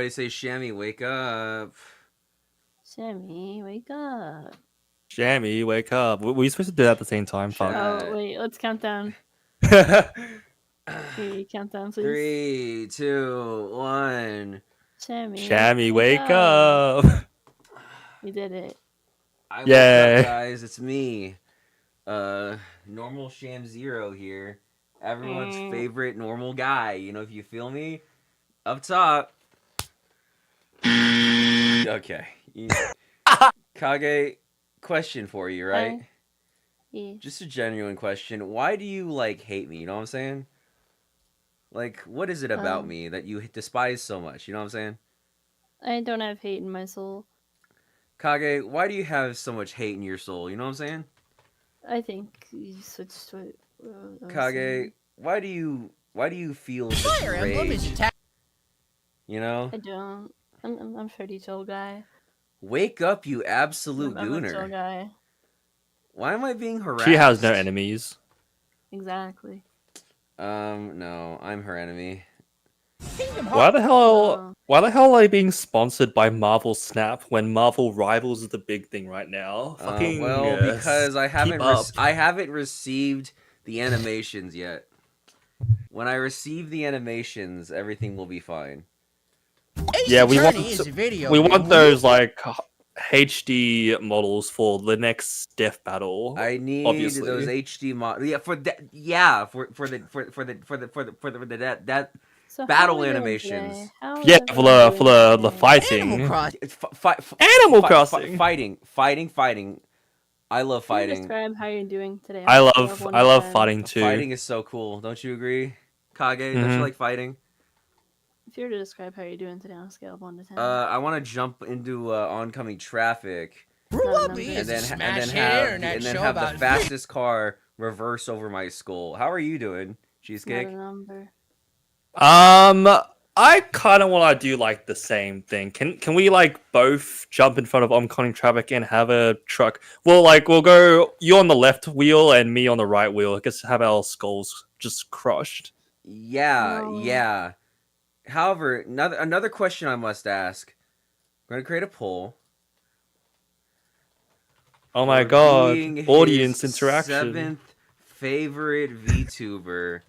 Everybody say, Shammy, wake up. Sammy, wake up. Jammy, wake up. Were we supposed to do that at the same time? Fuck. Oh, wait, let's count down. Hey, count down, please. 3, 2, 1. Sammy, Jammy, wake up. You did it. I Yay. woke up, guys. It's me. Normal Sham Zero here. Everyone's favorite normal guy. You know, if you feel me, up top. Okay. Kage, question for you, right? Yeah. Just a genuine question. Why do you hate me? You know what I'm saying? Like, what is it about me that you despise so much? You know what I'm saying? I don't have hate in my soul. Kage, why do you have so much hate in your soul? You know what I'm saying? I think you switched to it. Kage, why do you feel such rage? You know? I don't. I'm a pretty chill guy. Wake up, you absolute I'm a chill gooner. guy. Why am I being harassed? She has no enemies. Exactly. No, I'm her enemy. Why the hell are they being sponsored by Marvel Snap when Marvel Rivals is the big thing right now? Fucking because I keep up. I haven't received the animations yet. When I receive the animations, everything will be fine. Yeah, we want those like HD models for the next death battle. I need obviously. those HD models. Yeah, for that. Yeah, for that So battle animations. Yeah, for the fighting. Animal Crossing. Fighting. I love Can you fighting. describe how you're doing today? I love fighting too. Fighting is so cool. Don't you agree, Kage? Don't you like fighting? If you were to describe how you're doing today on a scale of 1 to 10. I want to jump into oncoming traffic, and then have the fastest car reverse over my skull. How are you doing, Cheesecake? Not a number. I kind of want to do like the same thing. Can we like both jump in front of oncoming traffic and have a truck? Well, like we'll go you on the left wheel and me on the right wheel. I guess have our skulls just crushed. Yeah. However, another question I must ask. I'm gonna create a poll. Oh my god! Audience interaction. 7th favorite VTuber.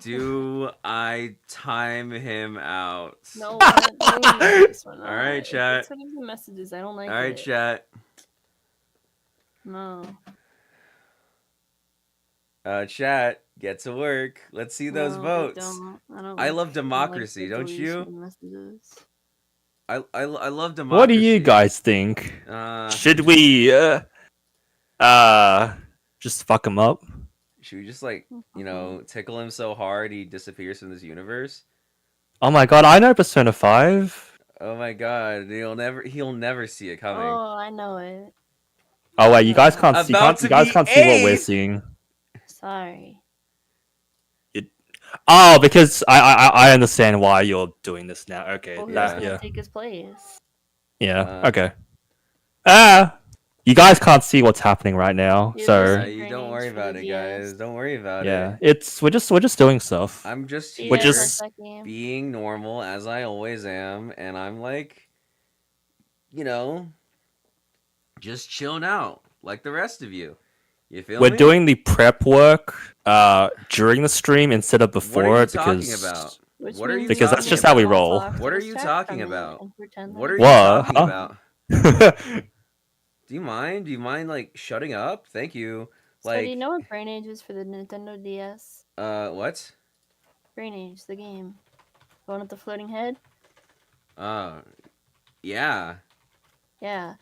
Do I time him out? No, all right, chat. It's one of the messages. I don't like it. All right, chat. No. Chat, get to work. Let's see those votes. I love democracy, don't you? Messages. I love democracy. What do you guys think? Should we just fuck him up? Should we just tickle him so hard he disappears from this universe? Oh my god, I know Persona 5. Oh my god, he'll never see it coming. Oh, I know it. Oh wait, you guys can't see. You guys can't see what we're seeing. Sorry. Oh, because I understand why you're doing this now. Okay, well, yeah. Take his place. Yeah. Okay. You guys can't see what's happening right now, so you don't worry about it, guys. Don't worry about it. Yeah, we're just doing stuff. I'm just here, we're just being normal as I always am, and I'm like, just chilling out like the rest of you. You feel me? We're doing the prep work during the stream instead of before it because because that's just how we roll. What are you talking about? What are you talking about? Do you mind? Like shutting up? Thank you. So do you know what Brain Age is for the Nintendo DS? What? Brain Age, the game. The one with the floating head? Yeah. Yeah.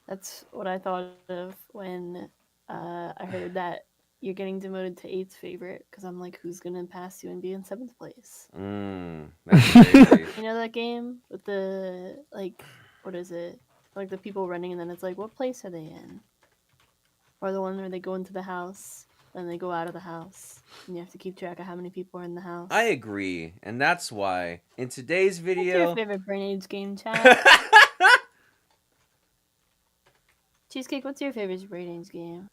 That's what I thought of when I heard that you're getting demoted to 8th favorite, because I'm like, who's gonna pass you and be in 7th place? That's crazy. You know that game with the what is it? Like the people running, and then it's like, what place are they in? Or the one where they go into the house and they go out of the house, and you have to keep track of how many people are in the house. I agree, and that's why in today's video. What's your favorite Brain Age game, chat? Cheesecake, what's your favorite Brain Age game?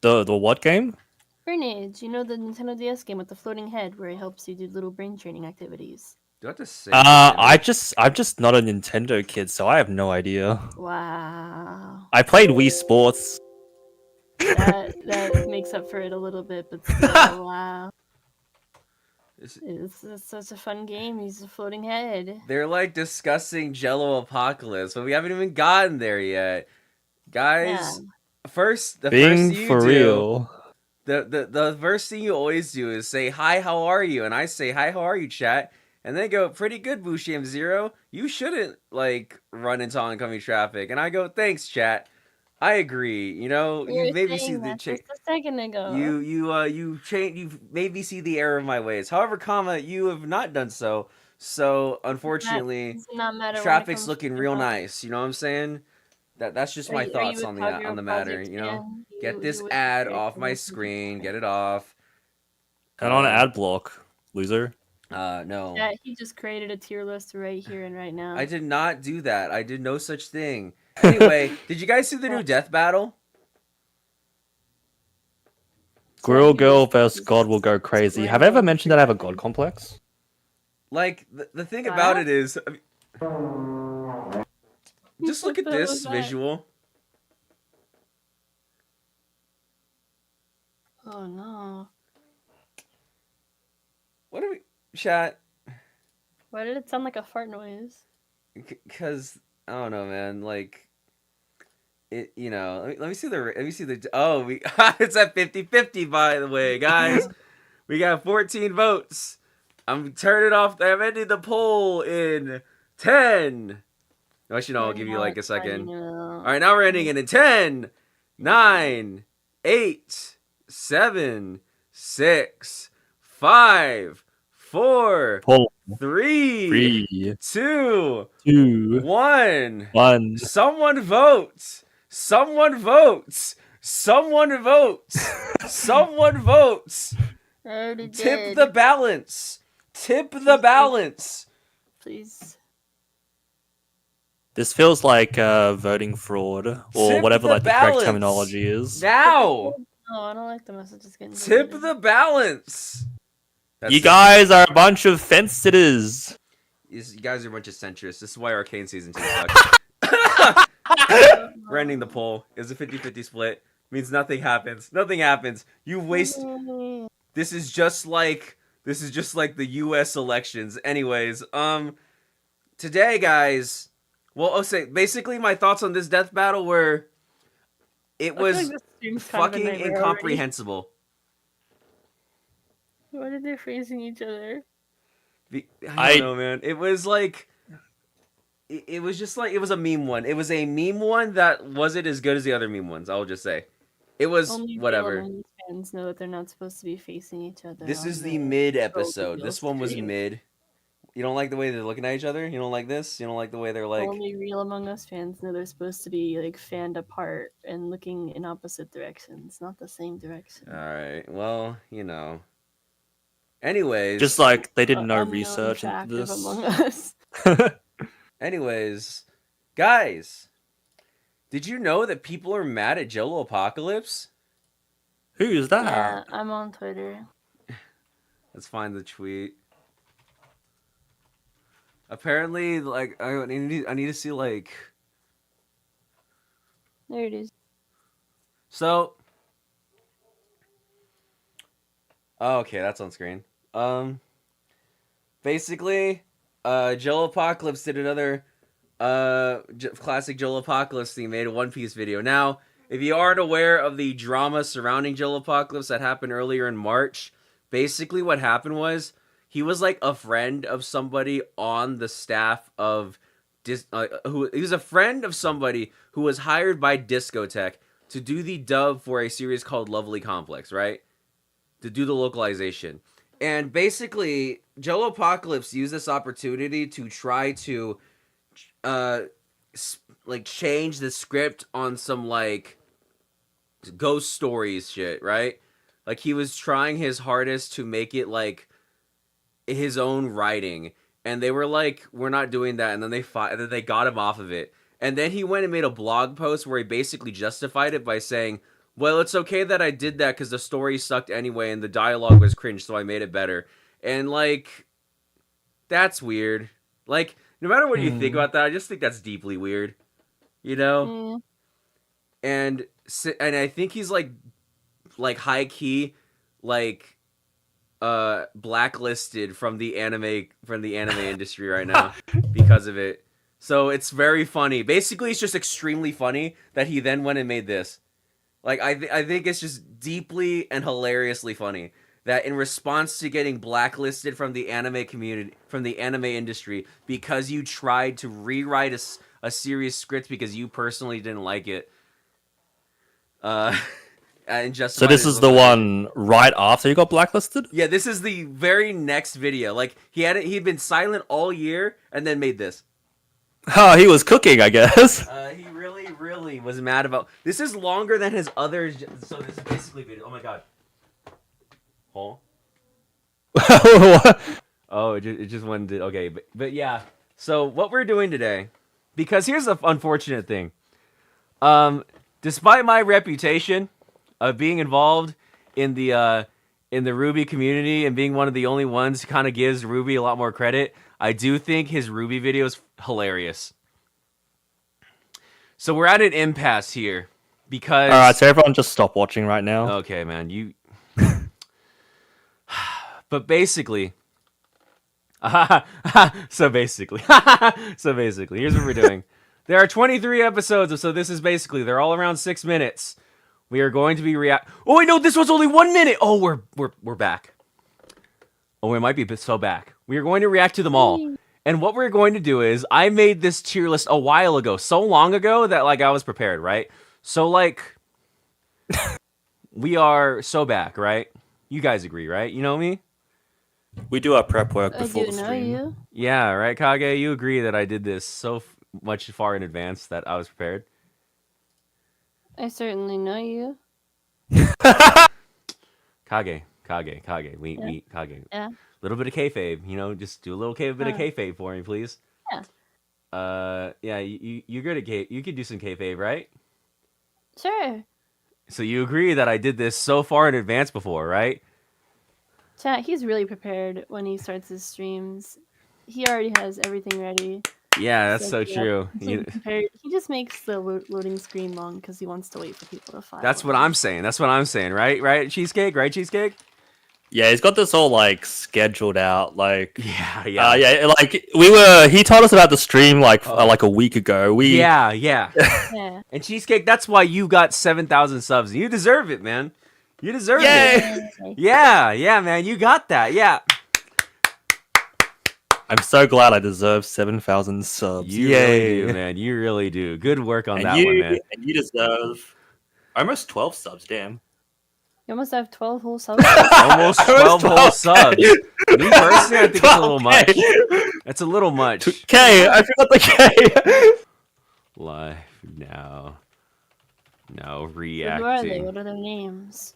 The what game? Brain Age. You know the Nintendo DS game with the floating head where it helps you do little brain training activities. Do I have to say? I'm just not a Nintendo kid, so I have no idea. Wow. I played Wii Sports. That makes up for it a little bit, but still, wow. It's such a fun game. He's a floating head. They're like discussing Jello Apocalypse, but we haven't even gotten there yet, guys. Yeah. First, the Being first thing for you do, real. the first thing you always do is say hi, how are you, and I say hi, how are you, chat, and they go pretty good, Busham Zero. You shouldn't like run into oncoming traffic, and I go thanks, chat. I agree. You know, you maybe see the just a second ago. you maybe see the error of my ways. However, comma, you have not done so. So unfortunately, traffic's looking real nice. You know what I'm saying? That's just my thoughts on the matter. You know, get this ad off my screen. Get it off. And on ad block, loser. No. Yeah, he just created a tier list right here and right now. I did not do that. I did no such thing. Anyway, did you guys see the new death battle? Grill Girl vs. God will go crazy. Have I ever mentioned that I have a God complex? Like, the thing about it is... just look at this visual. Oh, no. What are we... Chat? Why did it sound like a fart noise? Because... I don't know, man. Like... It, you know, let me see the oh, it's at 50-50, by the way, guys. We got 14 votes. I'm turning off. I'm ending the poll in 10. Actually, no, I'll give you like a second. All right, now we're ending it in 10, 9, 8, 7, 6, 5, 4, 3, 2, 1. Someone vote. Someone votes. Someone votes. Someone votes. Tip the balance. Tip the balance. Please. This feels like voting fraud or whatever like the correct terminology is. Now. No, I don't like the messages getting Tip the balance. You guys are a bunch of fence sitters. You guys are a bunch of centrists. This is why Arcane Season 2 sucks. We're ending the poll. It's a 50-50 split. Means nothing happens. Nothing happens. You waste. This is just like the U.S. elections. Anyways, today, guys. Well, I'll say basically my thoughts on this death battle were, it was fucking incomprehensible. Why are they facing each other? I don't know, man. It was like. It was just like, it was a meme one. It was a meme one that wasn't as good as the other meme ones, I'll just say. It was only whatever. Fans know that they're not supposed to be facing each other. This is the mid episode. This one was mid. You don't like the way they're looking at each other? You don't like this? You don't like the way they're like... Only Real Among Us fans know they're supposed to be like fanned apart and looking in opposite directions, not the same direction. Alright, well, you know. Anyways... Just like they did no research into this. Among Us. Anyways, guys, did you know that people are mad at Jello Apocalypse? Who is that? Yeah, I'm on Twitter. Let's find the tweet. Apparently, like, I need to see, like... There it is. So... Oh, okay, that's on screen. Basically... Jello Apocalypse did another classic Jello Apocalypse theme, made a One Piece video. Now, if you aren't aware of the drama surrounding Jello Apocalypse that happened earlier in March, basically what happened was he was like a friend of somebody on the staff of he was a friend of somebody who was hired by Discotech to do the dub for a series called Lovely Complex, right? To do the localization. And basically, Jello Apocalypse used this opportunity to try to, like, change the script on some, like, ghost stories shit, right? Like, he was trying his hardest to make it, like, his own writing. And they were like, we're not doing that. And then they got him off of it. And then he went and made a blog post where he basically justified it by saying, well, it's okay that I did that because the story sucked anyway and the dialogue was cringe, so I made it better. And, like, that's weird. Like, no matter what you think Hmm. about that, I just think that's deeply weird. You know? Yeah. And I think he's like high key like blacklisted from the anime industry right now because of it. So it's very funny. Basically, it's just extremely funny that he then went and made this. Like I think it's just deeply and hilariously funny that in response to getting blacklisted from the anime community, from the anime industry, because you tried to rewrite a series script because you personally didn't like it, uh, and So Justified this is is the hilarious. one right after you got blacklisted. Yeah, this is the very next video. Like he'd been silent all year and then made this. Oh, he was cooking, I guess. He really was mad about. This is longer than his other. So this is basically video. Oh my god. Oh. What? Oh, it just went. Okay, but yeah. So what we're doing today, because here's the unfortunate thing. Despite my reputation of being involved in the Ruby community and being one of the only ones who kind of gives Ruby a lot more credit, I do think his Ruby video is hilarious. So we're at an impasse here because. All right, so everyone just stop watching right now. Okay, man, you. But basically. so basically, here's what we're doing. There are 23 episodes, so this is basically they're all around 6 minutes. We are going to be react. Oh wait, no, this was only 1 minute. Oh, we're back. Oh, we might be so back. We are going to react to them all. And what we're going to do is I made this tier list a while ago, so long ago that like I was prepared, right? So like we are so back, right? You guys agree, right? You know me? We do our prep work I before do the know stream. you. Yeah, right, Kage? You agree that I did this so much far in advance that I was prepared? I certainly know you. Kage. Yeah. Kage. Yeah. Little bit of kayfabe, just do a little bit of Huh. kayfabe for me, please. Yeah. Yeah, you're good at you could do some kayfabe, right? Sure. So you agree that I did this so far in advance before, right? Chat, he's really prepared when he starts his streams. He already has everything ready. Yeah, that's so yeah, true. completely prepared. He just makes the loading screen long because he wants to wait for people to file. That's what in. I'm saying. That's what I'm saying, right? Right, Cheesecake? Right, Cheesecake? Yeah, he's got this all like scheduled out. Like, Yeah. yeah, like he told us about the stream like a week ago. Yeah. Yeah. And Cheesecake, that's why you got 7,000 subs. You deserve it, man. You deserve Yay! it. Yeah, man. You got that. Yeah. I'm so glad I deserve 7,000 subs. You Yay! really do, man. You really do. Good work on And that you, one, man. and you deserve almost 12 subs. Damn. You almost have 12 whole subs. Almost 12 whole 12K. subs. Me personally, I think it's a little 12K. much. It's a little much. K, I forgot the K. Live now. Now Who are they? reacting. What are their names?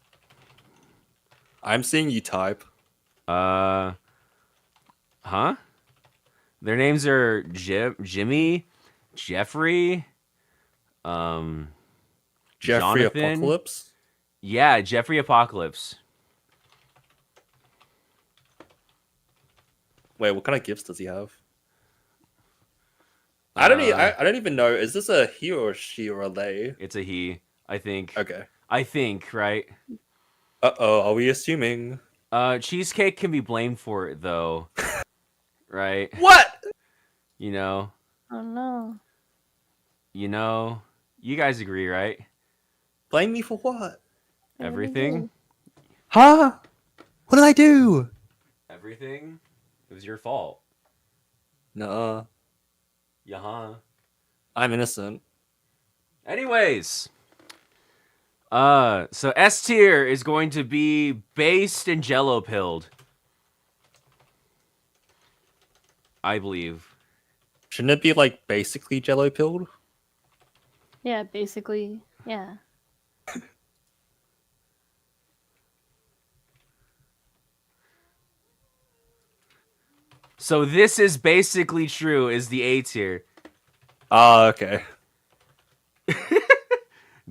I'm seeing you type. Huh? Their names are Jimmy, Jeffrey, Jeffrey Jonathan. Apocalypse. Yeah, Jeffrey Apocalypse. Wait, what kind of gifts does he have? I don't even know. Is this a he or a she or a they? It's a he, I think. Okay. I think, right? Uh-oh, are we assuming? Cheesecake can be blamed for it though. Right? What? Oh no. You guys agree, right? Blame me for what? Everything? Huh? What did I do? Everything? It was your fault. Nuh-uh. Yeah. I'm innocent. Anyways. So S tier is going to be based and jello pilled. I believe. Shouldn't it be like basically jello pilled? Yeah, basically. Yeah. So this is basically true is the A tier. Ah, okay.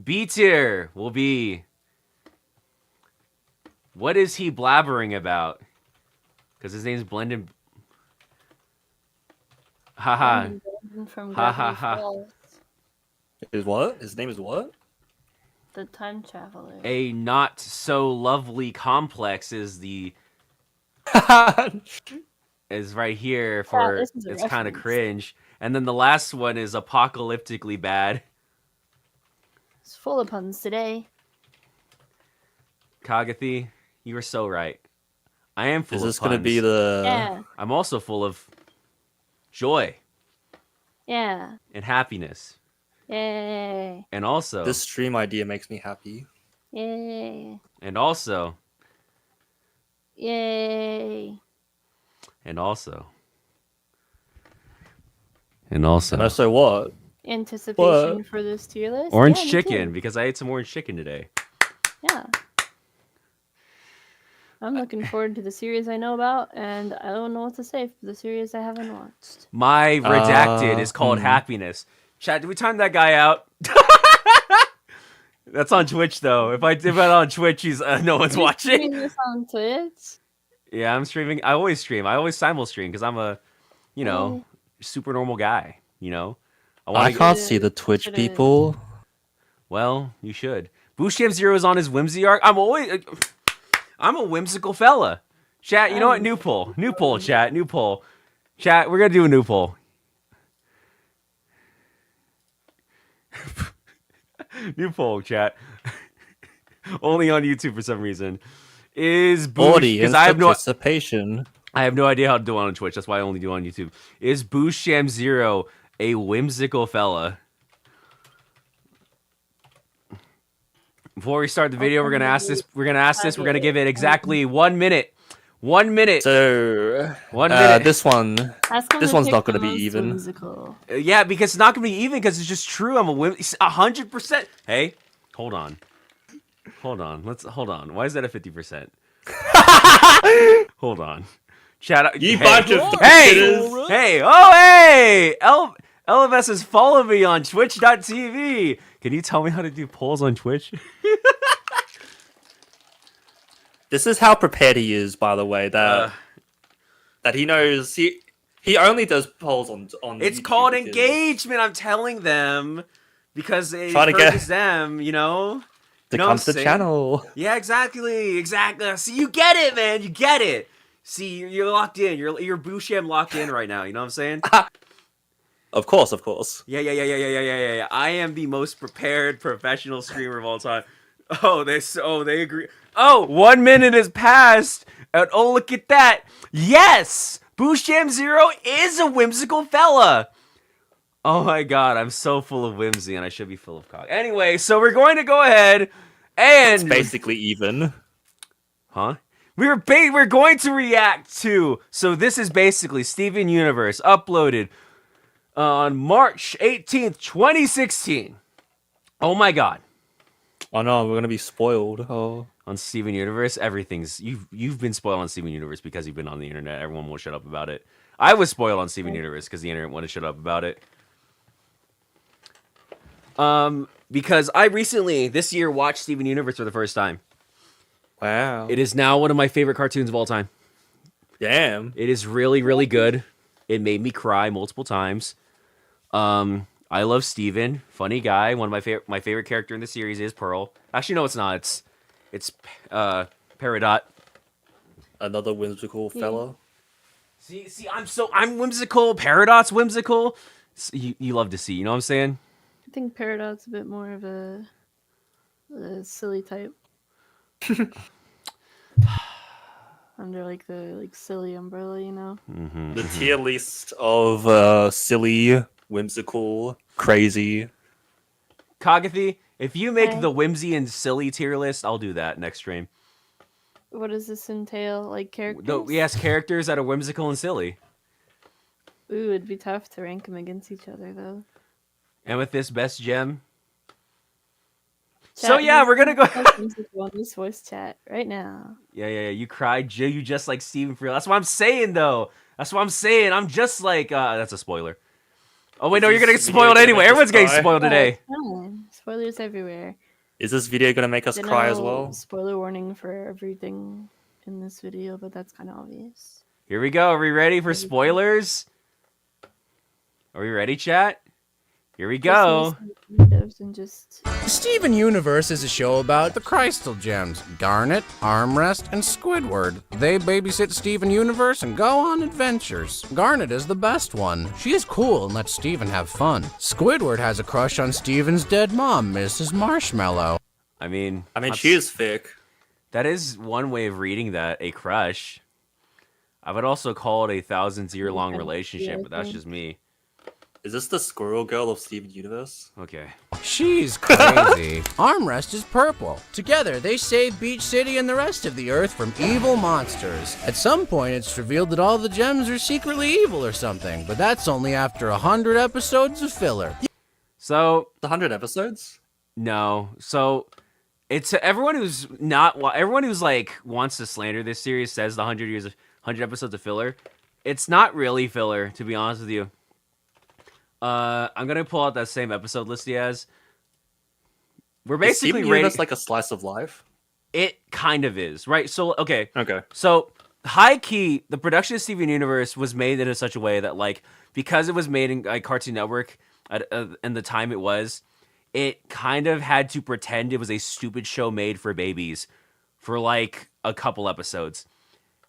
B tier will be what is he blabbering about? Because his name's Blendon. Haha. Brandon from Ha, ha, Gravity ha. Falls, Is what? His name is what? the time traveler. A not so lovely complex is right here for this is a it's kind of reference. cringe. And then the last one is apocalyptically bad. It's full of puns today. Kagathi, you were so right. I am full Is of this puns. gonna be the? Yeah, I'm also full of joy yeah, and happiness. yay, And also This stream idea makes me happy. yay, and also yay. and also and also And so what? Anticipation What? for this tier list. orange Yeah, me chicken too. because I ate some orange chicken today. Yeah. I'm looking forward to the series I know about, and I don't know what to say for the series I haven't watched. My redacted is called Happiness. Chat, did we time that guy out? That's on Twitch though. If I did that on Twitch, he's no one's You're streaming watching. this on Twitch? Yeah, I'm streaming. I always stream. I always simul stream because I'm a, super normal guy. I wanna- can't see the Twitch should've- people. Well, you should. Boosham Zero is on his whimsy arc. I'm a whimsical fella. Chat, you know what? New poll. New poll, chat. New poll. Chat, we're gonna do a new poll. New poll, chat. Only on YouTube for some reason. Is Boosh, Audience I have participation. no idea how to do it on Twitch. That's why I only do it on YouTube. Is Boosham Zero a whimsical fella? Before we start the video, we're gonna ask this. We're gonna give it exactly 1 minute. 1 minute. So 1 minute. this one. Ask him This to one's pick not the gonna be most even. whimsical. Yeah, because it's not gonna be even because it's just true. I'm a 100%. Hey, hold on. Hold on. Hold on. Why is that a 50%? Hold on. Chat. You hey, bunch of Hey! bitches. Hey! Oh, hey! LFS has followed me on Twitch.tv. Can you tell me how to do polls on Twitch? This is how prepared he is, by the way. That he knows he only does polls on. It's YouTube called because- engagement. I'm telling them because it Try to get- encourages them. You know. To You know come what to I'm the saying? channel. Yeah, exactly. See, you get it, man. You get it. See, you're locked in. You're Boucham locked in right now. You know what I'm saying? Of course, of course. Yeah. I am the most prepared professional streamer of all time. They agree. Oh, 1 minute has passed. And oh, look at that. Yes, Boucham Zero is a whimsical fella. Oh my god, I'm so full of whimsy, and I should be full of cock. Anyway, so we're going to go ahead and It's basically even. Huh? We're going to react to. So this is basically Steven Universe uploaded on March 18th, 2016. Oh my god. Oh no, we're gonna be spoiled. Oh. On Steven Universe, everything's you've been spoiled on Steven Universe because you've been on the internet. Everyone will shut up about it. I was spoiled on Steven Universe because the internet wanted to shut up about it. Because I recently this year watched Steven Universe for the first time. Wow. It is now one of my favorite cartoons of all time. Damn. It is really, really good. It made me cry multiple times. I love Steven. Funny guy. One of my favorite character in the series is Pearl. Actually, no, it's not. It's Peridot. Another whimsical fella. See, I'm whimsical. Peridot's whimsical. You love to see. You know what I'm saying? I think Peridot's a bit more of a silly type. Under like the silly umbrella, you know. Mm-hmm. The tier list of silly, whimsical, crazy. Kagathi, if you make Hi. the whimsy and silly tier list, I'll do that next stream. What does this entail? Like characters? Yes, characters that are whimsical and silly. Ooh, it'd be tough to rank them against each other though. And with this best gem. Chat, So yeah, we're gonna go. on this voice chat right now. Yeah. You cried, Jill. You just like Steven Freal. That's what I'm saying, though. That's what I'm saying. I'm just like. That's a spoiler. Oh wait, no, you're gonna get Is this video spoiled gonna anyway. make us Everyone's getting cry? spoiled today. it's fine. Spoilers everywhere. Is this video gonna make us cry as well? Spoiler warning for everything in this video, but that's kind of obvious. Here we go. Are we ready for spoilers? Are we ready, chat? Here we Just go. use negatives and just Steven Universe is a show about the Crystal Gems, Garnet, Armrest, and Squidward. They babysit Steven Universe and go on adventures. Garnet is the best one. She is cool and lets Steven have fun. Squidward has a crush on Steven's dead mom, Mrs. Marshmallow. I mean, she is thick. That is one way of reading that, a crush. I would also call it a 1,000-year-long relationship, but that's just me. Is this the squirrel girl of Steven Universe? Okay. She's crazy. Armrest is purple. Together, they save Beach City and the rest of the Earth from evil monsters. At some point, it's revealed that all the gems are secretly evil or something, but that's only after 100 episodes of filler. So, 100 episodes? no. So, it's everyone who's like wants to slander this series says the 100 episodes of filler. It's not really filler, to be honest with you. I'm gonna pull out that same episode list he has. We're basically rating rating like a slice of life. It kind of is, right? So okay. Okay. So high key, the production of Steven Universe was made in such a way that, like, because it was made in like Cartoon Network and the time it was, it kind of had to pretend it was a stupid show made for babies for like a couple episodes.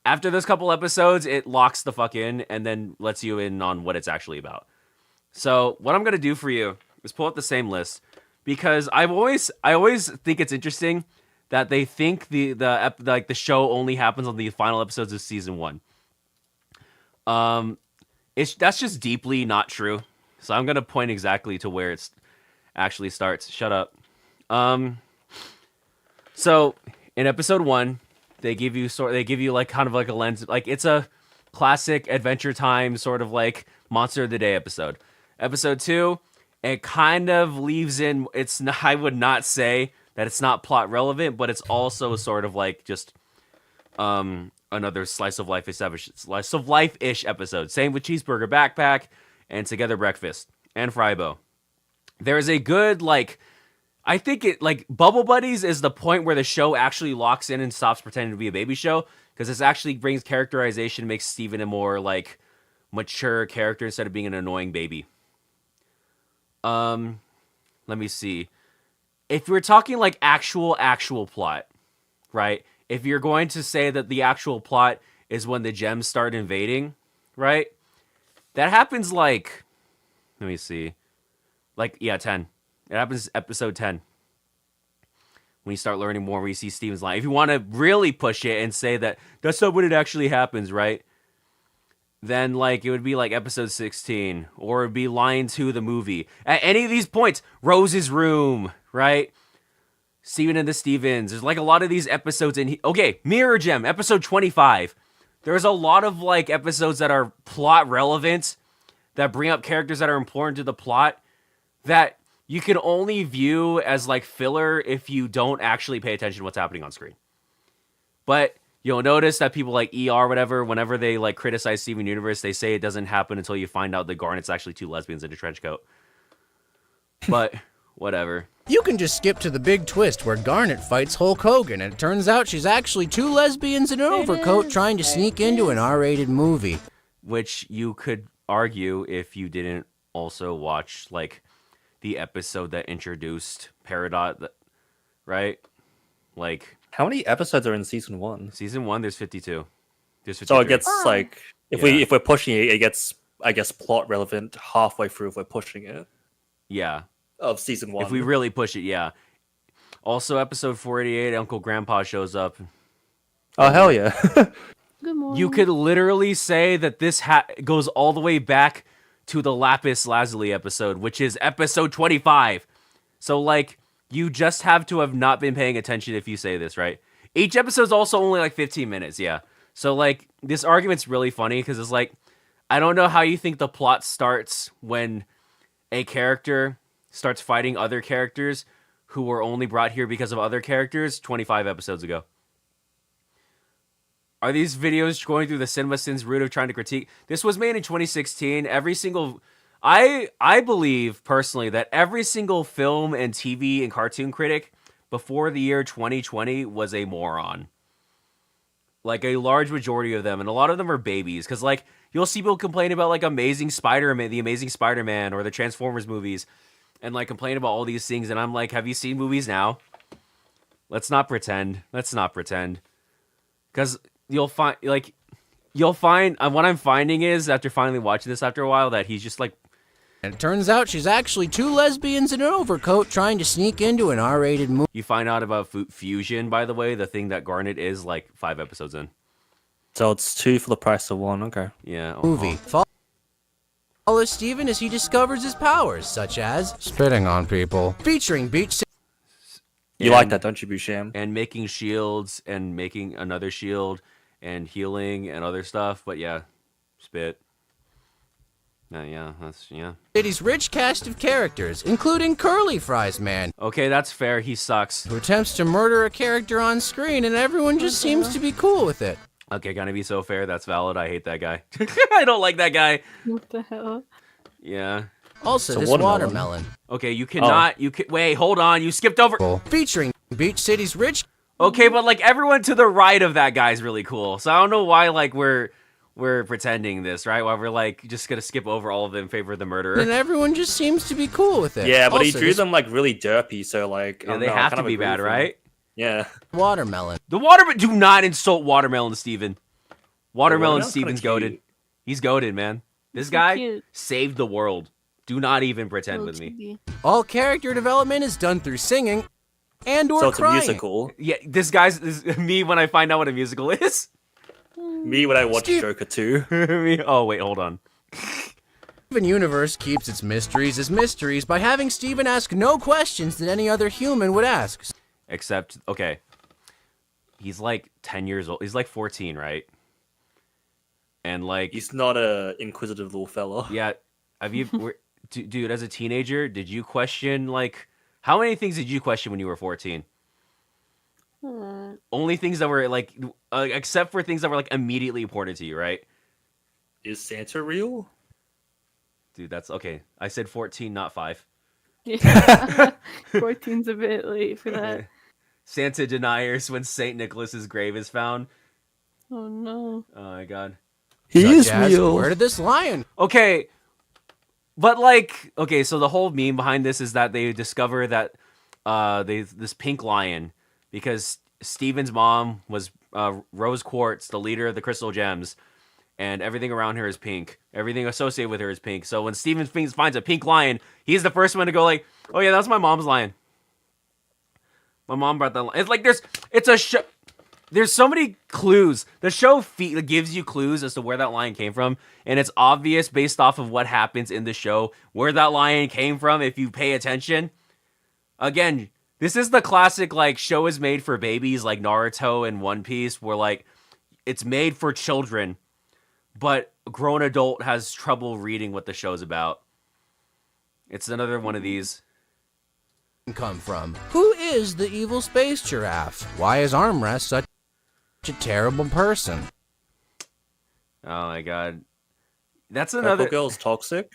After those couple episodes, it locks the fuck in and then lets you in on what it's actually about. So what I'm gonna do for you is pull up the same list, because I always think it's interesting that they think the show only happens on the final episodes of season 1. That's just deeply not true. So I'm gonna point exactly to where it's actually starts. Shut up. So in episode 1, they give you like kind of like a lens, like it's a classic Adventure Time sort of like Monster of the Day episode. Episode 2, it kind of leaves in, it's not, I would not say that it's not plot relevant, but it's also sort of like just another slice of life-ish episode. Same with Cheeseburger Backpack and Together Breakfast and Frybo. There's a good, like, I think it, like, Bubble Buddies is the point where the show actually locks in and stops pretending to be a baby show, because this actually brings characterization, makes Steven a more, like, mature character instead of being an annoying baby. Let me see. If we're talking like actual plot, right? If you're going to say that the actual plot is when the gems start invading, right? That happens like, let me see. Like, yeah, 10. It happens episode 10. When you start learning more, where you see Steven's line. If you want to really push it and say that that's not when it actually happens, right? Then, like, it would be like episode 16, or it would be Line 2, the movie. At any of these points, Rose's Room, right? Steven and the Stevens. There's like a lot of these episodes in okay, Mirror Gem, episode 25. There's a lot of like episodes that are plot relevant, that bring up characters that are important to the plot, that you can only view as like filler if you don't actually pay attention to what's happening on screen. But you'll notice that people like ER, whatever, whenever they like criticize Steven Universe, they say it doesn't happen until you find out that Garnet's actually 2 lesbians in a trench coat. But whatever. You can just skip to the big twist where Garnet fights Hulk Hogan, and it turns out she's actually 2 lesbians in an overcoat trying to sneak into an R-rated movie. Which you could argue if you didn't also watch like the episode that introduced Peridot, right? Like, how many episodes are in season 1? Season 1, there's 52. There's 53. So it gets like if we're pushing it, it gets, I guess, plot relevant halfway through if we're pushing it. Yeah. Of season 1. If we really push it, yeah. Also, episode 488, Uncle Grandpa shows up. Oh hell yeah! good morning. You could literally say that this goes all the way back to the Lapis Lazuli episode, which is episode 25. So, like, you just have to have not been paying attention if you say this, right? Each episode's also only like 15 minutes, yeah. So, like, this argument's really funny because it's like, I don't know how you think the plot starts when a character starts fighting other characters who were only brought here because of other characters 25 episodes ago. Are these videos going through the CinemaSins route of trying to critique? This was made in 2016. Every single... I believe, personally, that every single film and TV and cartoon critic before the year 2020 was a moron. Like, a large majority of them. And a lot of them are babies. Because, like, you'll see people complain about like Amazing Spider-Man, the Amazing Spider-Man, or the Transformers movies, and like complain about all these things. And I'm like, have you seen movies now? Let's not pretend. Let's not pretend. Because you'll find what I'm finding is after finally watching this after a while that he's just like. And it turns out she's actually two lesbians in an overcoat trying to sneak into an R-rated movie. You find out about Fusion, by the way, the thing that Garnet is like 5 episodes in. So it's 2 for the price of 1. Okay. Yeah. Follow Steven as he discovers his powers, such as spitting on people, featuring Beach You like that, don't you, Busham? And making shields and making another shield and healing and other stuff. But yeah, spit. Yeah. City's rich cast of characters, including Curly Fries Man, Okay, that's fair. He sucks. who attempts to murder a character on screen, and everyone just seems to be cool with it. Okay, gonna be so fair. That's valid. I hate that guy. I don't like that guy. What the hell? Yeah. Also, So this watermelon. watermelon. Okay, you cannot. You can wait. Hold on. You skipped over. Featuring Beach City's rich. Okay, but like everyone to the right of that guy is really cool. So I don't know why like we're pretending this, right? Why we're like just gonna skip over all of them in favor of the murderer. And everyone just seems to be cool with it. Yeah, but he Also, drew this them like really derpy, so like I Yeah, don't they know, I have kind to of be agree bad, with him. right? Yeah. watermelon. The watermelon. Do not insult watermelon, Steven. Watermelon watermelon's Steven's kinda goated. cute. He's goated, man. This So guy cute. saved the world. Do not even pretend Little with me. chibi. All character development is done through singing and or So it's crying. a musical. Yeah, this me when I find out what a musical is. Me when I watch Steve- Joker 2. Me. Oh wait, hold on. Steven Universe keeps its mysteries as mysteries by having Steven ask no questions that any other human would ask. Except, okay, he's like 10 years old. He's like 14, right? And like, He's not a inquisitive little fella. yeah, have you, dude, as a teenager, did you question like how many things did you question when you were 14? Only things that were like, except for things that were like immediately important to you, right? Is Santa real? Dude, that's okay. I said 14, not 5. Yeah. 14's a bit late for that. Santa deniers when Saint Nicholas's grave is found. Oh no. Oh my god. He Such as, where did this lion? Okay, but like, okay, so the whole meme behind this is that they discover that this pink lion because Steven's mom was Rose Quartz, the leader of the Crystal Gems, and everything around her is pink. Everything associated with her is pink. So when Steven finds a pink lion, he's the first one to go like, "Oh yeah, that's my mom's lion. My mom brought that lion." It's like it's a show. There's so many clues. The show gives you clues as to where that lion came from, and it's obvious based off of what happens in the show where that lion came from if you pay attention. Again, this is the classic like show is made for babies like Naruto and One Piece where like it's made for children, but a grown adult has trouble reading what the show's about. It's another one of these. Come from? Who is the evil space giraffe? Why is Armrest such a terrible person? Oh my god. That's Purple another Girl's toxic.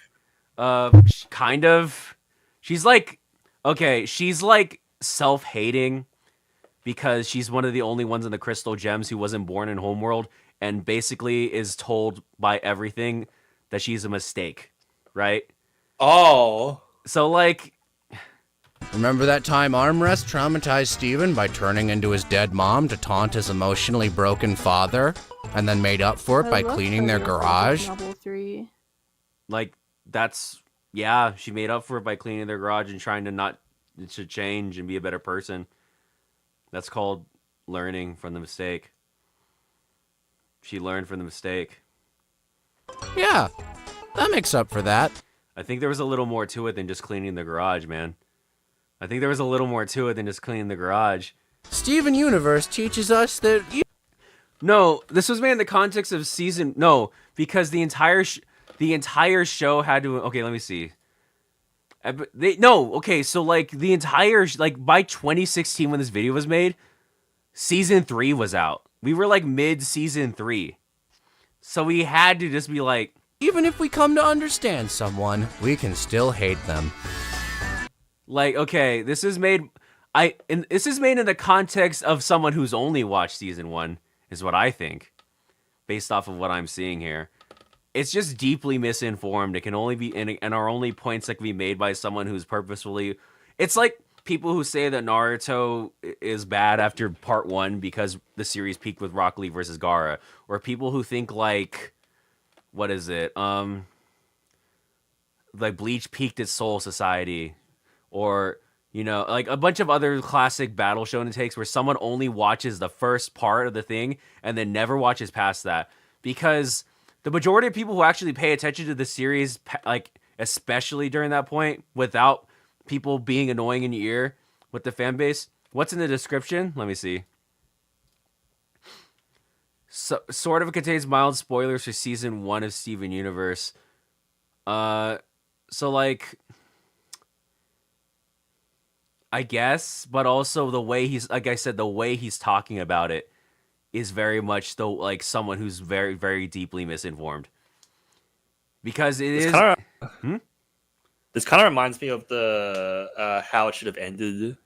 kind of. She's like self-hating because she's one of the only ones in the Crystal Gems who wasn't born in Homeworld and basically is told by everything that she's a mistake, right? Oh. So like Remember that time Armrest traumatized Steven by turning into his dead mom to taunt his emotionally broken father, and then made up for it by I love cleaning their Fire Force garage? Novel 3. like that's yeah, she made up for it by cleaning their garage and trying to change and be a better person. That's called learning from the mistake. She learned from the mistake. Yeah, that makes up for that. I think there was a little more to it than just cleaning the garage, man. I think there was a little more to it than just cleaning the garage. Steven Universe teaches us that No, this was made in the context of season. No, because the entire show had to. Okay, let me see. Okay, so like the entire by 2016 when this video was made, season 3 was out. We were like mid season 3, so we had to just be like, even if we come to understand someone, we can still hate them. okay, this is made. This is made in the context of someone who's only watched season 1, is what I think, based off of what I'm seeing here. it's just deeply misinformed. It can only be and are only points that can be made by someone who's purposefully. It's like people who say that Naruto is bad after part 1 because the series peaked with Rock Lee versus Gaara, or people who think like, what is it? Like Bleach peaked at Soul Society, or like a bunch of other classic battle shonen takes where someone only watches the first part of the thing and then never watches past that, because the majority of people who actually pay attention to the series, like especially during that point, without people being annoying in your ear with the fan base. What's in the description? Let me see. So, sort of contains mild spoilers for season 1 of Steven Universe. So like, I guess, but also the way he's, like I said, the way he's talking about it is very much though like someone who's very, very deeply misinformed. Because it is. This kind of reminds me of the How It Should Have Ended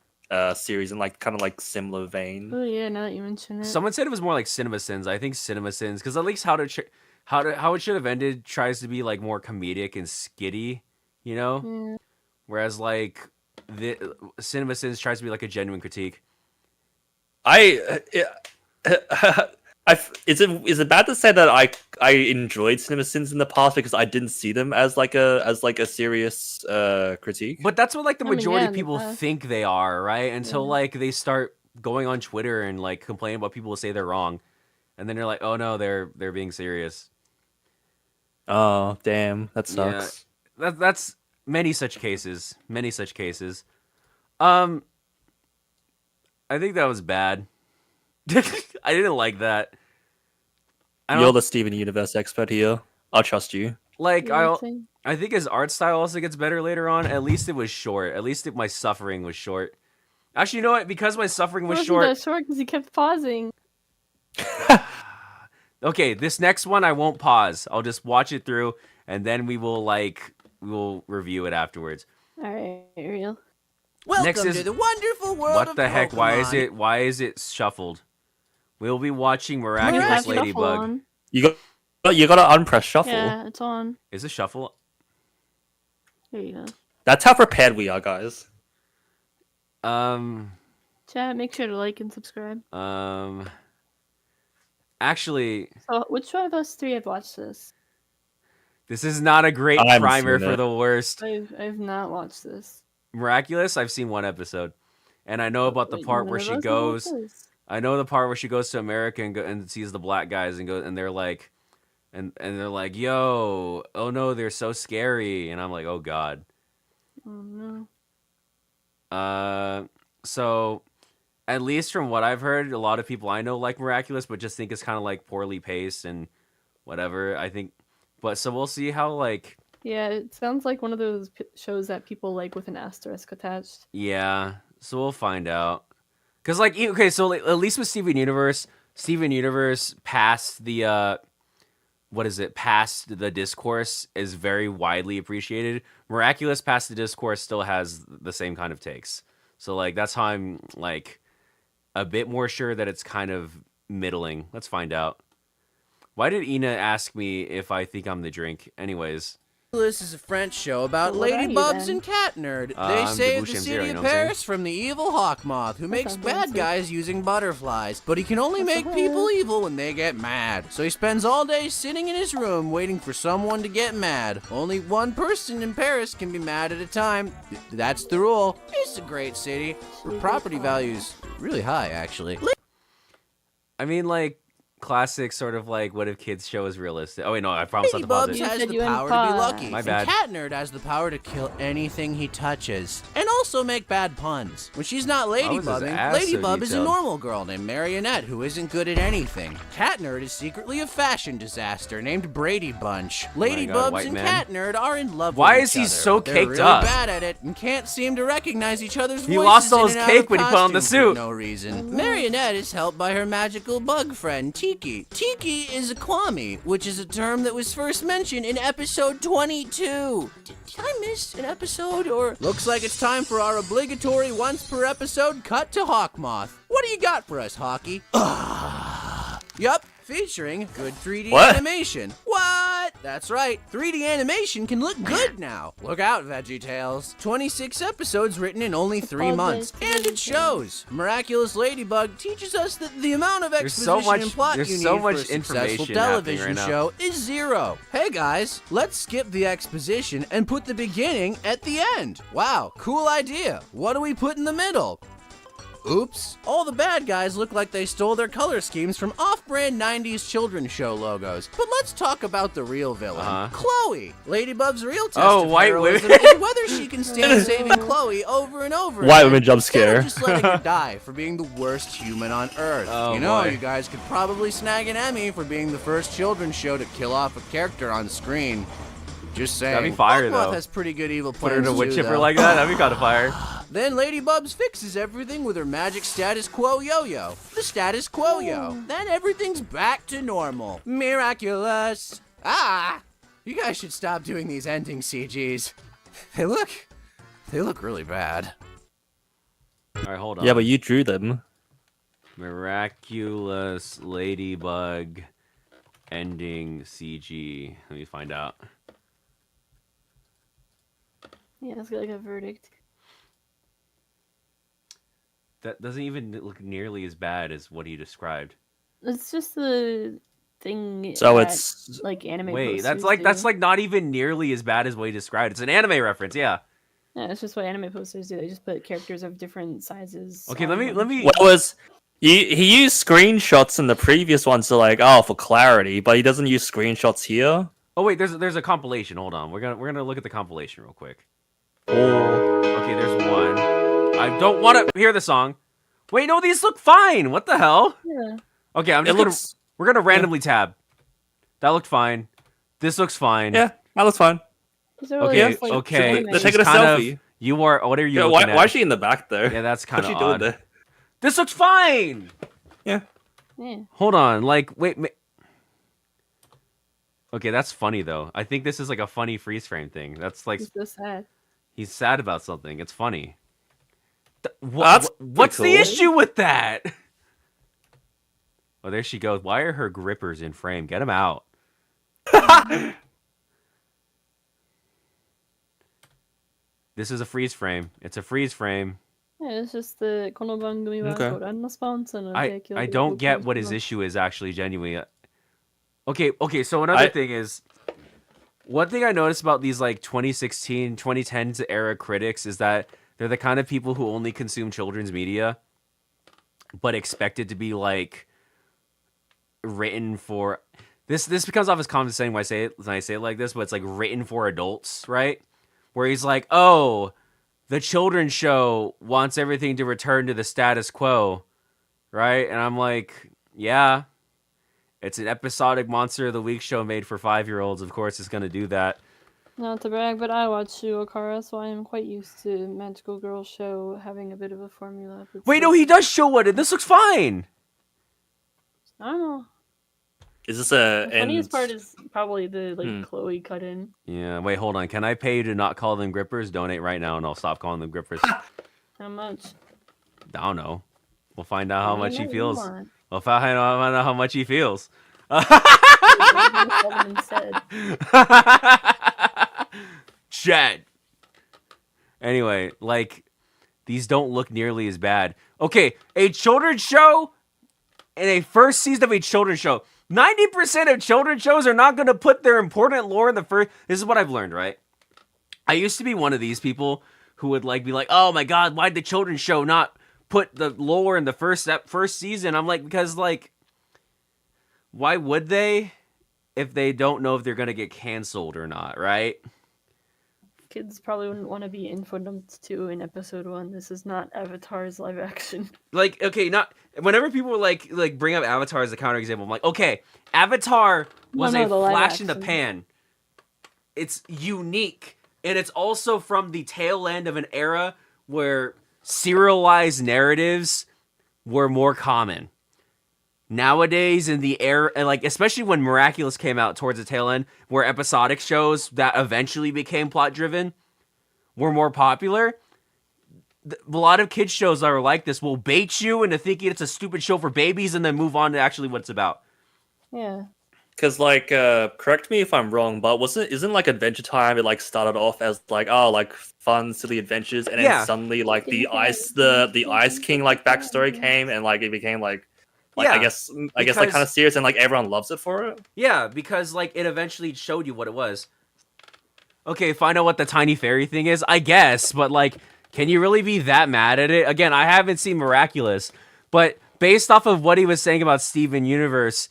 series in like kind of like similar vein. Oh yeah, now that you mention it. Someone said it was more like Cinema Sins. I think Cinema Sins, because at least How It Should Have Ended tries to be like more comedic and skitty, Yeah. whereas like the Cinema Sins tries to be like a genuine critique. Is it bad to say that I enjoyed Cinema Sins in the past because I didn't see them as like a serious critique? But that's what like the I mean, majority yeah, of in the people past. think they are, right? Until Yeah. like they start going on Twitter and like complaining about people who say they're wrong, and then they're like, oh no, they're being serious. Oh damn, that sucks. That's many such cases. Many such cases. I think that was bad. I didn't like that. You're the Steven Universe expert here. I'll trust you. Like You know what I'm saying? I think his art style also gets better later on. At least it was short. At least my suffering was short. Actually, you know what? Because my suffering was Wasn't short. that short because he kept pausing. Okay, this next one I won't pause. I'll just watch it through, and then we will review it afterwards. All right, real. Welcome Next is- to the wonderful world What of the heck? Pokemon. Why is it shuffled? We'll be watching You Miraculous have shuffle Ladybug. on. You got to unpress shuffle. Yeah, it's on. Is it shuffle? There you go. That's how prepared we are, guys. Chat, make sure to like and subscribe. Actually, So, which one of us three have watched this? this is not a great I haven't primer seen for it. the worst. I've not watched this. Miraculous, I've seen one episode, and I know about the Wait, part none where of she us know goes. what this is? I know the part where she goes to America and sees the black guys and they're like, and they're like, yo, oh no, they're so scary, and I'm like, oh god. Oh no. So at least from what I've heard, a lot of people I know like Miraculous, but just think it's kind of like poorly paced and whatever. I think, but so we'll see how like. Yeah, it sounds like one of those shows that people like with an asterisk attached. Yeah, so we'll find out. Cause like okay, so like, at least with Steven Universe past the past the discourse is very widely appreciated. Miraculous past the discourse still has the same kind of takes. So like that's how I'm like a bit more sure that it's kind of middling. Let's find out. Why did Ina ask me if I think I'm the drink? Anyways. This is a French show about What are you ladybugs then? and cat nerd. I'm They the saved the Boucham city Zero, you of know what I'm saying? Paris from the evil hawk moth, who makes sounds bad fancy. guys using butterflies. But he can only What's make the people hell? evil when they get mad. So he spends all day sitting in his room waiting for someone to get mad. Only one person in Paris can be mad at a time. That's the rule. It's a great city. Property values really high, actually. I mean, like, classic sort of like, what if kids show is realistic? Oh, wait, no, I promise not to pause Ladybug it. You has said the you power hadn't to be paused. lucky. My and bad. Cat Nerd has the power to kill anything he touches. And also make bad puns. When she's not was his ladybugging, ass so Ladybug is a detailed? normal girl named Marionette who isn't good at anything. Cat Nerd is secretly a fashion disaster named Brady Bunch. Ladybugs white and man. Cat Nerd are in love Why with is each he other, so but they're caked really up? bad at it and can't seem to recognize each other's voices. He lost all in his and out cake of when he put on the costume for suit. No reason. Marionette is helped by her magical bug friend Tiki. Tiki is a Kwame, which is a term that was first mentioned in episode 22. Did I miss an episode or? Looks like it's time for our obligatory once per episode cut to Hawkmoth. What do you got for us, Hawky? Yup, featuring good 3D What? animation. What? That's right, 3D animation can look good now. Look out, VeggieTales. 26 episodes written in only 3 months, and it shows. Miraculous Ladybug teaches us that the amount of There's so exposition much- and plot there's you so need for a much successful information happening television right now. show is 0. Hey guys, let's skip the exposition and put the beginning at the end. Wow, cool idea. What do we put in the middle? Oops. All the bad guys look like they stole their color schemes from off-brand 90s children's show logos. But let's talk about the real villain, Chloe. Ladybug's real test of white heroism women. is whether she can stand saving Chloe over and over White again, women jump instead of scare. just letting her die for being the worst human on Earth. Oh, you know, boy. you guys could probably snag an Emmy for being the first children's show to kill off a character on screen. Just saying. That'd be fire, Buckmoth though. has pretty good evil Put her plans in a wood too, chipper though. like that. That'd be kind of fire. Then Lady Bubs fixes everything with her magic status quo yo-yo. The status quo yo. Then everything's back to normal. Miraculous. Ah! You guys should stop doing these ending CGs. They look really bad. All right, hold on. Yeah, but you drew them. Miraculous Ladybug ending CG. Let me find out. Yeah, it's like a verdict. That doesn't even look nearly as bad as what he described. It's just the thing. So that, it's like anime. Wait, posters that's do. like not even nearly as bad as what he described. It's an anime reference, yeah. Yeah, it's just what anime posters do. They just put characters of different sizes. Okay, on let them. me. what was he used screenshots in the previous ones to like for clarity, but he doesn't use screenshots here. Oh wait, there's a compilation. Hold on, we're gonna look at the compilation real quick. Oh, Okay, there's one. I don't want to hear the song. Wait, no, these look fine. What the hell? Yeah. Okay, I'm it just looks we're gonna randomly tab. That looked fine. This looks fine. yeah, that looks fine. These are Okay, just, like, okay. anime. They're taking a She's kind of- selfie. You are. What are you Yeah, looking at? why is she in the back though? Yeah, that's kind What's of she doing odd. there? This looks fine. Yeah. Yeah. Hold on, like, wait. Okay, that's funny though. I think this is like a funny freeze frame thing. That's like It's so sad. he's sad about something. It's funny. That's What's pretty the cool. issue with that? Oh, there she goes. Why are her grippers in frame? Get them out. This is a freeze frame. It's a freeze frame. Yeah, it's just the この番組は Okay. ご覧のスポンサーの I 提供で I don't get what his お送りします issue is actually genuinely. Okay, so another thing is one thing I noticed about these like 2016, 2010s era critics is that they're the kind of people who only consume children's media but expect it to be like written for this becomes off as condescending when I say it like this, but it's like written for adults, right? Where he's like, "Oh, the children's show wants everything to return to the status quo." Right? And I'm like, yeah, it's an episodic Monster of the Week show made for 5-year-olds. Of course, it's going to do that. Not to brag, but I watch Shuokara, so I am quite used to Magical Girl show having a bit of a formula. But Wait, no, still- he does show one, and this looks fine. I don't know. Is this a The funniest end? part is probably the Hmm. Chloe cut in. Yeah, wait, hold on. Can I pay you to not call them grippers? Donate right now, and I'll stop calling them grippers. How much? I don't know. We'll find out how much he Whatever you feels. want. We'll find out how much he feels. Instead. Chad. Anyway, like, these don't look nearly as bad. Okay, a children's show and a first season of a children's show. 90% of children's shows are not going to put their important lore in the first. This is what I've learned, right? I used to be one of these people who would like be like, "Oh my god, why'd the children's show not put the lore in the first season?" I'm like, because like, why would they if they don't know if they're gonna get canceled or not, right? Kids probably wouldn't want to be info dumped to in episode 1. This is not Avatar's live action. Like, okay, not whenever people like bring up Avatar as a counterexample, I'm like, okay, Avatar was No, a the live flash in the action. pan. It's unique, and it's also from the tail end of an era where serialized narratives were more common. Nowadays, in the era, and like especially when Miraculous came out towards the tail end, where episodic shows that eventually became plot driven were more popular. A lot of kids shows that are like this will bait you into thinking it's a stupid show for babies and then move on to actually what it's about. Yeah. Because like, correct me if I'm wrong, but isn't like Adventure Time? It like started off as like, oh, like fun, silly adventures, and then Yeah. suddenly like the Ice King like backstory came, and like it became like I Yeah, guess like because- kind of serious, and like everyone loves it for it. Yeah, because like it eventually showed you what it was. Okay, find out what the tiny fairy thing is, I guess, but like, can you really be that mad at it? Again, I haven't seen Miraculous, but based off of what he was saying about Steven Universe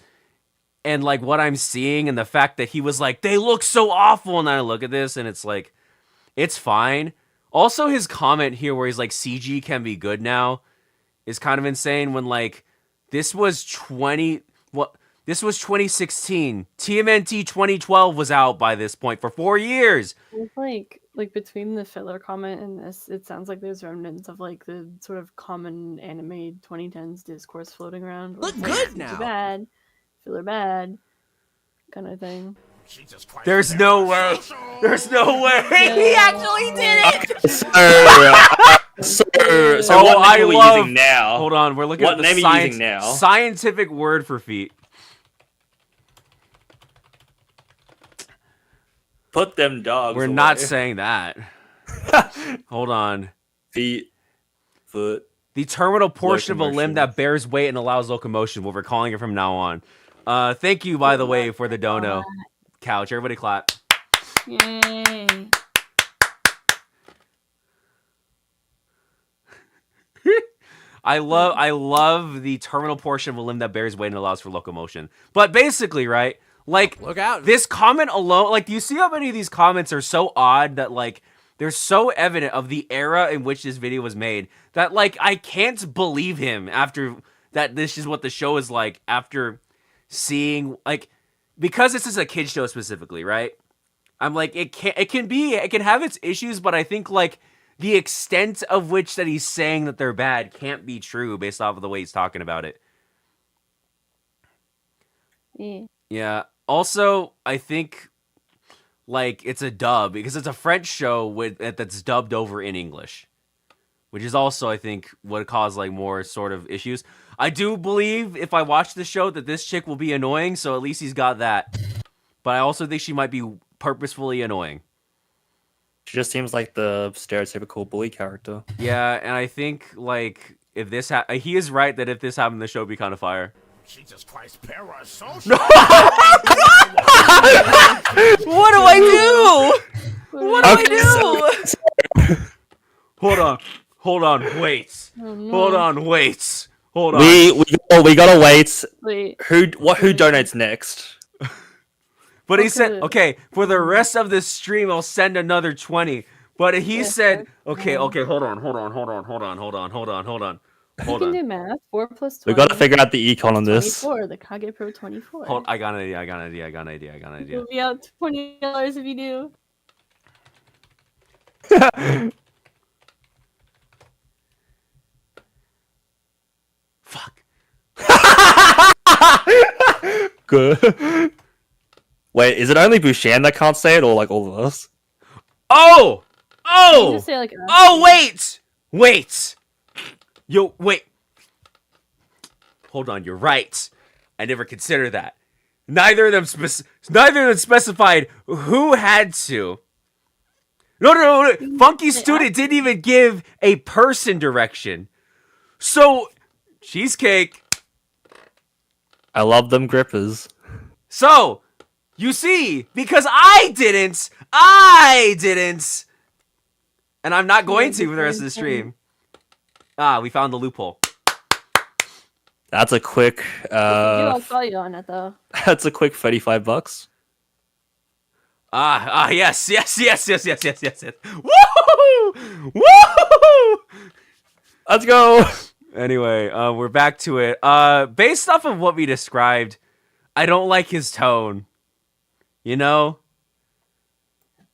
and like what I'm seeing and the fact that he was like, they look so awful, and I look at this and it's like, it's fine. Also, his comment here where he's like, CG can be good now is kind of insane when like this was 2016. TMNT 2012 was out by this point for 4 years. It's like between the filler comment and this, it sounds like there's remnants of like the sort of common anime 2010s discourse floating around. where Look it's like, good CG now. Bad, filler bad, kind of thing. There's no way. There's no way. He actually did it. So Oh, what I name are we love- using now? Hold on, we're looking What at the name are you science, using now? scientific word for feet. Put them dogs. We're away. not saying that. Hold on. feet, foot. The terminal portion of a limb Locomotion. that bears weight and allows locomotion. What we're calling it from now on. Thank you, by the way, for the dono. Couch. Everybody clap. Yay! I love the terminal portion of a limb that bears weight and allows for locomotion. But basically, right? Like, Look out. this comment alone, like, do you see how many of these comments are so odd that, like, they're so evident of the era in which this video was made that, like, I can't believe him after that this is what the show is like after seeing, like, because this is a kid show specifically, right? I'm like, it can have its issues, but I think, like, the extent of which that he's saying that they're bad can't be true based off of the way he's talking about it. Yeah. Yeah. Also, I think like it's a dub because it's a French show that's dubbed over in English, which is also I think what caused like more sort of issues. I do believe if I watch the show that this chick will be annoying, so at least he's got that. But I also think she might be purposefully annoying. She just seems like the stereotypical bully character. Yeah, and I think like if this he is right that if this happened, the show would be kind of fire. Jesus Christ, parasocial. What do I do? What do I do? Hold on, wait. Oh, no. Hold on, wait. Hold on. We gotta wait. Wait. Who donates next? But he said, Okay. okay, for the rest of this stream, I'll send another 20. But he Yes, said, that's okay, fine. hold on. You can do math. 4 plus 20. We gotta figure out the econ on this. 24. The Kage Pro 24. Hold, I got an idea. You'll be out $20 if you do. Fuck. Good. Wait, is it only Bushan that can't say it, or like all of us? Oh! You Oh! just say like. Oh, wait! Yo, wait. Hold on, you're right. I never considered that. Neither of them specified who had to. No. Funky Student didn't even give a person direction. So, Cheesecake. I love them grippers. So, you see, because I didn't, and I'm not going to for the rest of the stream. Ah, we found the loophole. That's a quick. I'll call you on it though. That's a quick $35. Yes. Woo! Woo! Let's go. Anyway, we're back to it. Based off of what we described, I don't like his tone. You know?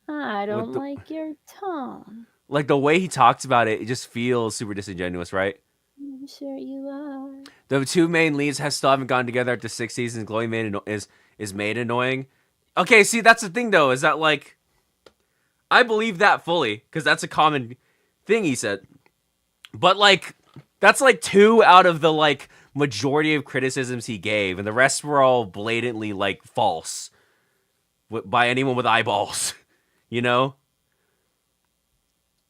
I don't the- like your tone. Like the way he talks about it, it just feels super disingenuous, right? I'm sure you are. The two main leads still haven't gotten together after 6 seasons. Glowing Man is made annoying. Okay, see, that's the thing though, is that like, I believe that fully, because that's a common thing he said. But like, that's like 2 out of the like majority of criticisms he gave, and the rest were all blatantly like false by anyone with eyeballs, you know.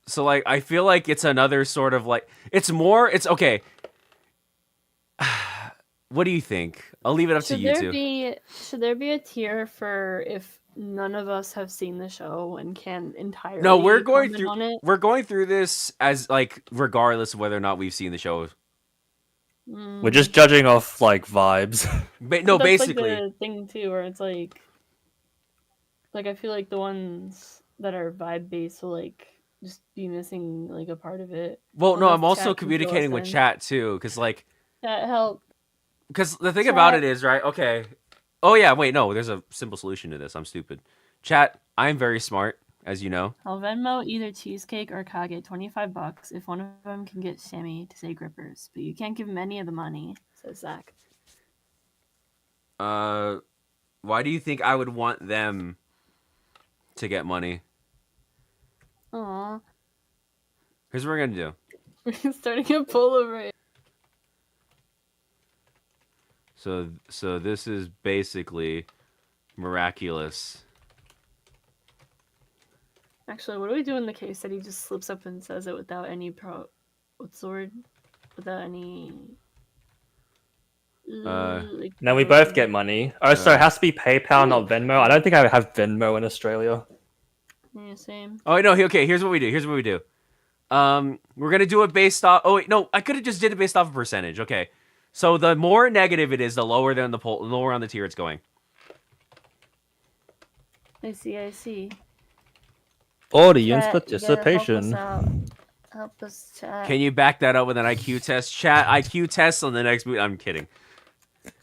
So like I feel like it's another sort of like it's okay. What do you think? I'll leave it up to you two. Should there be a tier for if none of us have seen the show and can entirely No, we're comment on it? we're going through this as like regardless of whether or not we've seen the show. We're just judging off like vibes. No, That's basically. like the thing too, where it's like I feel like the ones that are vibe based will like just be missing like a part of it. Well, no, Unless I'm also chat can fill communicating us with in. chat too, because like, That help. because the thing about Chat. it is, right? Okay. Oh yeah, wait, no, there's a simple solution to this. I'm stupid. Chat, I'm very smart, as you know. I'll Venmo either Cheesecake or Kage $25 if one of them can get Sammy to say grippers, but you can't give him any of the money, says Zach. Why do you think I would want them to get money? Aw. Here's what we're gonna do. We're starting a poll over it. So this is basically miraculous. Actually, what do we do in the case that he just slips up and says it without any what's the word? Without any... like, Now we both get money. Oh, so it has to be PayPal, not Venmo. I don't think I have Venmo in Australia. Yeah, same. Oh no, okay, here's what we do. We're gonna do it based off. Oh wait, no, I could have just did it based off of percentage. Okay, so the more negative it is, the lower than the lower on the tier it's going. I see. Audience Chat, you gotta participation. Help us out. Help us, chat. Can you back that up with an IQ test? Chat IQ test on the next boot. I'm kidding.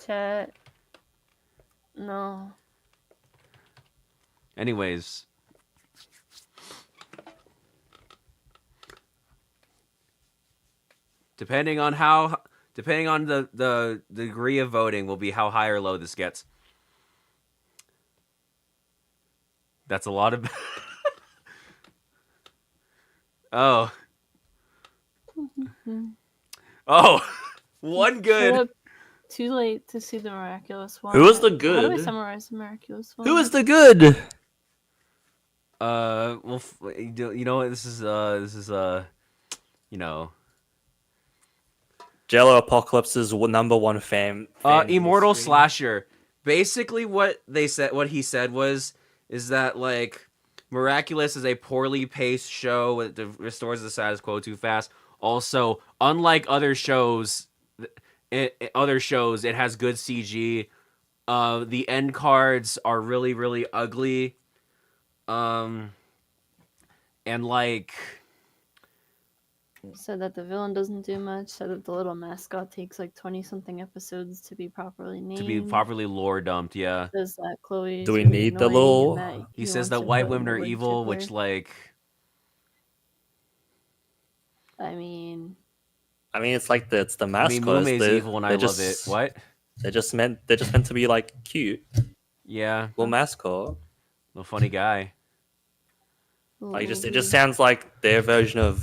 Chat. No. Anyways. Depending on the degree of voting will be how high or low this gets. That's a lot of Oh. Oh. One good. Shut up. Too late to see the miraculous one. Who was the How do I good? summarize the miraculous one? Who is the good? Well, you know what? This is you know. Jello Apocalypse's number one fan. Immortal history. Slasher. Basically, what he said is that like Miraculous is a poorly paced show that restores the status quo too fast. Also, unlike other shows, it has good CG. The end cards are really, really ugly. And like. Said that the villain doesn't do much. Said that the little mascot takes like 20-something episodes to be properly named. To be properly lore dumped, yeah. Says that Chloe. Do we need the little- He says that white women are evil, which like. I mean, it's like it's the mascot. Mume's evil and I love it. What? They're just meant to be like cute Yeah, little mascot. little funny guy. Like it just sounds like their version of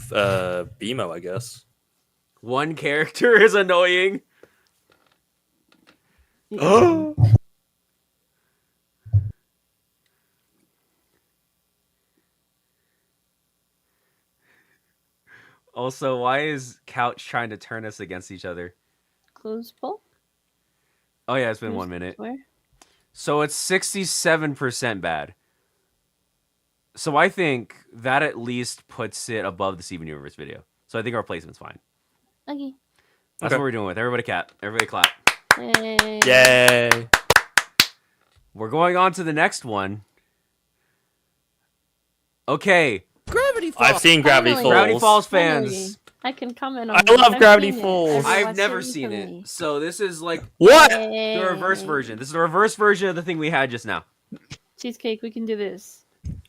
BMO, I guess. One character is annoying. Oh. Also, why is Couch trying to turn us against each other? Close poll. Oh yeah, it's been 1 minute. Where? So it's 67% bad. So I think that at least puts it above the Steven Universe video. So I think our placement's fine. Okay. That's Okay. what we're doing with. Everybody clap. Yay. Yay! We're going on to the next one. Okay. Gravity Falls. I've seen Gravity Finally. Falls. Gravity Falls Finally. fans. I can comment on I this. love I've Gravity seen it. Falls. I've watched never it seen recently. it. So this is like What? the reverse version. This is the reverse version of the thing we had just now. Cheesecake, we can do this.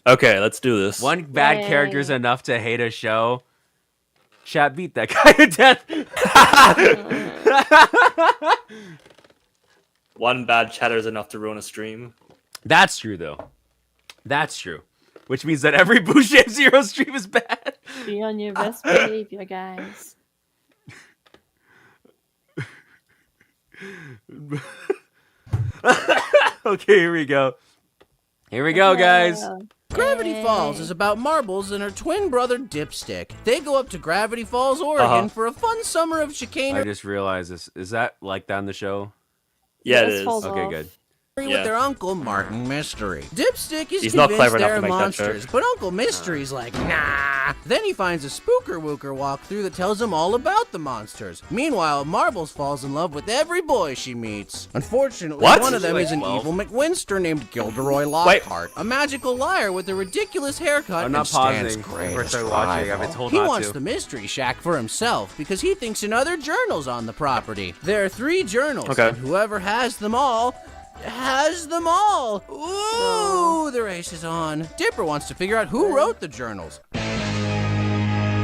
Okay, let's do this. One bad Yay. character is enough to hate a show. Chat, beat that guy to death. One bad chatter is enough to ruin a stream. That's true, though. That's true. Which means that every Boucher Zero stream is bad. Be on your best behavior, guys. Okay, here we go. Here we go, guys. Gravity Hey. Falls is about Marbles and her twin brother Dipstick. They go up to Gravity Falls, Oregon for a fun summer of I chicanery just realized this. Is that like that in the show? Yeah, it This is. falls Okay, off. good. with Yeah. their Uncle Martin Mystery. Dipstick is He's not convinced clever enough they're to make that monsters, joke. but Uncle Mystery's like, nah. Then he finds a Spooker Wooker walkthrough that tells him all about the monsters. Meanwhile, Marbles falls in love with every boy she meets. Unfortunately, What? one of them Like is an 12. evil McWinster named Gilderoy Lockhart, a magical liar with a ridiculous haircut I'm not and Stan's pausing greatest before I start watching. I've been rival. told He not wants to. the Mystery Shack for himself because he thinks another journal's on the property. There are 3 journals, Okay. and whoever has them all has them all. Ooh, the race is on. Dipper wants to figure out who wrote the journals.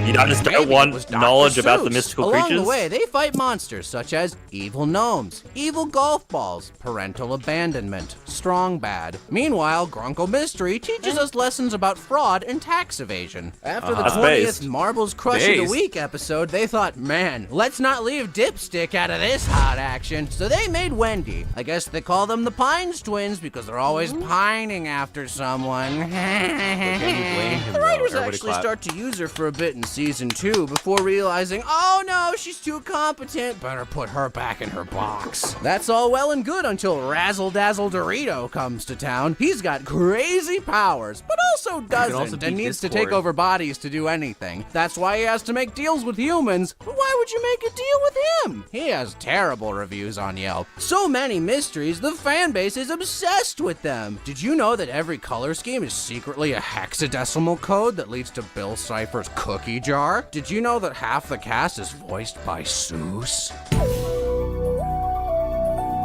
You just Maybe don't it want was Dr. knowledge about the Seuss. mystical Along creatures? the way, they fight monsters such as evil gnomes, evil golf balls, parental abandonment, strong bad. Meanwhile, Grunkle Mystery teaches us lessons about fraud and tax evasion. After the That's 20th based. Marbles Crush of the Based. Week episode, they thought, man, let's not leave Dipstick out of this hot action. So they made Wendy. I guess they call them the Pines twins because they're always pining after someone. Can you blame him, The though? writers Everybody actually clap. start to use her for a bit in season 2 before realizing, oh no, she's too competent. Better put her back in her box. That's all well and good until Razzle Dazzle Dorito comes to town. He's got crazy powers, but also doesn't also and beat needs to Discord. take over bodies to do anything. That's why he has to make deals with humans. But why would you make a deal with him? He has terrible reviews on Yelp. So many mysteries, the fan base is obsessed with them. Did you know that every color scheme is secretly a hexadecimal code that leads to Bill Cipher's cookie jar? Did you know that half the cast is voiced by Seuss?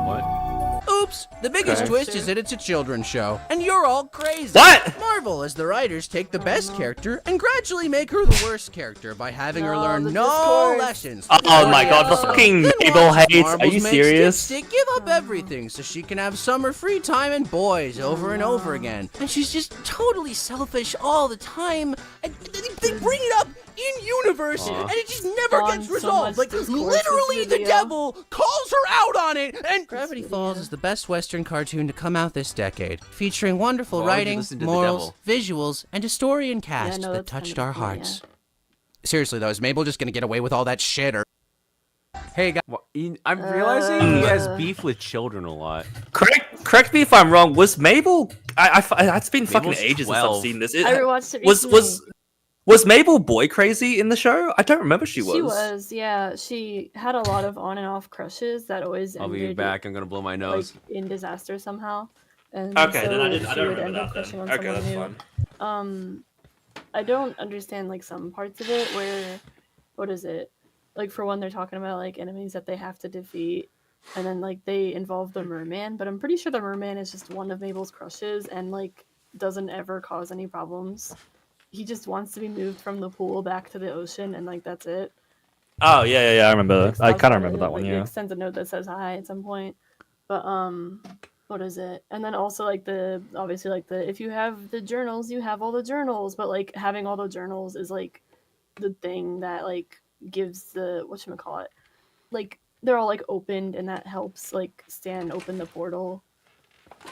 What? Oops! The biggest Okay. twist is that it's a children's show, and you're all crazy. What? Marvel, as the writers, take the best character and gradually make her the worst character by having her No, learn the no discourse. lessons. Oh my god, the fucking Then Mabel watch as hates. Are Marbles you makes serious? Dipstick give up everything so she can have summer free time and boys over and over again. And she's just totally selfish all the time. And they bring it up in universe, and it just never Spawned gets so resolved. much Like, discourse literally, this the video. devil calls her out on it. And Gravity video. Falls is the best Western cartoon to come out this decade, featuring wonderful Why would you writing, listen to the morals, devil? visuals, and a story and cast no, that that's kind touched of our cool, yeah. hearts. Seriously though, is Mabel just gonna get away with all that shit, or? Hey guys. I'm realizing he has beef with children a lot. Correct me if I'm wrong. Was Mabel? It's been fucking Mabel's ages 12. since I've seen this. I rewatched it was recently. was Mabel boy crazy in the show? I don't remember she was. She was, yeah. She had a lot of on and off crushes that always I'll be ended back. I'm gonna blow my like nose. in disaster somehow. And Okay, so then I she don't would remember end up that crushing then. on Okay, someone that's new. fine. I don't understand like some parts of it where, what is it? Like for one, they're talking about like enemies that they have to defeat, and then like they involve the merman. But I'm pretty sure the merman is just one of Mabel's crushes and like doesn't ever cause any problems. He just wants to be moved from the pool back to the ocean, and like that's it. Oh yeah. I remember Like, that. I stuff kind of that remember it, that one. like, Yeah. Like, sends a note that says hi at some point. But what is it? And then also like the obviously like the if you have the journals, you have all the journals. But like having all the journals is like the thing that like gives the whatchamacallit, like they're all like opened, and that helps like Stan open the portal,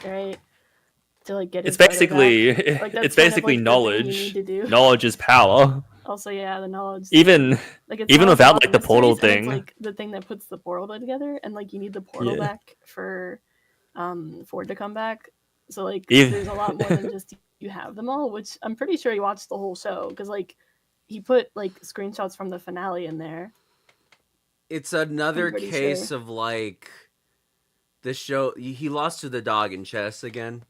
right? To like get It's his brother basically back. Like, that's it's kind of, basically like, the thing you knowledge. need to do. Knowledge is power. Also, yeah, the knowledge. Even Like it's even how without, solve like, the portal mysteries, and thing. it's like the thing that puts the portal together, and like you need the portal Yeah. back for Ford to come back. So like Ev- there's a lot more than just you have them all, which I'm pretty sure he watched the whole show because like he put like screenshots from the finale in there. It's another I'm pretty case sure. of like the show. He lost to the dog in chess again.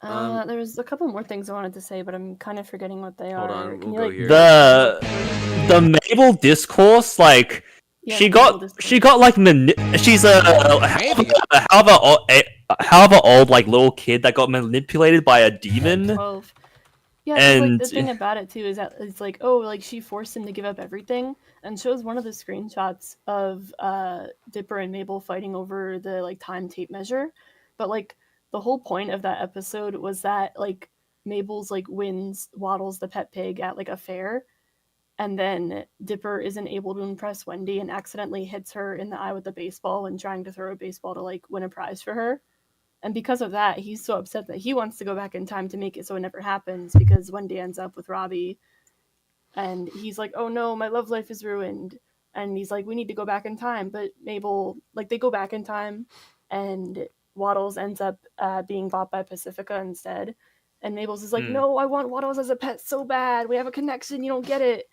There was a couple more things I wanted to say, but I'm kind of forgetting what they Hold are. on, Can we'll you, go like, here. the Mabel discourse, like Yeah, she the Mabel got discourse. like she's a Maybe. however old like little kid that got manipulated by a demon. 12. Yeah, 'cause, like, And- the thing about it too is that it's like, oh, like she forced him to give up everything, and shows one of the screenshots of Dipper and Mabel fighting over the like time tape measure. But like the whole point of that episode was that like Mabel's like wins Waddles the pet pig at like a fair, and then Dipper isn't able to impress Wendy and accidentally hits her in the eye with a baseball when trying to throw a baseball to like win a prize for her. And because of that, he's so upset that he wants to go back in time to make it so it never happens, because Wendy ends up with Robbie. And he's like, oh no, my love life is ruined. And he's like, we need to go back in time. But Mabel, like, they go back in time, and Waddles ends up being bought by Pacifica instead. And Mabel's is like, no, I want Waddles as a pet so bad. We have a connection. You don't get it.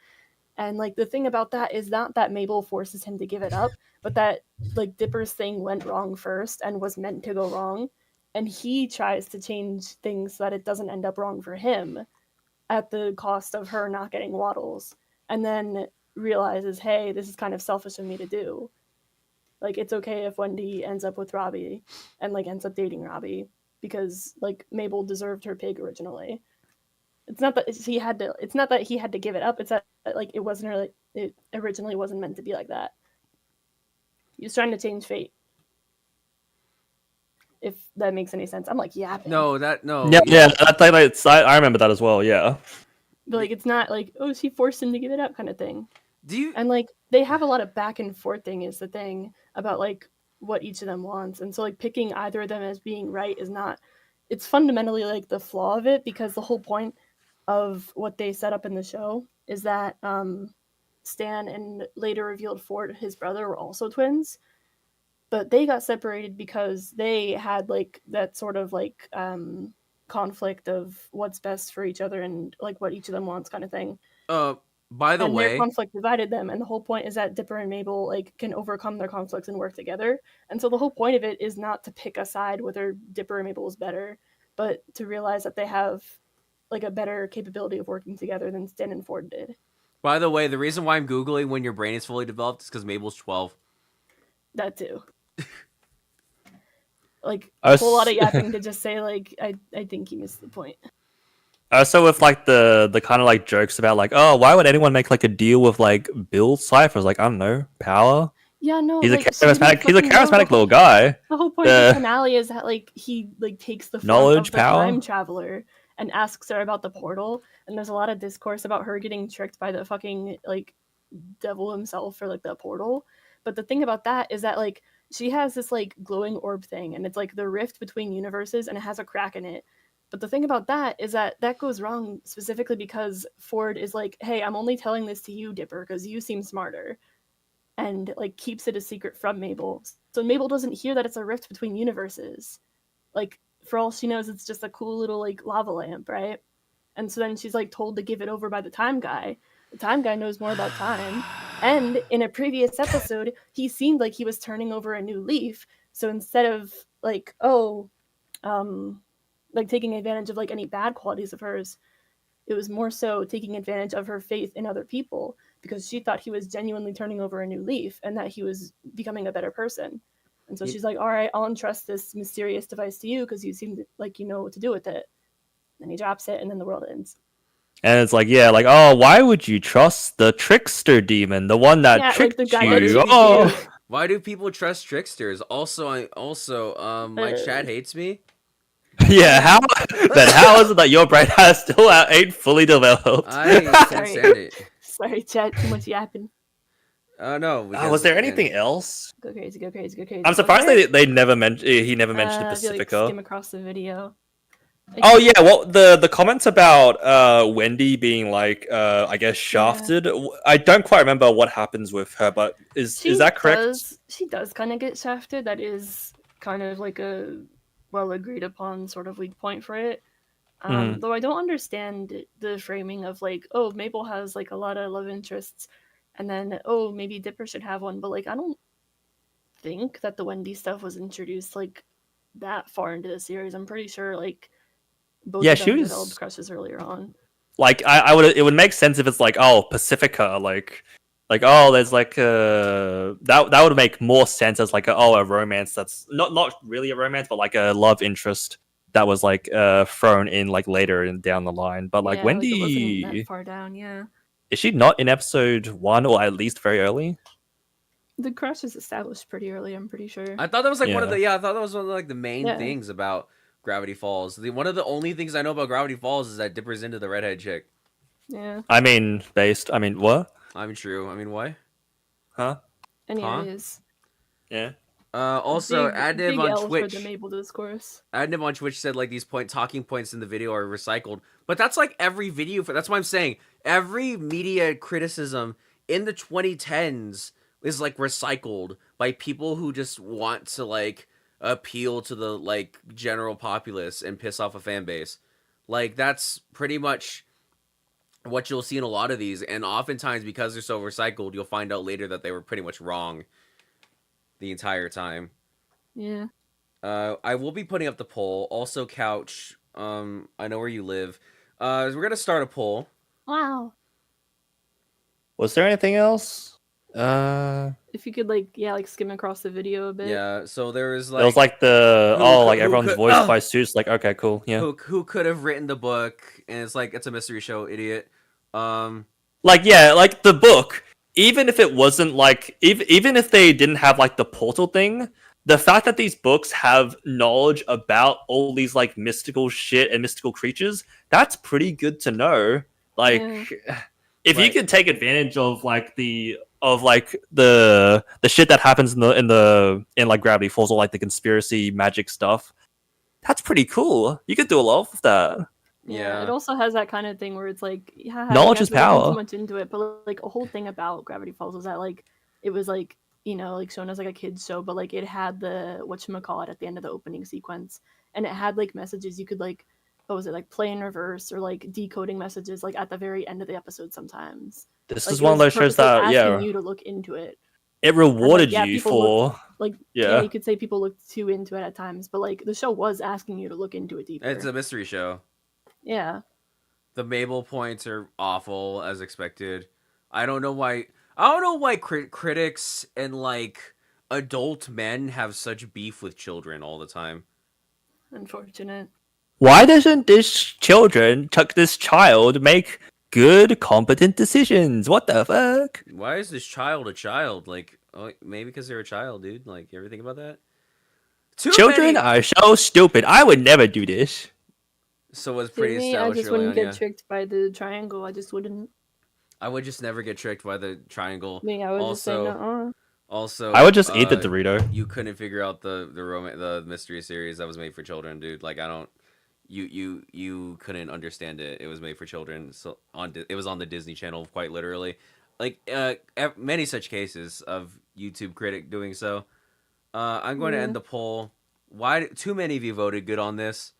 And like the thing about that is not that Mabel forces him to give it up, but that like Dipper's thing went wrong first and was meant to go wrong. And he tries to change things so that it doesn't end up wrong for him at the cost of her not getting Waddles. And then realizes, hey, this is kind of selfish of me to do. Like, it's okay if Wendy ends up with Robbie and like ends up dating Robbie, because like Mabel deserved her pig originally. It's not that he had to. It's not that he had to give it up. It's that like it wasn't really. It originally wasn't meant to be like that. He was trying to change fate. If that makes any sense, I'm like yapping. No. Yeah. I remember that as well. Yeah. But like, it's not like, oh, she forced him to give it up kind of thing. Do you? And like, they have a lot of back and forth thing is the thing about like what each of them wants, and so like picking either of them as being right is not. It's fundamentally like the flaw of it, because the whole point of what they set up in the show is that Stan and later revealed Ford, his brother, were also twins, but they got separated because they had like that sort of like conflict of what's best for each other and like what each of them wants kind of thing. By the and way, their conflict divided them, and the whole point is that Dipper and Mabel like can overcome their conflicts and work together. And so the whole point of it is not to pick a side whether Dipper and Mabel is better, but to realize that they have like a better capability of working together than Stan and Ford did. by the way, the reason why I'm Googling when your brain is fully developed is because Mabel's 12. That too. Like I a whole lot of s- yapping to just say like I think he missed the point. Also, with like the kind of like jokes about like, oh, why would anyone make like a deal with like Bill Cipher? Like, I don't know, power. Yeah, no, He's like, a so you didn't charismatic. He's a fucking know charismatic little guy. The whole point of Uh, the finale is that like he like takes the form knowledge, of the power? time traveler and asks her about the portal, and there's a lot of discourse about her getting tricked by the fucking like devil himself for like the portal. But the thing about that is that like she has this like glowing orb thing, and it's like the rift between universes, and it has a crack in it. But the thing about that is that that goes wrong specifically because Ford is like, hey, I'm only telling this to you, Dipper, because you seem smarter, and like keeps it a secret from Mabel. So Mabel doesn't hear that it's a rift between universes. Like, for all she knows, it's just a cool little like lava lamp, right? And so then she's like told to give it over by the time guy. The time guy knows more about time. And in a previous episode, he seemed like he was turning over a new leaf. So instead of like, like taking advantage of like any bad qualities of hers, it was more so taking advantage of her faith in other people, because she thought he was genuinely turning over a new leaf and that he was becoming a better person. And so she's like, all right, I'll entrust this mysterious device to you because you seem like you know what to do with it. Then he drops it, and then the world ends. And it's like, yeah, like, oh, why would you trust the trickster demon, the one that Yeah, like tricked the guy that you? tricked Oh, you. Why do people trust tricksters? Also, my chat hates me. yeah. How is it that your brain has still ain't fully developed? I can't stand it. Sorry, chat, too much yapping. No. Was there anything else? Go crazy, go crazy, go crazy. I'm surprised they never mentioned. He never mentioned I feel like Pacifica. skim across the video. Oh yeah, well the comments about Wendy being like I guess shafted. I don't quite remember what happens with her, but is that correct? She does kind of get shafted. That is kind of like a well agreed upon sort of weak point for it. Though I don't understand the framing of like, oh, Mabel has like a lot of love interests, and then oh, maybe Dipper should have one. But like, I don't think that the Wendy stuff was introduced like that far into the series. I'm pretty sure like both of them developed crushes earlier on. Like it would make sense if it's like, oh, Pacifica, like oh, there's like that would make more sense as like a romance that's not really a romance, but like a love interest that was like thrown in like later and down the line. But like Wendy, like it wasn't that far down, yeah. Is she not in episode 1 or at least very early? The crush is established pretty early, I'm pretty sure. I thought that was like one of the I thought that was one of like the main things about Gravity Falls. One of the only things I know about Gravity Falls is that Dipper's into the redhead chick. Yeah. I mean, based. I mean, what? I'm true. I mean, why? Huh? Anyways. Yeah. Also, Big Adnib on L for Twitch. the Mabel discourse. Adnib on Twitch said like these talking points in the video are recycled, but that's like every video. That's why I'm saying every media criticism in the 2010s is like recycled by people who just want to like appeal to the like general populace and piss off a fan base. Like that's pretty much what you'll see in a lot of these, and oftentimes because they're so recycled, you'll find out later that they were pretty much wrong the entire time. Yeah. I will be putting up the poll. Also, Couch. I know where you live. We're gonna start a poll. Wow. Was there anything else? If you could like skim across the video a bit. Yeah. So there was It was like like the who like could- everyone's could- voiced by suits. Like, okay, cool, yeah. who could have written the book, and it's like it's a mystery show, idiot. Like, yeah, like the book. Even if it wasn't like, even if they didn't have like the portal thing, the fact that these books have knowledge about all these like mystical shit and mystical creatures, that's pretty good to know. Like, if you Right. can take advantage of like the shit that happens in like Gravity Falls, or like the conspiracy magic stuff, that's pretty cool. You could do a lot with that. Yeah. It also has that kind of thing where it's like, yeah, Knowledge you is guys are looking power. too much into it, but like a whole thing about Gravity Falls was that like it was like like shown as like a kids show, but like it had the whatchamacallit at the end of the opening sequence, and it had like messages you could like what was it like play in reverse or like decoding messages like at the very end of the episode sometimes. This Like, is it one of was those shows purposely that asking you to look into it. it rewarded yeah, you people for Like yeah. you could say people looked too into it at times, but like the show was asking you to look into it deeper. It's a mystery show. Yeah. The Mabel points are awful as expected. I don't know why. I don't know why critics and like adult men have such beef with children all the time. Unfortunate. Why doesn't this child make good, competent decisions? What the fuck? Why is this child a child? Like, oh, maybe because they're a child, dude. Like, you ever think about that? Too Children many- are so stupid. I would never do this. So was See pretty me, I established just early wouldn't on, get yeah. tricked by the triangle. I just wouldn't. I would just never get tricked by the triangle. Me, I would just say Also- no. Also, I would just eat the Dorito. You couldn't figure out the mystery series that was made for children, dude. Like, I don't. You couldn't understand it. It was made for children. So it was on the Disney Channel, quite literally. Like many such cases of YouTube critic doing so. I'm going to end the poll. Why too many of you voted good on this?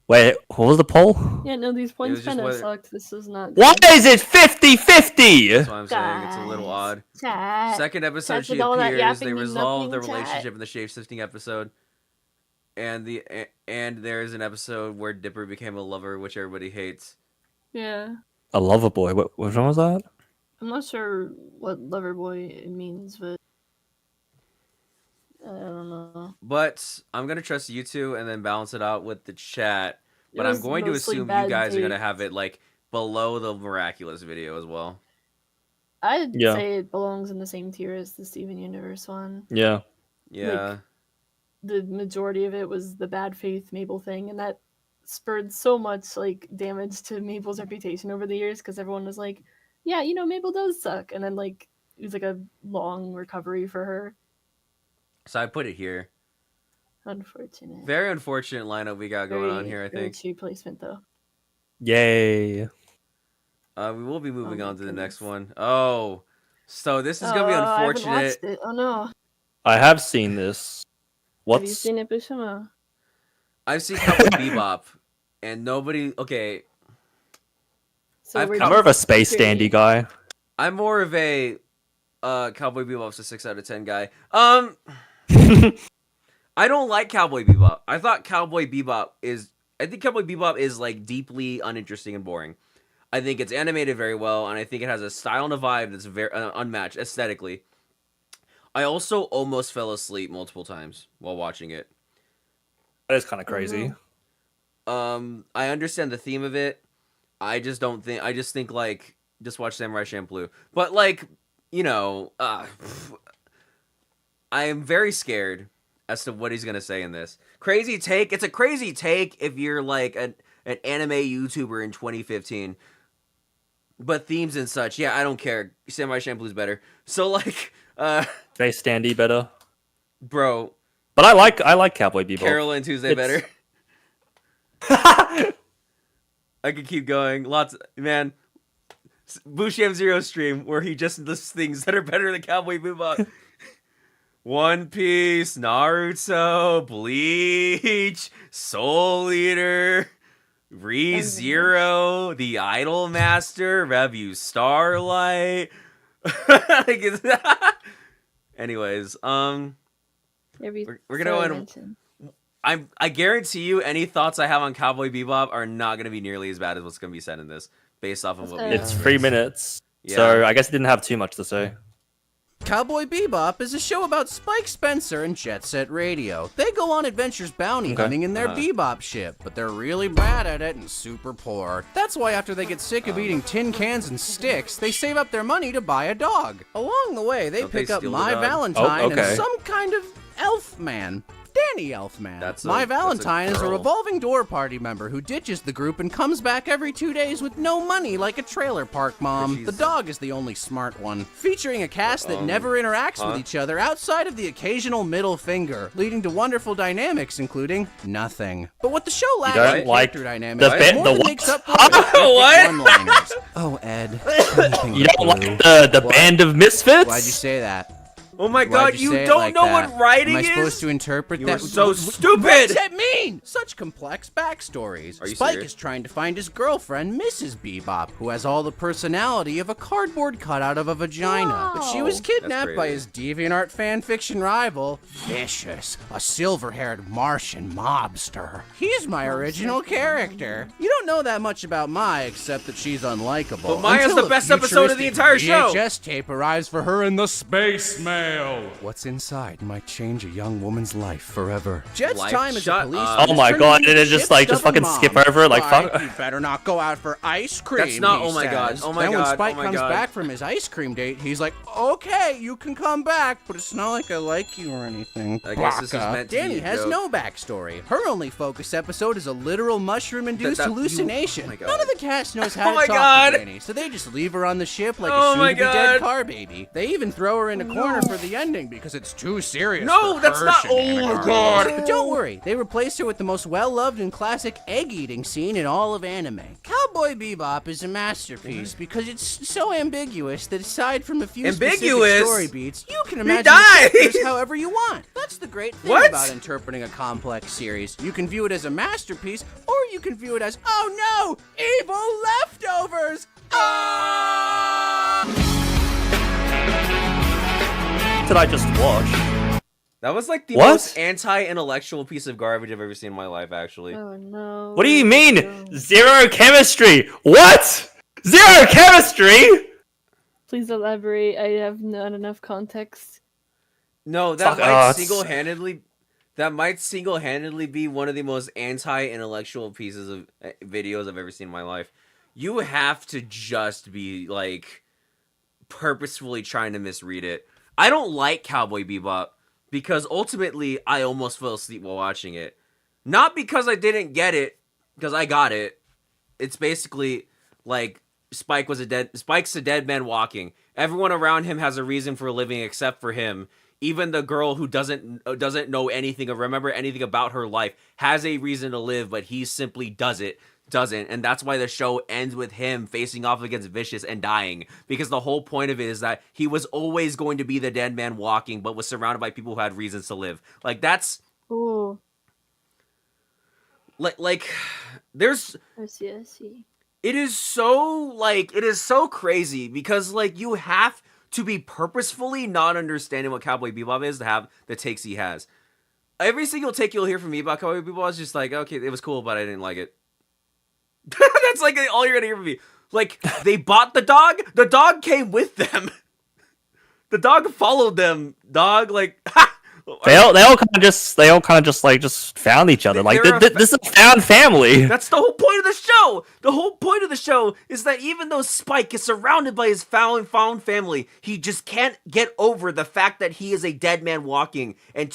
Wait, what was the poll? Yeah, no, these points just kind of whether- sucked. This is not. Why is it 50-50? That's what I'm saying. It's a little odd. Chat. Second episode, Chat she with all that appears. They yapping means resolve the nothing, chat. relationship in the shape shifting episode, and there is an episode where Dipper became a lover, which everybody hates. Yeah, A lover boy. What one was that? I'm not sure what lover boy means, but I don't know. But I'm gonna trust you two and then balance it out with the chat. But It I'm was going to mostly assume you bad guys are gonna taste. have it like below the miraculous video as well. I'd Yeah. say it belongs in the same tier as the Steven Universe one. Yeah. Yeah. The majority of it was the bad faith Mabel thing, and that spurred so much like damage to Mabel's reputation over the years because everyone was like, "Yeah, Mabel does suck," and then like it was like a long recovery for her. So I put it here. Unfortunate. Very unfortunate lineup we got going on here. I very think. cheap placement though. Yay. We will be moving my on to the next goodness. one. Oh, so this is gonna be I haven't unfortunate. watched it. Oh no. I have seen this. Have you What's seen it, Bishima? I've seen Cowboy Bebop, and nobody. Okay, So I've we're come- I'm more of a just space curious. standy guy. I'm more of a Cowboy Bebop's a 6 out of 10 guy. I don't like Cowboy Bebop. I think Cowboy Bebop is like deeply uninteresting and boring. I think it's animated very well, and I think it has a style and a vibe that's very unmatched aesthetically. I also almost fell asleep multiple times while watching it. That is kind of crazy. I understand the theme of it. I just don't think. I just think like just watch Samurai Champloo. But like I am very scared as to what he's gonna say in this crazy take. It's a crazy take if you're like an anime YouTuber in 2015. but themes and such, yeah, I don't care. Samurai Champloo's better. So like, Space Standy better. bro, But I like Cowboy Bebop. Carol and Tuesday It's- better. I could keep going. Lots, man. Busham Zero stream where he just lists things that are better than Cowboy Bebop. One Piece, Naruto, Bleach, Soul Eater, ReZero, The Idol Master, Review Starlight. Like, anyways, we're gonna go in. I guarantee you, any thoughts I have on Cowboy Bebop are not gonna be nearly as bad as what's gonna be said in this, based off of what we. It's 3 minutes, Yeah. so I guess it didn't have too much to say. Cowboy Bebop is a show about Spike Spencer and Jet Set Radio. They go on adventures bounty Okay. hunting in their Bebop ship, but they're really bad at it and super poor. That's why after they get sick of eating tin cans and sticks, they save up their money to buy a dog. Along the way, they Don't they pick up steal the My dog? Valentine Oh, okay. and some kind of elf man. Danny Elfman. That's a- My that's a Valentine is a girl. revolving door party member who ditches the group and comes back every 2 days with no money like a trailer park mom. She's- The dog is the only smart one. Featuring a cast that never interacts with each other outside of the occasional middle finger, leading to wonderful dynamics including nothing. But what the show lacks don't in like character dynamics the is bit- more the than what? makes up for it with epic What? one-liners. Oh, Ed. anything You but don't blue. like the What? band of Misfits? Why'd you say that? Oh my Why'd god, you say it don't like know that? what writing Am I is? supposed to interpret You that? are so What stupid! does that mean? Such complex backstories. Are you Spike serious? is trying to find his girlfriend, Mrs. Bebop, who has all the personality of a cardboard cutout of a vagina. But she was Wow. kidnapped That's by crazy. his DeviantArt fanfiction rival, Vicious, a silver-haired Martian mobster. He's my original character. You don't know that much about Mai except that she's unlikable. But Mai's until the a best episode of the entire show. VHS tape arrives for her in the Space Mail. What's inside might change a young woman's life forever. Jet's Life- time as a shut policeman. up. Oh my is God, turning did it into just, like, just ship-stuffing fucking skip mom. over it, like, Spike, fuck- you better not go out for ice cream. That's not- he oh my God, says. oh my then when God, Spike oh my comes God. back from his ice cream date, he's like, "Okay, you can come back, but it's not like I like you or anything." I guess this is Baka. meant to be Danny a has joke. no backstory. Her only focus episode is a literal mushroom-induced That- you- hallucination. oh my God. None of the cast knows how Oh my to talk God. to Danny, so they just leave her on the ship like Oh a my soon-to-be dead God. car baby. They even throw her in a corner for the ending because it's too serious. No, for that's her not- oh my shenanigans. God. But don't worry, they replaced her with the most well-loved and classic egg-eating scene in all of anime. Cowboy Bebop is a masterpiece because it's so ambiguous that aside from a few specific Ambiguous? story beats, you can imagine dies! the characters however you want. That's the great thing What? about interpreting a complex series. You can view it as a masterpiece, or you can view it as, oh no, evil leftovers! Ah! Did I just watch? That was like the What? most anti-intellectual piece of garbage I've ever seen in my life, actually. Oh no. What do you mean? No. Zero chemistry? What? Zero chemistry? Please elaborate. I have not enough context. No, that Fuck, might it's- single-handedly be one of the most anti-intellectual pieces of videos I've ever seen in my life. You have to just be like purposefully trying to misread it. I don't like Cowboy Bebop because ultimately I almost fell asleep while watching it. Not because I didn't get it, because I got it. It's basically like Spike's a dead man walking. Everyone around him has a reason for living except for him. Even the girl who doesn't know anything or remember anything about her life has a reason to live, but he simply doesn't. And that's why the show ends with him facing off against Vicious and dying, because the whole point of it is that he was always going to be the dead man walking, but was surrounded by people who had reasons to live. Like that's Ooh. like there's I see. it is so crazy because like you have to be purposefully not understanding what Cowboy Bebop is to have the takes he has. Every single take you'll hear from me about Cowboy Bebop is just like, okay, it was cool, but I didn't like it. That's like all you're gonna hear from me. Like, they bought the dog came with them. The dog followed them, dog, like, They all kind of just found each other. Like They're a this is a found family. That's the whole point of the show. The whole point of the show is that even though Spike is surrounded by his found family, he just can't get over the fact that he is a dead man walking, and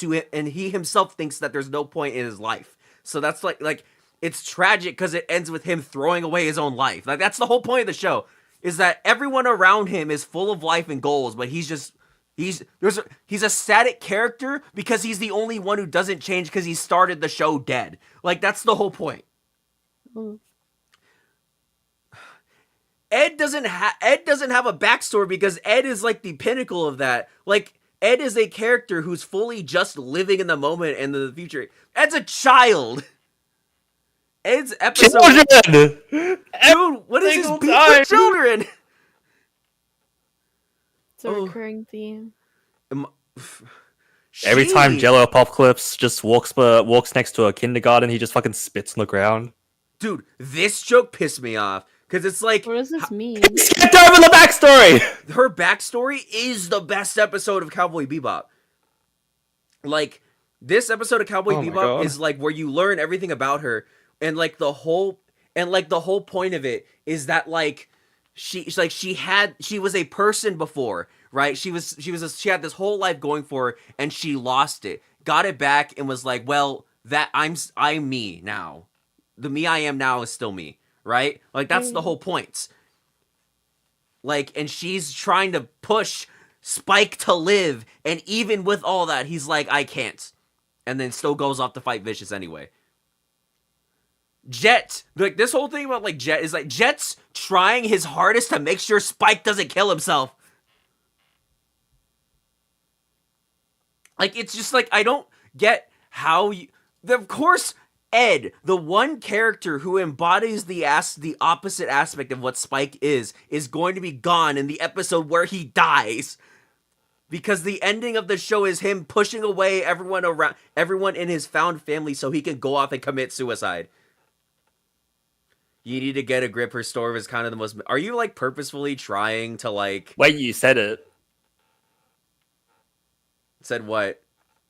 he himself thinks that there's no point in his life. So that's like it's tragic because it ends with him throwing away his own life. Like that's the whole point of the show. is that everyone around him is full of life and goals, but he's a static character because he's the only one who doesn't change because he started the show dead. Like, that's the whole point. Mm. Ed doesn't have a backstory because Ed is like the pinnacle of that. Like, Ed is a character who's fully just living in the moment and the future. Ed's a child. Ed's episode. Children! Dude, what is his single beef time. with children? It's a Oh. recurring theme. Every time She- Jello Apocalypse just walks next to a kindergarten, he just fucking spits on the ground. Dude, this joke pissed me off because it's like What does this mean? Skipped over the backstory! her backstory is the best episode of Cowboy Bebop. Like, this episode of Cowboy Oh my Bebop God. is like where you learn everything about her, and like the whole point of it is that like she was a person before, right? She had this whole life going for her, and she lost it, got it back, and was like, well, that I'm me now. The me I am now is still me, right? Like, that's the whole point. Like, and she's trying to push Spike to live, and even with all that, he's like, I can't. And then still goes off to fight Vicious anyway. Jet, like, this whole thing about, like, Jet is like, Jet's trying his hardest to make sure Spike doesn't kill himself. Like, it's just like, I don't get how you... Of course, Ed, the one character who embodies the opposite aspect of what Spike is going to be gone in the episode where he dies. Because the ending of the show is him pushing away everyone in his found family so he can go off and commit suicide. You need to get a grip. Her story is kind of the most... Are you, like, purposefully trying to, like... Wait, you said it. Said what?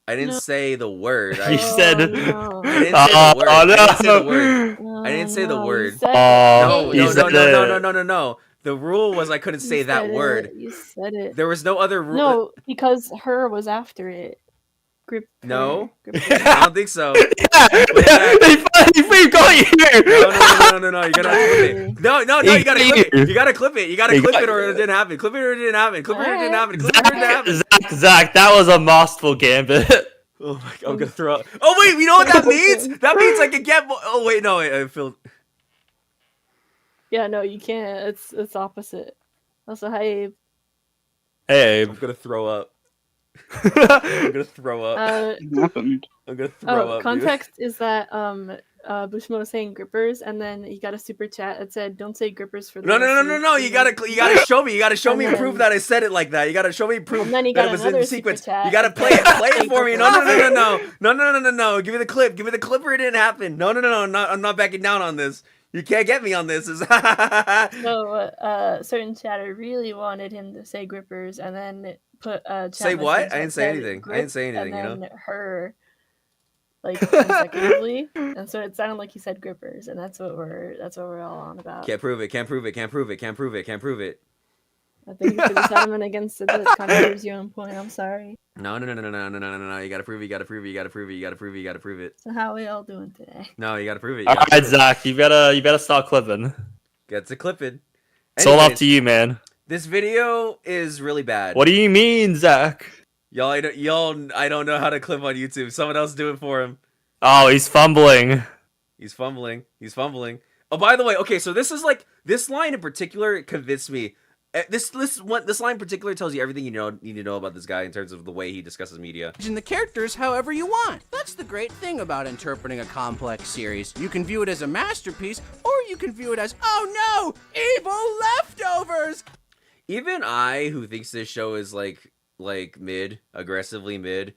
I didn't No. say the word. You I said it. No. I didn't say the word. Oh, I didn't say the no. word. I didn't say the No, you word. said Oh, it. you No, said no. The rule was I couldn't You say that said word. it. You said it. There was no other rule. No, because her was after it. Grip. No? Grip her. I don't think so. Yeah, he got you! No. You gotta clip it. No, you gotta clip it. You gotta clip it. You gotta He clip got- it or it didn't happen. Clip it or it didn't happen. Clip it or it didn't happen. Clip it or it didn't happen. Zach, that was a masterful gambit. Oh my god, I'm gonna throw up. Oh wait, you know what that means? That means I can get more. Oh wait, no, I feel. Yeah, no, you can't. It's opposite. Also, hi. Hey, I'm gonna throw up. I'm gonna throw up. happened? I'm gonna throw up. Context is that Bushmo was saying grippers, and then he got a super chat that said, "Don't say grippers for the." Dude. No. You gotta show me. You gotta show me And and prove then- that I said it like that. You gotta show me proof And then he that got it was in another sequence. super chat You gotta that play it. said, Play it "Say for me. grippers." No. Give me the clip. Give me the clip where it didn't happen. No. I'm not backing down on this. You can't get me on this. So, certain chatter really wanted him to say grippers, and then put chat Say what? message I didn't that say said anything. I grip, didn't say anything, you and know? then her, like consecutively, and so it sounded like he said grippers, and that's what we're all on about. Can't prove it. I think you should have him against it. That kind of proves your own point. I'm sorry. No. You gotta prove it. So how are we all doing today? No, you gotta prove it. alright, Zach, you better start clipping. Get to clipping. It's all up Anyways, to you, man. This video is really bad. What do you mean, Zach? Y'all, I don't know how to clip on YouTube. Someone else do it for him. Oh, he's fumbling. He's fumbling. Oh, by the way, okay, so this is like this line in particular convinced me. This line in particular tells you everything you need to know about this guy in terms of the way he discusses media. Imagine the characters however you want. That's the great thing about interpreting a complex series. You can view it as a masterpiece, or you can view it as, oh no, evil leftovers! Even I, who thinks this show is like mid, aggressively mid,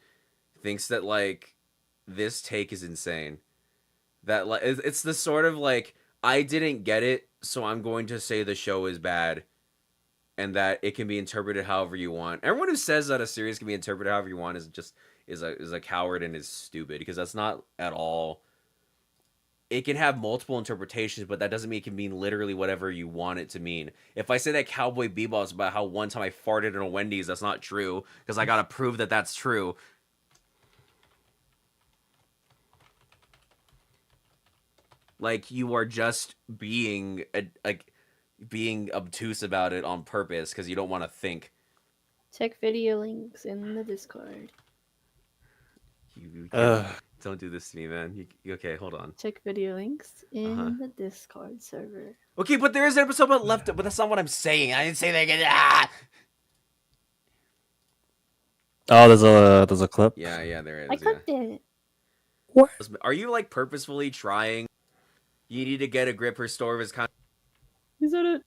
thinks that like this take is insane. That like it's the sort of like I didn't get it, so I'm going to say the show is bad. And that it can be interpreted however you want. Everyone who says that a series can be interpreted however you want is a coward and is stupid, because that's not at all. It can have multiple interpretations, but that doesn't mean it can mean literally whatever you want it to mean. If I say that Cowboy Bebop is about how one time I farted in a Wendy's, that's not true, because I gotta prove that that's true. Like, you are just being like. being obtuse about it on purpose because you don't want to think. Check video links in the Discord. You Ugh. don't do this to me, man. Okay, hold on. Check video links in Uh-huh. the Discord server. Okay, but there is an episode about left, but that's not what I'm saying. I didn't say that again. Ah! Oh, there's a clip. Yeah, there is. I Yeah. clicked it. Are you like purposefully trying? You need to get a grip. Her store is kind. You said it.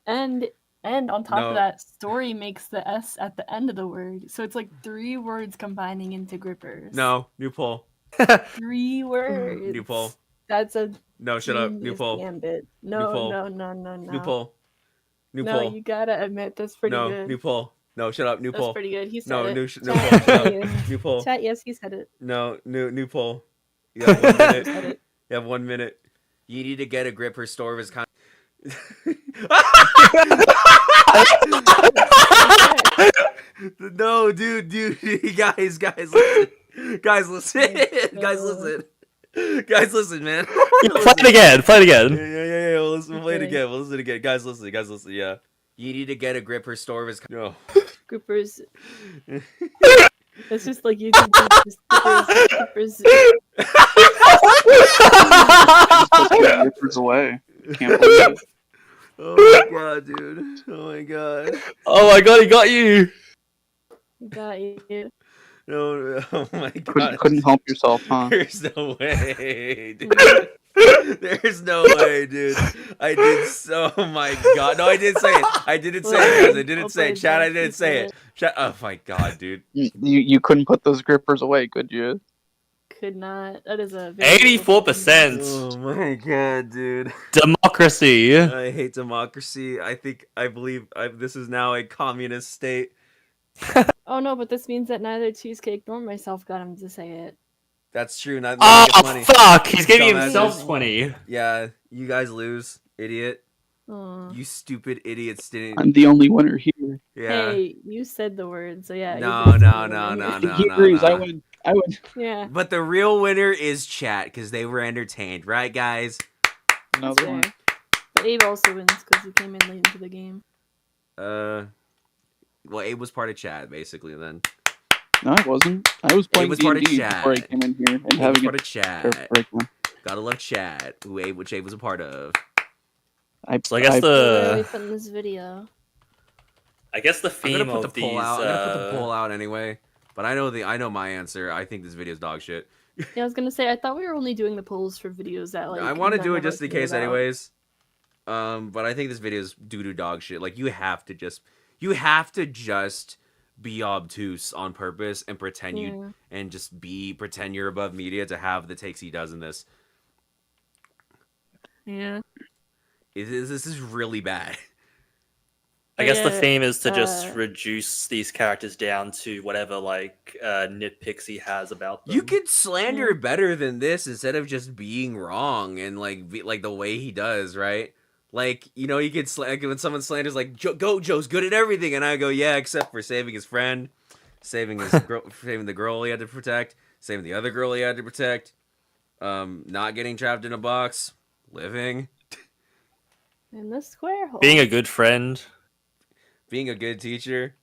And on top No. of that, story makes the S at the end of the word, so it's like 3 words combining into grippers. No, new poll. 3 words. New poll. That's a No, shut up. New genius poll. gambit. No, poll. no. New poll. New No, poll. you gotta admit that's pretty No, good. new poll. No, shut up. New That's poll. pretty good. He said No, it. new Chat, poll. Shut up. yes. New poll. Chat, yes, he said it. No, new poll. You have 1 minute. Said it. You have 1 minute. You need to get a grip. Her store is kind. No, dude, guys, listen, guys, listen, man. Yeah, play it again. Play it again. Yeah. We'll play it Okay. again. We'll listen again, guys. Listen. Yeah. You need to get a grip. Her store is no. Groupers. It's just like YouTube groupers. Grippers away. Can't believe it. Oh my god, dude. Oh my god. Oh my god, he got you. Got you. No. Oh my god. Couldn't help yourself, huh? There's no way, dude. There's no way, dude. I did so. Oh my god. No, I didn't say it. I didn't say it, guys. I didn't say it. Chat, I didn't say it. Chat. Oh my god, dude. You couldn't put those grippers away, could you? Could not. That is a very 84%. Oh my god, dude. Democracy. I hate democracy. I believe this is now a communist state. Oh no, but this means that neither Cheesecake nor myself got him to say it. That's true. Not Oh gets money. fuck! He's giving Dumbasses. himself 20. Yeah, you guys lose, idiot. Aw. You stupid idiots didn't. I'm the only winner here. Yeah. Hey, you said the word, so yeah. you No, get no, something no, right no, here. no. He agrees. I no. win. I win. Yeah. But the real winner is chat because they were entertained, right, guys? No, That's they fair. weren't. But Abe also wins because he came in late into the game. Well, Abe was part of chat basically. Then No, I wasn't. I was playing was part of D&D chat. before I came in here and Abe was having part a of chat. terrible breakdown. Gotta love chat. Which Abe was a part of. So I guess Where are we the putting this video? I guess the I'm theme gonna put of the these. poll out. I'm gonna put the poll out anyway. But I know my answer. I think this video's dog shit. Yeah, I was gonna say I thought we were only doing the polls for videos that like. I want to none do it of just us in knew case, about. anyways. But I think this video's doo dog shit. Like you have to just be obtuse on purpose and pretend you and just pretend you're above media to have the takes he does in this. Yeah. This is really bad. I guess the Yeah, theme is to just uh, reduce these characters down to whatever like nitpicks he has about them. You could slander better than this instead of just being wrong and like like the way he does, right? Like, you know, you could like when someone slanders like Gojo's good at everything, and I go, yeah, except for saving his friend, saving his saving the girl he had to protect, saving the other girl he had to protect, not getting trapped in a box, living, In the square hole. being a good friend. being a good teacher,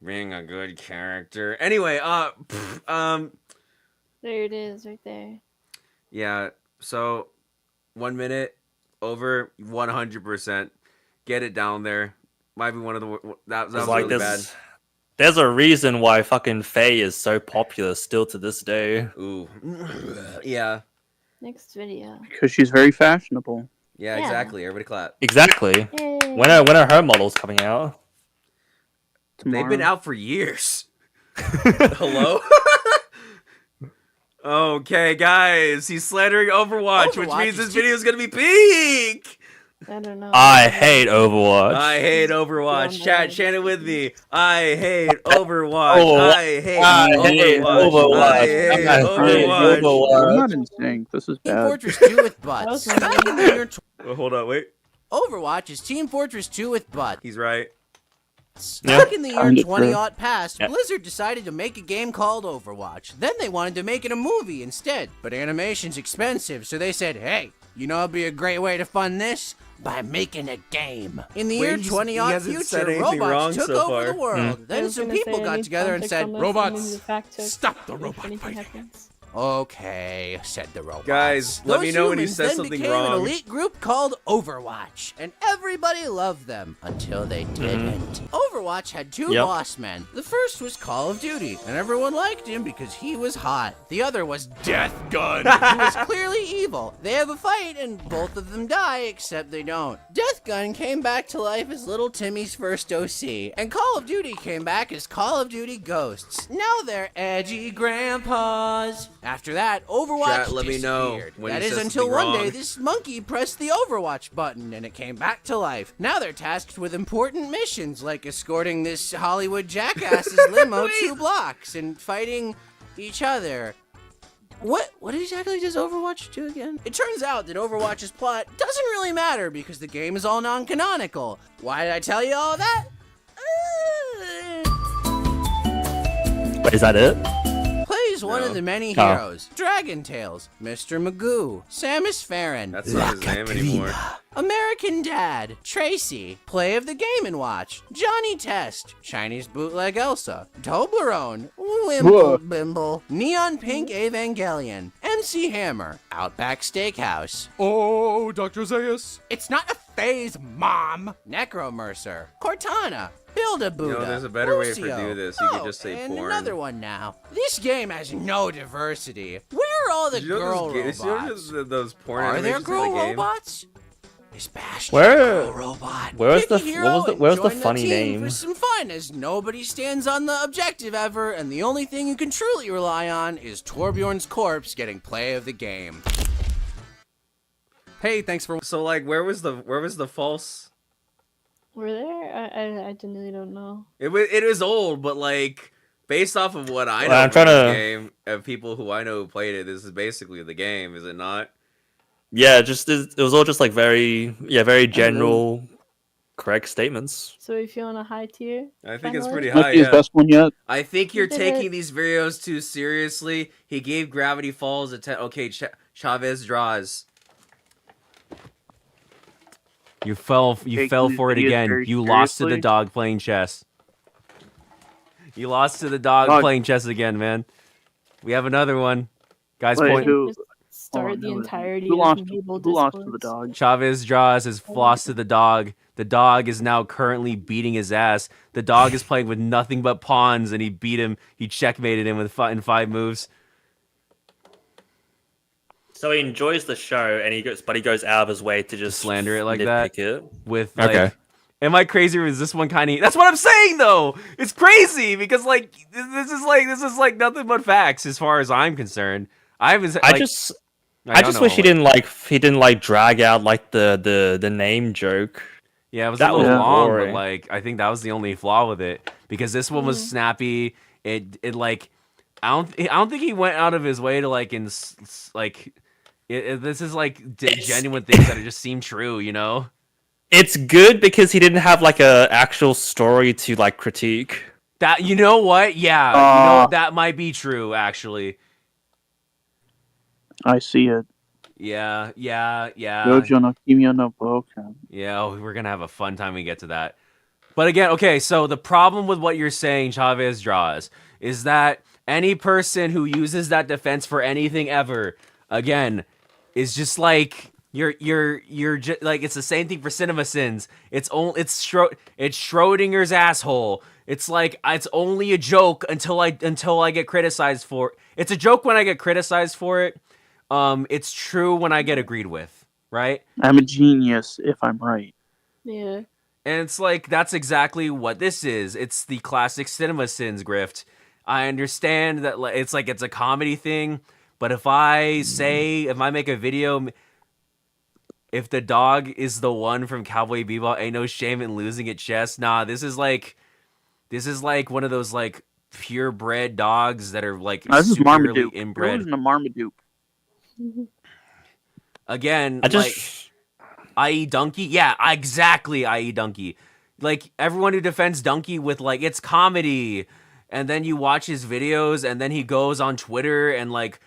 being a good character. Anyway, There it is, right there. yeah. So 1 minute over 100%. Get it down there. Might be one of the that It's was like really bad. there's a reason why fucking Faye is so popular still to this day. Ooh, yeah, Next video. because she's very fashionable. yeah, Yeah. exactly. Everybody clap. Exactly. Yay. When are her models coming out? Tomorrow. They've been out for years. Hello. Okay, guys, he's slandering Overwatch, which Overwatch means is this video is gonna be peak. I don't know. I hate Overwatch. I hate Overwatch. Yeah, Chat, man. chant it with me. I hate Overwatch. Overwatch. I hate I hate Overwatch. I Overwatch. hate I hate Overwatch. Overwatch. I'm not in sync. This is Team bad. Fortress 2 with That was butts. my Back in the year Oh, hold on, wait. Overwatch is Team Fortress 2 with butts. He's right. Back in the year Kinda 20 true. aught past, Yeah. Blizzard decided to make a game called Overwatch. Then they wanted to make it a movie instead, but animation's expensive, so they said, hey, You know it'd be a great way to fund this? By making a game. In the year Wait, he 20 hasn't said future, anything wrong robots took so over far. the world. I Then was some gonna say, people I got need together and context said, on this, robots, and then the fact check stop the if robot anything fighting. happens. Okay, said the robot. Guys, let me know when he humans says then something became wrong. an elite group called Overwatch, and everybody loved them until they didn't. Overwatch had two Yep. boss men. The first was Call of Duty, and everyone liked him because he was hot. The other was Death Gun, who was clearly evil. They have a fight, and both of them die, except they don't. Death Gun came back to life as little Timmy's first OC, and Call of Duty came back as Call of Duty Ghosts. Now they're edgy grandpas. After that, Overwatch Chat, let me know disappeared. when That he is says until something one day wrong. this monkey pressed the Overwatch button and it came back to life. Now they're tasked with important missions like escorting this Hollywood jackass's limo 2 blocks and fighting each other. What exactly does Overwatch do again? It turns out that Overwatch's plot doesn't really matter because the game is all non-canonical. Why did I tell you all that? Wait, is that it? Plays one No. of the many Oh. heroes. Dragon Tales, Mr. Magoo, Samus Farron, That's not his name anymore. American Dad, Tracy, Play of the Game & Watch, Johnny Test, Chinese Bootleg Elsa, Toblerone, Wimble Bimble, Neon Pink Evangelion, MC Hammer, Outback Steakhouse. Oh, Dr. Zaius. It's not a phase, Mom! Necromercer, Cortana, Build-A-Buddha, You know, there's a better way to Lucio. do this. You could Oh, just say and porn. another one now. This game has no diversity. Where are all the Did you know girl those, you know robots? those porn Are there animations girl in the game? robots? Is Bastion Where- a girl robot? where's Pick a the- hero what was the- and where's the join funny team name? For some fun, as nobody stands on the objective ever, and the only thing you can truly rely on is Torbjorn's corpse getting play of the game. Hey, thanks for. So like, where was the false? Were there? I genuinely don't know. It was old, but like based off of what I know Well, I'm from trying the to- game of people who I know who played it, this is basically the game, is it not? Yeah, just it was all just like very general, correct statements. So if you're on a high tier, I think it's finalist? pretty Might high. be his Yeah. best one yet. I think you're He did taking it. these videos too seriously. He gave Gravity Falls a 10. Okay, Chavez draws. You fell Taking these videos very You lost to the seriously. dog playing chess. You lost to the dog Dog. playing chess again, man. We have another one. Guys, Wait, point. who? Just start the no, entirety who lost? of Mabel Who lost to the Discords. dog? Chavez draws his floss to the dog. The dog is now currently beating his ass. The dog is playing with nothing but pawns, and he beat him. He checkmated him in 5 moves. So he enjoys the show, and he goes out of his way to just slander it like that? nitpick it. With like, Okay. am I crazy or is this one kind of? That's what I'm saying though. It's crazy because like this is like nothing but facts as far as I'm concerned. I I just wish he didn't like drag out like the name joke. Yeah, it was that a little was long, boring. but like I think that was the only flaw with it because this one was snappy. It like I don't think he went out of his way to like this is like genuine things that just seem true, you know. It's good because he didn't have like a actual story to like critique. That you know what? Yeah, you know what? That might be true actually. I see it. Yeah. Jojo no Kimi no Boken. Yeah, we're gonna have a fun time when we get to that. But again, okay, so the problem with what you're saying, Chavez draws, is that any person who uses that defense for anything ever, again, is just like you're just like it's the same thing for Cinema Sins. It's Schrodinger's asshole. It's like it's only a joke until I get criticized for it. It's a joke when I get criticized for it. It's true when I get agreed with, right? I'm a genius if I'm right. Yeah. And it's like, that's exactly what this is. It's the classic Cinema Sins grift. I understand that it's like, it's a comedy thing, but if I make a video, if the dog is the one from Cowboy Bebop, ain't no shame in losing at chess. Nah, this is like one of those like purebred dogs that are like This is superiorly Marmaduke. inbred. It wasn't a Marmaduke. Again, I just I.E. Donkey? Yeah, exactly, I.E. Donkey. Like, everyone who defends Donkey with, like, it's comedy, and then you watch his videos, and then he goes on Twitter and, like,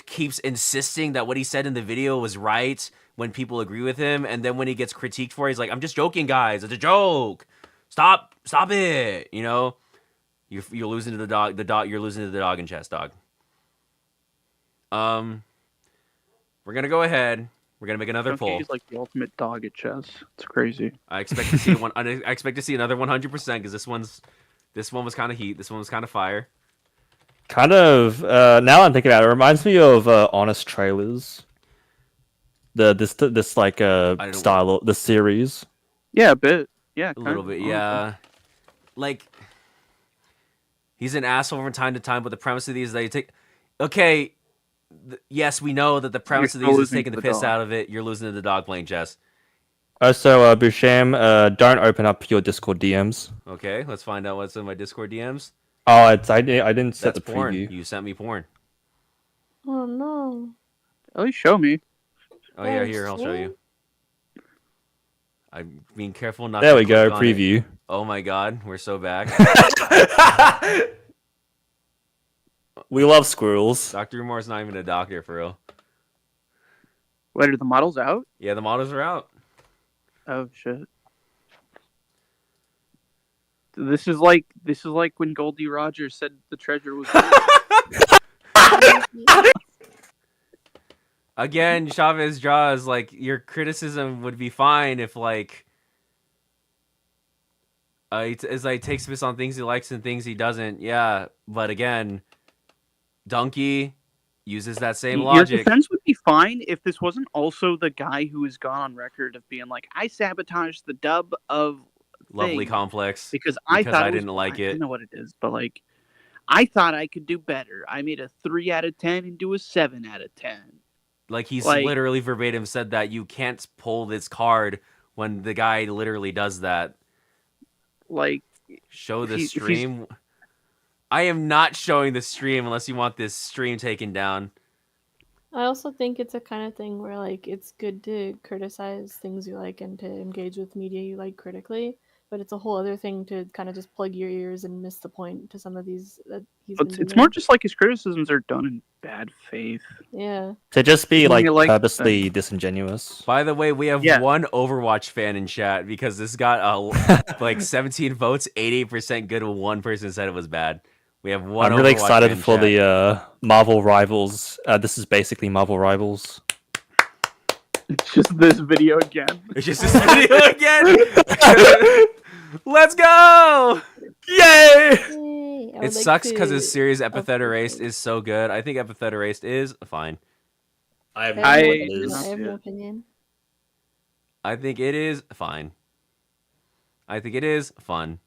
keeps insisting that what he said in the video was right, when people agree with him, and then when he gets critiqued for it, he's like, I'm just joking, guys. It's a joke. Stop it. You know, you're losing to the dog. You're losing to the dog in chess, dog. We're gonna go ahead. We're gonna make another poll. He's like the ultimate dog at chess. It's crazy. I expect to see one. I expect to see another 100% because this one was kind of heat. This one was kind of fire. Kind of. Now I'm thinking about it. It reminds me of Honest Trailers. This like style of the series. Yeah, a bit. Yeah, A little bit, yeah. Like, he's an asshole from time to time, but the premise of these is that you take. Okay, yes, we know that the premise of these is taking the piss out of it. You're losing to the dog playing chess. So, Busham, don't open up your Discord DMs. Okay, let's find out what's in my Discord DMs. Oh, I didn't set That's the porn. preview. You sent me porn. Oh no. At least show me. Oh yeah, here, I'll show you. I'm being careful not There to we go, click on it. preview. Oh my god, we're so back. We love squirrels. Dr. Umar's not even a doctor, for real. Wait, are the models out? Yeah, the models are out. Oh shit. This is like when Goldie Rogers said the treasure was. Again, Chavez draws, like, your criticism would be fine if, like, it's like takes piss on things he likes and things he doesn't. Yeah, but again, Donkey uses that same Your logic. defense would be fine if this wasn't also the guy who has gone on record of being like, I sabotaged the dub of Lovely Thing Complex. because I thought I didn't like I it. don't know what it is, but like, I thought I could do better. I made a 3 out of 10 into a 7 out of 10. Like, he's like- literally verbatim said that you can't pull this card when the guy literally does that. Like, Show the If he's- stream. I am not showing the stream unless you want this stream taken down. I also think it's a kind of thing where like it's good to criticize things you like and to engage with media you like critically, but it's a whole other thing to kind of just plug your ears and miss the point to some of these that he's been it's doing. more just like his criticisms are done in bad faith. Yeah. To just be When like you like purposely disingenuous. By the way, we have Yeah. one Overwatch fan in chat because this got like 17 votes, 88% good, 1% said it was bad. We have one. I'm really Overwatch excited fan in for chat. the Marvel Rivals. This is basically Marvel Rivals. It's just this video again. It's just this video again. Let's go! Yay! Yay! It sucks because his series Epithet Erased is so good. I think Epithet Erased is fine. I have I no have, idea no, what it opinion. is. I have no Yeah. opinion. I think it is fine. I think it is fun.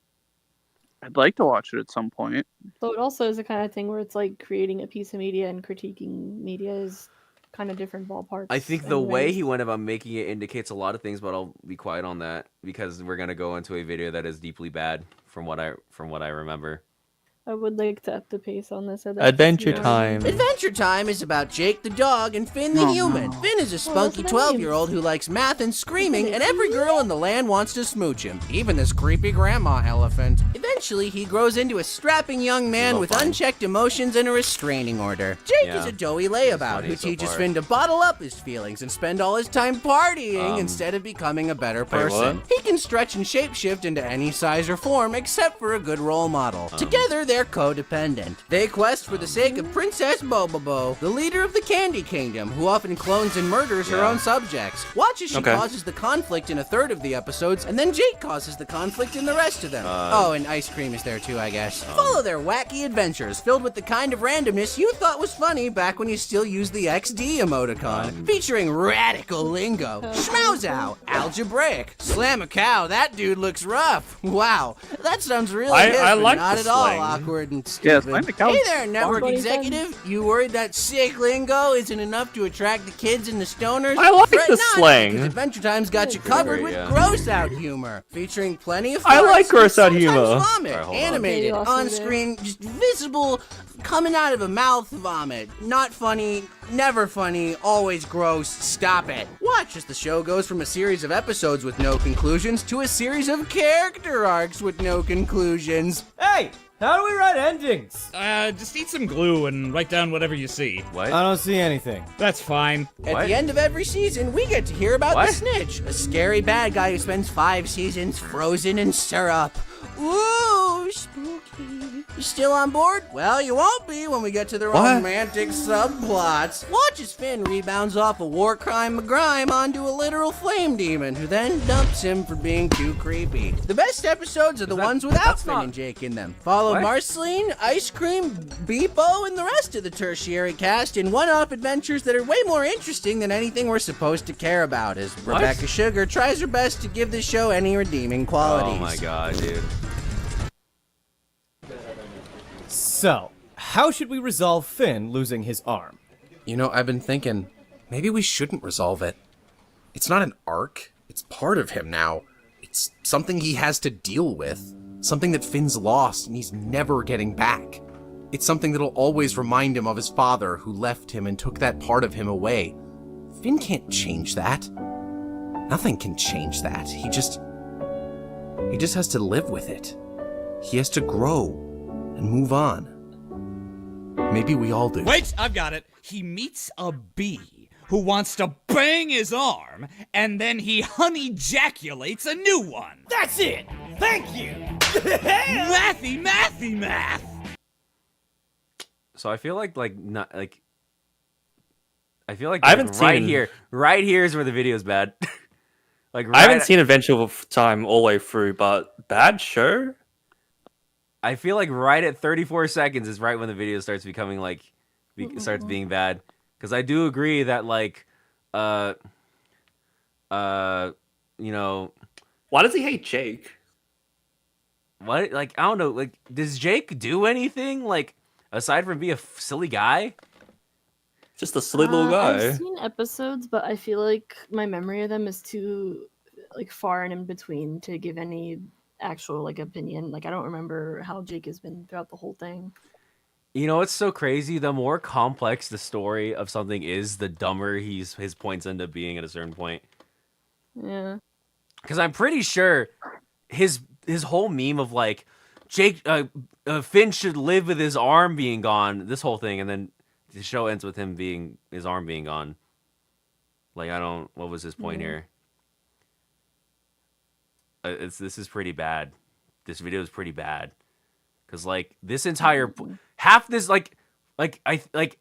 I'd like to watch it at some point. So it also is the kind of thing where it's like creating a piece of media and critiquing media is kind of different ballparks. I think the way anyways. he went about making it indicates a lot of things, but I'll be quiet on that because we're gonna go into a video that is deeply bad from what I remember. I would like to up the pace on this. Adventure Time. Adventure Time is about Jake the dog and Finn the Oh, human. no. Finn is a spunky that's what that 12-year-old who likes math and screaming, and every girl in the land wants to smooch him, even this creepy grandma elephant. Eventually, he grows into a strapping young man So with fun. unchecked emotions and a restraining order. Jake Yeah. is a doughy layabout funny who so teaches far. Finn to bottle up his feelings and spend all his time partying instead of becoming a better person. what? He can stretch and shapeshift into any size or form except for a good role model. Together, they're codependent. They quest for the sake of Princess Bobobo, the leader of the Candy Kingdom, who often clones and murders her Yeah. own subjects. Watch as she Okay. causes the conflict in a third of the episodes, and then Jake causes the conflict in the rest of them. Oh, and ice cream is there too, I guess. Follow their wacky adventures, filled with the kind of randomness you thought was funny back when you still used the XD emoticon. Featuring radical lingo, schmauzow, algebraic, slam a cow, that dude looks rough. Wow, that sounds really I hip and like not the at all slang. awkward and Yeah, stupid. slam the cow. Hey there, network Funny executive. You worried that sick lingo isn't enough to attract the kids and the stoners? I like Fret the not, slang. because Adventure Time's got you Pretty covered great, with yeah. gross out humor, featuring plenty of I farts like gross out and sometimes humor. Vomit, Alright, hold on. animated, Okay, you lost me on there. screen, just visible, coming out of a mouth vomit. Not funny, never funny, always gross. Stop it. Watch as the show goes from a series of episodes with no conclusions to a series of character arcs with no conclusions. Hey! How do we write endings? Just eat some glue and write down whatever you see. What? I don't see anything. That's fine. At What? the end of every season, we get to hear about What? the Snitch, a scary bad guy who spends 5 seasons frozen in syrup. Ooh, spooky. You still on board? Well, you won't be when we get to the What? romantic subplots. Watch as Finn rebounds off a war crime McGrime onto a literal flame demon, who then dumps him for being too creepy. The best episodes are the ones without that's Finn not- and Jake in them. Follow What? Marceline, Ice Cream, Beepo, and the rest of the tertiary cast in one-off adventures that are way more interesting than anything we're supposed to care about, as What? Rebecca Sugar tries her best to give the show any redeeming qualities. Oh my god, dude. So, how should we resolve Finn losing his arm? You know, I've been thinking, maybe we shouldn't resolve it. It's not an arc. It's part of him now. It's something he has to deal with. Something that Finn's lost and he's never getting back. It's something that'll always remind him of his father who left him and took that part of him away. Finn can't change that. Nothing can change that. He just has to live with it. He has to grow and move on. Maybe we all do. Wait, I've got it. He meets a bee who wants to bang his arm, and then he honey-jaculates a new one. That's it! Thank you! Mathy, math! So I feel like not like. I feel like I haven't right seen- here. Right here is where the video's bad. Like I haven't right- seen Adventure Time all the way through, but bad show. I feel like right at 34 seconds is right when the video starts becoming like starts being bad. Because I do agree that like, you know, Why does he hate Jake? what like I don't know. Like, does Jake do anything like aside from be a silly guy? Just a silly little guy. I've seen episodes, but I feel like my memory of them is too like far and in between to give any actual like opinion. Like I don't remember how Jake has been throughout the whole thing. You know, it's so crazy. The more complex the story of something is, the dumber his points end up being at a certain point. Yeah. Because I'm pretty sure his whole meme of like Jake Finn should live with his arm being gone. This whole thing, and then the show ends with his arm being gone. Like what was his point here? This is pretty bad. This video is pretty bad. Cause like this entire half this like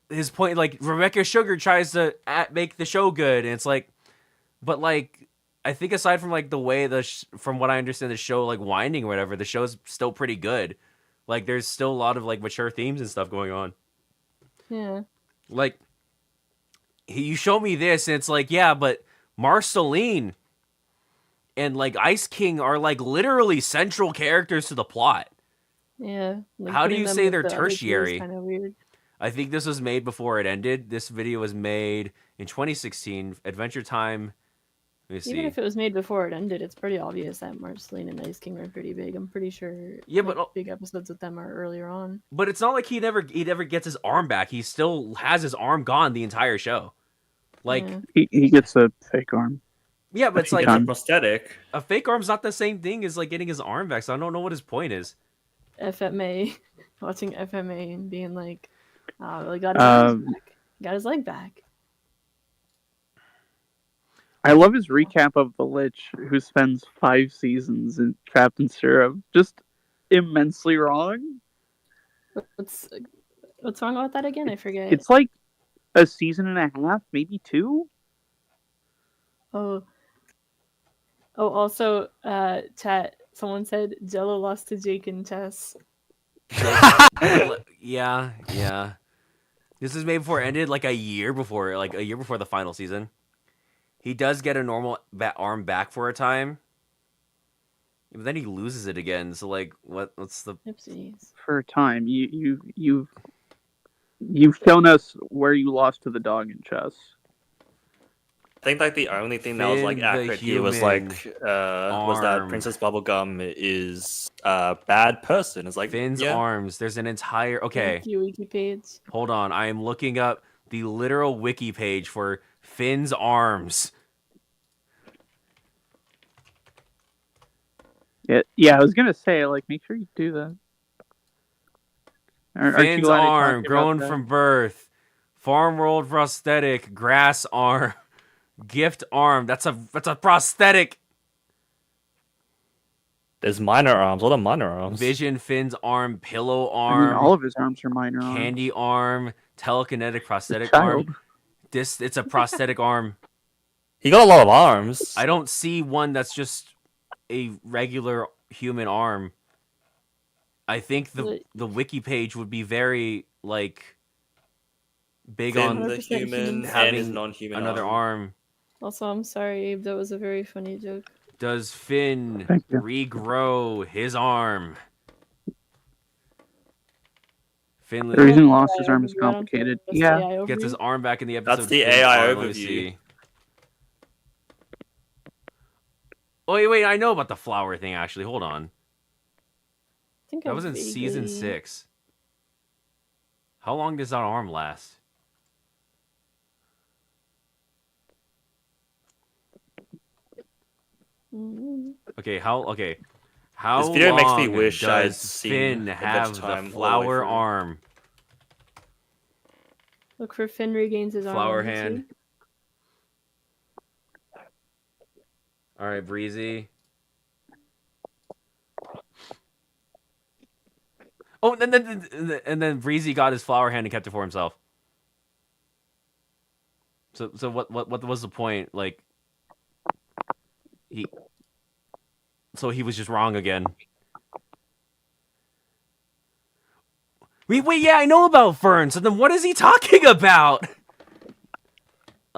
his point, like Rebecca Sugar tries to make the show good, and it's like, but like I think aside from like the way from what I understand the show like winding or whatever, the show's still pretty good. Like there's still a lot of like mature themes and stuff going on. Yeah. Like you show me this, and it's like, yeah, but Marceline and like Ice King are like literally central characters to the plot. Yeah. Like, How do putting you them say with they're the other two is tertiary? Kind of weird. I think this was made before it ended. This video was made in 2016. Adventure Time. Let me see. Even if it was made before it ended, it's pretty obvious that Marceline and Ice King are pretty big. I'm pretty sure. Yeah, like, but- big episodes with them are earlier on. But it's not like he never gets his arm back. He still has his arm gone the entire show. Like, Yeah. He gets a fake arm. yeah, but it's He like gets a prosthetic. a fake arm's not the same thing as like getting his arm back. So I don't know what his point is. FMA, watching FMA and being like, "Oh, really got his arms back. Got his leg back." I love his recap of the Lich, who spends 5 seasons trapped in syrup. Just immensely wrong. What's wrong with that again? I forget. It's like a season and a half, maybe 2. Oh, also, chat. Someone said Jello lost to Jake in chess. Yeah. This is made before it ended, like a year before the final season. He does get a normal arm back for a time, but then he loses it again. So like, what's the? Oopsies. For a time, you've shown us where you lost to the dog in chess. I think like the only thing that was like Finn the accurate here was like was that arm. Princess Bubblegum is a bad person. It's like Finn's yeah. arms. There's an entire okay. Thank you, wiki page. Hold on, I am looking up the literal wiki page for Finn's arms. Yeah, I was gonna say, like, make sure you do that. Aren't you Finn's glad I arm, talked about grown that? from birth. Farm World prosthetic, grass arm, gift arm. That's a prosthetic. There's minor arms. What are minor arms? Vision Finn's arm, pillow I mean, arm, all of his arms are minor arms. candy arm, telekinetic prosthetic child. arm. It's a prosthetic arm. He got a lot of arms. I don't see one that's just a regular human arm. I think the wiki page would be very like big Finn, on the 100% human, human. and his having non-human another arm. Also, I'm sorry, Abe. That was a very funny joke. Does Finn Thank you. regrow his arm? Finn The reason he lost AI his arm is overview, I don't think complicated. that's Yeah. AI gets his overview. arm back in the episode. That's the Finn's AI arm, let me overview. see. Oh wait, I know about the flower thing actually. Hold on. I think That I was in season vaguely- 6. How long does that arm last? Mm, Okay, how This video makes me long wish I had does seen Finn Adventure have Time all the the way flower through. arm? Look for Finn regains his arm. Flower on YouTube. hand. All right, Breezy. Oh, and then Breezy got his flower hand and kept it for himself. So what was the point? Like he was just wrong again. Wait, yeah, I know about Fern. So then what is he talking about?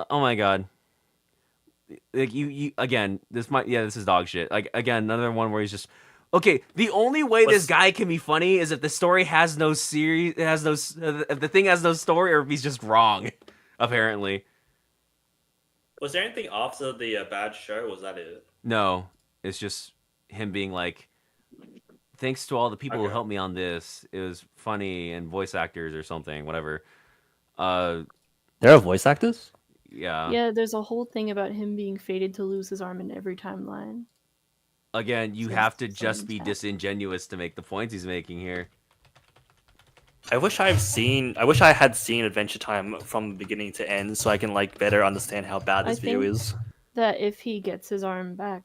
Oh my god. Like you again, this is dog shit. Like again, another one where he's just okay. The only way this guy can be funny is if the story has no series, if the thing has no story, or if he's just wrong. Apparently, Was there anything after the bad show? Was that it? no. It's just him being like, thanks to all the people who Okay. helped me on this. It was funny and voice actors or something, whatever. Yeah. There are voice actors. Yeah, there's a whole thing about him being fated to lose his arm in every timeline. Again, you So have to it's just be chat. disingenuous to make the points he's making here. I wish I had seen Adventure Time from beginning to end, so I can like better understand how bad this I video think- is. That if he gets his arm back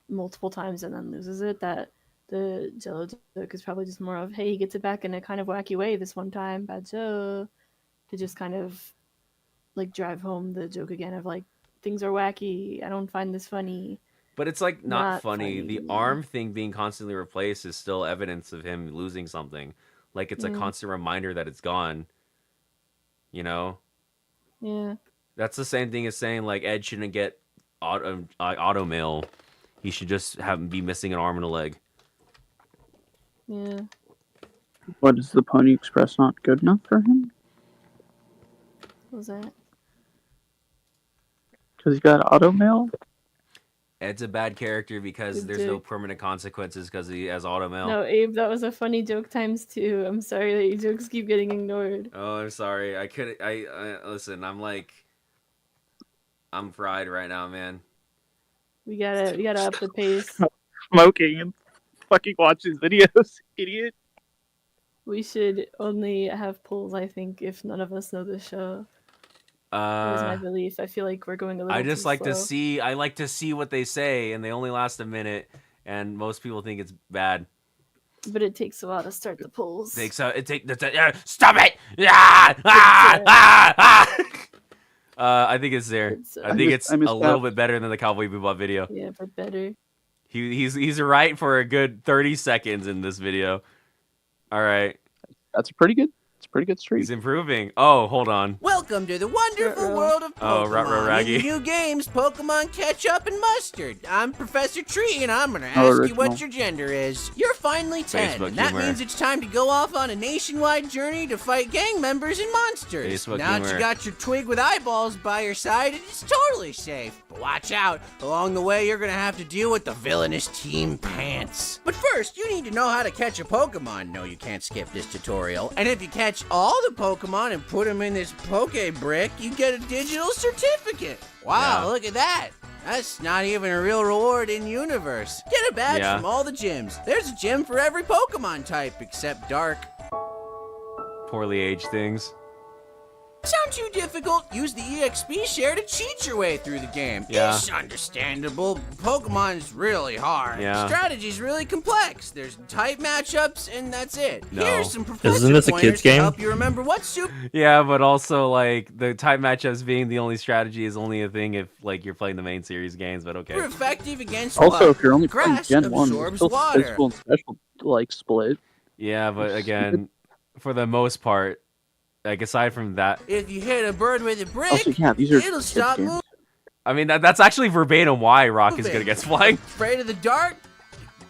multiple times and then loses it, that the Jello joke is probably just more of, hey, he gets it back in a kind of wacky way this one time, bad joke, to just kind of like drive home the joke again of like, things are wacky, I don't find this funny. But it's like not Not funny. The funny. arm thing being constantly replaced is still evidence of him losing something. Like it's a constant reminder that it's gone. You know? Yeah. That's the same thing as saying like Ed shouldn't get auto mail. He should just be missing an arm and a leg. Yeah. What, is the Pony Express not good enough for him? What was that? Because he got auto mail? Ed's a bad character because Good there's no joke. permanent consequences because he has auto mail. No, Abe, that was a funny joke times two. I'm sorry that your jokes keep getting ignored. Oh, I'm sorry. I couldn't. I listen. I'm fried right now, man. We gotta up the pace. Smoking and fucking watch his videos, idiot. We should only have polls, I think, if none of us know the show. That is my belief. I feel like we're going a little I just too like to slow. see. I like to see what they say, and they only last a minute, and most people think it's bad. But it takes a while to start the polls. Stop it! I think it's there. It's, I think it's I a missed little that. bit better than the Cowboy Bebop video. Yeah, but better. He's right for a good 30 seconds in this video. All right, That's pretty good. It's a pretty good streak. he's improving. Oh, hold on. Welcome to the wonderful Ruh-roh. world of Oh, Pokemon. ruh-roh, Raggy. In the new games, Pokemon Ketchup and Mustard. I'm Professor Tree, and I'm gonna Oh, ask you what original. your gender is. You're finally 10, Facebook and that humor. means it's time to go off on a nationwide journey to fight gang members and monsters. Facebook now that humor. you got your twig with eyeballs by your side, it's totally safe. But watch out. Along the way, you're gonna have to deal with the villainous Team Pants. But first, you need to know how to catch a Pokemon. No, you can't skip this tutorial. And if you catch all the Pokemon and put them in this Poke Brick, you get a digital certificate. Wow, Yeah. look at that. That's not even a real reward in universe. Get a badge Yeah. from all the gyms. There's a gym for every Pokemon type except Dark. poorly aged things. Sound too difficult? Use the EXP share to cheat your way through the game. Yeah. It's understandable. Pokemon's really hard. Yeah. Strategy's really complex. There's type matchups, and that's it. No. Here's some professor Isn't this a pointers kid's to game? help you remember what super Yeah, but also like the type matchups being the only strategy is only a thing if like you're playing the main series games. But okay. effective against Also, what? if you're only playing Grass Gen 1, absorbs it's still water. physical and special like split. Yeah, but again, for the most part, like aside from that, If you hit a bird with a brick, Also, yeah, these are it'll kids' stop games. moving. I mean that's actually verbatim why Rock is good against flying. Afraid of the dark?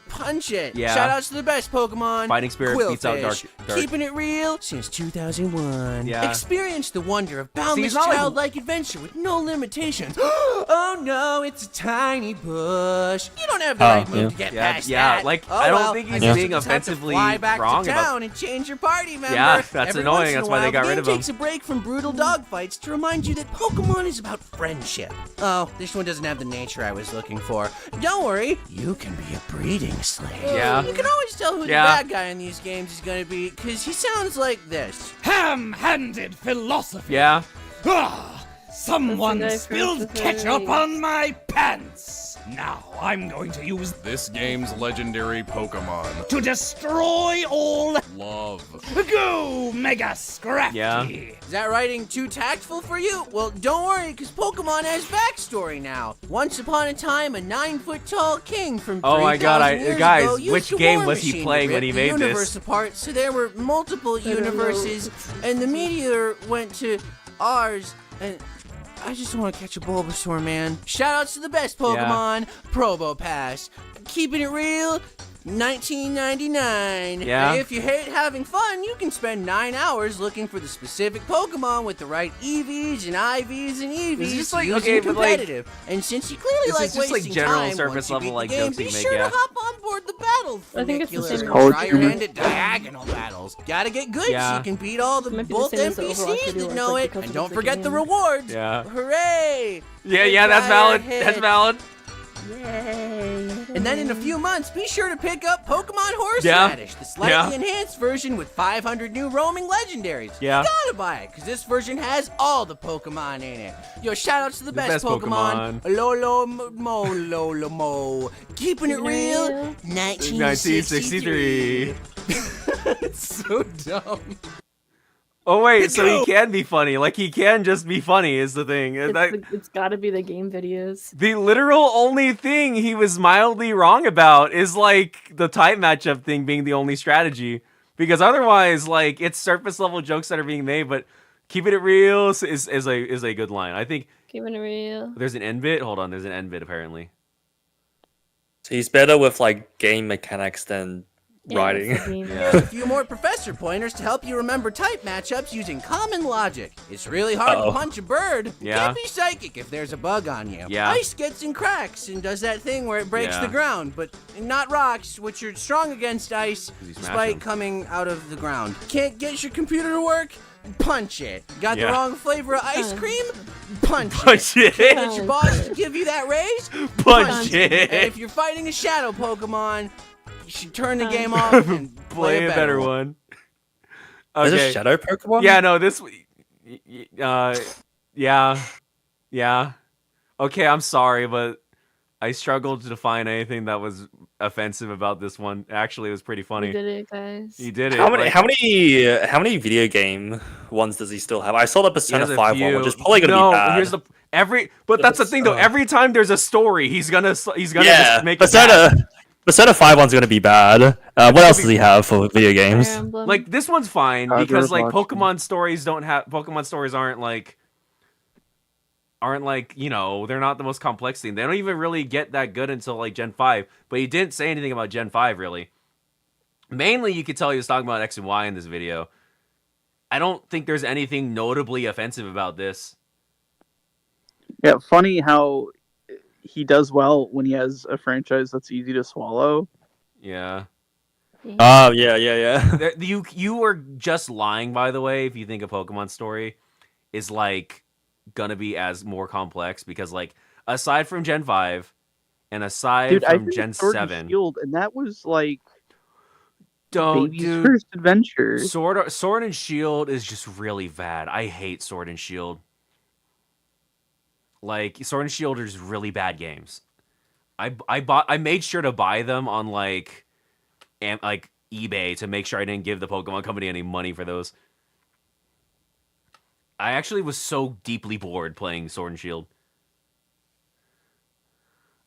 Punch it. Yeah. Shoutouts to the best Pokemon. Fighting Spirit beats out Quillfish. Dark. Keeping it real since 2001. Yeah. Experience the wonder of boundless it's not like- childlike adventure with no limitations. Oh no, it's a tiny bush. You don't have the right move to get Yeah, past yeah, that. like, Oh, I don't well, think I he's guess being you just have to offensively fly back wrong to about- town and change your party member. Yeah, that's Every annoying. once in That's a why they while, got the rid game of him. takes a break from brutal dogfights to remind you that Pokemon is about friendship. Oh, this one doesn't have the nature I was looking for. Don't worry, you can be a breeding slave. Yeah. You can always tell who Yeah. the bad guy in these games is gonna be, because he sounds like this. Ham-handed philosophy. Yeah. Ah, someone That's the guy from spilled the ketchup furry. on my pants. Now I'm going to use This game's legendary Pokemon. to destroy all. Love. Go, Mega Scrafty. Yeah. Is that writing too tactful for you? Well, don't worry, because Pokemon has backstory now. Once upon a time, a 9-foot-tall king from Oh my 3,000 God, years guys, ago used which a game war was he machine to playing when rip he the made this? universe apart, so there were multiple don't know. universes, and the meteor went to ours, and I just want to catch a Bulbasaur, man. Shoutouts to the best Pokemon, Probopass. Keeping it real, 1999. Yeah. If you hate having fun, you can spend 9 hours looking for the specific Pokemon with the right EVs and IVs and EVs It's just to like- use okay, in but, like, competitive. And since you clearly this like is just, like, wasting general time, surface once you level, beat like, the game, jokes he be make, sure yeah. to hop on board the battle I think it's the funicular same and College try your humor. hand at diagonal battles. Gotta get good Yeah. so you can beat all the Might be the both same as the Overwatch NPCs video that where know it's it, like and because don't it's a forget the game. rewards. Yeah. Hooray! Yeah, that's valid. That's valid. And then in a few months, be sure to pick up Pokemon Horseradish, the slightly Yeah. enhanced version with 500 new roaming legendaries. Yeah. You gotta buy it, because this version has all the Pokemon in it. Yo, shoutouts to the best Pokemon. Lolo Mo Lolo Mo. Keeping it real, 1963. 1963. It's so dumb. Oh wait, so he can be funny. Like he can just be funny is the thing. It's gotta be the game videos. The literal only thing he was mildly wrong about is like the type matchup thing being the only strategy. Because otherwise, like it's surface level jokes that are being made, but keeping it real is a good line. I think Keeping it real. there's an end bit. Hold on, there's an end bit apparently. So he's better with like game mechanics than writing. that's the game. Yeah. A few more professor pointers to help you remember type matchups using common logic. It's really hard to Uh-oh. punch a bird. Yeah. Can't be psychic if there's a bug on you. Yeah. Ice gets in cracks and does that thing where it breaks Yeah. the ground, but not rocks, which are strong against ice you smash despite 'em. coming out of the ground. Can't get your computer to work? Punch it. Got Yeah. the wrong flavor of ice cream? Punch it. Punch it. Get your boss to give you that raise? Punch And it. if you're fighting a shadow Pokemon, you should turn the game off and Play a better one. There's a Okay. shadow Pokemon? Yeah, no, this. Yeah. Okay, I'm sorry, but I struggled to find anything that was offensive about this one. Actually, it was pretty We funny. did it, guys. He did it. How many like, how many video game ones does he still have? I saw the he Persona has a 5 one, few. which is probably gonna no, be bad. here's the but that's the thing though. Every time there's a story, he's gonna yeah, just make it bad. Persona 5 one's gonna be bad. What else does he have for video games? Fire Emblem. Like this one's fine There's because like lots. Pokemon stories aren't like, you know, they're not the most complex thing. They don't even really get that good until like Gen 5. But he didn't say anything about Gen 5 really. Mainly you could tell he was talking about X and Y in this video. I don't think there's anything notably offensive about this. Yeah, funny how he does well when he has a franchise that's easy to swallow. Yeah. Oh yeah. You were just lying, by the way, if you think a Pokemon story is like gonna be as more complex because like aside from Gen 5 and aside Dude, I from finished Gen Sword and 7. Shield, and that was like Don't, Baby's dude. first adventure. Sword and Shield is just really bad. I hate Sword and Shield. Like, Sword and Shield is really bad games. I made sure to buy them on like eBay to make sure I didn't give the Pokemon Company any money for those. I actually was so deeply bored playing Sword and Shield.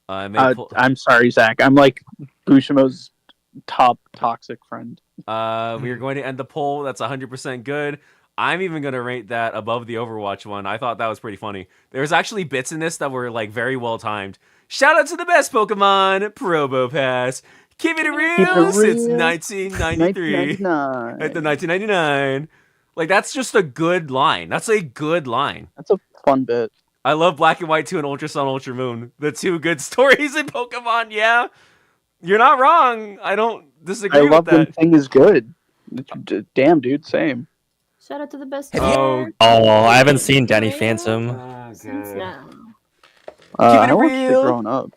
I'm sorry, Zach. I'm like Bushimo's top toxic friend. We are going to end the poll. That's 100% good. I'm even going to rate that above the Overwatch one. I thought that was pretty funny. There's actually bits in this that were like very well timed. Shout out to the best Pokemon, Probopass. Keep it real since 1993. 1999. At the 1999. Like, that's just a good line. That's a good line. That's a fun bit. I love Black and White 2 and Ultra Sun, Ultra Moon. The two good stories in Pokemon, yeah. You're not wrong. I don't disagree I with love when that. thing is good. Damn, dude, same. Shout out to the best. Oh, I haven't seen Danny Phantom. Since now. I watched it growing up.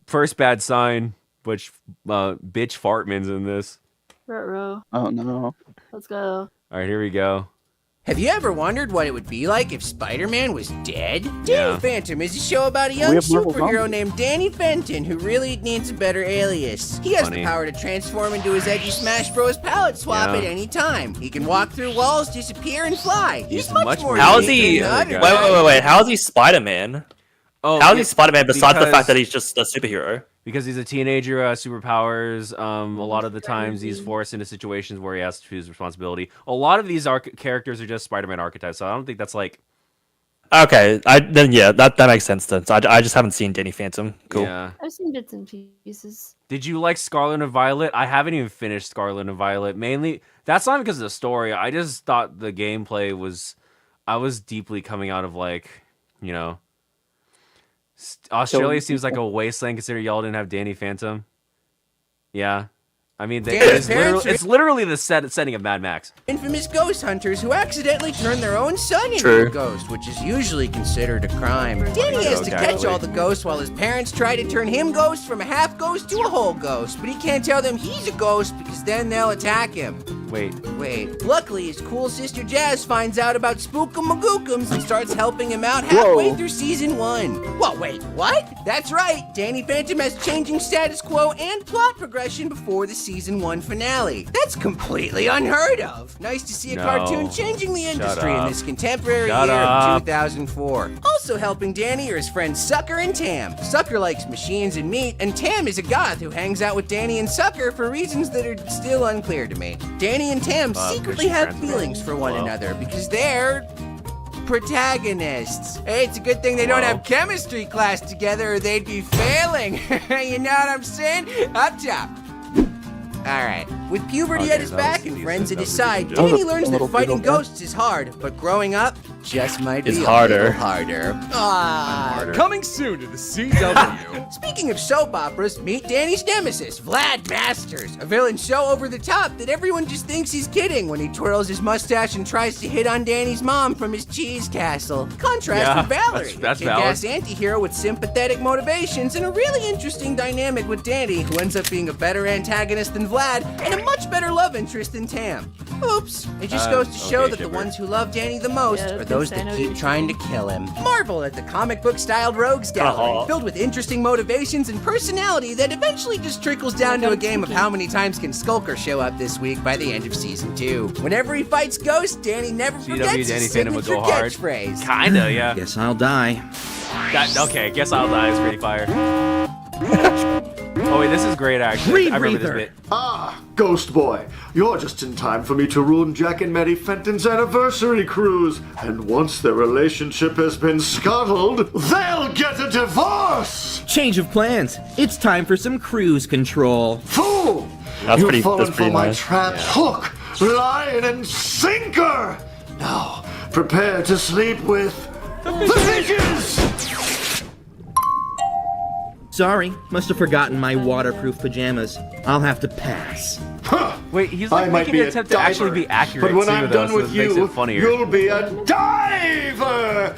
First bad sign, which bitch Fartman's in this. Ruh-roh. Oh no. Let's go. All right, here we go. Have you ever wondered what it would be like if Spider-Man was dead? Yeah. Danny Phantom is a show about a young have Marvel superhero Zombies. named Danny Fenton who really needs a better alias. He has Funny. the power to transform into his edgy Smash Bros. Palette swap Yeah. at any time. He can walk through walls, disappear, and fly. He's He's much much more more How is unique he? than the There other we go. Wait. guys. How is he Spider-Man? Oh, How is he Spider-Man besides the because- fact that he's just a superhero? Because he's a teenager, superpowers. A lot of the times he's forced into situations where he has to choose responsibility. A lot of these characters are just Spider-Man archetypes, so I don't think that's like... Okay, that makes sense then. So I just haven't seen Danny Phantom. Cool. Yeah. I've seen bits and pieces. Did you like Scarlet and Violet? I haven't even finished Scarlet and Violet. Mainly, that's not because of the story. I just thought the gameplay was... I was deeply coming out of like, you know... Australia seems like a wasteland considering y'all didn't have Danny Phantom. Yeah. I mean, Danny's parents it's literally the setting of Mad Max. Infamous ghost hunters who accidentally turn their own son into True. a ghost, which is usually considered a crime. Danny has to catch all the ghosts while his parents try to turn him ghost from a half ghost to a whole ghost, but he can't tell them he's a ghost because then they'll attack him. Wait. Luckily, his cool sister Jazz finds out about Spookum-a-Gookums and starts helping him out halfway Whoa. through season 1. Well, wait, what? That's right, Danny Phantom has changing status quo and plot progression before the season 1 finale. That's completely unheard of. Nice to see a No. cartoon changing the industry in up. this contemporary Shut year up. of 2004. Also helping Danny are his friends Sucker and Tam. Sucker likes machines and meat, and Tam is a goth who hangs out with Danny and Sucker for reasons that are still unclear to me. Danny and Tam secretly Christian have Grant. feelings for one Hello. another because they're protagonists. Hey, it's a good thing they don't Hello. have chemistry class together or they'd be failing. You know what I'm saying? Up top. Alright, with puberty Okay, at his that back was and decent. friends at That his was side, good. Danny That was a learns that little fighting bit, okay. ghosts is hard, but growing up just might It's be harder. a little harder. Ah. Coming soon to the CW. Speaking of soap operas, meet Danny's nemesis, Vlad Masters, a villain so over the top that everyone just thinks he's kidding when he twirls his mustache and tries to hit on Danny's mom from his cheese castle. Contrast Yeah, with Valerie, that's a kick-ass anti-hero with sympathetic motivations and a really interesting dynamic with Danny, who ends up being a better antagonist than Vlad and a much better love interest than Tam. Oops. It just goes to show okay, that the Chipper. ones who love Danny the most Yeah, I are was those gonna say, I that know keep what trying to you're kill him. Marvel at the comic book styled Rogues Gallery, hot. filled with interesting motivations and personality that eventually just trickles down to a game of how many times can Skulker show up this week by the end of season 2. Whenever he fights Ghosts, Danny never forgets his Danny Phantom would signature go hard. catchphrase. Kinda, yeah. Guess I'll die. Okay, Guess I'll Die is pretty fire. Oh wait, this is great actually. I remember this bit. Ah, Ghost Boy, you're just in time for me to ruin Jack and Maddie Fenton's anniversary cruise. And once their relationship has been scuttled, they'll get a divorce! Change of plans. It's time for some cruise control. Fool! That's You've pretty- fallen that's for pretty my nice. trap hook, line, and sinker! Now, prepare to sleep with the bitches! Sorry, must have forgotten my waterproof pajamas. I'll have to pass. Huh. Wait, he's I like might making be an a attempt to actually diver, be accurate but when too, I'm though, done so with it makes you, it funnier. you'll be a diver!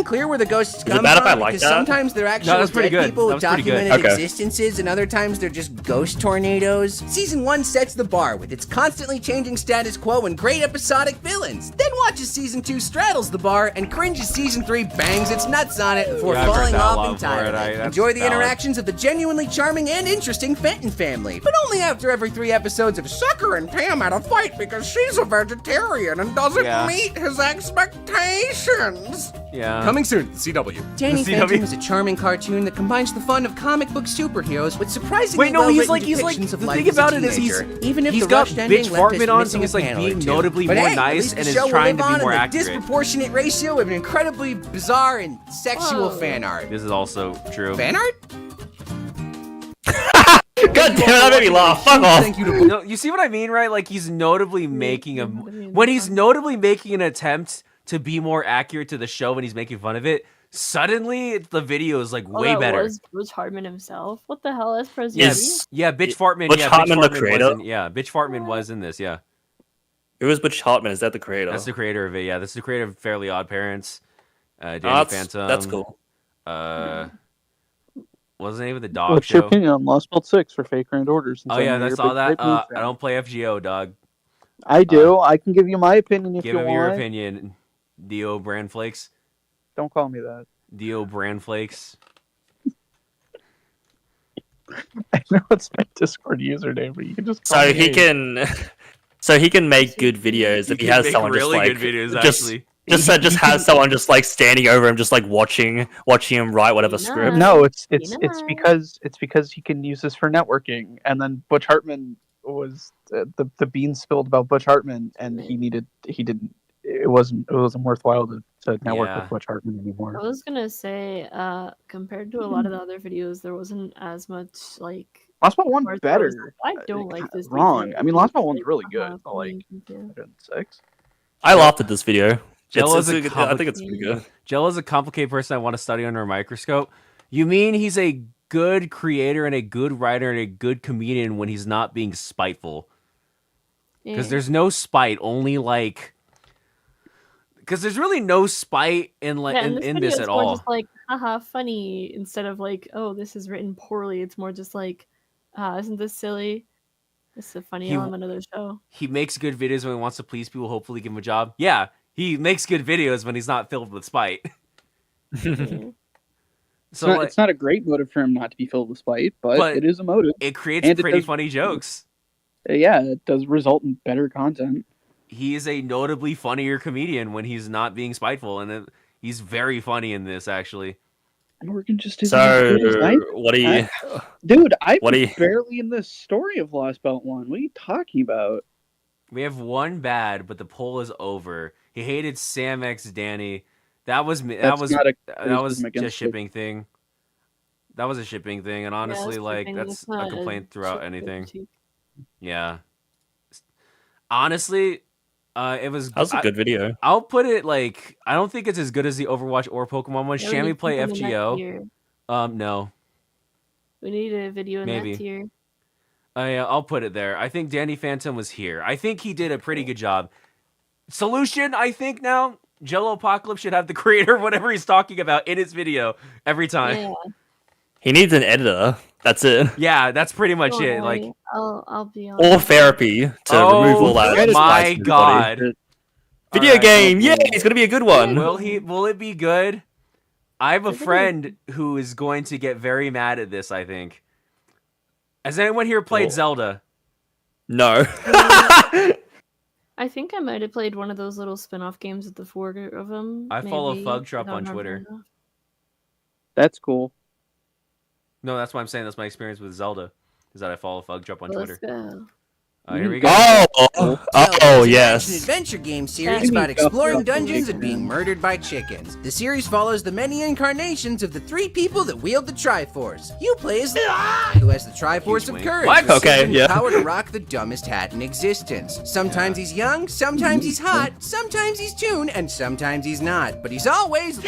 unclear where the ghosts it come bad if I from like because that? sometimes they're actually that's pretty dead good. people That with was pretty good. documented Okay. existences, and other times they're just ghost tornadoes. Season 1 sets the bar with its constantly changing status quo and great episodic villains. Then watches Season 2 straddles the bar and cringes Season 3 bangs its nuts on it before Yeah, I've heard falling that a off lot before, and entirely. that's Enjoy the valid. interactions of the genuinely charming and interesting Fenton family, but only after every 3 episodes of Sucker and Pam had a fight because she's a vegetarian and doesn't Yeah. meet his expectations. Yeah. Coming soon to the CW. Danny The Phantom CW. is a charming cartoon that combines the fun of comic book superheroes with surprisingly Wait, no, he's well-written like depictions of the life thing as a about it is teenager, even if he's the got rushed ending bitch left us Fartman on, so missing he's a like panel or being two. notably But more hey, at nice least the and is show will trying to live be on more in a accurate. disproportionate ratio of incredibly bizarre and sexual Whoa. fan art. This is also true. Fan art? God damn it, that made me laugh. Fuck off. Thank you to No, you see what I mean, right? Like he's notably making a when he's notably making an attempt to be more accurate to the show when he's making fun of it. Suddenly, the video is like Oh, way that better. Was Hardman himself? What the hell is President? Yes. Yeah, Bitch Fartman. Butch Yeah, Hartman, the Bitch Fartman creator? was in, yeah, Bitch Fartman was in this. Yeah, It was Butch Hartman. Is that the creator? that's the creator of it. Yeah, that's the creator of Fairly Odd Parents. Danny Oh, that's, Phantom. that's cool. What was the name of the dog What's your show? opinion on Lost Belt 6 for Fake Grand Orders? Oh yeah, I saw that. I don't play FGO, dog. I do. I can give you my opinion if Give you him want. your opinion. Dio Brand Flakes. Don't call me that. Dio Brand Flakes. I know it's my Discord username, but you can just call So me he Abe. can, so he can make good videos if he has Make someone really just like good videos, just actually. just has someone just like standing over him, just like watching him write whatever script. No, it's know. because he can use this for networking, and then Butch Hartman was the beans spilled about Butch Hartman, and it wasn't worthwhile to network Yeah. with Butch Hartman I anymore. was gonna say, compared to a lot of the other videos, there wasn't as much like. Lost Belt 1's parts where I was better. like, I don't like this. Wrong. detail. I mean, Lost Belt 1's Like, really good. uh-huh, But like, yeah. 6. I laughed at this video. Jello's It's a a good- I think it's pretty good. Jello's a complicated person I want to study under a microscope. You mean he's a good creator and a good writer and a good comedian when he's not being spiteful? Because Yeah. there's no spite, only like. Because there's really no spite in like Yeah, in video this it's at more all. Just like, haha, funny, instead of like, oh, this is written poorly. It's more just like, isn't this silly? It's a funny He- element of the show. He makes good videos when he wants to please people. Hopefully, give him a job. Yeah, he makes good videos when he's not filled with spite. Yeah. So like, It's not a great motive for him not to be filled with spite, but it is a motive. it creates and it pretty does- funny jokes. Yeah, it does result in better content. He is a notably funnier comedian when he's not being spiteful, and he's very funny in this actually. Morgan just isn't as So good as I. what do you? Dude, I'm What do you- barely in the story of Lost Belt 1. What are you talking about? We have one bad, but the poll is over. He hated Sam X Danny. That was That's not a that was criticism against just shipping thing. That was a shipping thing, and honestly, it's like shipping, that's it's a not complaint throughout shipping anything. critique. Yeah. Honestly, it was. That was a good video. I'll put it like I don't think it's as good as the Overwatch or Pokemon one. Yeah, we Shammy need play something in that FGO. tier. No. We need a video in Maybe. that tier. Yeah, I'll put it there. I think Danny Phantom was here. I think he did a pretty good job. Solution, I think now, Jello Apocalypse should have the creator of whatever he's talking about in his video every time. Yeah. He needs an editor. That's it. Yeah, that's pretty much Don't it. Like, worry, I'll be on. Or therapy to oh remove all that. my spice from the body. god. Video Alright, game. Yeah, it's gonna be a good one. Will it be good? I have a It's a video friend who is going to get very mad at this, I think. Has anyone here played Oh. Zelda? No. I think I might have played one of those little spin-off games with the 4 of them. I follow maybe, Fug Trup if I'm on not Twitter. wrong enough. That's cool. No, that's what I'm saying. That's my experience with Zelda. Is that I follow Fug Drop on Let's Twitter. go. Here we go. Oh, oh An yes. adventure game series Thank about you. exploring dungeons and being murdered by chickens. The series follows the many incarnations of the 3 people that wield the Triforce. You play as who has the Triforce Huge of wing. courage, What? Okay, and yeah. power to rock the dumbest hat in existence. Sometimes he's young, sometimes he's hot, sometimes he's tuned, and sometimes he's not. But he's always the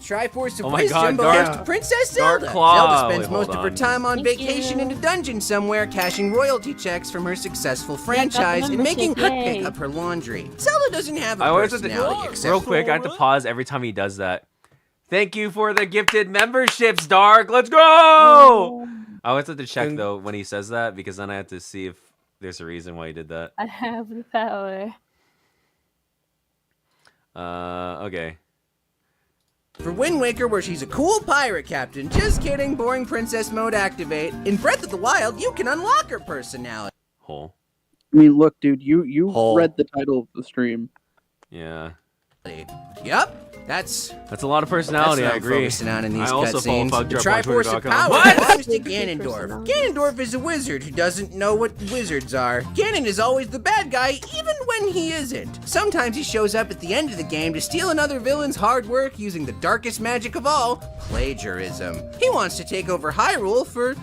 Triforce of Oh my wisdom God, belongs Dark- to Princess Dark Zelda. Claw. Zelda spends Wait, most hold of her on. time on Thank vacation you. in a dungeon somewhere, cashing royalty checks from her successful franchise and making her membership, pick yay. up her laundry. Zelda doesn't have a I always have personality to, except real quick, I have to pause every time he does that. Thank you for the gifted memberships, Dark. Let's go! I always have to check though when he says that because then I have to see if there's a reason why he did that. I have the power. Okay. For Wind Waker, where she's a cool pirate captain. Just kidding, boring princess mode activate. In Breath of the Wild, you can unlock her personality. Hole. I mean, look, dude, you Oh. read the title of the stream. Yeah. Yep, that's a lot of personality. what I I'm agree. focusing on in these I also follow cutscenes. The FugDrop on Triforce of Twitter.com. Power belongs to Big Ganondorf. personality. Ganondorf is a wizard who doesn't know what wizards are. Ganon is always the bad guy, even when he isn't. Sometimes he shows up at the end of the game to steal another villain's hard work using the darkest magic of all, plagiarism. He wants to take over Hyrule for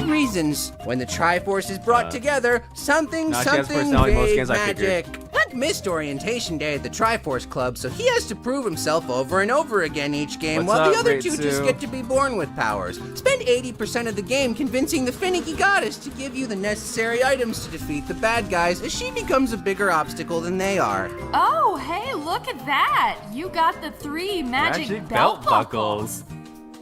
reasons. When the Triforce is brought together, something Nah, she has something personality most vague games, I figured. magic. Huck missed orientation day at the Triforce Club, so he has to prove himself over and over again each game, What's while the up, other two Ritsu? just get to be born with powers. Spend 80% of the game convincing the finicky goddess to give you the necessary items to defeat the bad guys, as she becomes a bigger obstacle than they are. Oh, hey, look at that! You got the 3 magic belt buckles.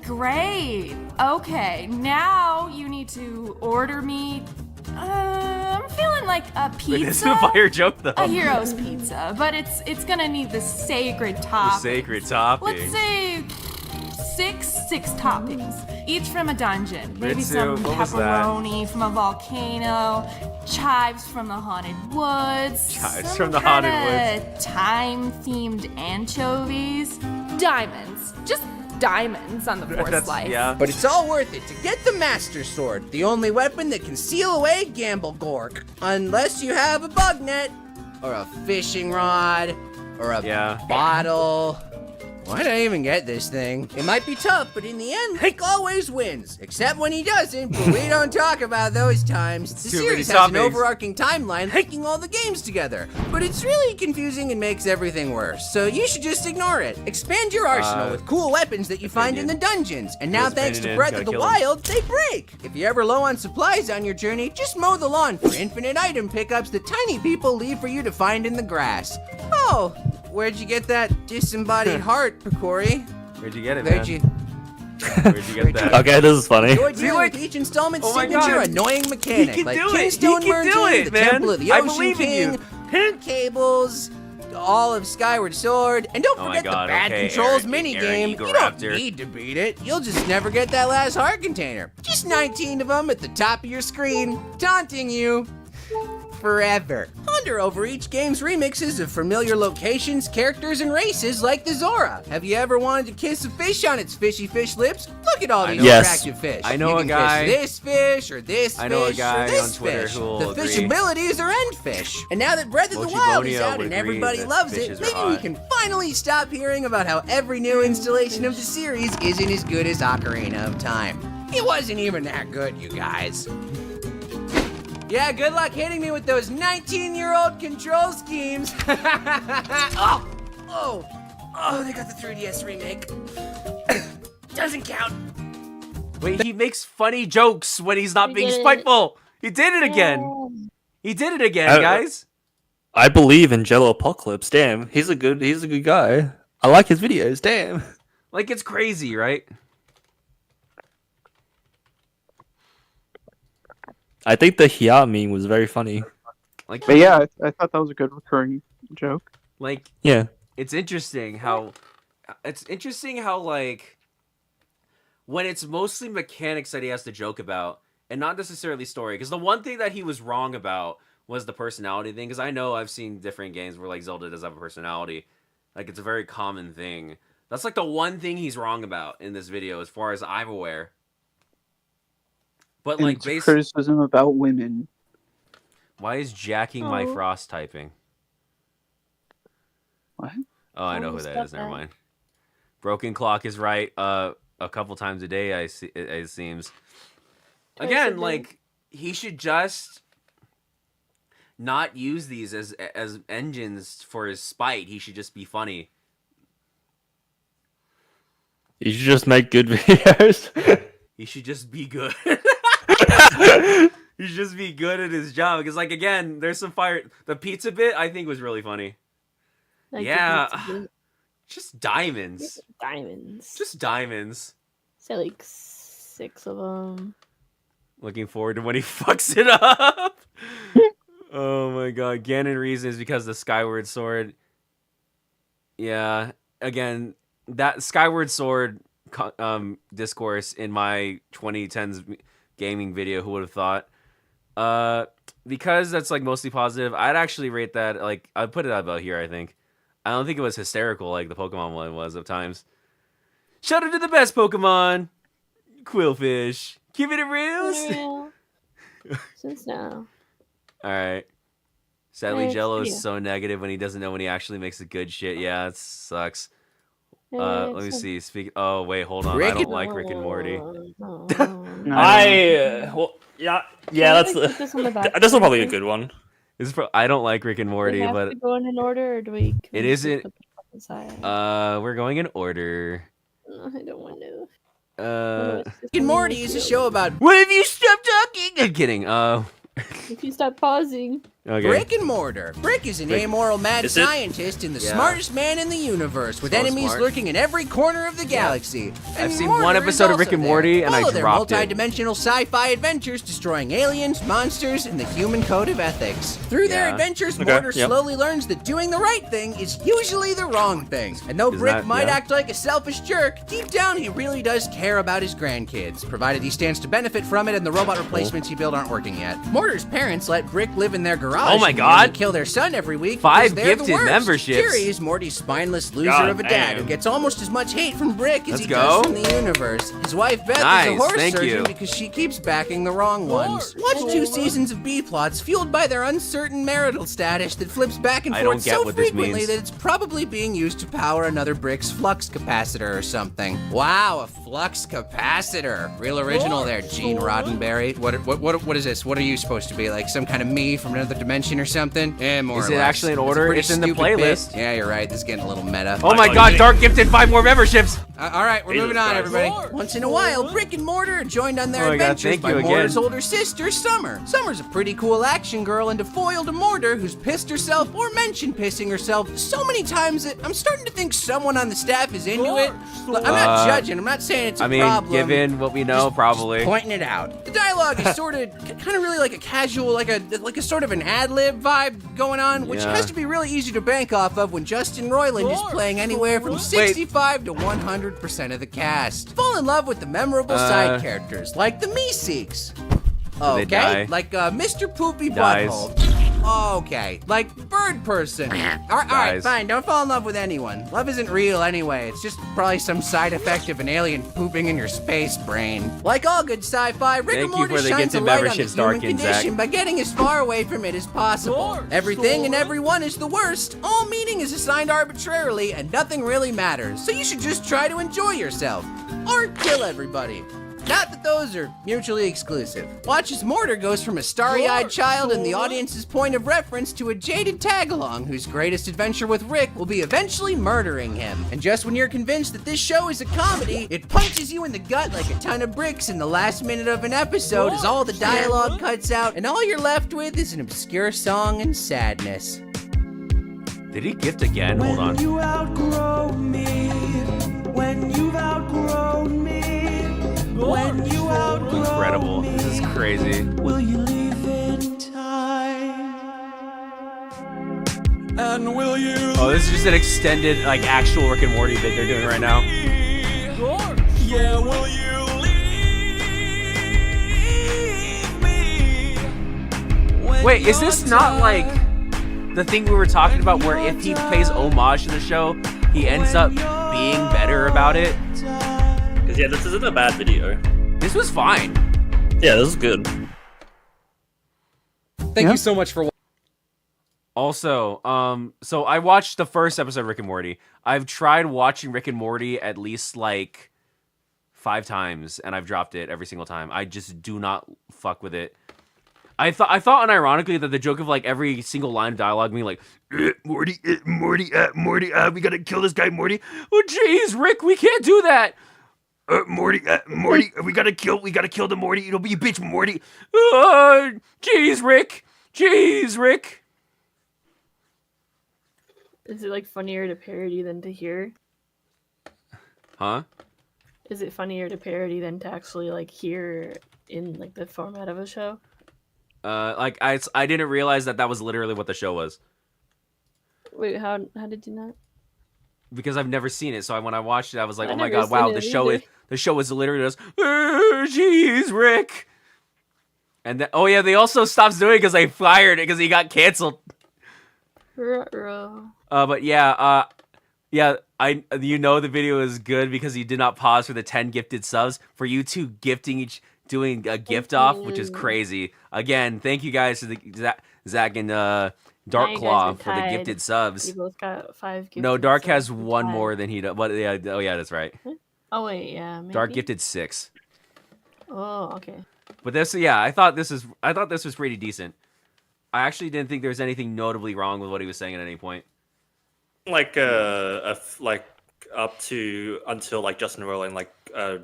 Great. Okay, now you need to order me. I'm feeling like a Wait, this is pizza. a fire joke though. A hero's pizza, but it's gonna need the sacred The toppings. sacred topping. Let's say six toppings, each from a dungeon. Maybe Ritsu, some what was that? pepperoni from a volcano, chives from the haunted woods, Chives some from the haunted kinda time-themed anchovies, diamonds, just diamonds on the fourth That's- slice. yeah. But it's all worth it to get the Master Sword, the only weapon that can seal away Gamble Gork. Unless you have a bug net, or a fishing rod, or a bottle. Why did I even get this thing? It might be tough, but in the end, Link always wins. Except when he doesn't, but we don't talk about those times. The too many series has an topics. overarching timeline linking all the games together. But it's really confusing and makes everything worse. So you should just ignore it. Expand your arsenal with cool weapons that you find in the dungeons. And now Where's thanks to Brandon? Breath Gotta of the kill him. Wild, they break. If you're ever low on supplies on your journey, just mow the lawn for infinite item pickups that tiny people leave for you to find in the grass. Oh, where'd you get that disembodied heart, Picori? Where'd you get it, Where'd man? you? Where'd you get that? Okay, this is funny. Enjoy See, dealing like- with each installment's Oh my signature God. annoying mechanic, He can like do it. Kingstone He can do Merchant, it, the man. Temple of the I Ocean believe in King, you. Pin Cables, all of Skyward Sword, and don't Oh my forget God, the Bad okay, Controls Aaron minigame. Eagle You don't Raptor. need to beat it. You'll just never get that last heart container. Just 19 of them at the top of your screen, taunting you. Forever. Ponder over each game's remixes of familiar locations, characters, and races like the Zora. Have you ever wanted to kiss a fish on its fishy fish lips? Look at all I these know- Yes. attractive fish. I know you a can guy- Fish this fish or this I know a fish guy or this on Twitter fish. who will The agree. fish abilities are end fish. And now that Breath of the Wild is Mochibonio out would and agree everybody that loves fishes it, are maybe we hot. can finally stop hearing about how every new installation of the series isn't as good as Ocarina of Time. It wasn't even that good, you guys. Yeah, good luck hitting me with those 19-year-old control schemes. Oh, they got the 3DS remake. Doesn't count. Wait, he makes funny jokes when he's not He being did it. spiteful. He did it again. He did it again, I- guys. I believe in Jello Apocalypse. Damn, he's a good guy. I like his videos. Damn. Like, it's crazy, right? I think the Hia meme was very funny. Like, But yeah, I thought that was a good recurring joke. like Yeah. it's interesting how like when it's mostly mechanics that he has to joke about and not necessarily story, because the one thing that he was wrong about was the personality thing, because I know I've seen different games where like Zelda does have a personality, like it's a very common thing. That's like the one thing he's wrong about in this video as far as I'm aware. But And like it's criticism about women. why is jacking my Oh. frost typing? What? Oh, I know who that is. Never mind. Broken Clock is right. A couple times a day. I see. It seems. Twice a Again, day. like he should just not use these as engines for his spite. He should just be funny. You should just make good videos. He should just be good. He should just be good at his job. Because, like, again, there's some fire. The pizza bit I think was really funny. Like the Yeah. pizza bit. Just diamonds. Diamonds. Just diamonds. Say like 6 of them. Looking forward to when he fucks it up. Oh my god. Ganon reason is because of the Skyward Sword. Yeah. Again, that Skyward Sword discourse in my 2010s gaming video, who would have thought? Because that's like mostly positive, I'd actually rate that, like, I'd put it about here, I think. I don't think it was hysterical like the Pokemon one was at times. Shout out to the best Pokemon, Quillfish. Keep it real. Since now. Alright. Sadly, Thanks, Jello yeah. is so negative when he doesn't know when he actually makes the good shit. Yeah, it sucks. Let me see. Oh, wait, hold on. I don't like Rick and Morty. That's probably a good one. I don't like Rick and Do Morty, we have but to go in order, or do we? it isn't. We're going in order. I don't want to. Rick and Morty is a show about. What have you stopped talking? I'm kidding. If you stop pausing. Okay. Brick and Mortar. Brick is an Brick. amoral mad Is it? scientist and the Yeah. smartest man in the universe, with So enemies smart. lurking in every corner of the galaxy. I've And seen Mortar one is episode of Rick also and there. Morty, and I Follow their dropped it. multi-dimensional sci-fi adventures, destroying aliens, monsters, and the human code of ethics. Through their Yeah. adventures, Okay, Mortar yep. slowly learns that doing the right thing is usually the wrong thing. And though Is Brick that- might yeah. act like a selfish jerk, deep down he really does care about his grandkids, provided he stands to benefit from it and the robot replacements he built aren't working yet. Mortar's parents let Brick live in their garage. Oh my and God. nearly kill their son every week. 5 because they're the gifted worst. memberships. Jerry is Morty's spineless loser God of a dad damn. who gets almost as much hate from Brick as Let's he go. does from the universe. His wife Beth is Nice, a horse thank surgeon you. because she keeps backing the wrong ones. Watch 2 seasons of B-plots fueled by their uncertain marital status that flips back and I forth don't get so what this frequently means. that it's probably being used to power another Brick's flux capacitor or something. Wow, a flux capacitor. Real original there, Gene Roddenberry. What is this? What are you supposed to be, like some kind of me from another dimension or something? Eh, more Is or it less. actually in It's a order? pretty It's in the stupid bit. playlist. Yeah, you're right. This is getting a little meta. Oh my god, Dark gifted 5 more memberships! All right, we're moving on, everybody. Once in a while, Brick and Mortar are joined on their Oh my God, adventures thank by you again. Mortar's older sister, Summer. Summer's a pretty cool action girl and a foil to Mortar who's pissed herself or mentioned pissing herself so many times that I'm starting to think someone on the staff is into it. Look, I'm not judging. I'm not saying it's a I mean, problem. given what we know, probably. Pointing it out. The dialogue is sort of, kind of really like a casual, like a sort of an ad-lib vibe going on, which Yeah. has to be really easy to bank off of when Justin Roiland is playing anywhere from 65 to 100% of the cast. Fall in love with the memorable side characters, like the Meeseeks. They die. Okay, like Mr. Poopy Dies. Butthole. Okay, like Bird Person. All right, Dies. fine. Don't fall in love with anyone. Love isn't real anyway. It's just probably some side effect of an alien pooping in your space brain. Like all good sci-fi, Rick Thank and you Morty for the shines a gifted light on the memberships, human Dark and condition Zach. by getting as far away from it as possible. Everything and everyone is the worst. All meaning is assigned arbitrarily, and nothing really matters. So you should just try to enjoy yourself, or kill everybody. Not that those are mutually exclusive. Watch as Mortar goes from a starry-eyed child in the audience's point of reference to a jaded tag-along whose greatest adventure with Rick will be eventually murdering him. And just when you're convinced that this show is a comedy, it punches you in the gut like a ton of bricks in the last minute of an episode as all the dialogue cuts out and all you're left with is an obscure song and sadness. Did he gift again? Hold on. You outgrow me, when you've outgrown me, when you outgrow Incredible. This is crazy. will you leave in time? And will you Oh, this is just an extended, like, actual Rick and Morty bit they're doing right now. yeah, will you leave me? When Wait, is this your not like time- the thing we were talking about where if he pays homage to the show, he ends up being better about it? Because yeah, this isn't a bad video. This was fine. Yeah, this is good. Thank you so much for. Also, so I watched the first episode of Rick and Morty. I've tried watching Rick and Morty at least like 5 times, and I've dropped it every single time. I just do not fuck with it. I thought unironically that the joke of like every single line of dialogue being like Morty, Morty, we gotta kill this guy, Morty. Oh jeez, Rick, we can't do that. Morty, we gotta kill the Morty. It'll be a bitch, Morty. Jeez, Rick. Is it like funnier to parody than to hear? Huh? Is it funnier to parody than to actually like hear in like the format of a show? Like I didn't realize that was literally what the show was. Wait, how did you not? Because I've never seen it, so when I watched it, I was like, I "Oh my never god, wow!" seen The it show either. is literally just, "Jeez, Rick." And then, oh yeah, they also stopped doing it because they fired it because he got canceled. Ruh-roh. But yeah, the video is good because he did not pause for the 10 gifted subs. For you two gifting doing a gift off, which is crazy. Again, thank you guys to the Zach and Dark Now you guys Claw are for the tied. gifted subs. You both got 5 gifted. No, Dark subs. has You're one tied. more than he does. But yeah, oh yeah, that's right. Oh wait, yeah. Maybe? Dark gifted 6. Oh, okay. But this, yeah, I thought this was pretty decent. I actually didn't think there was anything notably wrong with what he was saying at any point. Like like up to until like Justin Roiland like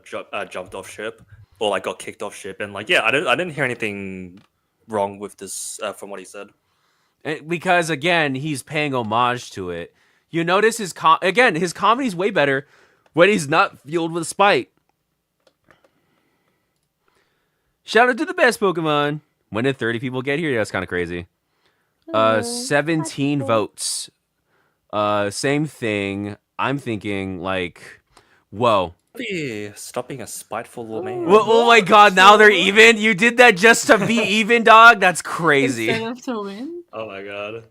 jumped off ship or like got kicked off ship, and like I didn't hear anything wrong with this from what he said. Because again, he's paying homage to it. You notice his comedy's way better when he's not fueled with spite. Shout out to the best Pokemon. When did 30 people get here? That's kind of crazy. 17 votes. Same thing. I'm thinking like, whoa. Stop being a spiteful little man. Well, oh my god, now they're even? You did that just to be even, dog? That's crazy. Enough to win? Oh my god.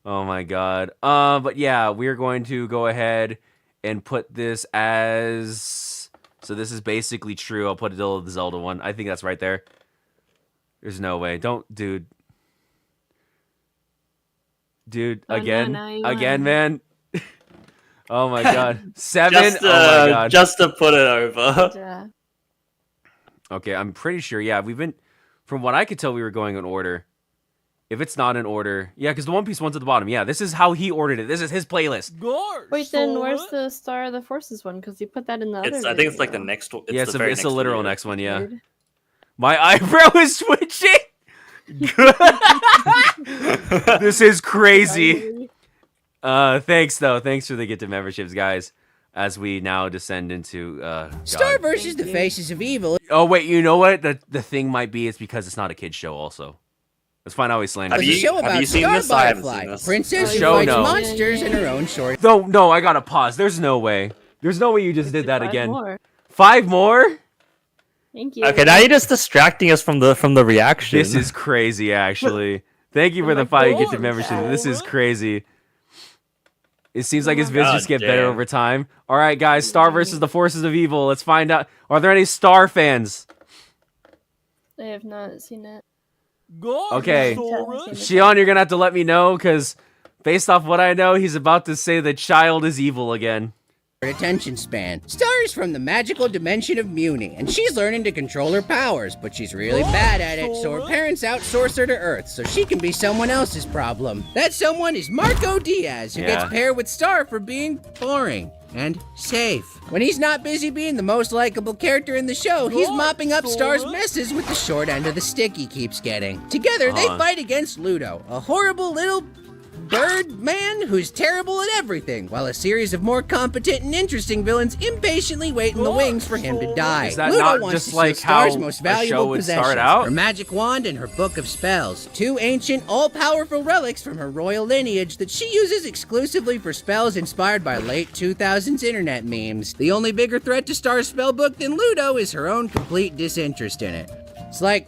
Oh my god. But yeah, we're going to go ahead and put this as... So this is basically true. I'll put the Zelda one. I think that's right there. There's no way. Don't, dude. Dude, Oh, no, again? now you Again, won. man? Oh my god. 7? Just, oh my god. just to put it over. Yeah. Okay, I'm pretty sure, yeah, we've been... From what I could tell, we were going in order. If it's not in order... Yeah, because the One Piece one's at the bottom. Yeah, this is how he ordered it. This is his playlist. Wait, then where's the Star of the Forces one? Because you put that in the other. I think it's like the video. next one. Yeah, the very it's the next literal video. next one, yeah. Weird. My eyebrow is twitching! This is crazy. Thanks, though. Thanks for the gifted memberships, guys. As we now descend into... Star God. versus the Faces of Evil. Oh, wait, you know what? The thing might be it's because it's not a kid's show, also. Let's find out how he's slandering. It's a show about Star Butterfly, a princess who Show, fights no. monsters in her own short. No, I gotta pause. There's no way. There's no way you just did that 5 again. more. 5 more? Thank you. Okay, now you're just distracting us from the reaction. This is crazy, actually. Thank you for the 5 gifted memberships. This is crazy. It seems like his vids just get better over time. All right, guys, Star versus the Forces of Evil. Let's find out. Are there any Star fans? I have not seen it. Okay, Shion, you're gonna have to let me know because based off what I know, he's about to say the child is evil again. Attention span. Star is from the magical dimension of Muni, and she's learning to control her powers, but she's really bad at it, so her parents outsource her to Earth so she can be someone else's problem. That someone is Marco Diaz, who gets paired with Star for being boring and safe. When he's not busy being the most likable character in the show, he's mopping up Star's messes with the short end of the stick he keeps getting. Together, they fight against Ludo, a horrible little bird man who's terrible at everything, while a series of more competent and interesting villains impatiently wait in the wings for him to die. Is that Ludo not wants just to like steal Star's how most a valuable show would start possessions, out? her magic wand and her book of spells, 2 ancient, all-powerful relics from her royal lineage that she uses exclusively for spells inspired by late 2000s internet memes. The only bigger threat to Star's spellbook than Ludo is her own complete disinterest in it. It's like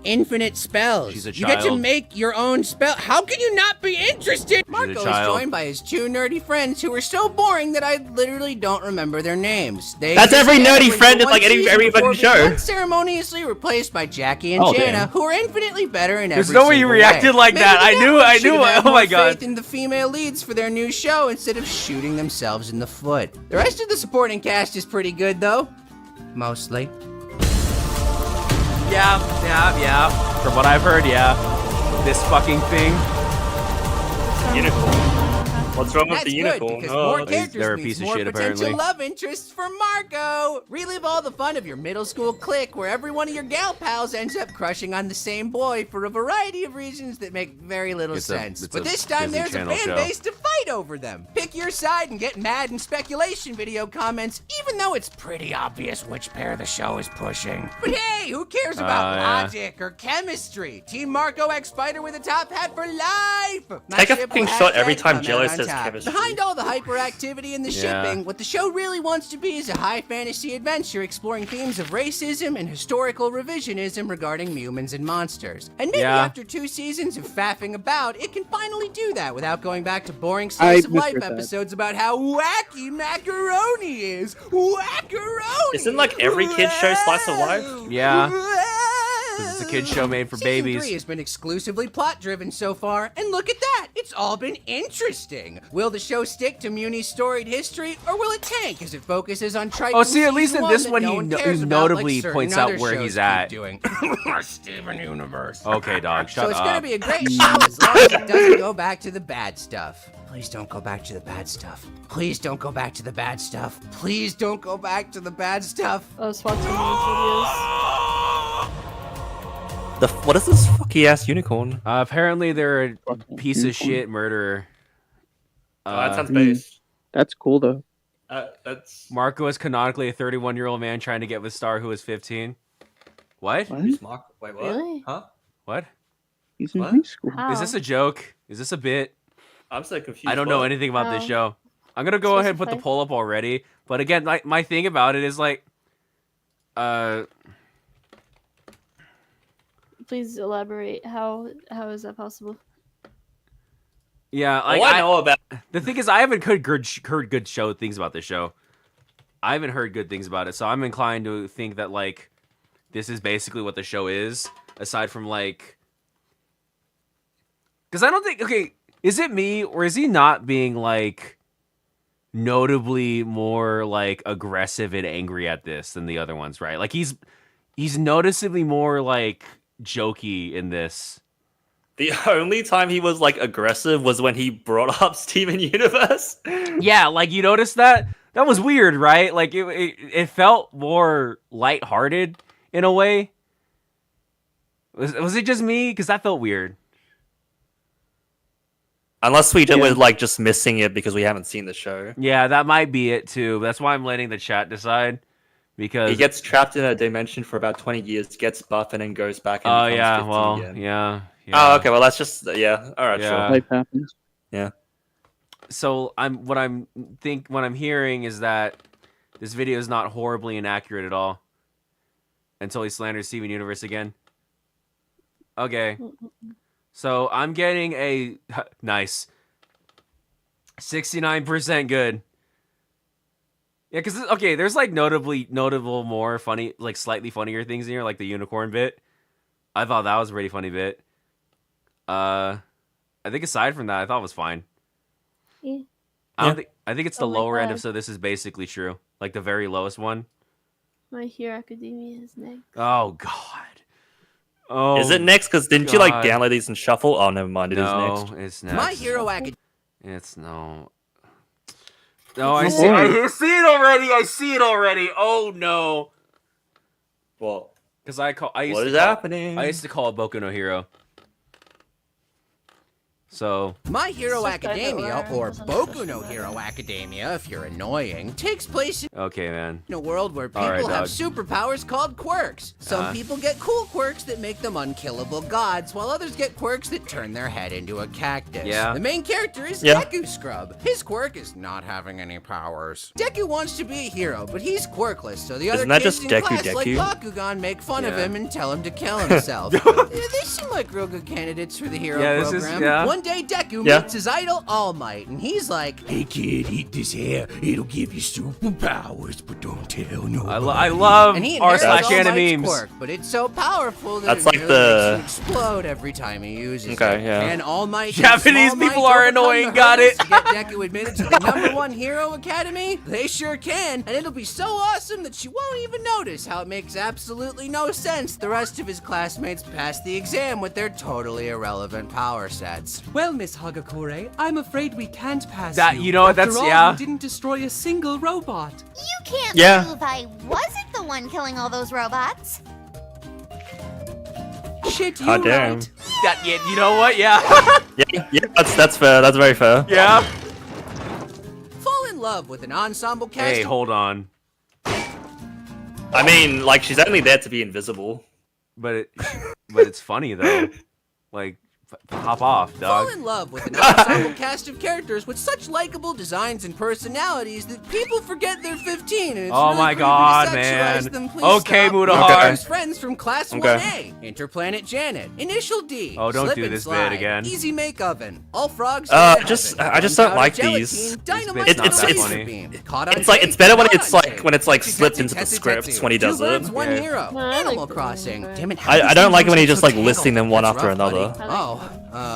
infinite spells. She's a You get to child. make your own spell. How can you not be interested? Marco is child. joined by his 2 nerdy friends who are so boring that I literally don't remember their names. They That's every exist nerdy for friend in, one like, every season fucking before show. being unceremoniously replaced by Jackie and Oh, Jana, damn. who are infinitely better in There's every no way you single reacted way. like Maybe that. the I knew network it. should have had Oh my more God. faith in the female leads for their new show instead of shooting themselves in the foot. The rest of the supporting cast is pretty good though. Mostly. Yeah. From what I've heard, yeah. This fucking thing. Unicorn. What's wrong with That's the good, unicorn? because Oh, more they're a characters piece means of more shit, potential apparently. love interests for Marco. Relive all the fun of your middle school clique, where every one of your gal pals ends up crushing on the same boy for a variety of reasons that make very little sense. But this time Disney there's a Channel fan show. base to fight over them. Pick your side and get mad in speculation video comments, even though it's pretty obvious which pair the show is pushing. But hey, who cares about yeah. logic or chemistry? Team Marco X Spider with a top hat for life. My Take a ship fucking will shot every hashtag time come Jello out on says top. chemistry. Behind all the hyperactivity and the Yeah. shipping, what the show really wants to be is a high fantasy adventure exploring themes of racism and historical revisionism regarding humans and monsters. And maybe Yeah. after 2 seasons of faffing about, it can finally do that without going back to boring I slice of life misread that. episodes about how wacky macaroni is. Wackaroni! Isn't like every kid's show slice of life? Yeah. 'Cause it's a kid's show made for Season babies. 3 has been exclusively plot-driven so far, and look at that! It's all been interesting. Will the show stick to Muni's storied history, or will it tank as it focuses on trite? Oh, see, at least in this that one, no he one no- cares he about, notably like certain points out other where shows he's keep at. Doing. Steven Universe. Okay, dog, shut So it's up. gonna be a great show as long as it doesn't go back to the bad stuff. Please don't go back to the bad stuff. Please don't go back to the bad stuff. Please don't go back to the bad stuff. I was watching these videos. What is this fucky ass unicorn? Apparently, they're a piece of unicorn. shit murderer. Oh, that sounds Mm. based. That's cool though. That's Marco is canonically a 31-year-old man trying to get with Star, who is 15. What? What? Mark. Wait, what? Really? Huh? What? He's in What? high school. How? Is this a joke? Is this a bit? I'm so confused. I don't know What? anything about this Oh. show. I'm gonna go ahead and put the Specify. poll up already. But again, like my thing about it is like, Please elaborate. How is that possible? yeah, like All I know about the thing is, I haven't heard good show things about this show. I haven't heard good things about it, so I'm inclined to think that like this is basically what the show is, aside from like, because I don't think is it me or is he not being like notably more like aggressive and angry at this than the other ones, right? Like he's noticeably more like jokey in this. the only time he was like aggressive was when he brought up Steven Universe. Yeah, like you noticed that? That was weird, right? Like it felt more lighthearted in a way. Was it just me? Because that felt weird. Unless we did with like just missing it because we haven't seen the show. Yeah, that might be it too. That's why I'm letting the chat decide. Because He gets trapped in a dimension for about 20 years, gets buff, and then goes back and oh becomes yeah, 15 well again. yeah. Oh, okay. Well, that's just yeah. All right, Yeah. sure. Life happens. Yeah. So what I'm hearing is that this video is not horribly inaccurate at all. Until he slanders Steven Universe again. Okay. So I'm getting a nice 69% good. Yeah, because okay, there's like notable more funny, like slightly funnier things in here, like the unicorn bit. I thought that was a pretty funny bit. I think aside from that, I thought it was fine. Yeah. I think it's the Oh my lower end of God. so this is basically true, like the very lowest one. My Hero Academia is next. Oh God. Oh, Is it next? Because didn't you like God. download these and shuffle? Oh, never mind. It is No, next. it's next. My Hero Academia. It's no. No, I Oh, see. I see it already. I see it already. Oh no. Well, Because I used what to is call, happening? I used to call it Boku no Hero. So My Hero Subtitle Academia, or or something. Boku no Hero Academia if you're annoying, takes place in okay, man. a world where people All right, have dog. superpowers called quirks. Some Uh-huh. people get cool quirks that make them unkillable gods, while others get quirks that turn their head into a cactus. Yeah. The main character is Yeah. Deku Scrub. His quirk is not having any powers. Deku wants to be a hero, but he's quirkless, so the other Isn't that kids just in Deku class like Deku? Bakugan make fun of Yeah. him and tell him to kill himself. They seem like real good candidates for the hero Yeah, this is- program. yeah. One day Deku Yeah. meets his idol All Might, and he's like, "Hey kid, eat this hair. It'll give you superpowers, but don't tell no." I love And he r inherits slash All anime Might's memes. quirk, but it's so powerful that That's it like really the- makes him explode every time he uses Okay, it. yeah. And All Might and Japanese Small Might people are overcome annoying, the got hurdles it. to get Deku admitted to the #1 hero academy? They sure can, and it'll be so awesome that you won't even notice how it makes absolutely no sense the rest of his classmates pass the exam with their totally irrelevant power sets. Well, Miss Hagakure, I'm afraid we can't pass That- you. you know what, After that's- all, yeah. You didn't destroy a single robot. You can't Yeah. prove I wasn't the one killing all those robots. Shit, you God damn. right. That, yeah, you know what? Yeah. Yeah, that's fair. That's very fair. Yeah. Fall in love with an ensemble cast. Hey, hold on. I mean, like, she's only there to be invisible. But it's funny though. Like, hop off, dog. Fall in love with an ensemble cast of characters with such likable designs and personalities that people forget they're 15 and it's Oh really my creepy God, to sexualize man. them. Please Okay, stop. Mudahar. His friends from Class Okay. 1A, Interplanet Janet, Initial D, Oh, don't Slip do and this bit Slide, again. Easy Make Oven, All Frogs. I Heaven, just don't Gunpowder like Gelatine, these. Dynamite It's not Laser that funny. Beam, Caught on It's like Tape, it's better when Caught it's on like Tape, when it's like Tetsu, slipped into the Tetsu, script Tetsu. when he does Two birds, it. one Yeah. hero. No, I like Animal the Crossing. one, Damn it! I don't like when he just like Tangled. listing them one That's after rough, buddy. another. Oh,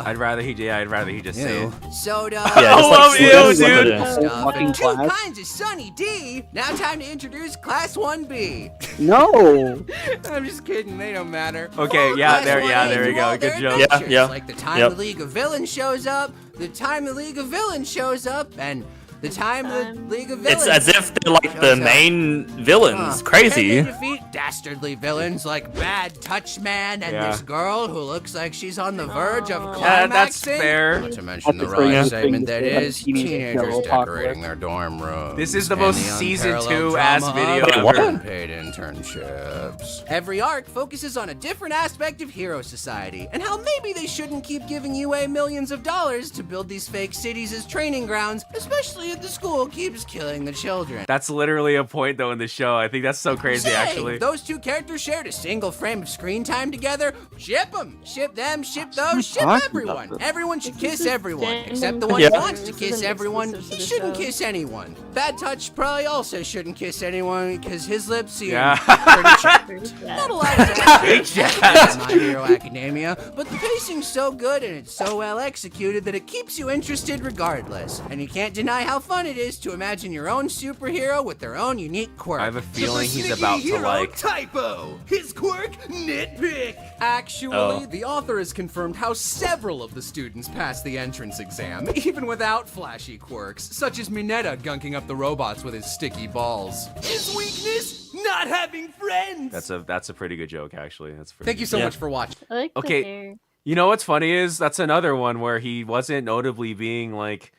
I'd rather he just say it. Soda. Yeah, just love like you, slip it dude. in. Stuff. Fucking Two class. kinds of Sunny D. Now time to introduce Class 1B. No. I'm just kidding. They don't matter. Okay, yeah, Class there 1A we do go. all Good their joke. adventures, Yeah. Like the time Yep. the League of Villains shows up, the time the League of Villains shows up, and the time the League of Villains. It's as if they're like the main villains. Crazy. And they defeat dastardly villains like Bad Touch Man and Yeah. this girl who looks like she's on the verge of climaxing. Yeah, that's fair. Not to mention the That's the right crazy segment thing that to say, is teenage teenagers girl decorating apocalypse. their dorm rooms. This is the and most the season unparalleled 2 ass drama video of Wait, what? ever. unpaid internships. Every arc focuses on a different aspect of Hero Society and how maybe they shouldn't keep giving UA millions of dollars to build these fake cities as training grounds, especially if the school keeps killing the children. That's literally a point though in the show. I think that's so crazy Say, actually. if those two characters shared a single frame of screen time together, ship them, ship them, ship those, ship talking everyone. about this? Everyone should This kiss is everyone, standing except the one Yeah. who wants to This kiss isn't everyone. exclusive to He the shouldn't show. kiss anyone. Bad Touch probably also shouldn't kiss anyone because his lips seem Yeah. pretty chapped. Pretty Not a bad. lot of Pretty chapped. My Hero Academia, but the pacing's so good and it's so well executed that it keeps you interested regardless. And you can't deny how fun it is to imagine your own superhero with their own unique quirk. I have a feeling he's about to like. Typo. His quirk, nitpick. Actually, the author has confirmed how several of the students passed the entrance exam, even without flashy quirks, such as Mineta gunking up the robots with his sticky balls. His weakness, not having friends. That's a pretty good joke actually. That's pretty Thank you so Yeah. much for watching. I like the Okay. hair. You know what's funny is that's another one where he wasn't notably being like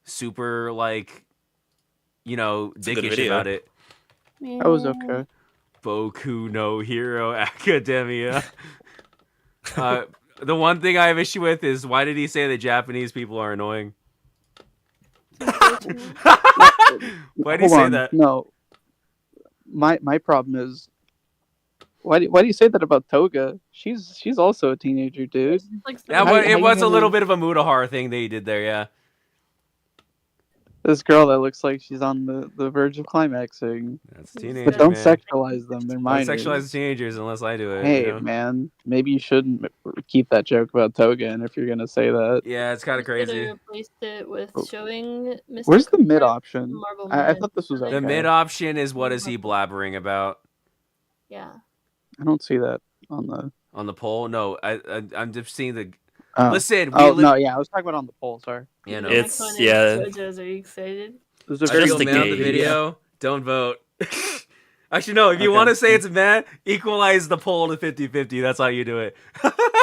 super like, you know, a good dickish video. about it. That was okay. Boku no Hero Academia. The one thing I have issue with is why did he say that Japanese people are annoying? Why did he Hold say on. that? No. My problem is why do you say that about Toga? She's also a teenager, dude. Like, Yeah, How- but how it you was a gonna- little bit of a Mudahar thing that he did there, yeah. This girl that looks like she's on the verge of climaxing. That's teenage, But don't man. sexualize them. They're Don't minors. sexualize teenagers unless I do it. Hey, you know? man, maybe you shouldn't keep that joke about Toga in if you're gonna say that. Yeah, it's kind of Could've crazy. replaced it with showing Mr. Where's the Cooper mid option? Marble I Man. thought this was okay. The mid option is what is he blabbering about Yeah. I don't see that on the. on the poll? No, I'm just seeing the. Oh. Listen, we Oh li- no, yeah, I was talking about on the poll. Sorry. Yeah, no. The It's- next one is yeah. JoJo's. Are you excited? It was a If very you'll the mail the gauge. video, don't vote. Actually, no. If you Okay. want to say it's mad, equalize the poll to 50-50. That's how you do it.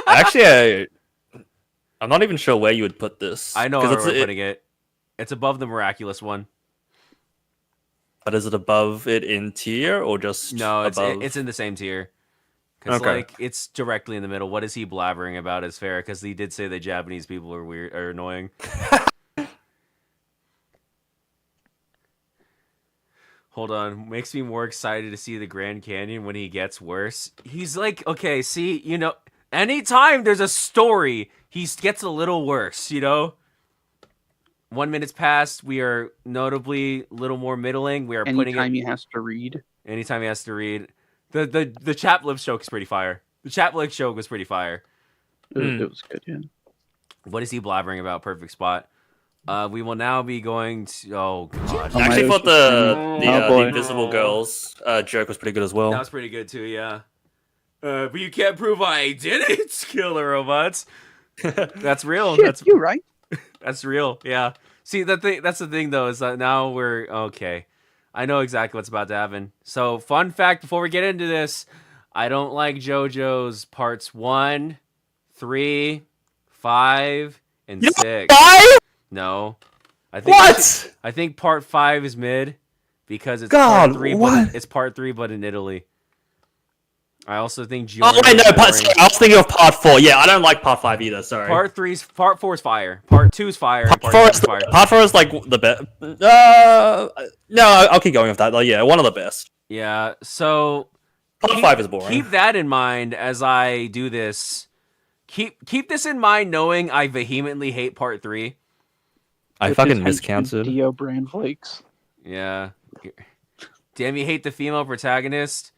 Actually, I'm not even sure where you would put this. I know 'cause where it's, we're putting it. It's above the miraculous one. But is it above it in tier or just No, above? it's in the same tier. Because Okay. like it's directly in the middle. What is he blabbering about is fair because he did say that Japanese people are weird or annoying. Hold on, makes me more excited to see the Grand Canyon when he gets worse. He's like, okay, see, you know, anytime there's a story, he gets a little worse, you know? 1 minute's passed, we are notably a little more middling. We are putting Anytime it he has to read. anytime he has to read. The Chaplip joke is pretty fire. The Chaplip joke was pretty fire. It was good, yeah. What is he blabbering about? Perfect spot. We will now be going to. Oh god, I actually thought Oh, the boy. Invisible Girls joke was pretty good as well. that was pretty good too. Yeah. But you can't prove I didn't kill the robots. That's real. Shit, That's you right. That's real. Yeah. See, that's the thing though, is that now we're okay. I know exactly what's about to happen. So, fun fact before we get into this, I don't like JoJo's parts 1, 3, 5, and 6. 5? No. I think What? I think part 5 is mid because it's God, part 3 what? but it's part 3 but in Italy. I also think Oh, I know. Sorry, I was thinking of part 4. Yeah, I don't like part 5 either. Sorry. Part 4 is fire. Part 2 is fire. and Part part 4 3 is is fire. part 4 is like the best. No, I'll keep going with that. Like, yeah, one of the best. Yeah, so Part 5 is boring. Keep that in mind as I do this. Keep this in mind, knowing I vehemently hate part 3. I With fucking his miscounted. Dio brand flakes. Yeah. Damn, you hate the female protagonist?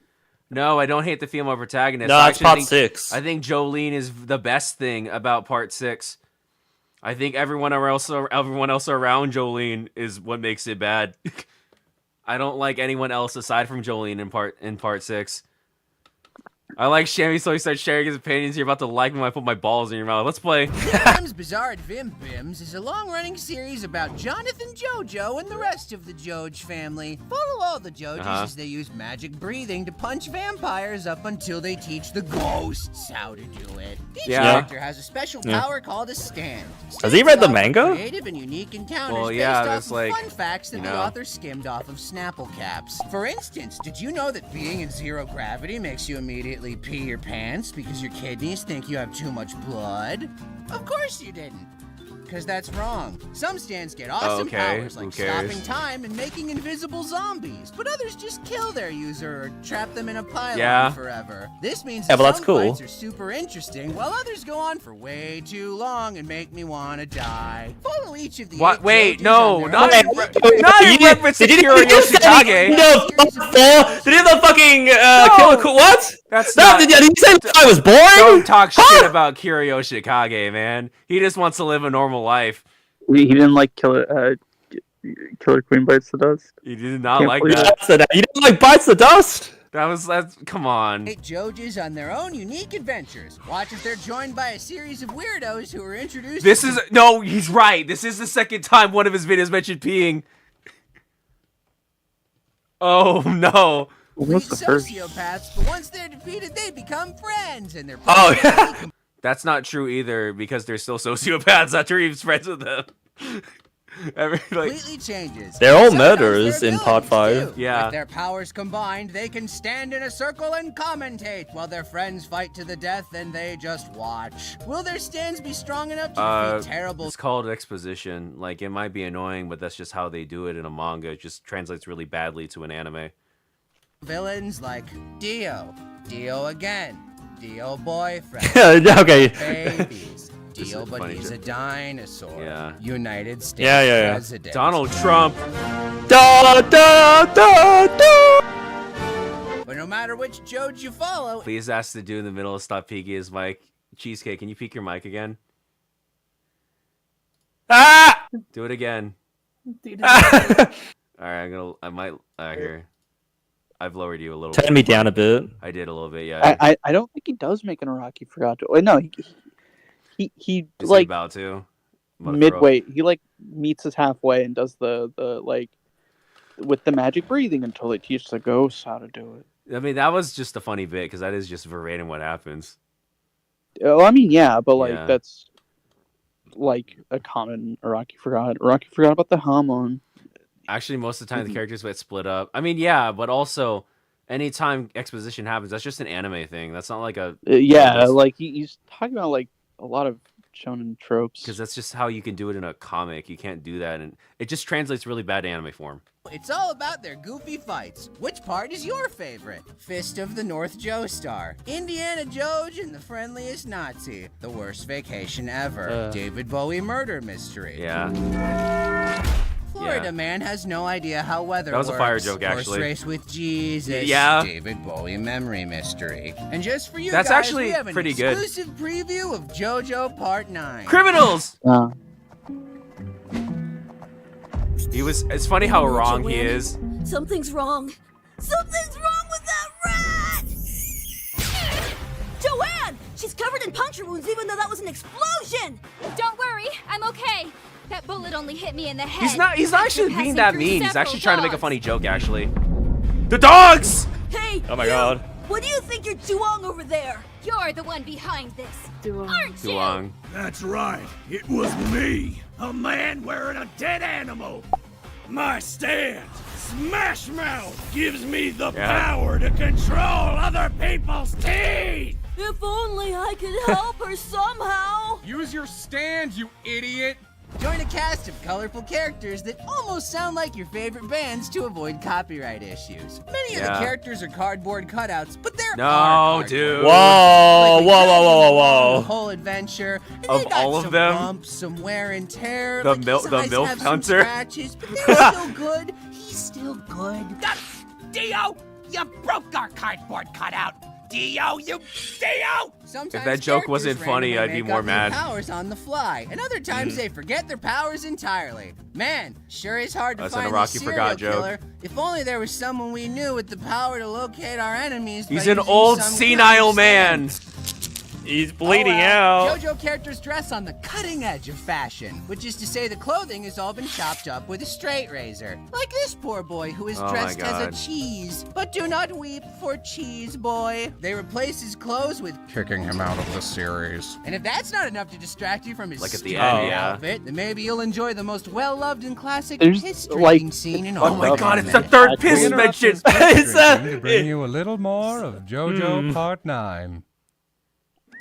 No, I don't hate the female protagonist. No, I that's actually part think- 6. I think Jolene is the best thing about part 6. I think everyone else around Jolene is what makes it bad. I don't like anyone else aside from Jolene in part 6. I like Shammy, so he starts sharing his opinions. You're about to like me when I put my balls in your mouth. Let's play. Bim's Bizarre Vim Bims is a long-running series about Jonathan Jojo and the rest of the Joj family. Follow all the Jojos as they use magic breathing to punch vampires up until they teach the ghosts how to do it. Each Yeah. character has a special Yeah. power called a stand. Has he read the Stands allow for manga? Creative and unique encounters Well, yeah, based that's off like, of fun facts that you the know. author skimmed off of Snapple caps. For instance, did you know that being in zero gravity makes you immediately pee your pants because your kidneys think you have too much blood? Of course you didn't. Because that's wrong. Some stands get awesome okay, powers who like cares? stopping time and making invisible zombies, but others just kill their user or trap them in a pylon Yeah. forever. This means Yeah, that but that's some cool. fights are super interesting, while others go on for way too long and make me want to die. Follow each of the What? 8 Wait, Jojos no, on their not own in not in reference to Kiro Yoshikage. No, did you have the fucking Killer Queen? What? That's No, not. did you say I was boring? Don't talk shit about Kiro Yoshikage, man. He just wants to live a normal life. He didn't like Killer Queen Bites the Dust. He did not Can't like believe that. You didn't like Bites the Dust? That's come on. 8 Jojos on their own unique adventures. Watch if they're joined by a series of weirdos who are introduced. This is no, he's right. This is the second time one of his videos mentioned peeing. Oh no. What's the first? sociopaths, but once they're defeated, they become friends, and they're Oh, yeah. That's not true either because they're still sociopaths after he's friends with them. completely changes. They're all Sometimes murderers their in part abilities, 5. too. Yeah. With their powers combined, they can stand in a circle and commentate while their friends fight to the death and they just watch. Will their stands be strong enough to defeat terrible It's called exposition. Like it might be annoying, but that's just how they do it in a manga. It just translates really badly to an anime. villains like Dio, Dio again, Dio boyfriend, Okay. babies, This Dio is but funny he's shit. a dinosaur, Yeah. United States Yeah. president. Donald Trump. Da, da, da, da. But no matter which Joj you follow, Please ask the dude in the middle to stop peeking his mic. Cheesecake, can you peek your mic again? Ah! Do it again. Dude, Alright, I might here. I've lowered you a little Turn bit. me down a bit. I did a little bit, yeah. I don't think he does make an Iraqi forgot to. Wait, no, he Is he like about to? Motherfucker. midway. He like meets us halfway and does the like with the magic breathing until they teach the ghosts how to do it. I mean, that was just a funny bit because that is just verbatim what happens. Well, I mean, yeah, but like Yeah. that's like a common Iraqi forgot. Iraqi forgot about the Hamon. Actually, most of the time the Mhm. characters get split up. I mean, yeah, but also anytime exposition happens, that's just an anime thing. That's not like a Yeah, like he's talking about like a lot of shonen tropes. because that's just how you can do it in a comic. You can't do that, and it just translates really bad to anime form. it's all about their goofy fights. Which part is your favorite? Fist of the North Joestar, Indiana Joj and the Friendliest Nazi, The Worst Vacation Ever, David Bowie Murder Mystery. Yeah. Florida Yeah. Man has no idea how weather That was a works. fire joke, Horse actually. Race with Jesus. Yeah. David Bowie Memory Mystery. And just for you That's guys, actually we have an pretty good. exclusive preview of JoJo Part 9. Criminals. Uh, It's funny how wrong he is. Something's wrong. Something's wrong with that rat! Joanne! She's covered in puncture wounds even though that was an explosion! Don't worry, I'm okay. That bullet only hit me in the head. He's not actually After being passing that through mean. He's several actually trying to make a dogs. funny joke, actually. The dogs! Hey! Oh my you! god. What do you think you're doing over there? You're the one behind this, aren't Too you? long. That's right. It was me, a man wearing a dead animal. My stand, Smash Mouth, gives me the power to control other people's teeth. If only I could help her somehow! Use your stand, you idiot! Join a cast of colorful characters that almost sound like your favorite bands to avoid copyright issues. Many of the Yeah. characters are cardboard cutouts, but they're No, dude. Whoa, Like, whoa, whoa, whoa, The whoa, whoa. whole adventure. And Of they got all of some them? bumps, some wear and tear. The like mil- his the eyes MILF have some hunter? scratches, but they're still good. He's still good. Dio, you broke our cardboard cutout. Dio, you Dio! Sometimes If that joke wasn't characters funny, randomly I'd be make more up new mad. powers on the fly, and other times they forget their powers entirely. Man, sure is hard to That's not a find Rocky the serial Forgot joke. killer. If only there was someone we knew with the power to locate our enemies. He's by an using old some senile kind man. of He's bleeding well, out. JoJo characters dress on the cutting edge of fashion, which is to say the clothing has all been chopped up with a straight razor. Like this poor boy who is Oh my dressed as God. a cheese. But do not weep for Cheese Boy. They replace his clothes with Kicking him out of the series. and if that's not enough to distract you from his Like at the stupid end, yeah. outfit, then maybe you'll enjoy the most well-loved and classic There's, piss like- drinking scene in all Oh my of god, it's the anime. third piss mention. It's to bring a... you a little more of JoJo Part 9.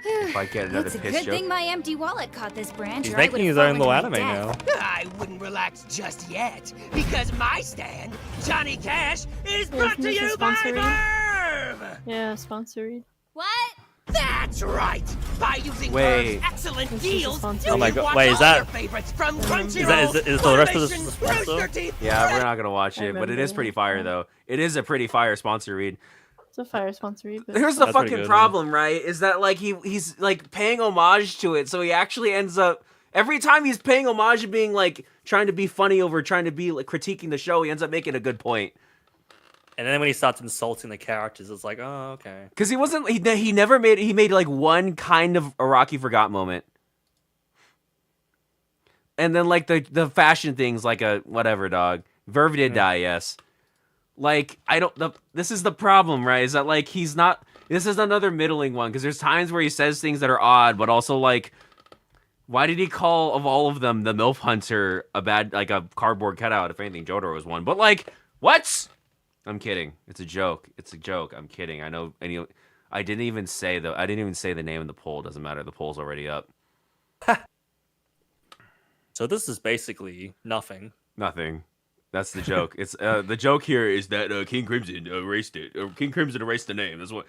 If I get another It's a piss good joke. thing my empty wallet caught this branch. He's or I making would've his own fallen little to my anime death. now. I wouldn't relax just yet, because my stand, Johnny Cash, is brought to this is you by sponsored. Verve! Yeah, sponsored. What? That's right! By using Wait. Verve's excellent This is deals, sponsored. you Oh my can God, watch wait, is all that- your favorites from Is Crunchyroll, is the rest of this Funimation, the sponsor? Rooster Teeth, Yeah, we're not gonna watch I it, but it is remember. pretty fire though. It is a pretty fire sponsor read. It's a fire sponsored. But Here's the That's pretty fucking good, problem, right? Is that like he's like paying homage to it, so he actually ends up every time he's paying homage to being like trying to be funny over trying to be like critiquing the show, he ends up making a good point. And then when he starts insulting the characters, it's like, oh, okay. Because he wasn't he never made he made like one kind of a Rocky Forgot moment. And then like the fashion things like a whatever dog. Verve did die, yes. Like this is the problem, right? Is that like this is another middling one because there's times where he says things that are odd, but also like why did he call of all of them the MILF Hunter a cardboard cutout? If anything, Jotaro was one. But like, what? I'm kidding. It's a joke. It's a joke. I'm kidding. I know. I didn't even say the name of the poll. Doesn't matter. The poll's already up. So this is basically nothing. Nothing. That's the joke. It's the joke here is that King Crimson erased it. Or King Crimson erased the name. That's what.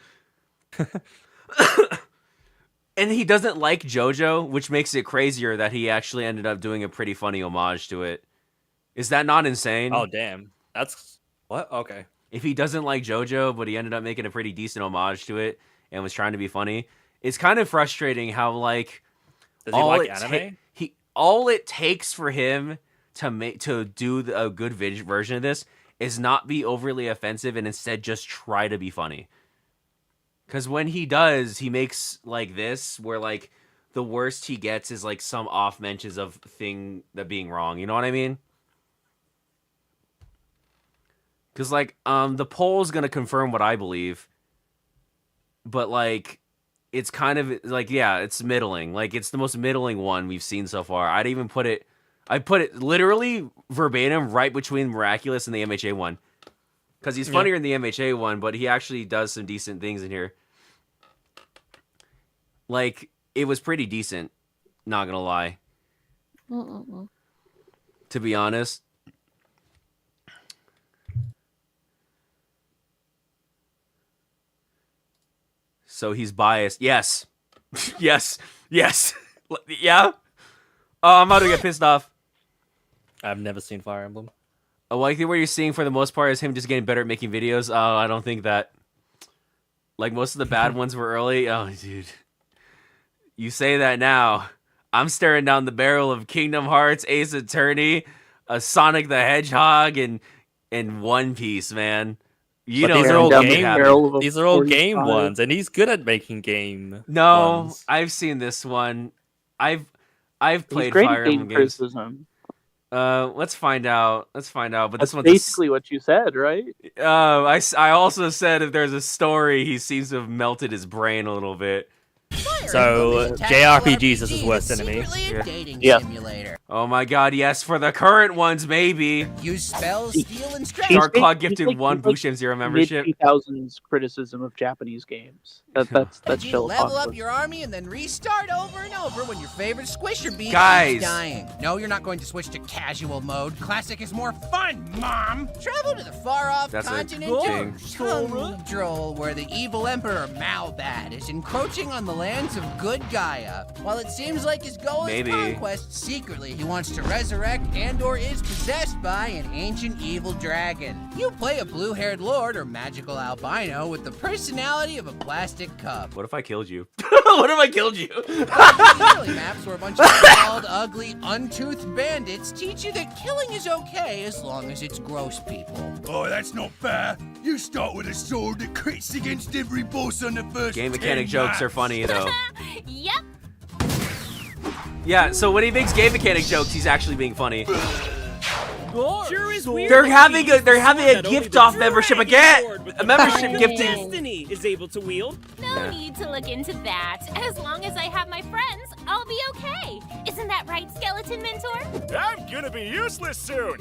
And he doesn't like JoJo, which makes it crazier that he actually ended up doing a pretty funny homage to it. Is that not insane? Oh, damn. That's... What? Okay. If he doesn't like JoJo, but he ended up making a pretty decent homage to it and was trying to be funny, it's kind of frustrating how like Does he like anime? all it takes for him to do a good version of this is not be overly offensive and instead just try to be funny. Because when he does, he makes like this where like the worst he gets is like some off mentions of thing that being wrong. You know what I mean? Because like the poll is gonna confirm what I believe, but like it's kind of like it's middling. Like it's the most middling one we've seen so far. I put it literally verbatim right between Miraculous and the MHA one. Because he's funnier in the MHA one, but he actually does some decent things in here. Like, it was pretty decent, not gonna lie. To be honest. So he's biased. Yes. Yes. Yes. Yeah? Oh, I'm about to get pissed off. I've never seen Fire Emblem. I think what you're seeing for the most part is him just getting better at making videos. Oh, I don't think that. Like, most of the bad ones were early. Oh, dude. You say that now. I'm staring down the barrel of Kingdom Hearts, Ace Attorney, Sonic the Hedgehog, and One Piece, man. You But know these are all they'll be game. happy. These are all game 45. ones, and he's good at making game. No, ones. I've seen this one. I've He's played great Fire at game Emblem games. criticism. Let's find out. But That's this one's basically what you said, right? I also said if there's a story, he seems to have melted his brain a little bit. So JRPGs is his worst enemy. Yeah. Simulator. Oh my god, yes, for the current ones, maybe. Use spells, steal, and stretch. Dark Claw He's gifted like- one he's like Bushen Zero membership. Mid-2000s criticism of Japanese games. That's You Jill level up Fox. your army and then restart over and over when your favorite squisher beat Guys. is dying. No, you're not going to switch to casual mode. Classic is more fun, Mom. Travel to the far-off That's a continent thing. of Tundra, where the evil Emperor Malbad is encroaching on the lands of good Gaia. While it seems like his goal Maybe. is conquest, secretly he wants to resurrect and/or is possessed by an ancient evil dragon. You play a blue-haired lord or magical albino with the personality of a plastic cup. What if I killed you? What if I killed you? Early maps where a bunch of bald, ugly, untoothed bandits teach you that killing is okay as long as it's gross people. Oh, that's not fair. You start with a sword that crits against every boss on the first Game 10 mechanic jokes are maps. funny though. Yep. Yeah, so when he makes game mechanic jokes, he's actually being funny. Sure is weird. They're that having he a they're uses having sword a that only gift the off membership dragon again. sword with A the membership power of gifted. Destiny is able to wield. No need to look into that. As long as I have my friends, I'll be okay. Isn't that right, Skeleton Mentor? I'm gonna be useless soon.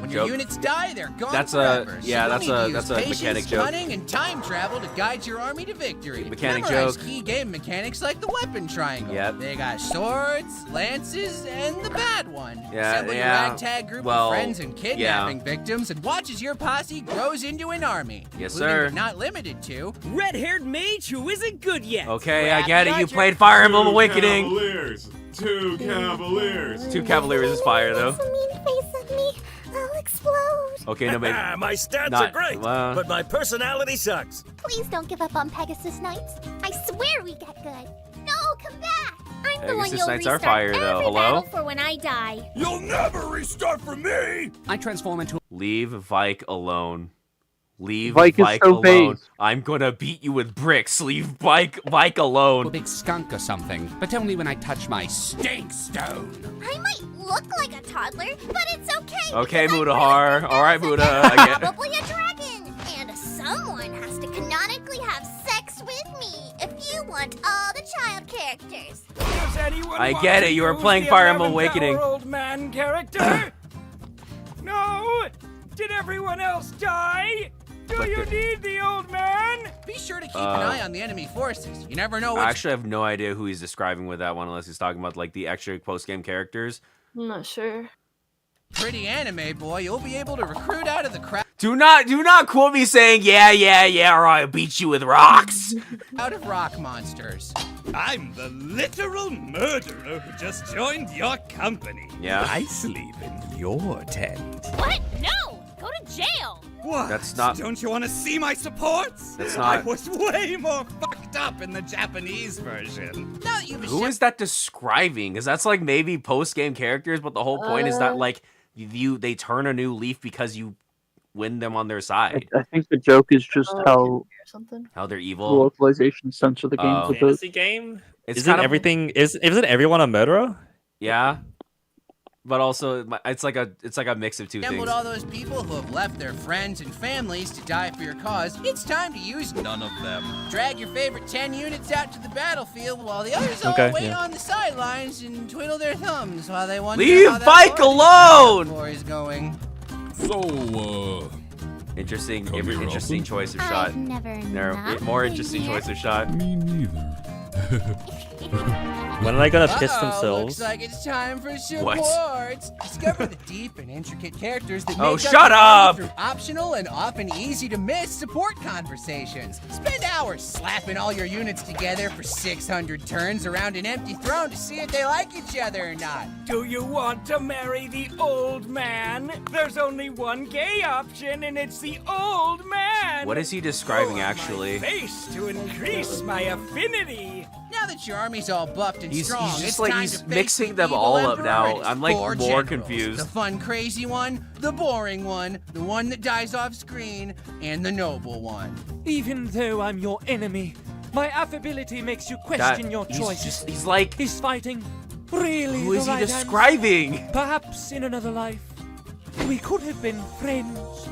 When your Joke. units die, they're gone That's a- forever. yeah, so that's you'll a- need to that's use a patience, mechanic joke. cunning, and time travel to guide your army to victory. Mechanic Memorize joke. key game mechanics like the weapon triangle. Yep. They got swords, lances, and the bad one. Yeah, Assemble your yeah. ragtag group Well, of friends and kidnapping victims, and watch as your posse grows into an army. Yes, including sir. but not limited to Red-haired mage who isn't good yet. Okay, I get it. You played Fire Emblem Awakening. Cavaliers. Two Cavaliers. Two Cavaliers is fire though. Mean face at me. I'll explode. Okay, no, maybe. My stats Not- are great, well- but my personality sucks. Please don't give up on Pegasus Knights. I swear we get good. No, come back. I'm the one Pegasus you'll Knights are restart fire, though. every Hello? battle for when I die. You'll never restart for me. I transform into Leave Vike alone. Leave Vike is Vike so alone. base. I'm gonna beat you with bricks. Leave Vike alone. big skunk or something, but only when I touch my stink stone. I might look like a toddler, but it's okay. Okay, because I'm Mudahar. really All right, good Muda. and I get it. probably a dragon. And someone has to canonically have sex with me if you want all the child characters. Does anyone I want get to it, you were use playing the Fire Emblem 11th Awakening. hour old man character? No. Did everyone else die? Do But you the- need the old man? Be sure to keep an eye on the enemy forces. You never know I which actually have no idea who he's describing with that one, unless he's talking about like the extra post-game characters. I'm not sure. pretty anime boy you'll be able to recruit out of the crowd. Do not quote me saying yeah, or I'll beat you with rocks. Out of rock monsters. I'm the literal murderer who just joined your company. Yeah. I sleep in your tent. What? No! Go to jail! What? That's not- Don't you want to see my supports? That's I not- was way more fucked up in the Japanese version. Now that you've Who is that describing? Because that's like maybe post-game characters, but the whole point is that like they turn a new leaf because you win them on their side. I think the joke is just how How they're the evil. localization censor the games a bit. Fantasy game? It's Isn't kind of- everything isn't everyone a murderer? Yeah. But also, it's like a mix of two Assembled things. all those people who have left their friends and families to die for your cause. It's time to use none of them. Drag your favorite 10 units out to the battlefield while the others all Okay, wait yeah. on the sidelines and twiddle their thumbs while they wonder Leave how that Vike war alone! war is going. So, Interesting, Come here, interesting Elton. choice of I've shot. never No, not more been interesting here. choice of shot. me neither. When are they gonna piss Uh-oh, themselves? looks like it's time for What? supports. Discover the deep and intricate characters that Oh, make shut up your army up! through optional and often easy to miss support conversations. Spend hours slapping all your units together for 600 turns around an empty throne to see if they like each other or not. Do you want to marry the old man? There's only one gay option, and it's the old man. What is he describing Pull on actually? My face to increase my affinity. Now Now that your army's all buffed and He's strong, just it's like time he's to face mixing the them evil all up emperor now. and his I'm like 4 more generals. confused. The fun, crazy one, the boring one, the one that dies off screen, and the noble one. Even though I'm your enemy, my affability makes you question your choices. He's like... He's fighting. Really, Who is the he right describing? answer. Perhaps in another life, we could have been friends.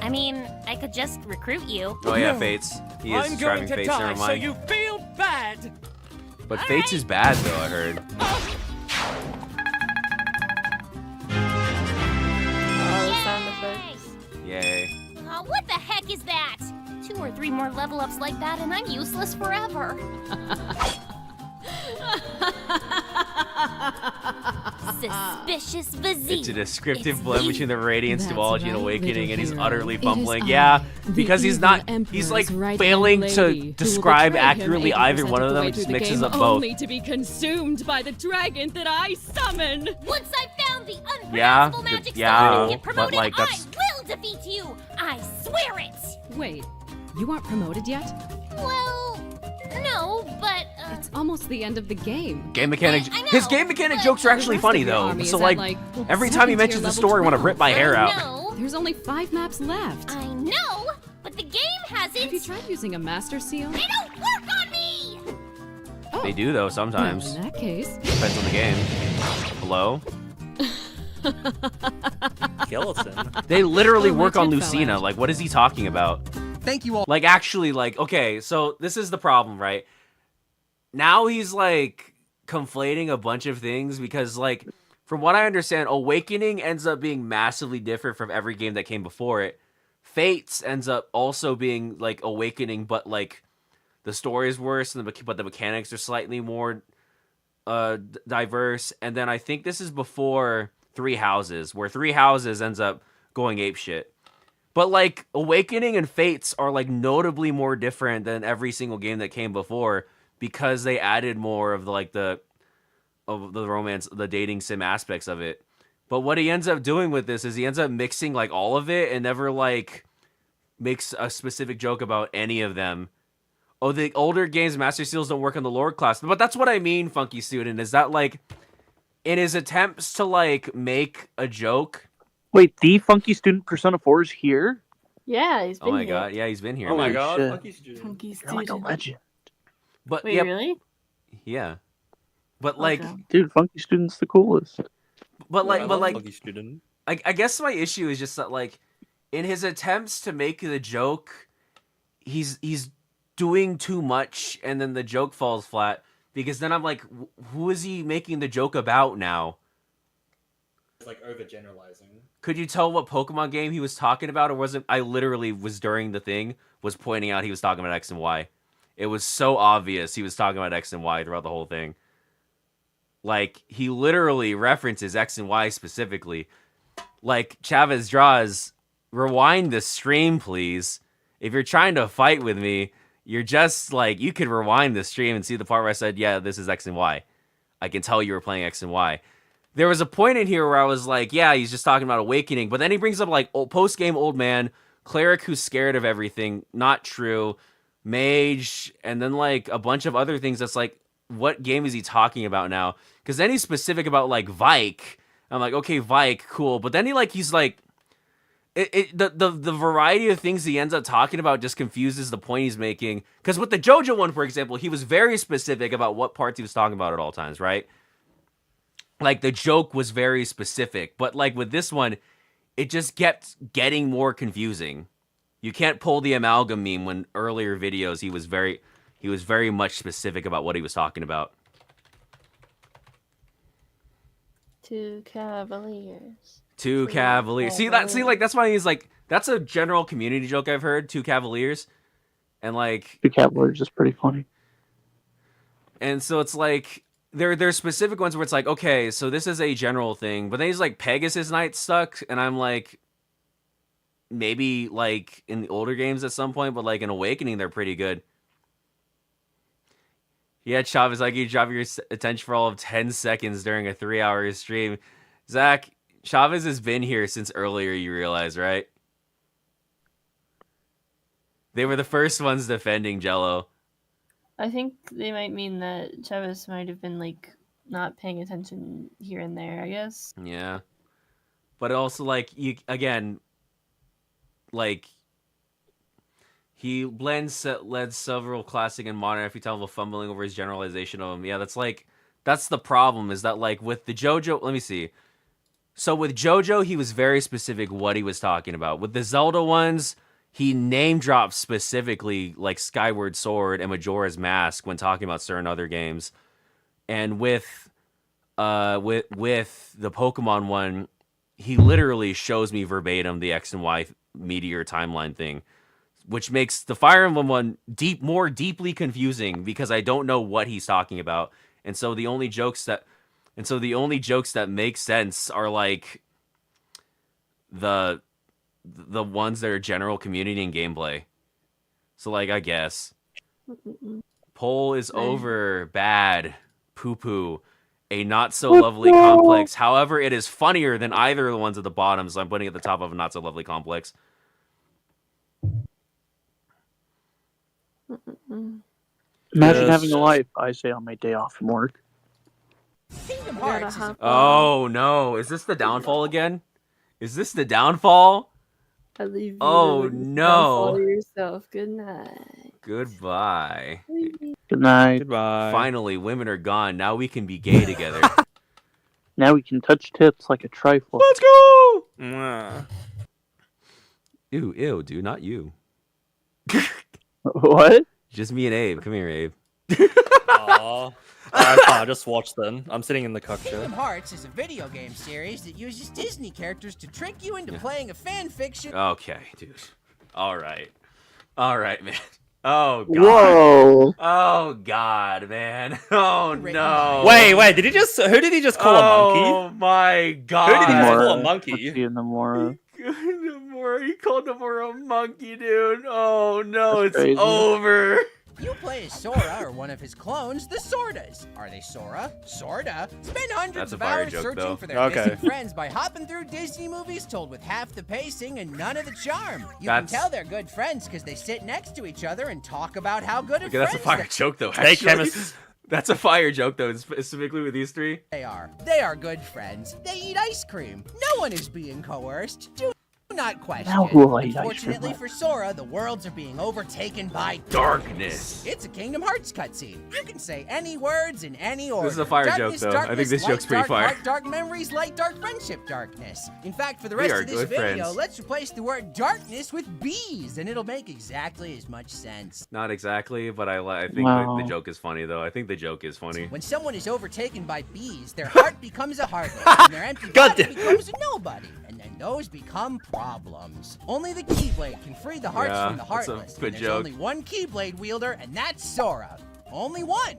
I mean, I could just recruit you. Oh yeah, No. Fates. He is I'm going describing to Fates, die, never so mind. you feel bad. But Fates is bad though, I heard. All the sound effects. Yay. Oh, what the heck is that? 2 or 3 more level ups like that and I'm useless forever. Suspicious physique. It's a descriptive It's blend me. between the Radiance That's duology and right, Awakening, and he's little utterly hero. It fumbling. is Yeah, I, the because he's evil not. He's Emperor's like right-hand failing lady, to who will describe betray him accurately 80% either one of the them. way It just through the mixes game, up both. only to be consumed by the dragon that I summon. Once I found the Yeah, unpronounceable magic yeah, sword and get but, promoted, like, that's- I will defeat you. I swear it. Wait, you aren't promoted yet? Well, no, but It's almost the end of the game. Game mechanic. I know, His game mechanic but jokes are The actually rest funny of your though. army So is like, at, every second time he tier mentions the level story, I want to 12. rip my hair out. no, There's only 5 maps left. I know, but the game hasn't. Have you tried using a master seal? They don't work on me. Oh, They do though well, sometimes. in that case. Depends on the game. Hello. Skeleton. They literally Oh, my work on tooth fell Lucina. out. Like, what is he talking about? Thank you all. Like, actually, like, okay, so this is the problem, right? Now he's, like, conflating a bunch of things because, like, from what I understand, Awakening ends up being massively different from every game that came before it. Fates ends up also being, like, Awakening, but, like, the story is worse, but the mechanics are slightly more diverse. And then I think this is before Three Houses, where Three Houses ends up going apeshit. But, like, Awakening and Fates are, like, notably more different than every single game that came before because they added more of the romance, the dating sim aspects of it. But what he ends up doing with this is he ends up mixing, like, all of it and never, like, makes a specific joke about any of them. Oh, the older games, Master Seals don't work on the Lord class. But that's what I mean, Funky Student, is that, like, in his attempts to, like, make a joke... Wait, the Funky Student Persona 4 is here? Yeah, he's been Oh my here. god, yeah, he's been here. Oh my man. god, shit. Funky Student. Funky You're like a student. legend. But Wait, yeah, really? yeah. But like, Okay. Dude, Funky Student's the coolest. but like, I but love like, Funky Student. I guess my issue is just that, like, in his attempts to make the joke, he's doing too much, and then the joke falls flat. Because then I'm like, who is he making the joke about now? It's like overgeneralizing. Could you tell what Pokemon game he was talking about, or was it? I literally was during the thing was pointing out he was talking about X and Y. It was so obvious he was talking about X and Y throughout the whole thing. Like, he literally references X and Y specifically. Like, Chavez draws, rewind the stream, please. If you're trying to fight with me, you're just like, you could rewind the stream and see the part where I said, yeah, this is X and Y. I can tell you were playing X and Y. There was a point in here where I was like, yeah, he's just talking about Awakening. But then he brings up, like, post-game old man, cleric who's scared of everything, not true, mage, and then, like, a bunch of other things that's like, what game is he talking about now? Because then he's specific about, like, Vike. I'm like, okay, Vike, cool. But then he's like, the variety of things he ends up talking about just confuses the point he's making. Because with the JoJo one, for example, he was very specific about what parts he was talking about at all times, right? Like, the joke was very specific. But, like, with this one, it just kept getting more confusing. You can't pull the amalgam meme when earlier videos he was very much specific about what he was talking about. 2 Cavaliers. Two Cavaliers. See, that's why he's like, that's a general community joke I've heard, 2 Cavaliers. And, like... 2 Cavaliers is pretty funny. And so it's like, there's specific ones where it's like, okay, so this is a general thing. But then he's like, Pegasus Knight stuck. And I'm like, maybe, like, in the older games at some point, but, like, in Awakening, they're pretty good. Yeah, Chavez, like, you drop your attention for all of 10 seconds during a 3-hour stream. Zach, Chavez has been here since earlier, you realize, right? They were the first ones defending Jello. I think they might mean that Chavez might have been like not paying attention here and there, I guess. Yeah. But also, like, you again, like, he led several classic and modern FP title fumbling over his generalization of them. Yeah, that's the problem, is that, like, with the JoJo, let me see. So with JoJo, he was very specific what he was talking about. With the Zelda ones, he name dropped specifically, like, Skyward Sword and Majora's Mask when talking about certain other games. And with the Pokemon one, he literally shows me verbatim the X and Y meteor timeline thing, which makes the Fire Emblem one more deeply confusing because I don't know what he's talking about. And so the only jokes that make sense are like the ones that are general community and gameplay. So, like, I guess Poll is over, bad, poo poo, a not so lovely complex. However, it is funnier than either of the ones at the bottom, so I'm putting it at the top of a not so lovely complex. Imagine having a life, I say, on my day off from work. Kingdom Hearts is Oh no, is this the downfall again? Is this the downfall? I leave you Oh to no. follow yourself. Good night. Goodbye. Good night. Goodbye. Finally, women are gone. Now we can be gay together. Now we can touch tips like a trifle. Let's go! Ew, dude, not you. What? Just me and Abe. Come here, Abe. Aw. Alright, fine, I'll just watch then. I'm sitting in the cuck chair. Kingdom Hearts is a video game series that uses Disney characters to trick you into playing a fan fiction. Okay, dude. All right, man. Oh god. Whoa. Oh god, man. Oh no. Wait, did he just? Who did he just call a monkey? Oh my god. Who did he just call a Let's monkey? see Nomura. He called Nomura a monkey, dude. Oh no, That's it's crazy. over. You play as Sora or one of his clones, the Sordas. Are they Sora? Sorta? Spend hundreds That's a of fire hours joke, searching though. for their Okay. missing friends by hopping through Disney movies told with half the pacing and none of the charm. You That's- can tell they're good friends because they sit next to each other and talk about how good of Okay, that's a friends fire joke, though. They Actually. chemists. That's a fire joke, though, specifically with these three. they are. They are good friends. They eat ice cream. No one is being coerced. Do not question. Now who will I eat ice cream Unfortunately with? for Sora, the worlds are being overtaken by Darkness. It's a Kingdom Hearts cutscene. You can say any words in any order. This is a fire joke, Darkness, though. I darkness, think this light, joke's pretty dark fire. heart, dark memories, light, dark friendship, darkness. In fact, for the We rest are of this good video, friends. let's replace the word darkness with bees, and it'll make exactly as much sense. Not exactly, but I think Wow. the joke is funny, though. I think the joke is funny. When someone is overtaken by bees, their heart becomes a heartless, and their empty body becomes a nobody, and then those become problems. Only the Keyblade can free the hearts Yeah, from the that's a heartless. good and there's joke. only one Keyblade wielder, and that's Sora. Only one.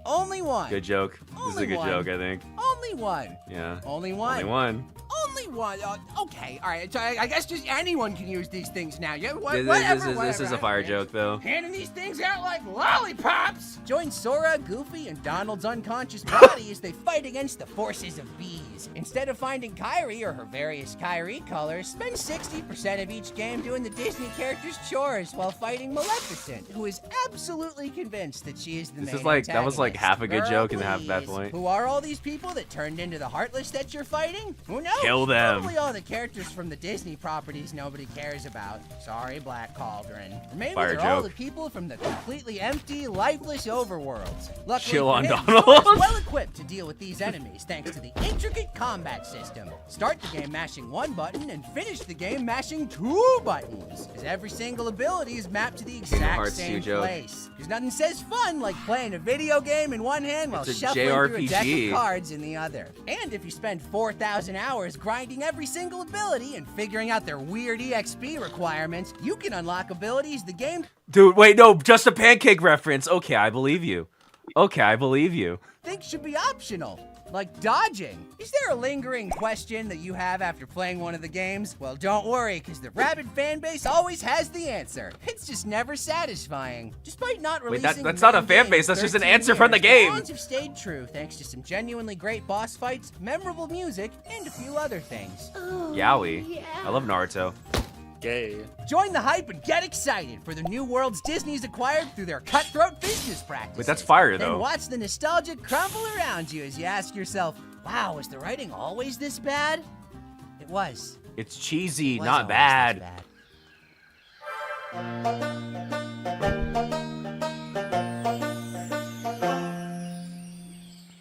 Only one. Good joke. This is a Only good one. joke, I think. Only one. Yeah. Only one. Only one. Only one. Okay, all right. So I guess just anyone can use these things now. Yeah, This is a fire joke, though. Handing these things out like lollipops. Join Sora, Goofy, and Donald's unconscious body as they fight against the forces of bees. Instead of finding Kyrie or her various Kyrie colors, spend 60% of each game doing the Disney character's chores while fighting Maleficent, who is absolutely convinced that she is the This main is like that was like antagonist. half a good Girl, joke and half that please. point. Who are all these people that turned into the Heartless that you're fighting? Who knows? Kill them. Probably all the characters from the Disney properties nobody cares about. Sorry, Black Cauldron. Or maybe Fire they're all joke. the people from the completely empty, lifeless overworlds. Luckily Chill for on him, Donald. Sora's well equipped to deal with these enemies thanks to the intricate combat system. Start the game mashing one button and finish the game mashing two buttons, as every single ability is mapped to the exact Hearts same 2 joke. place. Because nothing says fun like playing a video game in one hand while It's a shuffling through a deck JRPG. of cards in the other. And if you spend 4,000 hours grinding every single ability and figuring out their weird EXP requirements, you can unlock abilities the game Dude, wait, no, just a pancake reference. Okay, I believe you. Okay, I believe you. thinks should be optional. Like dodging. Is there a lingering question that you have after playing one of the games? Well, don't worry, because the rabid fan base always has the answer. It's just never satisfying. Despite not Wait, releasing that's the not a main fan game base, in that's just an 13 answer from the years, game. fans have stayed true thanks to some genuinely great boss fights, memorable music, and a few other things. Yowie. I love Naruto. Gay. Join the hype and get excited for the new worlds Disney's acquired through their cutthroat business practices. Wait, that's fire, Then though. watch the nostalgia crumble around you as you ask yourself, wow, was the writing always this bad? It was. It's cheesy, It was not always bad. this bad.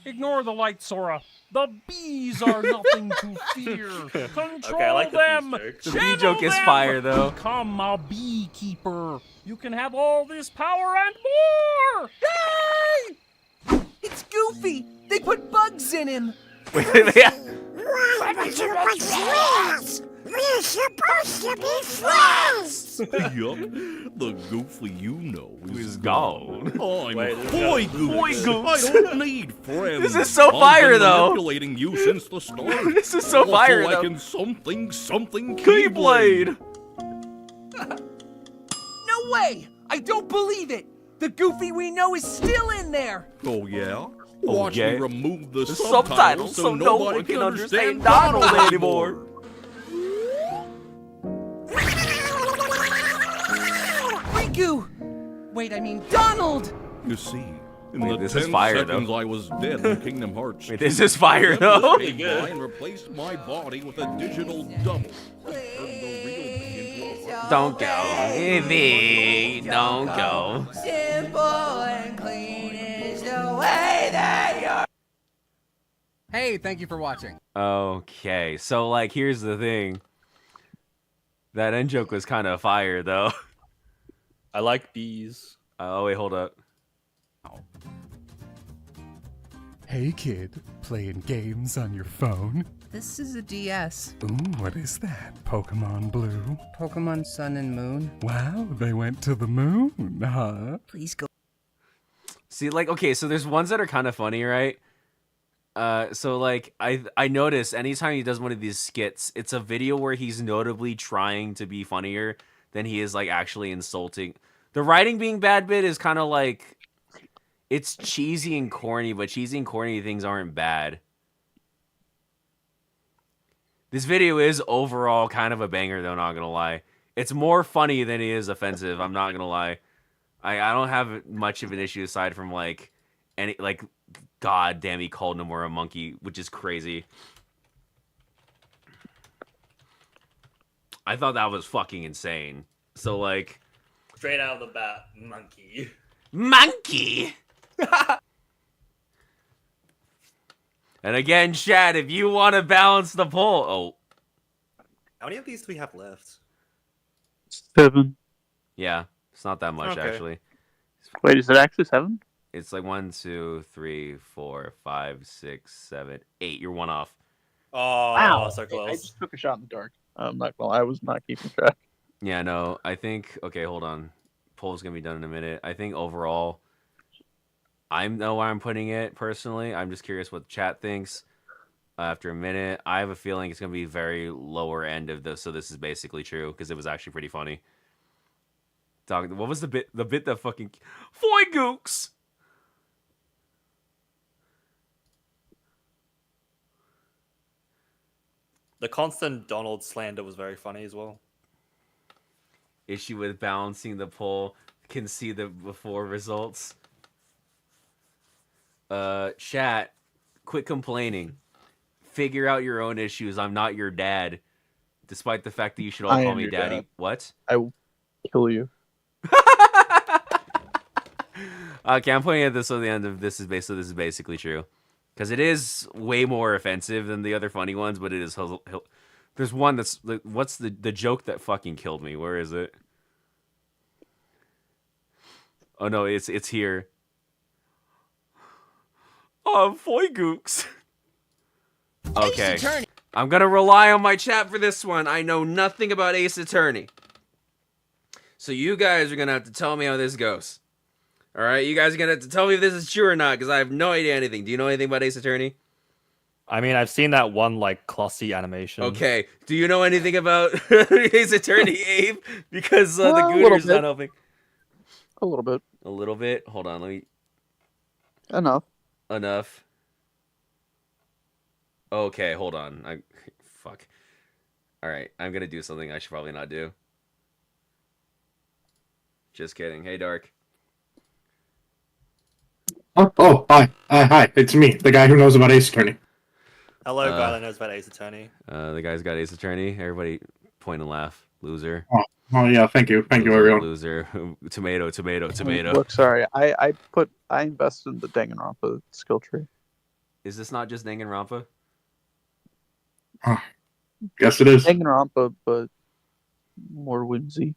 Ignore the light, Sora. The bees are nothing to fear. Control I like the The them. bee Channel joke is them. fire, though. Become a beekeeper. You can have all this power and more. Yay! It's Goofy! They put bugs in him! Yeah. Why would you put friends? We're supposed to be friends! Yup, the Goofy you know is gone. I'm Wait, Boy Boy Goose. Goose. I don't need friends. This is so I've fire, been though. manipulating you since the start. This is so Also fire, like though. in something Keyblade. No way! I don't believe it! The Goofy we know is still in there! Oh yeah? Watch Okay. me remove the The subtitles so no nobody one can understand Donald Donald anymore. Riku! Wait, I mean Donald! You see, in Wait, the this 10 is fire, though. seconds I was dead in Kingdom Hearts. Wait, this is fire, though. Pretty good. And replaced my body with a digital double. Turned the real me into a Don't go. Evie, don't go. Simple and clean is the way that you're. Hey, thank you for watching. Okay, so, like, here's the thing. That end joke was kind of fire, though. I like bees. Oh, wait, hold up. Hey kid, playing games on your phone? This is a DS. Ooh, what is that? Pokemon Blue? Pokemon Sun and Moon. Wow, they went to the moon, huh? Please go. See, like, okay, so there's ones that are kind of funny, right? So, like, I notice anytime he does one of these skits, it's a video where he's notably trying to be funnier than he is, like, actually insulting. The writing being bad bit is kind of like, it's cheesy and corny, but cheesy and corny things aren't bad. This video is overall kind of a banger, though, not gonna lie. It's more funny than it is offensive, I'm not gonna lie. I don't have much of an issue aside from, like, any, like, God damn, he called Nomura a monkey, which is crazy. I thought that was fucking insane. So, like... Straight out of the bat, monkey. Monkey! And again, Chad, if you want to balance the poll... Oh, How many of these do we have left? 7. yeah. It's not that much, Okay. actually. Wait, is it actually 7? It's like 1, 2, 3, 4, 5, 6, 7, 8. You're one off. Oh, Wow. so I close. just took a shot in the dark. I'm not gonna lie, I was not keeping track. Yeah, no, I think... Okay, hold on. Poll's going to be done in a minute. I think overall... I know where I'm putting it, personally. I'm just curious what the chat thinks. After a minute, I have a feeling it's going to be very lower end of this, so this is basically true, because it was actually pretty funny. Dog, what was the bit that fucking... Foy Gooks! The constant Donald slander was very funny as well. Issue with balancing the poll. Can see the before results. Chat, quit complaining. Figure out your own issues. I'm not your dad. Despite the fact that you should all I call am me your daddy. dad. What? I will kill you. Okay, I'm pointing at this on the end of this is basically true. Because it is way more offensive than the other funny ones, but it is... There's one that's... Like, what's the joke that fucking killed me? Where is it? Oh no, it's here. Foy Gooks. Okay. Ace Attorney. I'm gonna rely on my chat for this one. I know nothing about Ace Attorney. So you guys are gonna have to tell me how this goes. Alright, you guys are gonna have to tell me if this is true or not, because I have no idea anything. Do you know anything about Ace Attorney? I mean, I've seen that one, like, classy animation. Okay. Do you know anything about Ace Attorney, Abe? Because the A little Gooner's bit. not helping. A little bit. A little bit? Hold on, let me... Enough. Okay, hold on. Fuck. Alright, I'm gonna do something I should probably not do. Just kidding. Hey, Dark. Oh, hi. Hi, it's me, the guy who knows about Ace Attorney. Hello, guy that knows about Ace Attorney. The guy's got Ace Attorney. Everybody point and laugh. Loser. Oh yeah, thank you, everyone. Loser. Tomato. Look, sorry. I invested in the Danganronpa skill tree. Is this not just Danganronpa? Guess it is. Danganronpa, but more whimsy.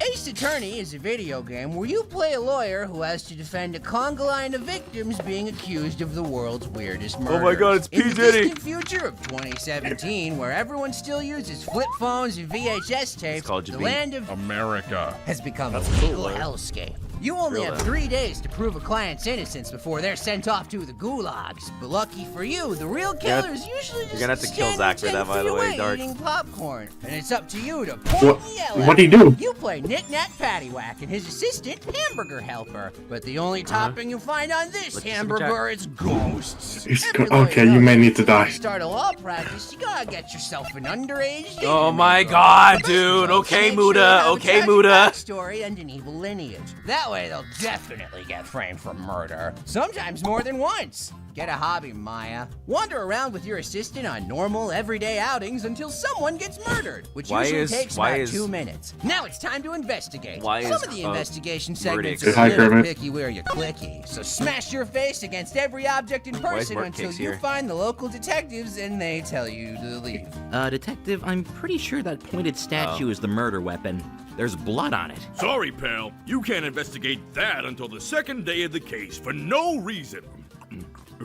Ace Attorney is a video game where you play a lawyer who has to defend a conga line of victims being accused of the world's weirdest murders. Oh my god, it's P. In the Diddy! distant future of 2017, where everyone still uses flip phones and VHS tapes, called the Jabin. land of America has become a That's cool, legal though. hellscape. You only Real have though. 3 days to prove a client's innocence before they're sent off to the gulags. But lucky for you, the real killers usually just You're gonna have to kill stand Zach for 10 that, by feet the way, away Dark. eating popcorn. And it's up to you to point and yell at What'd he them. do? You play Knick Knack Paddywhack and his assistant, Hamburger Helper. But the only topping you'll find on this Let's just hamburger is ghosts. He's Every go- okay, lawyer you may knows need to before die. you start a law practice, you gotta get yourself an underage. Oh database my book. god, Most dude. results Okay, make sure Muda. you have a Okay, tragic Muda. backstory and an evil lineage. That way they'll definitely get framed for murder. Sometimes more than once. Get a hobby, Maya. Wander around with your assistant on normal, everyday outings until someone gets murdered, which usually takes about 2 minutes. Now it's time to investigate. Why Some is, of the uh, investigation Murdick- segments Say are hi, a little Kermit. picky where you clicky. So smash your face against every object in Why is person Murk until Cakes you here? find the local detectives and they tell you to leave. Detective, I'm pretty sure that pointed statue is the murder weapon. There's blood on it. Sorry, pal. You can't investigate that until the second day of the case for no reason.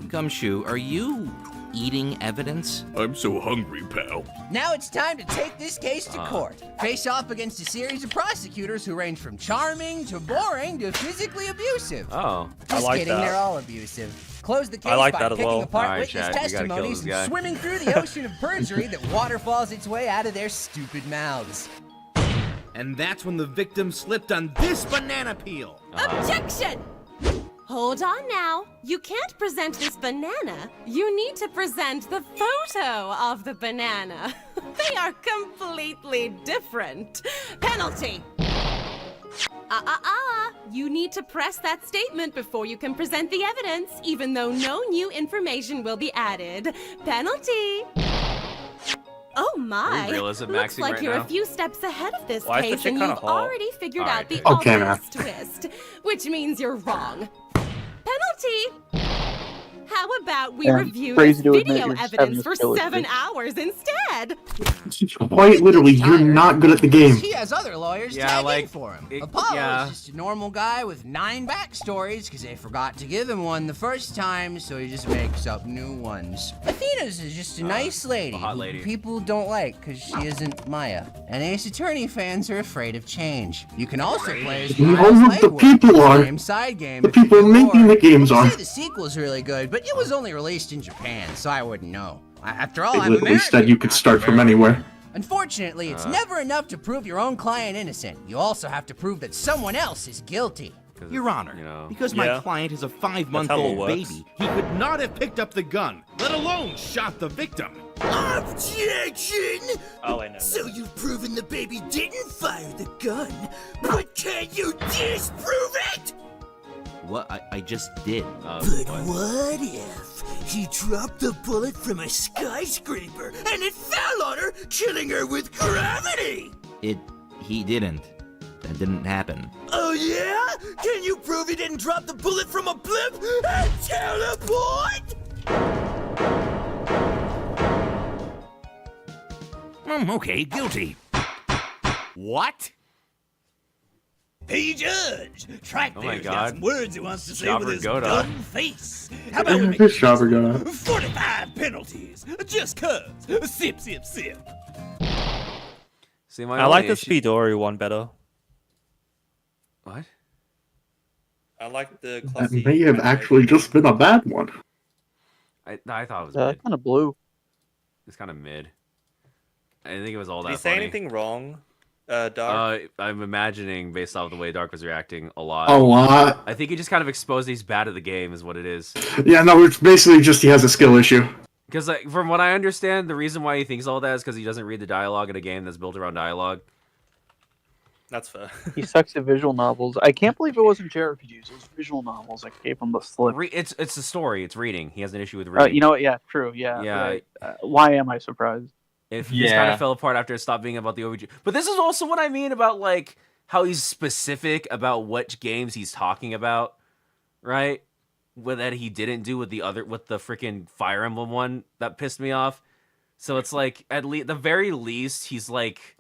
Gumshoe, are you eating evidence? I'm so hungry, pal. Now it's time to take this case to court. Face off against a series of prosecutors who range from charming to boring to physically abusive. Oh. Just like kidding, that. they're all abusive. Close the case I like by that as picking well. apart Alright, witness Chad, we gotta kill testimonies this and guy. swimming through the ocean of perjury that waterfalls its way out of their stupid mouths. And that's when the victim slipped on this banana peel. Objection! Hold on now. You can't present this banana. You need to present the photo of the banana. They are completely different. Penalty. You need to press that statement before you can present the evidence, even though no new information will be added. Penalty. Oh my! Are we realism Looks maxing like right you're now? a few steps ahead of this Why is the case, chick and kinda you've hot? already figured All out right, the Okay, man. obvious twist, which means you're wrong. Penalty. How about we Yeah, review crazy this to admit video you're just having evidence this for killer 7 streak. hours instead? Quite literally, you're not good at the game. He has other lawyers Yeah, tag in like, for him. it- Apollo yeah. is just a normal guy with 9 backstories because they forgot to give him one the first time, so he just makes up new ones. Athena's is just a nice lady, hot who lady. people don't like because she isn't Maya. And Ace Attorney fans are afraid of change. You can also play as No, Miles the Langwood, people are. same side game. The if you people do making more. the games People are. say the sequel's really good, but it was only released in Japan, so I wouldn't know. After all, They I'm literally American. said you could not start from American. anywhere. Unfortunately, it's never enough to prove your own client innocent. You also have to prove that someone else is guilty. Your Honor, you know. because Yeah. my client is a That's how it 5-month-old works. baby, he could not have picked up the gun, let alone shot the victim. Objection! Oh, I know. So you've proven the baby didn't fire the gun, but can you disprove it? What? I just did. But what if he dropped the bullet from a skyscraper and it fell on her, killing her with gravity? He didn't. That didn't happen. Oh yeah? Can you prove he didn't drop the bullet from a blimp and teleport? Okay, guilty. What? Hey, Judge! Track Oh my there's got God. some words he wants to say Jobber with his Goda. dumb face. How about we make This jobber gonna. 45 penalties? Just cuz. Sip, sip, sip. See, my I like only the issue- Speedori one better. What? I like the That classy. may have actually just been a bad one. I thought it was Yeah, mid. kind of blue. It's kind of mid. I didn't think it was all Did that he say funny. anything wrong, Dark? I'm imagining, based off the way Dark was reacting, a lot. A lot. I think he just kind of exposed he's bad at the game, is what it is. Yeah, no, it's basically just he has a skill issue. Because like, from what I understand, the reason why he thinks all that is because he doesn't read the dialogue in a game that's built around dialogue. That's fair. He sucks at visual novels. I can't believe it wasn't JRPGs. It was visual novels. I gave him the slip. It's the story. It's reading. He has an issue with reading. You know what? Yeah, true. Yeah. Yeah. Why am I surprised? If he just kind of fell apart after it stopped being about the OVG. But this is also what I mean about like how he's specific about which games he's talking about, right? With that he didn't do with the freaking Fire Emblem one that pissed me off. So it's like at the very least he's like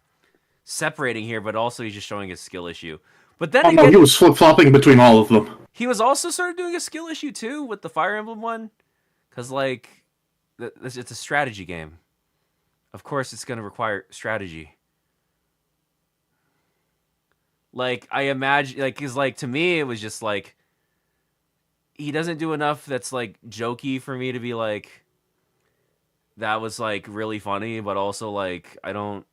separating here, but also he's just showing a skill issue. But then he was flip-flopping between all of them. He was also sort of doing a skill issue too with the Fire Emblem one, because like it's a strategy game. Of course, it's going to require strategy. Like I imagine, like because like to me it was just like he doesn't do enough that's like jokey for me to be like that was like really funny, but also like I don't.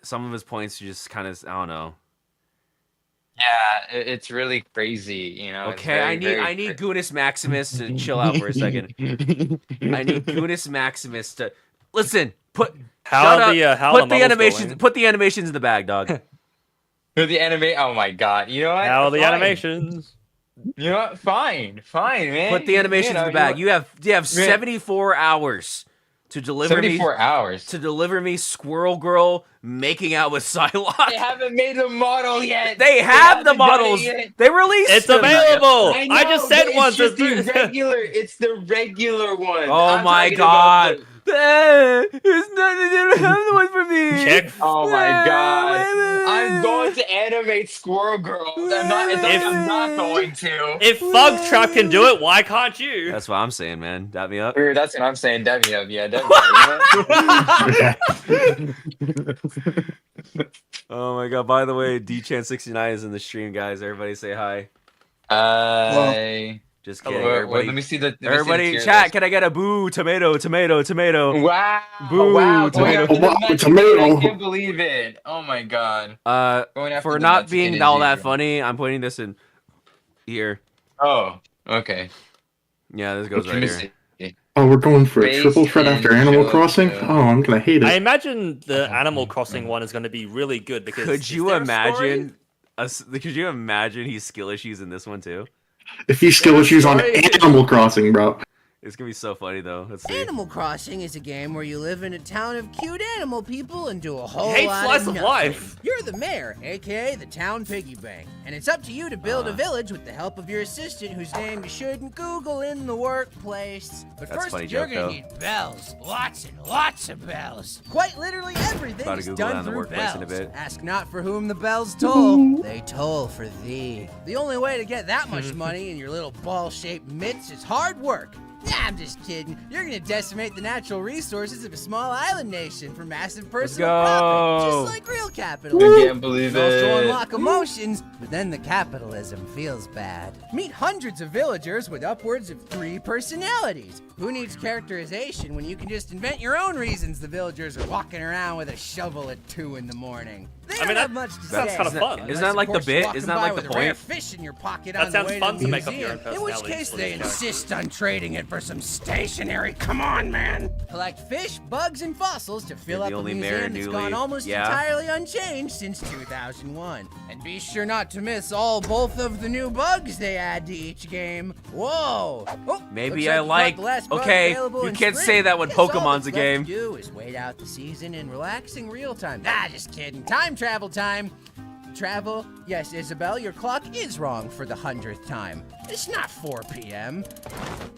Some of his points are just kind of, I don't know. Yeah, it's really crazy, you know. Okay, I need Gunas Maximus to chill out for a second. I need Gunas Maximus to listen. Put the animations in the bag, dog. Put the anime. Oh my god! You know what? How are the animations? You know what? Fine, man. Put the animations in the bag. You have 74 hours. To deliver 74 hours. To deliver me Squirrel Girl making out with Psylocke. They haven't made the model yet. They have the models. They released It's them. available. I know, I just sent one. It's just the regular. It's the regular one. Oh my god. It's not. They don't have the one for me. Check. Oh my god. I'm going to animate Squirrel Girl. I'm not going to. If Fugtrap can do it, why can't you? That's what I'm saying, man. Dab me up. That's what I'm saying. Dab me up. Yeah, dab me up. Oh my god. By the way, DChan69 is in the stream, guys. Everybody say hi. Just kidding. Everybody, let me see the. Everybody, chat. Can I get a boo? Tomato. Wow. Boo. Wow. Tomato. I can't believe it. Oh my god. For not being all that funny, I'm putting this in here. Oh. Okay. Yeah, this goes right here. Oh, we're going for a triple threat after Animal Crossing? Oh, I'm gonna hate it. I imagine the Animal Crossing one is going to be really good because. Could you imagine? Could you imagine he's skill issues in this one too? If he skill issues on Animal Crossing, bro. It's gonna be so funny though. Let's see. Animal Crossing is a game where you live in a town of cute animal people and do a whole Hate lot slice of of nothing. life. You're the mayor, aka the town piggy bank, and it's up to you to build a village with the help of your assistant, whose name you shouldn't Google in the workplace. But That's first, funny you're joke, gonna though. need bells, lots and lots of bells. Quite literally everything About to is Google that done in the through workplace in a bells. bit. Ask not for whom the bells toll; they toll for thee. The only way to get that much money in your little ball-shaped mitts is hard work. Nah, I'm just kidding. You're gonna decimate the natural resources of a small island nation for massive personal profit, go. just like real capitalism. I can't believe You also it. unlock emotions, but then the capitalism feels bad. Meet hundreds of villagers with upwards of 3 personalities. Who needs characterization when you can just invent your own reasons the villagers are walking around with a shovel at 2 in the morning? They don't have much to that's say. kind of fun. Isn't that like the Unless, of course, you're bit? walking Isn't that by like with the a rare point? fish in your pocket That on sounds the way fun to the to make up your museum. own In which personalities case for they these characters. insist on trading it for some stationery. Come on, man. Collect fish, bugs, and fossils to fill You're up the a only museum mayor that's newly- gone almost yeah. entirely unchanged since 2001. And be sure not to miss both of the new bugs they add to each game. Whoa. Oh, Maybe looks I you caught like. the last bug Okay, available you in can't spring. say that when Guess all Pokemon's that's a left game. to do is wait out the season in relaxing real time. Ah, just kidding. Time travel time. Travel? Yes, Isabel, your clock is wrong for the 100th time. It's not 4 p.m.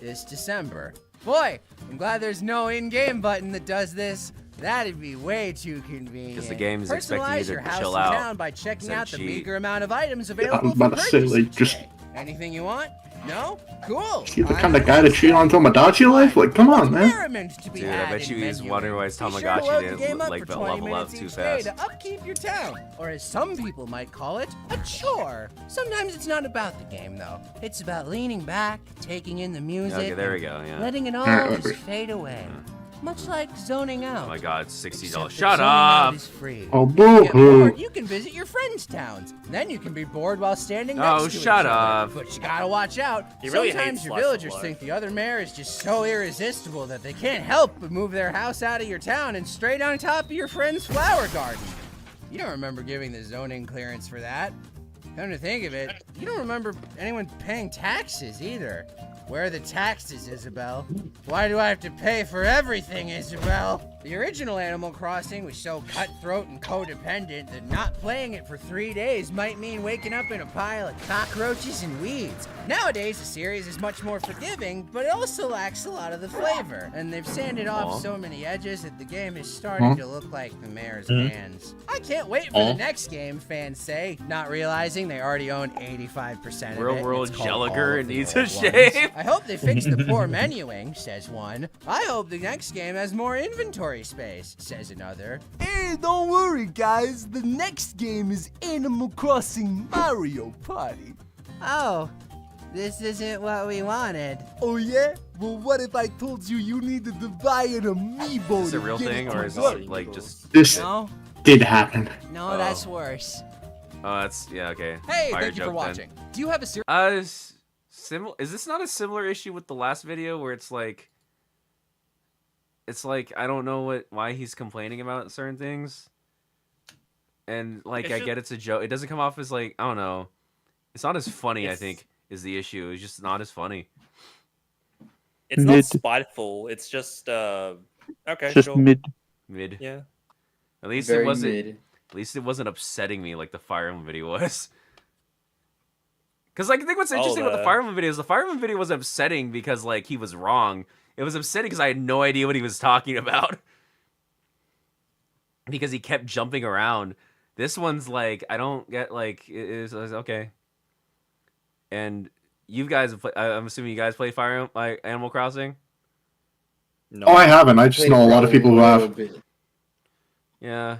It's December. Boy, I'm glad there's no in-game button that does this. That'd be way too convenient. 'Cause the game is expecting you Personalize to your house chill and out. town by checking Instead out the cheat. meager amount of items I'm available about for to say, purchase like, each just day. Anything you want? No? Cool. you the kind of guy to cheat on Tomodachi Life? Like, come on, man. Merriment to be Dude, I had bet in you he's menu. wondering why his Be sure to Tamagotchi load the didn't game up like for 20 level up minutes too each day fast. to upkeep your town, or as some people might call it, a chore. Sometimes it's not about the game though. It's about leaning back, taking in the music, Okay, there we and go, yeah. letting it all Alright, just fade away. Much like zoning out. Oh my god, $60. Except that Shut zoning out up! is free. Oh, If you get boo-hoo. bored, you can visit your friends' towns. Then you can be bored while standing next Oh, to each shut other. up. But you gotta watch out. He really Sometimes hates your slice of villagers life. think the other mayor is just so irresistible that they can't help but move their house out of your town and straight on top of your friend's flower garden. You don't remember giving the zoning clearance for that. Come to think of it, you don't remember anyone paying taxes either. Where are the taxes, Isabel? Why do I have to pay for everything, Isabel? The original Animal Crossing was so cutthroat and codependent that not playing it for 3 days might mean waking up in a pile of cockroaches and weeds. Nowadays, the series is much more forgiving, but it also lacks a lot of the flavor. And they've sanded off so many edges that the game is starting to look like the mayor's hands. I can't wait for the next game, fans say, not realizing they already own 85% of it. Real World It's called All Jelliger of the needs Old a Ones. shave. I hope they fix the poor menuing, says one. I hope the next game has more inventory space, says another. Hey, don't worry, guys. The next game is Animal Crossing Mario Party. Oh, this isn't what we wanted. Oh, yeah? Well, what if I told you you needed to buy an amiibo? Is it a to real get thing it or to is work? it like just? This No, did happen. no, that's worse. Oh, that's yeah. Okay. Hey, Fire thank you for joke watching. then. Do you have a serious? Is this not a similar issue with the last video where it's like I don't know why he's complaining about certain things, and like I get it's a joke. It doesn't come off as like I don't know. It's not as funny. I think is the issue. It's just not as funny. It's not spiteful. It's just okay. Just sure. mid. Yeah. At least Very it wasn't. mid. At least it wasn't upsetting me like the Fire Emblem video was. Because like I think what's interesting about the Fire Emblem video is the Fire Emblem video was upsetting because like he was wrong. It was upsetting because I had no idea what he was talking about. Because he kept jumping around. This one's like I don't get like it is okay. And you guys, I'm assuming you guys play Animal Crossing. No. Oh, I haven't. I just know a lot of people who have. Yeah.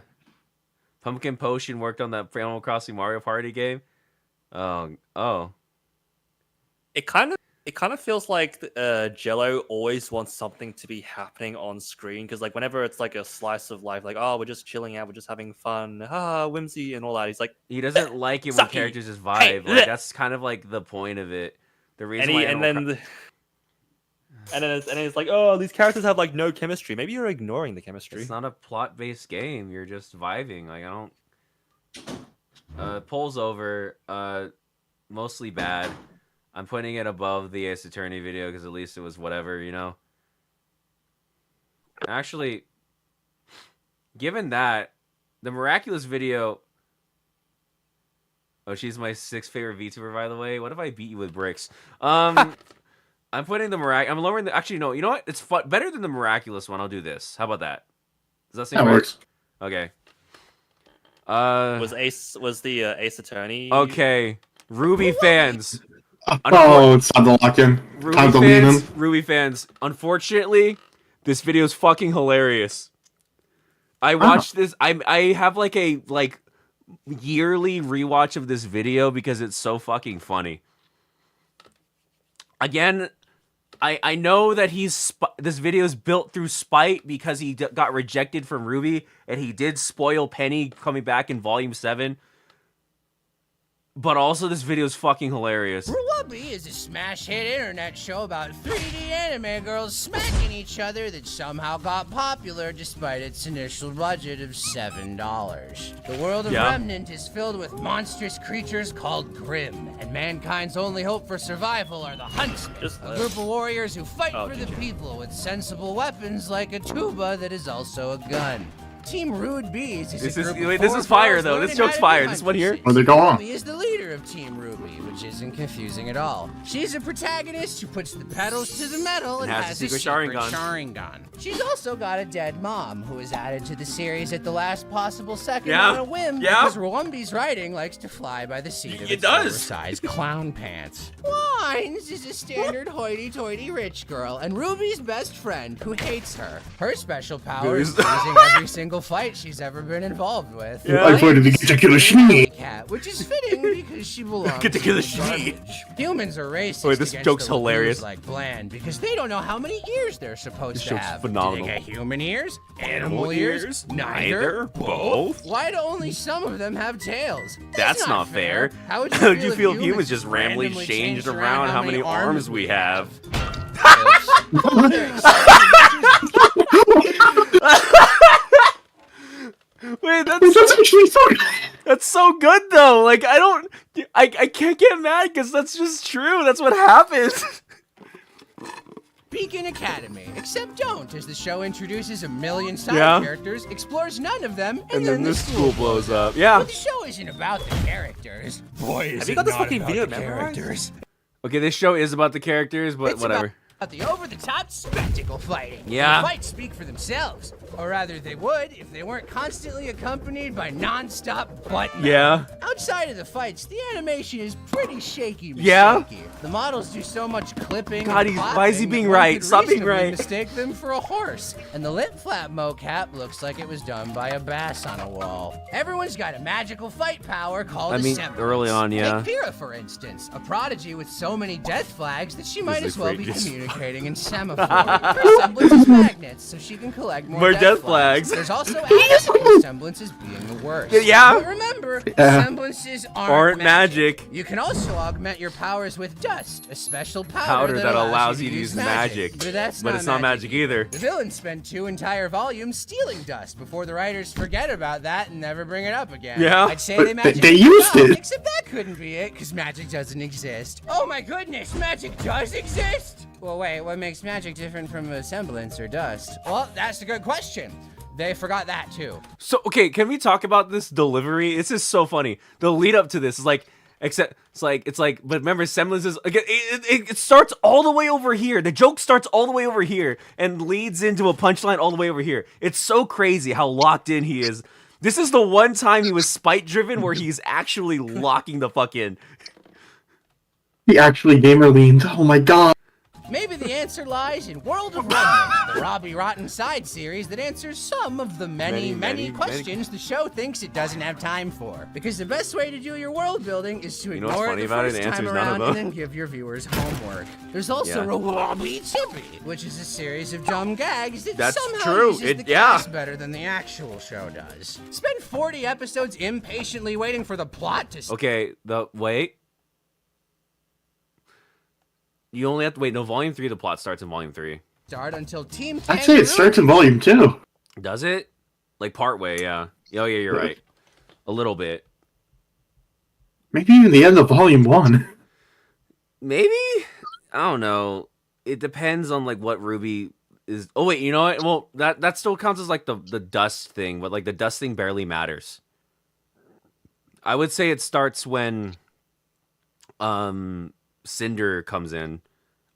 Pumpkin Potion worked on that Animal Crossing Mario Party game. Oh. It kind of feels like Jello always wants something to be happening on screen because like whenever it's like a slice of life, like oh we're just chilling out, we're just having fun, whimsy and all that. He's like he doesn't like it when characters just vibe. Like that's kind of like the point of it. The reason why and then it's like oh these characters have like no chemistry. Maybe you're ignoring the chemistry. It's not a plot-based game. You're just vibing. Like I don't. Polls over. Mostly bad. I'm putting it above the Ace Attorney video because at least it was whatever, you know. Actually, given that, the Miraculous video. Oh, she's my 6th favorite VTuber, by the way. What if I beat you with bricks? I'm putting the I'm lowering the. Actually, no. You know what? It's better than the Miraculous one. I'll do this. How about that? Does that seem That right? works. Okay. Was the Ace Attorney? Okay. Ruby fans. Oh, it's time to lock in. Time to lean in. Ruby fans. Unfortunately, this video is fucking hilarious. I watched this. I have like a yearly rewatch of this video because it's so fucking funny. Again, I know that this video is built through spite because he got rejected from Ruby and he did spoil Penny coming back in Volume 7. But also, this video is fucking hilarious. Ruwabi is a smash hit internet show about 3D anime girls smacking each other that somehow got popular despite its initial budget of $7. The world of Remnant is filled with monstrous creatures called Grimm, and mankind's only hope for survival are the Huntsmen, a group of warriors who fight for the people with sensible weapons like a tuba that is also a gun. Team Rude Bees is a group of this is fire girls though. learning This joke's how to fire. be This one here. Where they go on? Ruby is the leader of Team Ruby, which isn't confusing at all. She's a protagonist who puts the pedals to the metal and has a secret Sharingan. She's also got a dead mom who was added to the series at the last possible second on a whim because Ruwambi's writing likes to fly by the seat of its oversized clown pants. Wines is a standard hoity-toity rich girl and Ruby's best friend who hates her. Her special power is losing every single fight she's ever been involved with. I voted to get killer shit. Cat, which is fitting because she belongs Get to to kill the the garbage. Humans are racist. Wait, this against joke's the hilarious. Like Bland because they don't know how many ears they're supposed This to joke's have. phenomenal. Do they get human ears? Animal ears? Neither? Both? Why do only some of them have tails? That's not fair. How would How you feel if humans just randomly changed around how many arms we have? Wait, that's actually so good. That's so good though. Like I can't get mad because that's just true. That's what happens. Beacon Academy, except don't, as the show introduces a million side Yeah. characters, explores none of them, And then the school blows up. Yeah. But the show isn't about the characters. Boy, Have you got this fucking video memorized? characters. Okay, this show is about the characters, but It's whatever. about the over-the-top spectacle fighting. Yeah. The fights speak for themselves. Or rather, they would if they weren't constantly accompanied by non-stop butt Yeah. Outside of the fights, the animation is pretty shaky. Yeah. The models do so much clipping. God, and why is he clapping being that one right? could Stop being reasonably right. Mistake them for a horse. And the lip flap mocap looks like it was done by a bass on a wall. Everyone's got a magical fight power called I mean, semblance. early on, yeah. Take Pyrrha, for instance, a prodigy with so many death flags that she might This as is well be outrageous. communicating in semaphore. Her semblance is magnets, so she can collect more Death flags. There's also actual semblances being the worst. Yeah. But remember, Yeah. semblances Aren't magic. You can also augment your powers with dust, a special Powder that allows you to use magic. But that's But it's not magic either. The villains spend 2 entire volumes stealing dust before the writers forget about that and never bring it up again. Yeah. I'd say But they magically they used don't, it. Except that couldn't be it, because magic doesn't exist. Oh my goodness, magic does exist? Well, wait, what makes magic different from a semblance or dust? Well, that's a good question. They forgot that too. So okay, can we talk about this delivery? This is so funny. The lead up to this is like, except it's like, but remember, semblances again. It starts all the way over here. The joke starts all the way over here and leads into a punchline all the way over here. It's so crazy how locked in he is. This is the one time he was spite driven where he's actually locking the fuck in. He actually gamer leaned. Oh my god. Maybe the answer lies in World of Wonder, the Robbie Rotten side series that answers some of the many questions the show thinks it doesn't have time for. Because the best way to do your world building is to You know what's ignore funny it the about it? first The answer time is none of around them. and then give your viewers homework. There's also Yeah. Robbie Chippy, which is a series of dumb gags that That's somehow true. uses the Yeah. cast better than the actual show does. Spend 40 episodes impatiently waiting for the plot to Okay, wait. You only have to wait. No, volume 3. The plot starts in volume 3. start until Team I'd say it starts in volume 2. Does it? Like part way, yeah. Oh yeah, you're right. A little bit. Maybe even the end of volume 1. Maybe? I don't know. It depends on like what Ruby is. Oh wait, you know what? Well, that still counts as like the dust thing, but like the dust thing barely matters. I would say it starts when Cinder comes in,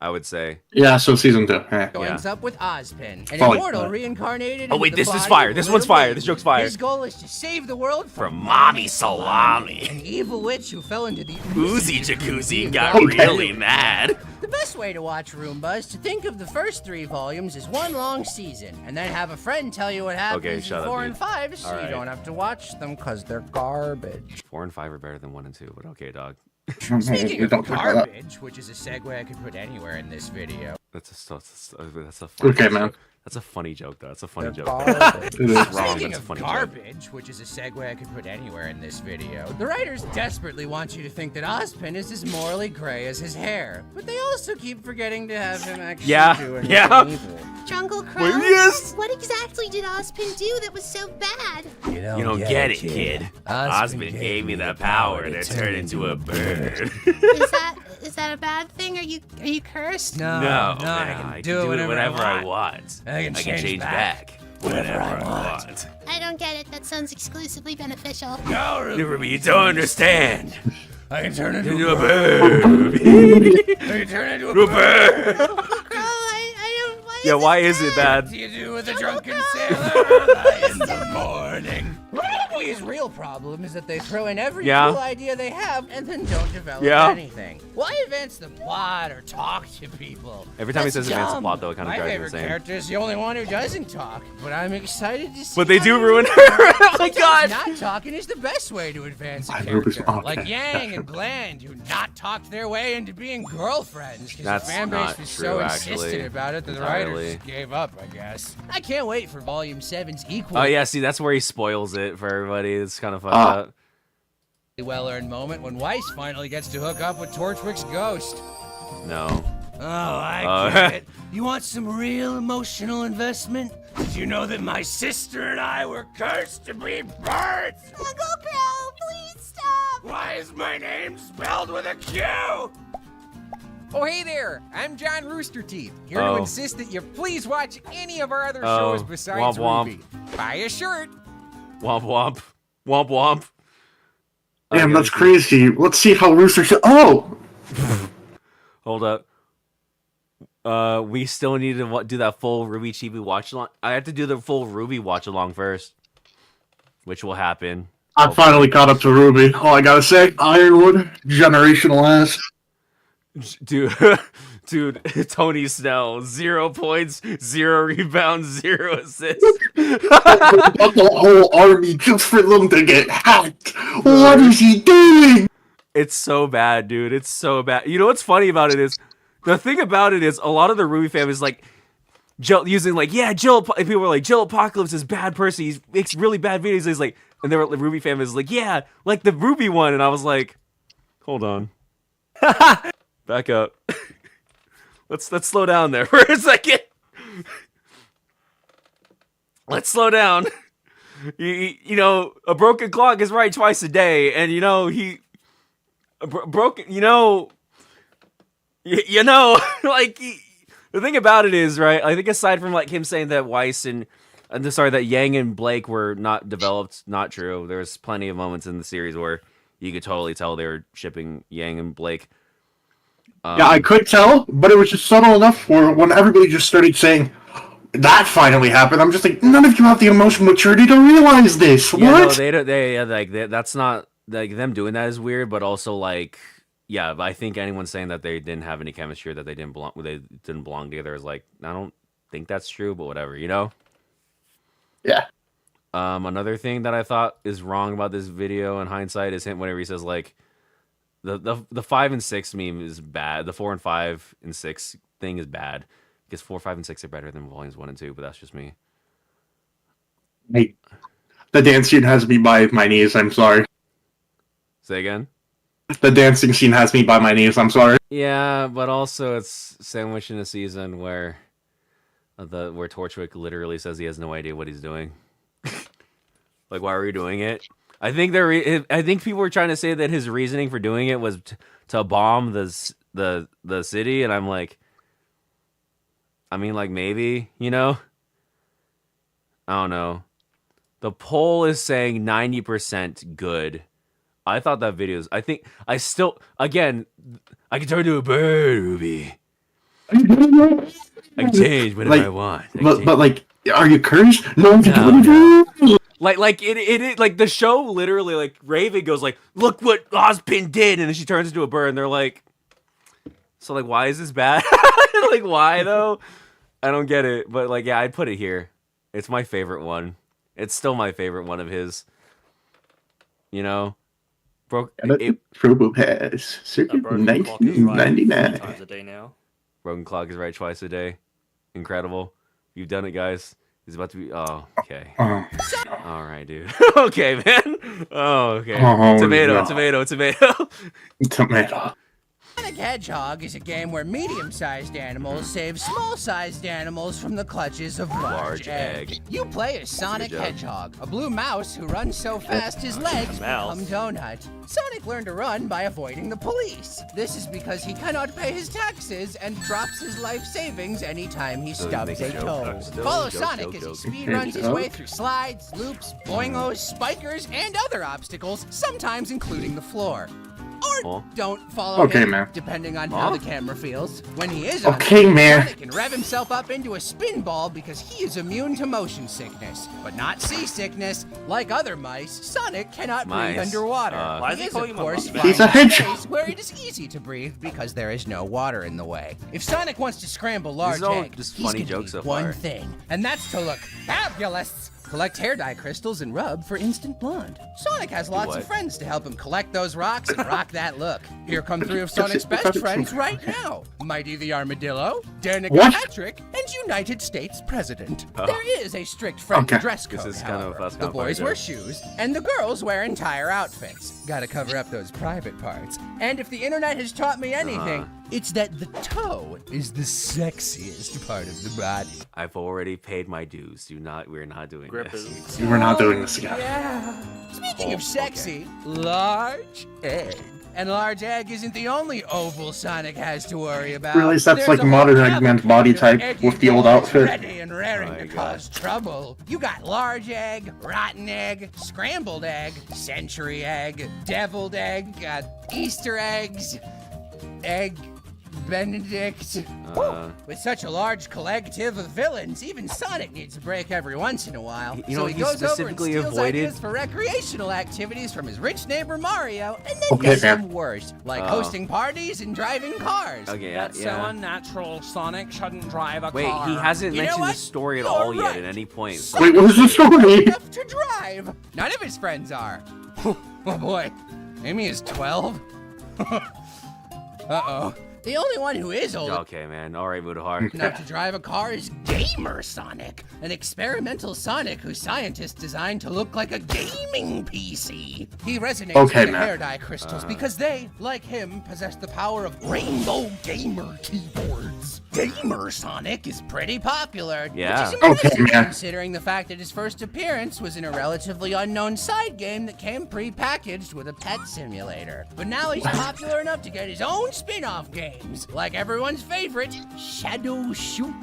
I would say. Yeah, so season 2. Yeah. Joins up with Ozpin, an Fine. immortal reincarnated. Oh wait, into the this is body fire. of This a one's little fire. baby. This joke's fire. His goal is to save the world From Mommy Salami. an evil witch who fell into the Oozy Jacuzzi and got Okay. really mad. The best way to watch Roomba is to think of the first 3 volumes as one long season, and then have a friend tell you what happens Okay, in shut up, 4 dude. and 5, so All you right. don't have to watch them because they're garbage. 4 and 5 are better than 1 and 2, but okay, dog. Speaking of Don't talk about that. garbage, which is a segue I could put anywhere in this video. That's a funny Okay, man. joke. That's a funny joke, though. That's a funny They're joke. garbage. It is. Wrong. Speaking That's a of funny joke. garbage, which is a segue I could put anywhere in this video, the writers desperately want you to think that Ozpin is as morally gray as his hair, but they also keep forgetting to have him actually do anything evil. Jungle Crow? Wait, yes! What exactly did Ozpin do that was so bad? You don't get it, kid. Osmond gave me the power to turn into a bird. Is that a bad thing? Are you cursed? No, man, I can do whatever I want. I can change back whenever I want. I don't get it. That sounds exclusively beneficial. Ruby, you don't understand. I can turn Into a bird. I can turn into a bird. I don't. Why Yeah, why is it bad? What do you do with a drunken sailor in the morning? Ruby's real problem is that they throw in every Yeah. cool idea they have and then don't develop Yeah. anything. Why advance the plot or talk to people? Every time he That's says advance the dumb. plot, though, it kind of My drives me favorite insane. character is the only one who doesn't talk, but I'm excited to see. But they how do he ruin her. works. Oh my Sometimes god. Not talking is the best way to advance a I hope it's- character. okay, Like Yang yeah, and Bland, who not talked their way into being girlfriends because the That's fan base not was true, so actually, insistent about it that the entirely. writers just gave up, I guess. I can't wait for Volume 7's equal. Oh yeah, see, that's where he spoils it for everybody. It's kind of fucked up. Well-earned moment when Weiss finally gets to hook up with Torchwick's ghost. No. Oh, I get it. You want some real emotional investment? Did you know that my sister and I were cursed to be birds? Uncle Crow, please stop! Why is my name spelled with a Q? Oh, hey there! I'm John Rooster Teeth, here Oh. to insist that you please watch any of our other Oh, shows besides womp womp. Ruby. Buy a shirt. Womp womp. Womp womp. Damn, that's crazy. Let's see how Rooster. Oh, Hold up. We still need to do that full Ruby Chibi watch along. I have to do the full Ruby watch along first, which will happen. I finally caught up to Ruby. All I gotta say, Ironwood, generational ass. Dude, Tony Snell, 0 points, 0 rebounds, 0 assists. Got the whole army just for them to get hacked. What is he doing? It's so bad, dude. It's so bad. You know what's funny about it is, the thing about it is, a lot of the Ruby fam is like, using like, yeah, people were like, Jill Apocalypse is a bad person. He makes really bad videos. He's like, and the Ruby fam is like, yeah, like the Ruby one. And I was like, hold on. Back up. Let's slow down there for a second. Let's slow down. You know, a broken clock is right twice a day, and you know broken. You know, like the thing about it is, right? I think aside from like him saying that Weiss and that Yang and Blake were not developed, not true. There's plenty of moments in the series where you could totally tell they were shipping Yang and Blake. Yeah, I could tell, but it was just subtle enough for when everybody just started saying, that finally happened. I'm just like, none of you have the emotional maturity to realize this. Yeah, what? no, they don't. That's not like them doing that is weird, but also like, yeah, I think anyone saying that they didn't have any chemistry, or that they didn't belong together is like, I don't think that's true, but whatever, you know? Yeah. Another thing that I thought is wrong about this video in hindsight is him whenever he says like, the 5 and 6 meme is bad. The 4 and 5 and 6 thing is bad because 4, 5, and 6 are better than volumes 1 and 2, but that's just me. Hey, the dance scene has me by my knees. I'm sorry. Say again? The dancing scene has me by my knees. I'm sorry. Yeah, but also it's sandwiched in a season where Torchwick literally says he has no idea what he's doing. Like, why are you doing it? I think I think people were trying to say that his reasoning for doing it was to bomb the city, and I'm like, I mean, like, maybe, you know? I don't know. The poll is saying 90% good. I thought that video's... I can turn to a bird, Ruby. I can change whenever I want. But like, are you cursed? No. Like it like the show literally, like Raven goes like, look what Ozpin did, and then she turns into a bird, and they're like, so like, why is this bad? Like, why though? I don't get it. But like, yeah, I'd put it here. It's my favorite one. It's still my favorite one of his. You know, Fubu has circa 1999. Times a day now. Broken clock is right twice a day. Incredible. You've done it, guys. He's about to be. Oh, okay. All right, dude. Okay, man. Oh, okay. Tomato. Sonic Hedgehog is a game where medium-sized animals save small-sized animals from the clutches of large egg. You play as Sonic Hedgehog, a blue mouse who runs so fast his legs become donut. Sonic learned to run by avoiding the police. This is because he cannot pay his taxes and drops his life savings anytime he stubs a toe. Follow Sonic as he speed runs his way through slides, loops, boingos, spikers, and other obstacles, sometimes including the floor. Or don't follow him, depending on how the camera feels. When he is on Sonic can rev himself up into a spin ball because he is immune to motion sickness, but not seasickness. Like other mice, Sonic cannot breathe underwater. Why is he calling him a monkey? He's a hedgehog. Where it is easy to breathe because there is no water in the way. If Sonic wants to scramble large egg, he's funny gonna jokes need so one far. thing, and that's to look fabulous. Collect hair dye crystals and rub for instant blonde. Sonic has lots of friends to help him collect those rocks and rock that look. Here come 3 of Sonic's best friends right now. Mighty the Armadillo, Danica Patrick, and United States president. Oh. There is a strict French Okay. dress code, This is kind of however. that's The kind of boys funny, wear though. shoes, and the girls wear entire outfits. Gotta cover up those private parts. And if the internet has taught me anything, it's that the toe is the sexiest part of the body. I've already paid my dues. We're not doing this. We're not doing this again. Yeah. Speaking of sexy, large egg. And large egg isn't the only oval Sonic has to worry about. Realize that's There's like a modern whole Eggman's cavalcade body of type eggy with the old boys outfit. Ready and raring to cause trouble. You got large egg, rotten egg, scrambled egg, century egg, deviled egg, Easter eggs, egg Benedict. With such a large collective of villains, even Sonic needs a break every once in a while. You so know, he he goes over and specifically steals avoided- ideas for recreational activities from his rich neighbor Mario, and then Okay, does man. some worse, like Oh. hosting parties and driving cars. Okay, yeah, That's so yeah. unnatural. Sonic shouldn't drive a Wait, car. he hasn't You know mentioned the what? story at You're all yet right. at any point. Wait, what was the story? Enough to drive. None of his friends are. Oh boy, Amy is 12. Uh-oh. The only one who is old Okay, man. All right, Mudahar. enough to drive a car is Gamer Sonic, an experimental Sonic whose scientists designed to look like a gaming PC. He resonates Okay, with the man. hair dye crystals because they, like him, possess the power of Rainbow Gamer keyboards. Gamer Sonic is pretty popular, Yeah. which is impressive Okay, man. considering the fact that his first appearance was in a relatively unknown side game that came pre-packaged with a pet simulator. But now he's popular enough to get his own spin-off games, like everyone's favorite, Shadow Shoot.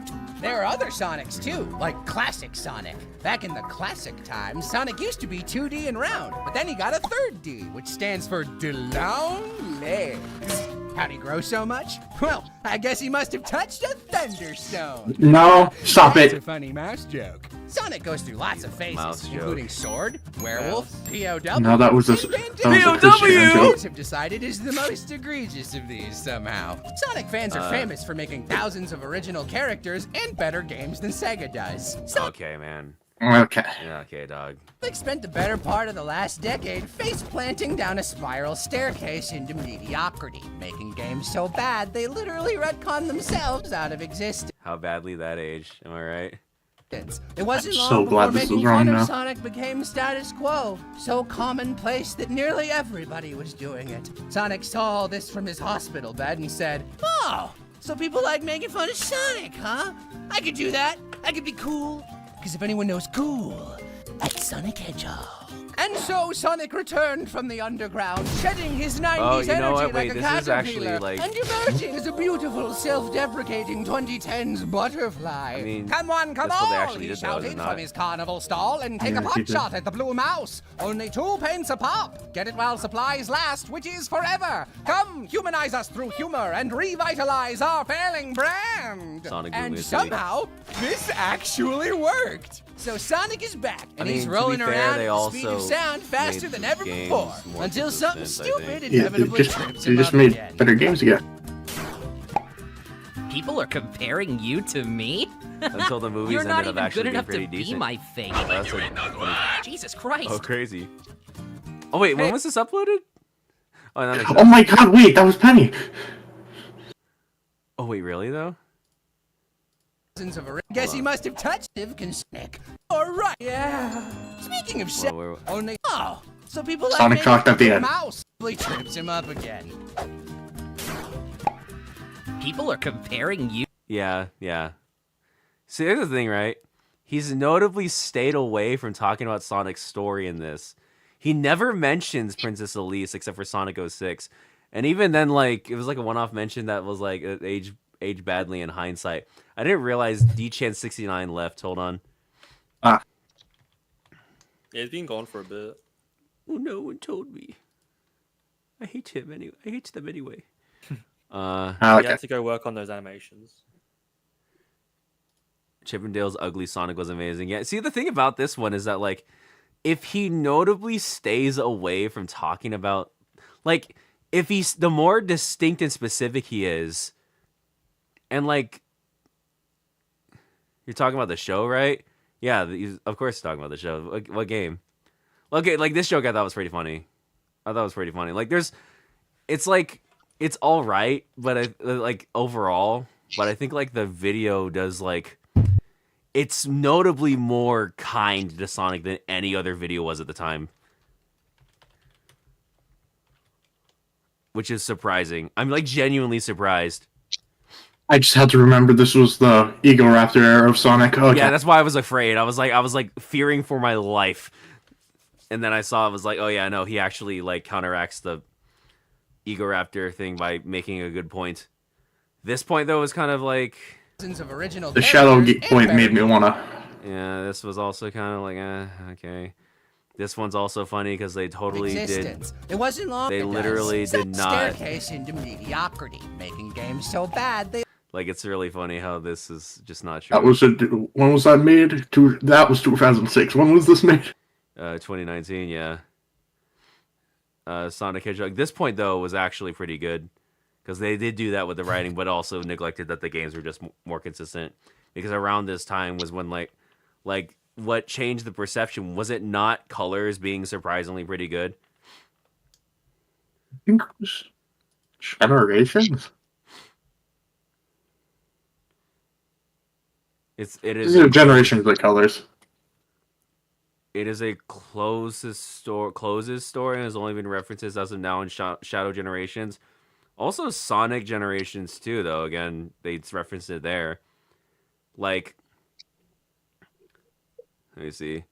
There are other Sonics too, like Classic Sonic. Back in the classic times, Sonic used to be 2D and round, but then he got a third D, which stands for DeLong Legs. How'd he grow so much? Well, I guess he must have touched a Thunderstone. No, stop That's it. a funny mouse joke. Sonic goes through lots of phases, Mouse joke. including Sword, Werewolf, POW. No, that was a and Christian joke. Fans have decided is the most egregious of these somehow. Sonic fans are famous for making thousands of original characters and better games than Sega does. Okay, man. Okay. Yeah, okay, dog. Sonic spent the better part of the last decade face planting down a spiral staircase into mediocrity, making games so bad they literally retconned themselves out of existence. How badly that aged. Am I right? It wasn't I'm long so before glad this is making wrong fun now. of Sonic became status quo, so commonplace that nearly everybody was doing it. Sonic saw all this from his hospital bed and said, "Oh, so people like making fun of Sonic, huh? I could do that. I could be cool. Because if anyone knows cool, that's Sonic Hedgehog." And so Sonic returned from the underground, shedding his 90s Oh, you know energy what? like Wait, a this is actually, caterpillar, like- and emerging as a beautiful, self-deprecating 2010s butterfly. I mean, Come on, come that's what they on, actually he did, though, is it shouted not? from his carnival stall, and take Yeah, a he pot did. shot at the blue mouse. Only 2 pence a pop. Get it while supplies last, which is forever. Come, humanize us through humor and revitalize our failing brand. Sonic and Boom somehow, this actually worked. So Sonic is back, and I he's mean, to rolling be fair, around they at the speed of also sound faster made than the ever games before, more until something consistent, I stupid think. Yeah, inevitably they trips him just up made again. better games again. People are comparing you to me? Until the movies You're not ended up even actually good being enough to pretty be decent. my fate. That's like funny. Jesus Christ. Oh, crazy. Oh, wait, when was this uploaded? Oh, that makes sense. Oh my god, wait, that was Penny. Oh, wait, really, though? Guess he must have touched him, can Sonic. Alright, yeah. Speaking of shit, Whoa, whoa, whoa. only so people like Sonic making talked at the fun of end. mouse really trips him up again. People are comparing you. Yeah, yeah. See, here's the thing, right? He's notably stayed away from talking about Sonic's story in this. He never mentions Princess Elise except for Sonic 06. And even then, like, it was like a one-off mention that was like aged badly in hindsight. I didn't realize D-Chan69 left. Hold on. Yeah, he's been gone for a bit. Oh, no one told me. I hate him anyway. I hate them anyway. He Okay. had to go work on those animations. Chippendale's ugly Sonic was amazing. Yeah, see, the thing about this one is that, like, if he notably stays away from talking about, like, if he's, the more distinct and specific he is, and, like, you're talking about the show, right? Yeah, of course he's talking about the show. What game? Okay, like, this joke I thought was pretty funny. I thought it was pretty funny. Like, it's like, it's all right, but like overall, but I think like the video does like, it's notably more kind to Sonic than any other video was at the time. Which is surprising. I'm like genuinely surprised. I just had to remember this was the Ego Raptor era of Sonic. Okay. Yeah, that's why I was afraid. I was like fearing for my life. And then I saw it was like, oh yeah, no, he actually like counteracts the Ego Raptor thing by making a good point. This point though was kind of like of the Shadow point made me wanna. Yeah, this was also kind of like, okay. This one's also funny because they totally Existence. did. It wasn't long They ago. literally Set did not. Staircase into mediocrity, making games so bad they. Like, it's really funny how this is just not true. That was when was that made? That was 2006. When was this made? 2019, yeah. Sonic Hedgehog. This point though was actually pretty good because they did do that with the writing, but also neglected that the games were just more consistent. Because around this time was when like what changed the perception? Was it not Colors being surprisingly pretty good? I think it was Generations. It is Generations by Colors. It is a closes story and has only been references as of now in Shadow Generations. Also Sonic Generations too, though. Again, they referenced it there. Like, let me see.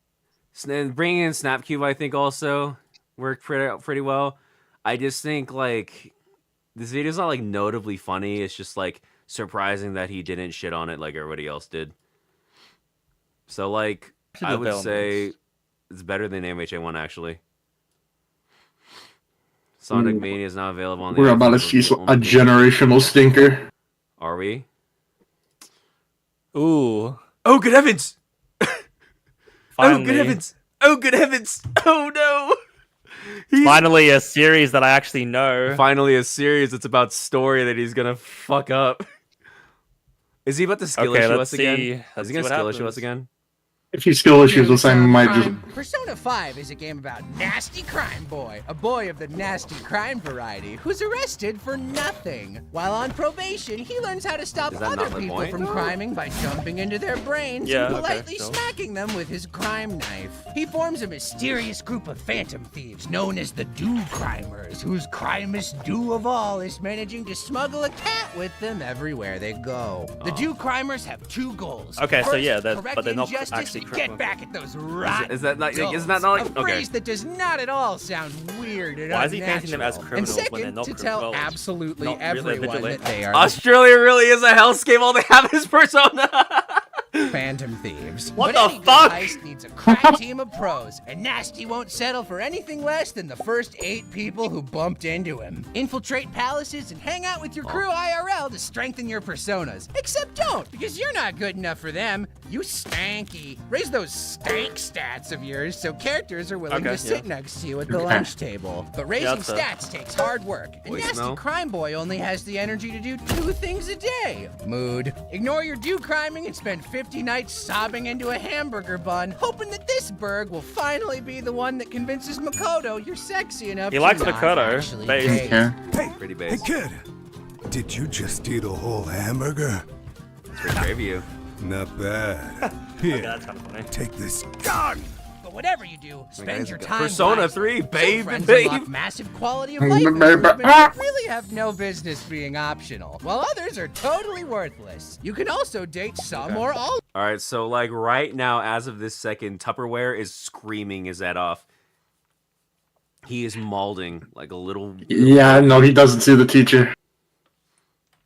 Bringing in Snapcube, I think, also worked pretty well. I just think, like, this video's not, like, notably funny. It's just, like, surprising that he didn't shit on it like everybody else did. So, like, I would say it's better than MHA1, actually. Sonic Mania is not available on the We're about to see a generational stinker. Are we? Ooh. Oh, good heavens! Finally. Oh, good heavens! Oh, good heavens! Oh, no! Finally, a series that I actually know. Finally, a series that's about story that he's gonna fuck up. Is he about to skill issue us again? Is he gonna skill issue us again? If he skill issues with I might just. Persona 5 is a game about Nasty Crime Boy, a boy of the nasty crime variety who's arrested for nothing. While on probation, he learns how to stop other people from criming by jumping into their brains and politely smacking them with his crime knife. He forms a mysterious group of phantom thieves known as the Do-Crimers, whose crimest do of all is managing to smuggle a cat with them everywhere they go. The Do-Crimers have two goals. Okay, so First, yeah, correct but they're not injustice actually and get back at those rotten Is that not dogs. like A phrase that does not at all sound weird and Why is he painting them as unnatural. criminals And when they're second, not to criminals? tell absolutely Not really everyone that vigilantes. they are Australia really is a hellscape. All they have is Persona. phantom thieves. What But the any good fuck? heist needs a crack team of pros, and Nasty won't settle for anything less than the first 8 people who bumped into him. Infiltrate palaces and hang out with your crew IRL to strengthen your personas. Except don't, because you're not good enough for them. You stanky. Raise those stank stats of yours so characters are willing to sit next to you at the lunch table. But raising that's a- stats takes hard work, and Nasty Voicemail. Crime Boy only has the energy to do 2 things a day. Mood. Ignore your do-criming and spend 50 nights sobbing into a hamburger bun, hoping that this burg will finally be the one that convinces Makoto you're sexy enough He to likes not Makoto. actually Base. date. Pretty Hey, base. kid. Did you just eat a whole hamburger? It's pretty brave of you. Not bad. Okay, Here, that's kind of funny. take this gun. But whatever you do, spend your time Persona wisely. 3, Some babe, friends babe. unlock massive quality of life improvements that really have no business being optional, while others are totally worthless. You can also date some or all. All right, so like right now, as of this second, Tupperware is screaming his head off. He is maulding like a little. Yeah, no, he doesn't see the teacher.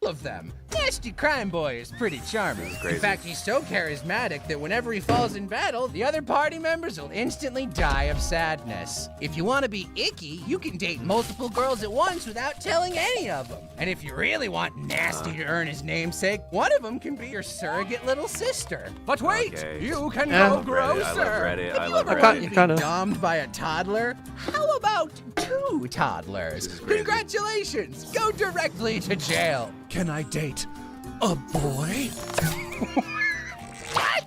Of them. Nasty Crime Boy is pretty charming. In fact, he's so charismatic that whenever he falls in battle, the other party members will instantly die of sadness. If you want to be icky, you can date multiple girls at once without telling any of them. And if you really want Nasty to earn his namesake, one of them can be your surrogate little sister. But wait, Okay. you can Yeah. go I love Reddit, I love grosser. Reddit, Have I you love ever Reddit. wanted to be Kinda. domed by a toddler? How about 2 toddlers? This is crazy. Congratulations! Go directly to jail. Can I date a boy? What?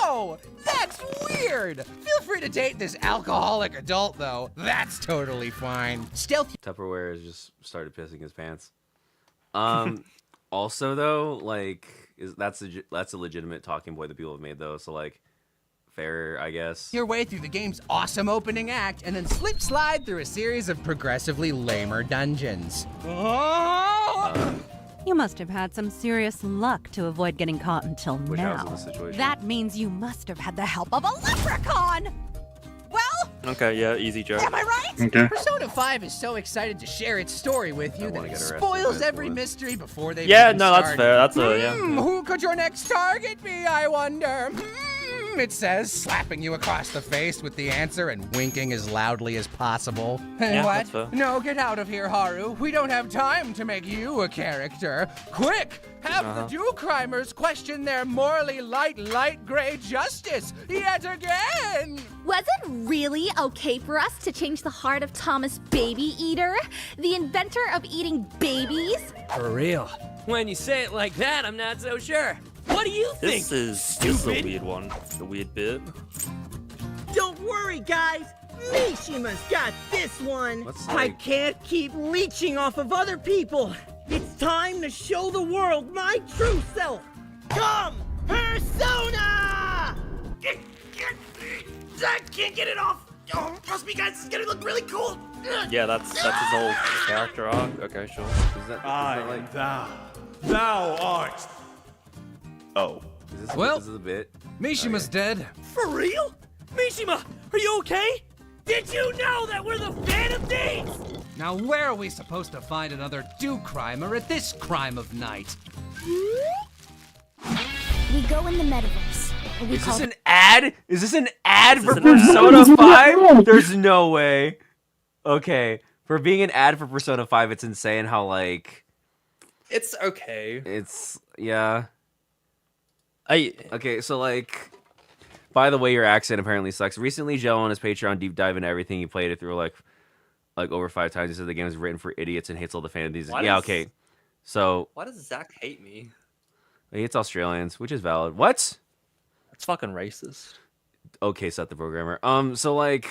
No! That's weird! Feel free to date this alcoholic adult, though. That's totally fine. Stealth. Tupperware has just started pissing his pants. Also, though, like that's a legitimate talking point that people have made though. So like, fair, I guess. Your way through the game's awesome opening act, and then slide through a series of progressively lamer dungeons. You must have had some serious luck to avoid getting caught until Wish I was in now. this situation. That means you must have had the help of a leprechaun! Well, Okay, yeah, easy joke. am I right? Okay. Persona 5 is so excited to share its story with you that wanna it get arrested spoils by every someone. mystery before they Yeah, even no, that's start. fair. That's yeah. Who could your next target be, I wonder? It says, slapping you across the face with the answer and winking as loudly as possible. Yeah, What? that's fair. No, get out of here, Haru. We don't have time to make you a character. Quick! Have the do-crimers question their morally light gray justice yet again! Was it really okay for us to change the heart of Thomas Baby Eater, the inventor of eating babies? For real. When you say it like that, I'm not so sure. What do you think? This is a weird one. The weird bit. Don't worry, guys. Mishima's got this one. What's I like- can't keep leeching off of other people. It's time to show the world my true self. Come, Persona! I can't get it off. Oh, trust me, guys. It's gonna look really cool. Yeah, that's his whole character arc. Okay, sure. Is that like? Thou art. Oh. Is this, Well- is this a bit? Mishima's dead. For real? Mishima, are you okay? Did you know that we're the Phantom Thieves? Now where are we supposed to find another do-crimer at this crime of night? We go in the metaverse. and we Is call this an ad? Is this an ad Is for this an ad? Persona 5? There's no way. Okay, for being an ad for Persona 5, it's insane how like It's okay. it's yeah. I Okay, so like, by the way, your accent apparently sucks. Recently, Joe on his Patreon deep dive into everything. He played it through like over 5 times. He said the game is written for idiots and hates all the fantasies. Why Yeah, does- okay. So Why does Zach hate me? he hates Australians, which is valid. What? That's fucking racist. Okay, Seth the programmer. So like,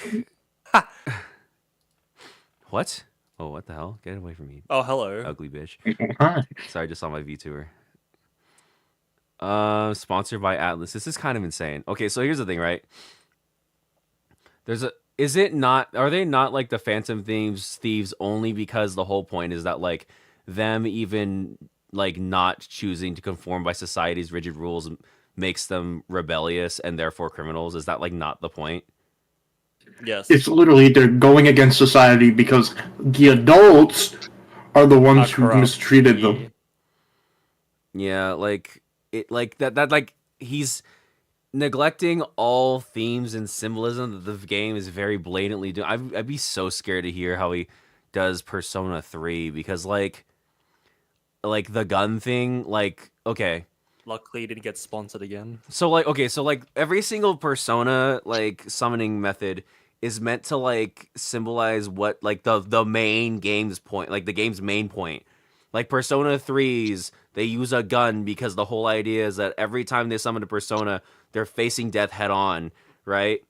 what? Oh, what the hell? Get away from me, Oh, hello. ugly bitch. Hi. Sorry, I just saw my VTuber. Sponsored by Atlas. This is kind of insane. Okay, so here's the thing, right? Is it not, are they not like the Phantom Thieves only because the whole point is that like them even like not choosing to conform by society's rigid rules makes them rebellious and therefore criminals? Is that like not the point? Yes. It's literally they're going against society because the adults are the ones who corrupt. mistreated them. Yeah, like it, like that like he's neglecting all themes and symbolism that the game is very blatantly doing. I'd be so scared to hear how he does Persona 3 because like the gun thing, like okay. Luckily, he didn't get sponsored again. So like okay, so like every single Persona like summoning method is meant to like symbolize what like the main game's point, like the game's main point. Like Persona 3's, they use a gun because the whole idea is that every time they summon a Persona, they're facing death head on, right?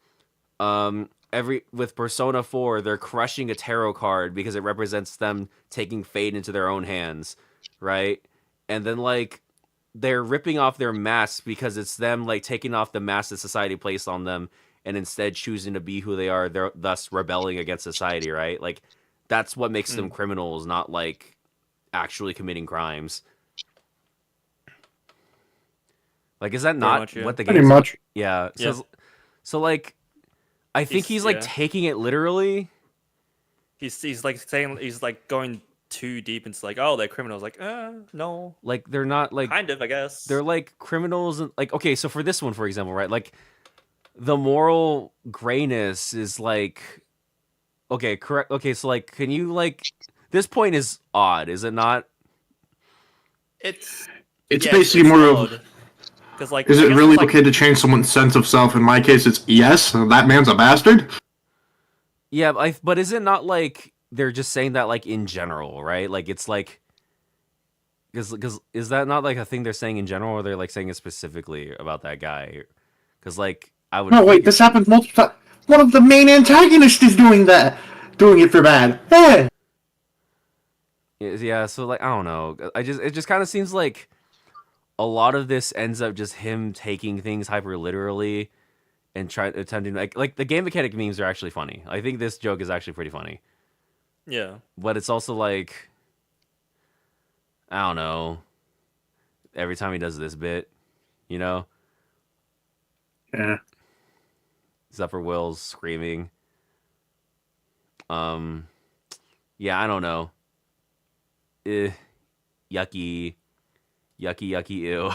With Persona 4, they're crushing a tarot card because it represents them taking fate into their own hands, right? And then like they're ripping off their masks because it's them like taking off the mask that society placed on them and instead choosing to be who they are. They're thus rebelling against society, right? Like that's what makes them criminals, not like actually committing crimes. Like, is that not much, yeah. what the Pretty game? much. Yeah. Yeah. So like, I think he's like yeah. taking it literally. He's like saying he's like going too deep into like, oh, they're criminals. Like, no, Like they're not like kind of, I guess. they're like criminals and like okay. So for this one, for example, right? Like the moral grayness is like okay, correct. Okay, so like, can you like this point is odd, is it not? It's Basically more of, because like, is I it guess really it's, like, okay to change someone's sense of self? In my case, it's yes, that man's a bastard. Yeah, but is it not like they're just saying that like in general, right? Like it's like because is that not like a thing they're saying in general, or they're like saying it specifically about that guy? Because like I would. No, wait, this happens multiple times. One of the main antagonists is doing it for bad. Hey. Yeah, so like I don't know. It just kind of seems like a lot of this ends up just him taking things hyper literally and attempting like the game mechanic memes are actually funny. I think this joke is actually pretty funny. Yeah. But it's also like, I don't know. Every time he does this bit, you know? Yeah. Zephyr Will's screaming. Yeah, I don't know. Yucky, ew.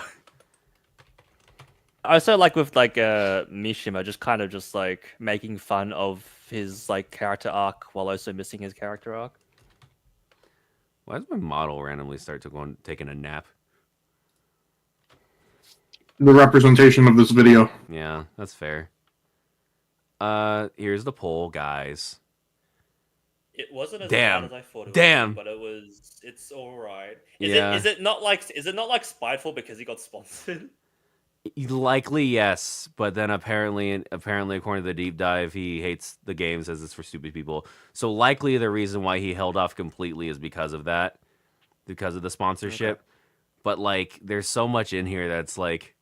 I also like with like Mishima just kind of just like making fun of his like character arc while also missing his character arc. Why does my model randomly start taking a nap? The representation of this video. Yeah, that's fair. Here's the poll, guys. It wasn't as Damn. bad as I thought it Damn. would be, but it's alright. Yeah. Is it not like spiteful because he got sponsored? Likely yes, but then apparently according to the deep dive, he hates the game, says it's for stupid people. So likely the reason why he held off completely is because of that, because of the sponsorship. Okay. But like, there's so much in here that's like,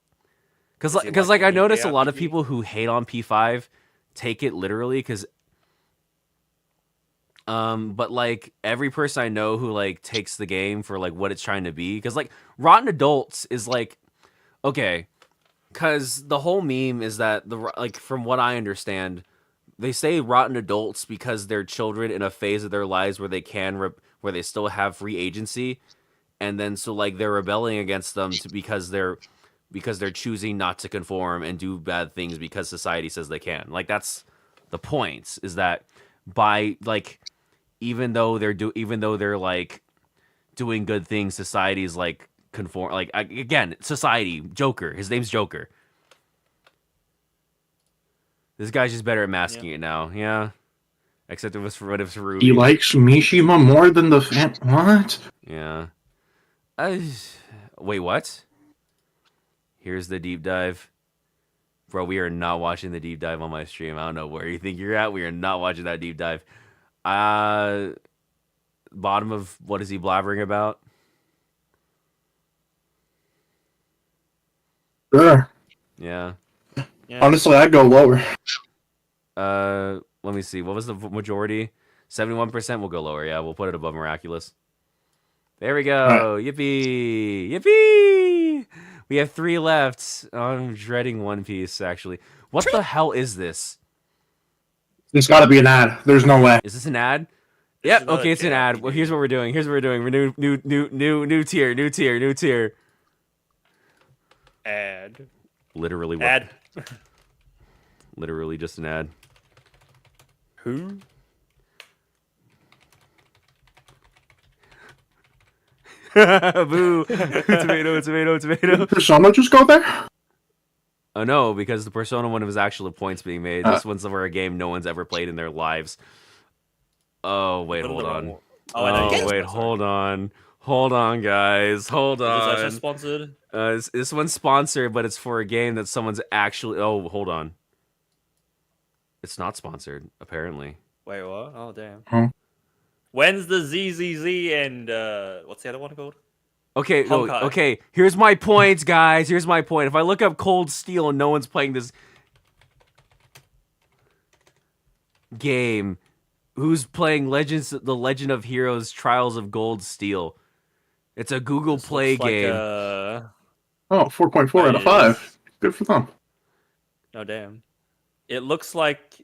because Is he like I like notice a lot of RPG? people who hate on P5 take it literally, because but like every person I know who like takes the game for like what it's trying to be, because like Rotten Adults is like, okay, because the whole meme is that like from what I understand, they say rotten adults because they're children in a phase of their lives where they where they still have free agency, and then so like they're rebelling against them because they're choosing not to conform and do bad things because society says they can. Like that's the point, is that by like even though they're like doing good things, society's like conform, like again, society. Joker, his name's Joker. This guy's just better at masking it now. Yeah, except it was for Ruby. He likes Mishima more than the fan. What? Yeah. Wait, what? Here's the deep dive. Bro, we are not watching the deep dive on my stream. I don't know where you think you're at. We are not watching that deep dive. Bottom of what is he blabbering about? Sure. Yeah. Honestly, I'd go lower. Let me see. What was the majority? 71%. We'll go lower. Yeah, we'll put it above Miraculous. There we go. Yippee! Yippee! We have 3 left. Oh, I'm dreading One Piece, actually. What the hell is this? There's got to be an ad. There's no way. Is this an ad? Yep. Okay, it's an ad. Well, here's what we're doing. We're new tier. Ad. Literally what? Ad. Literally just an ad. Who? Boo! Tomato. Persona just go there? Oh no, because the Persona one was actually points being made. This one's over a game no one's ever played in their lives. Oh wait, hold on. Hold on, guys. Hold on. Is this actually sponsored? This one's sponsored, but it's for a game that someone's actually. Oh, hold on. It's not sponsored, apparently. Wait, what? Oh, damn. Huh? When's the ZZZ and what's the other one called? Okay, no, Honkai. okay. Here's my point, guys. Here's my point. If I look up Cold Steel and no one's playing this game, who's playing The Legend of Heroes: Trials of Gold Steel? It's a Google Play game. Oh, 4.4 out of 5. Good for them. Oh, damn. It looks like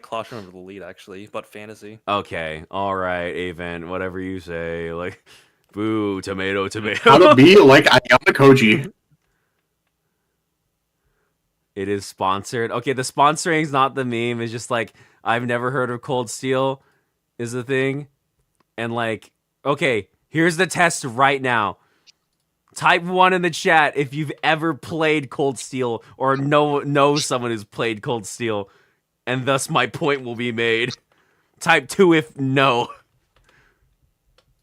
Classroom of the Elite, actually, but fantasy. Okay, all right, Avent, whatever you say. Like, boo, tomato. How to be like Ayama Koji. It is sponsored. Okay, the sponsoring's not the meme. It's just like, I've never heard of Cold Steel is the thing. And like, okay, here's the test right now. Type 1 in the chat if you've ever played Cold Steel or know someone who's played Cold Steel, and thus my point will be made. Type 2 if no.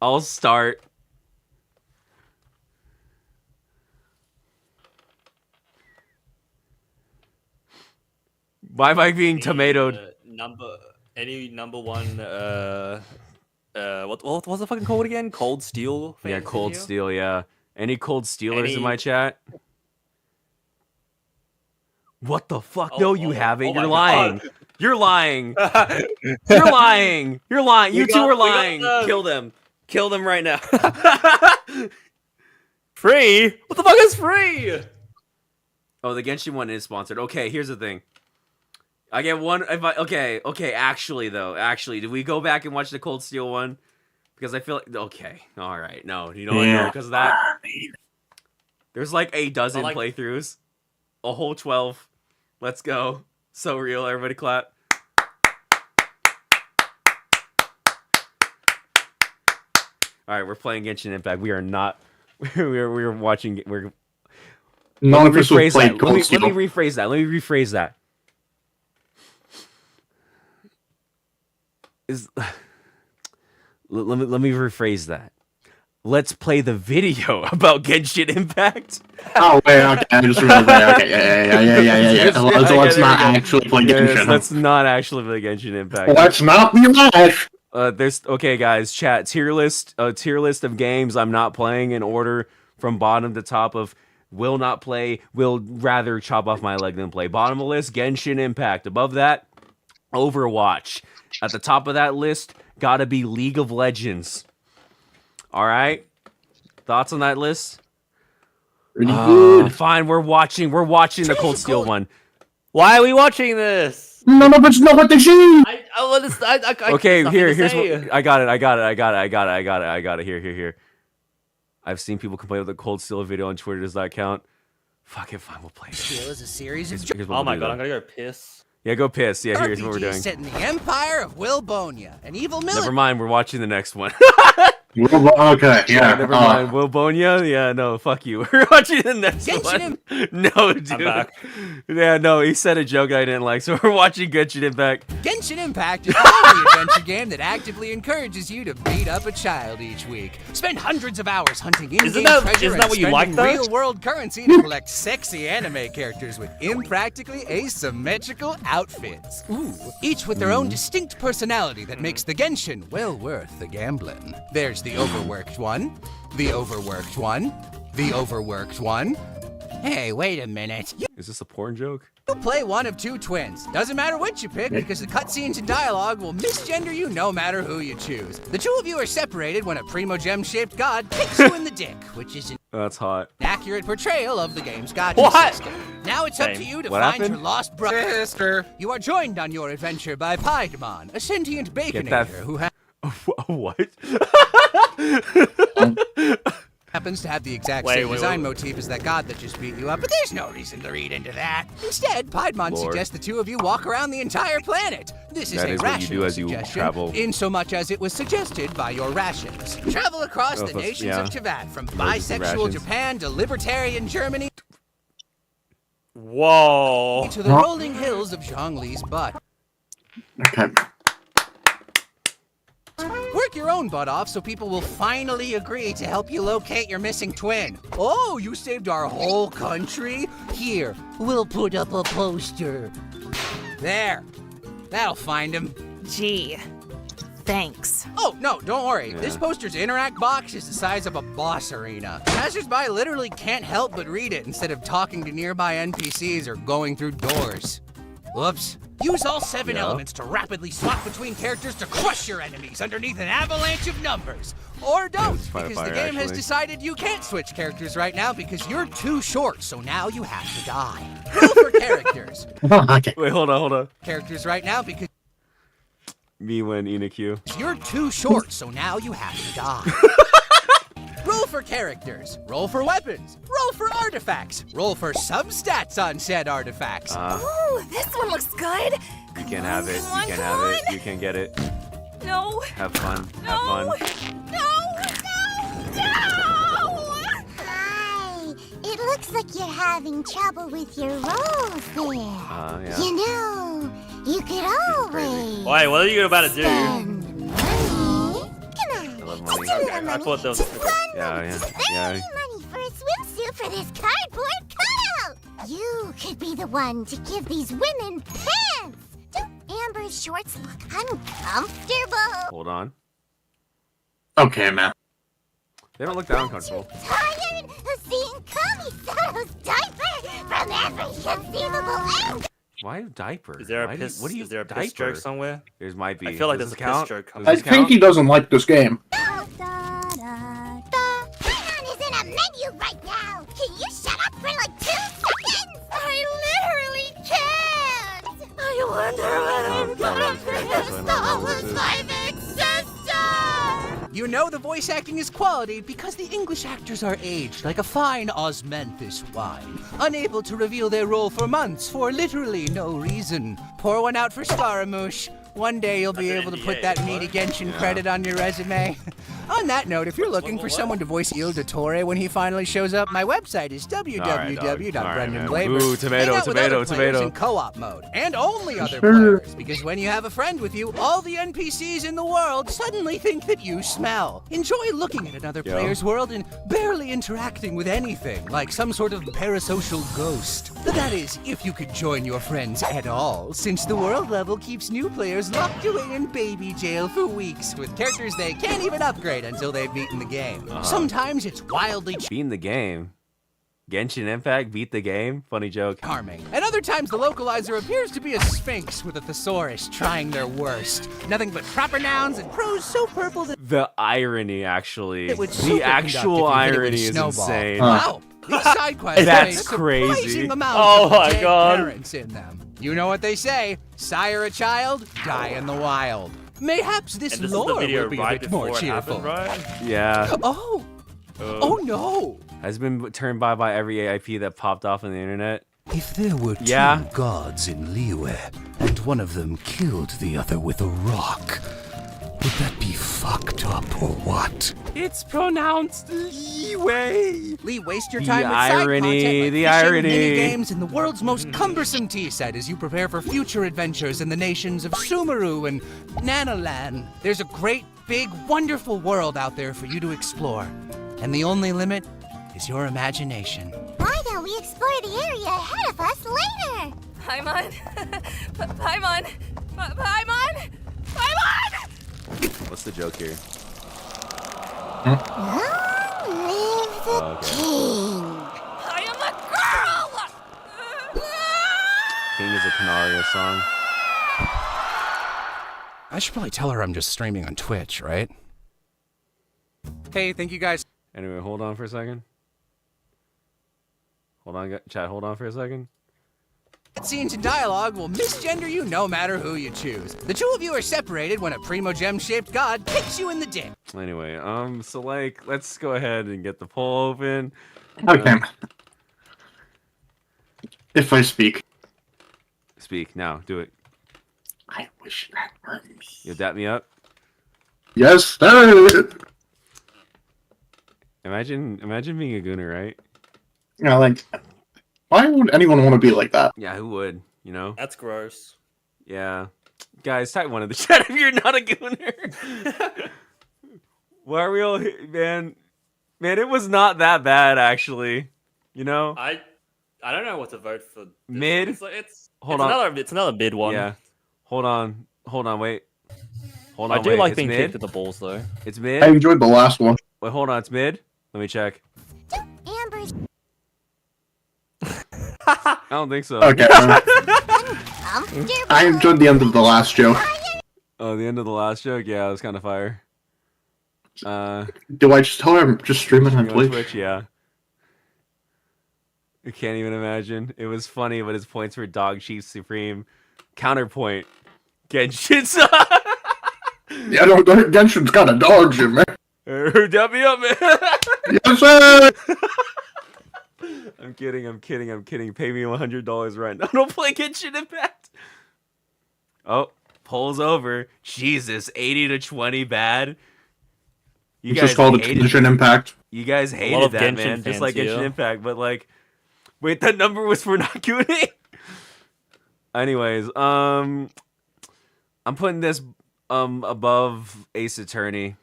I'll start. Bye being tomatoed. Any number one what was the fucking code again? Cold Steel? Yeah, Cold Steel, yeah. Any cold stealers in my chat? What the fuck? No, you haven't. You're lying. You're lying. You're lying. You're lying. You two are lying. Kill them. Kill them right now. Free? What the fuck is free? Oh, the Genshin one is sponsored. Okay, here's the thing. I get one. Okay. Actually, do we go back and watch the Cold Steel one? Because I feel like okay. All right. No, you know what? No, because of that. There's like a dozen playthroughs. A whole 12. Let's go. So real. Everybody clap. All right, we're playing Genshin Impact. We are not. We're watching. We're. None of us will play Let me rephrase that. Let me rephrase that. Let's play the video about Genshin Impact. Oh wait, okay. I just remember. Okay, yeah. So let's not actually play Genshin. Let's not actually play Genshin Impact. Let's not be rash. There's okay, guys. Chat tier list. Tier list of games I'm not playing in order from bottom to top of. Will not play. Will rather chop off my leg than play. Bottom of the list, Genshin Impact. Above that, Overwatch. At the top of that list, gotta be League of Legends. All right. Thoughts on that list? Pretty good. Fine. We're watching the Cold Steel one. Why are we watching this? None of us know what they see. Okay, here's what I got it. Here. I've seen people complain about the Cold Steel video on Twitter. Does that count? Fuck it, fine. We'll play it. Steel is a series of. Oh my god, I'm gonna go piss. Yeah, go piss. Yeah, here's what we're doing. Set in the Empire of Wilbonia, an evil military. Never mind. We're watching the next one. Okay, yeah. Never mind. Wilbonia? Yeah, no, fuck you. We're watching the next one. No, dude. I'm back. Yeah, no, he said a joke I didn't like, so we're watching Genshin Impact. Genshin Impact is the only adventure game that actively encourages you to beat up a child each week. Spend hundreds of hours hunting in-game treasure and spending real-world currency to collect sexy anime characters with impractically asymmetrical outfits. Ooh, each with their own distinct personality that makes the Genshin well worth the gambling. There's the overworked one, the overworked one, the overworked one. Hey, wait a minute. Is this a porn joke? You play one of two twins. Doesn't matter which you pick because the cutscenes and dialogue will misgender you no matter who you choose. The two of you are separated when a Primogem-shaped god kicks you in the dick, which is an That's hot. accurate portrayal of the game's gacha system. Now it's up to you to What find happened? your lost brother. Sister. You are joined on your adventure by Piedmon, a sentient Get that- baconator who What? happens to have the exact same design motif as that god that just beat you up, but there's no reason to read into that. Instead, Piedmon Lord. suggests the two of you walk around the entire planet. This is That a is what you rational do as you suggestion, travel. in so much as it was suggested by your rations. Travel across Oh, the that's- nations yeah. of Teyvat, from Those are the bisexual rations. Japan to libertarian Germany Whoa. to the rolling hills of Zhongli's butt. Okay. Work your own butt off so people will finally agree to help you locate your missing twin. Oh, you saved our whole country? Here, we'll put up a poster. There. That'll find him. Gee, thanks. Oh, no, don't worry. This poster's interact box is the size of a boss arena. Passersby literally can't help but read it instead of talking to nearby NPCs or going through doors. Whoops. Use all 7 elements to rapidly swap between characters to crush your enemies underneath an avalanche of numbers. Or don't, because the game has decided you can't switch characters right now because you're too short, so now you have to die. Roll for characters. Okay. Wait, hold on. Characters right now because Me when Inaku. you're too short, so now you have to die. Roll for characters. Roll for weapons. Roll for artifacts. Roll for substats on said artifacts. Ooh, this one looks good. You can't have it. You can't have it. You can't get it. No. Have fun. Have fun. Hi. It looks like you're having trouble with your rolls there. Yeah. You know, you could always Wait, what are you about to do? spend money. Come on, I love just money. a little I money. thought that was. Yeah. Money for a swimsuit for this cardboard cutout. You could be the one to give these women pants. Don't Amber's shorts look uncomfortable? Hold on. Okay, man. They don't look that uncomfortable. Tired of seeing Kami-Sato's diaper from every conceivable angle. Why diaper? Is there a Why piss? what do you is there a diaper? piss joke somewhere? There might be. I feel like Does there's this a piss count? joke coming. Does I this think count? he doesn't like this game. Paimon is in a menu right now. Can you shut up for like 2 seconds? I literally can't. I wonder what I'm gonna finish the whole with my big sister. You know the voice acting is quality because the English actors are aged like a fine osmanthus wine, unable to reveal their role for months for literally no reason. Pour one out for Scaramouche. One day you'll be able to put that meaty Genshin credit on your resume. On that note, if you're looking for someone to voice Il Dottore when he finally shows up, my website is www.brendanblaber. Ooh, tomato, tomato. In co-op mode, and only other players, because when you have a friend with you, all the NPCs in the world suddenly think that you smell. Enjoy looking at another player's world and barely interacting with anything, like some sort of parasocial ghost. But that is, if you could join your friends at all, since the world level keeps new players locked away in baby jail for weeks with characters they can't even upgrade until they've beaten the game. Sometimes it's wildly beating the game. Genshin Impact beat the game. Funny joke. charming. And other times the localizer appears to be a sphinx with a thesaurus trying their worst. Nothing but proper nouns and prose so purple that The irony, actually. it would The actual irony is insane. Wow. These side quests have a That's surprising crazy. amount Oh of my dead God. parents in them. You know what they say, sire a child, die in the wild. Mayhaps this, And this is lore the video will be right a bit more before it cheerful. happened, right? Yeah. Oh, oh no. Has been turned by every AIP that popped off on the internet. If there were two Yeah. gods in Liyue, and one of them killed the other with a rock, would that be fucked up or what? It's pronounced Liyue. Lee, waste your The time with side irony, content like the fishing, irony. mini-games, and the world's most cumbersome tea set as you prepare for future adventures in the nations of Sumeru and Nanoland. There's a great, big, wonderful world out there for you to explore. And the only limit is your imagination. Why don't we explore the area ahead of us later? Paimon. Paimon. Paimon. Paimon. What's the joke here? Long live the king. I am a girl. King is a Canaria song. I should probably tell her I'm just streaming on Twitch, right? Hey, thank you guys. Anyway, hold on for a second. Hold on, chat. Hold on for a second. Scenes and dialogue will misgender you no matter who you choose. The two of you are separated when a primo gem-shaped god kicks you in the dick. Anyway, so like, let's go ahead and get the poll open. Okay. If I speak. Speak now. Do it. I wish that were me. You dap me up. Yes. Imagine being a gooner, right? Yeah, like, why would anyone want to be like that? Yeah, who would? You know? That's gross. Yeah. Guys, type one in the chat if you're not a gooner. Why are we all man? Man, it was not that bad actually. You know? I don't know what to vote for. Mid? It's Hold on. It's another mid one. Yeah. Hold on, wait. Hold I on, do wait. like It's being mid? kicked at the balls though. It's mid? I enjoyed the last one. Wait, hold on, it's mid? Let me check. Amber's I don't think so. Okay. I enjoyed the end of the last joke. Oh, the end of the last joke? Yeah, it was kind of fire. Do I just tell her I'm just streaming on Twitch? Yeah. I can't even imagine. It was funny, but his points were Dog Chief Supreme. Counterpoint. Genshin. Yeah, no, Genshin's got a dog shit, man. Dab me up, man. Yes, sir. I'm kidding. Pay me $100 right now. Don't play Genshin Impact. Oh, poll's over. Jesus, 80-20 bad. You It's just called a Genshin Impact. You guys lot hated of that, Genshin man. Just fans like Genshin here. Impact, but like, wait, that number was for not gooning? Anyways, I'm putting this above Ace Attorney.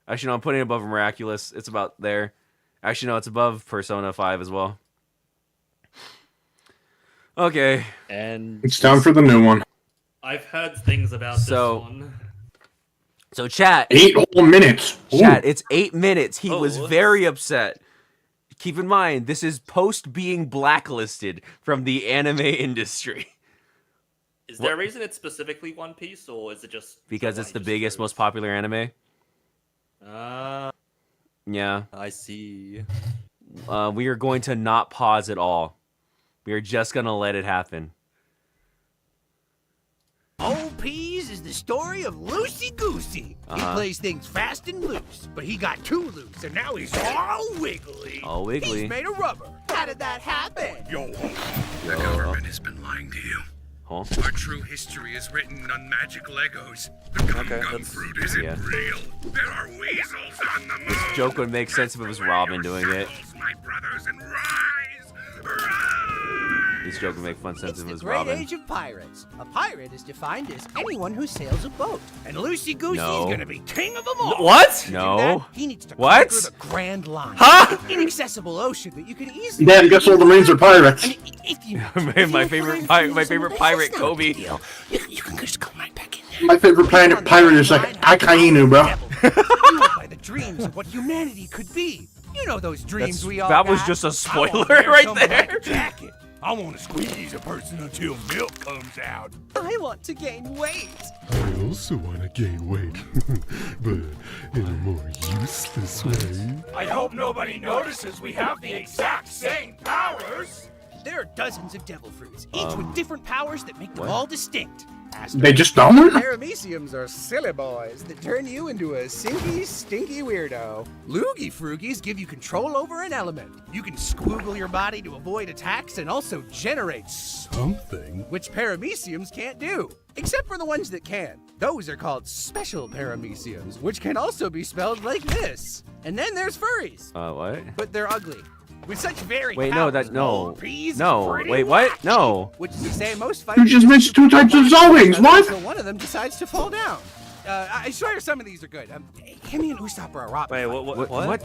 Actually, no, I'm putting it above Miraculous. It's about there. Actually, no, it's above Persona 5 as well. Okay. And It's time for the new one. I've heard things about this one. So chat. 8 whole minutes. Ooh. Chat, it's 8 minutes. He was very upset. Keep in mind, this is post being blacklisted from the anime industry. Is there a reason it's specifically One Piece, or is it just Because it's the biggest, most popular anime? Yeah. I see. We are going to not pause at all. We are just going to let it happen. Old Peas is the story of Loosey Goosey. He plays things fast and loose, but he got too loose, and now he's all wiggly. All wiggly. He's made of rubber. How did that happen? Yo, the government has been lying to you. Huh? Our true history is written on magic Legos. The gum fruit isn't real. There are weasels on the moon. This joke would make sense if it was Robin doing it. My brothers, and rise, This joke would make fun sense if it was Great Robin. Age of Pirates. A pirate is defined as anyone who sails a boat. And Loosey Goosey No. is going to be king of them all. What? To do No. that, he needs to What? conquer the Grand Line. Huh? An inaccessible ocean that you can easily... Dad, guess all the Marines are pirates. my favorite pirate, Kobe. You can just come right back in. My favorite pirate is like Akainu, bro. Fueled by the dreams of what humanity could be. You know those dreams we all That was got. just a I spoiler wanna wear right some there. black jacket. I want to squeeze a person until milk comes out. I want to gain weight. I also want to gain weight, but in a more useless way. I hope nobody notices we have the exact same powers. There are dozens of devil fruits, each with different powers that make them all distinct. They just don't? Parameciums are silly boys that turn you into a sinky, stinky weirdo. Loogie Froogies give you control over an element. You can squiggle your body to avoid attacks and also generate something, which Parameciums can't do. Except for the ones that can. Those are called special Parameciums, which can also be spelled like this. And then there's furries, What? but they're ugly. With such very Wait, powers, no, that, no. Old Peas No, is pretty wait, what? wacky. No. Which is to say, most You fighters just mentioned 2 types of Zowings, what? until one of them decides to fall down. I swear some of these are good. Himmy and Usopp are a Robin. Wait, fight. what?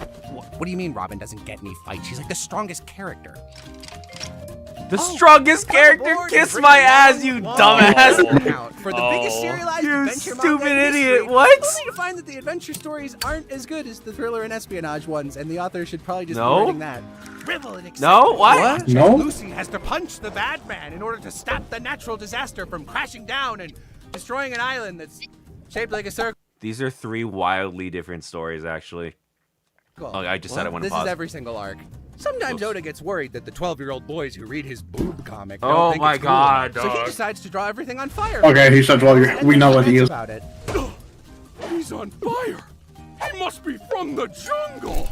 What do you mean Robin doesn't get any fights? She's like the strongest character. The strongest character? Kiss my ass, you dumbass. For the biggest serialized You adventure stupid manga in idiot, history, what? Only to find that the adventure stories aren't as good as the thriller and espionage ones, and the author should probably just No. be writing that. Rivel and No, what? No. Lucy has to punch the bad man in order to stop the natural disaster from crashing down and destroying an island that's shaped like a circle. These are 3 wildly different stories, actually. Oh, I just said I want to This pause. is every single arc. Sometimes Oda gets worried that the 12-year-old boys who read his boob comic Oh don't think my it's cool. God, So he dog. decides to draw everything on fire. Okay, he said, well, we know what he is. About it. He's on fire. He must be from the jungle.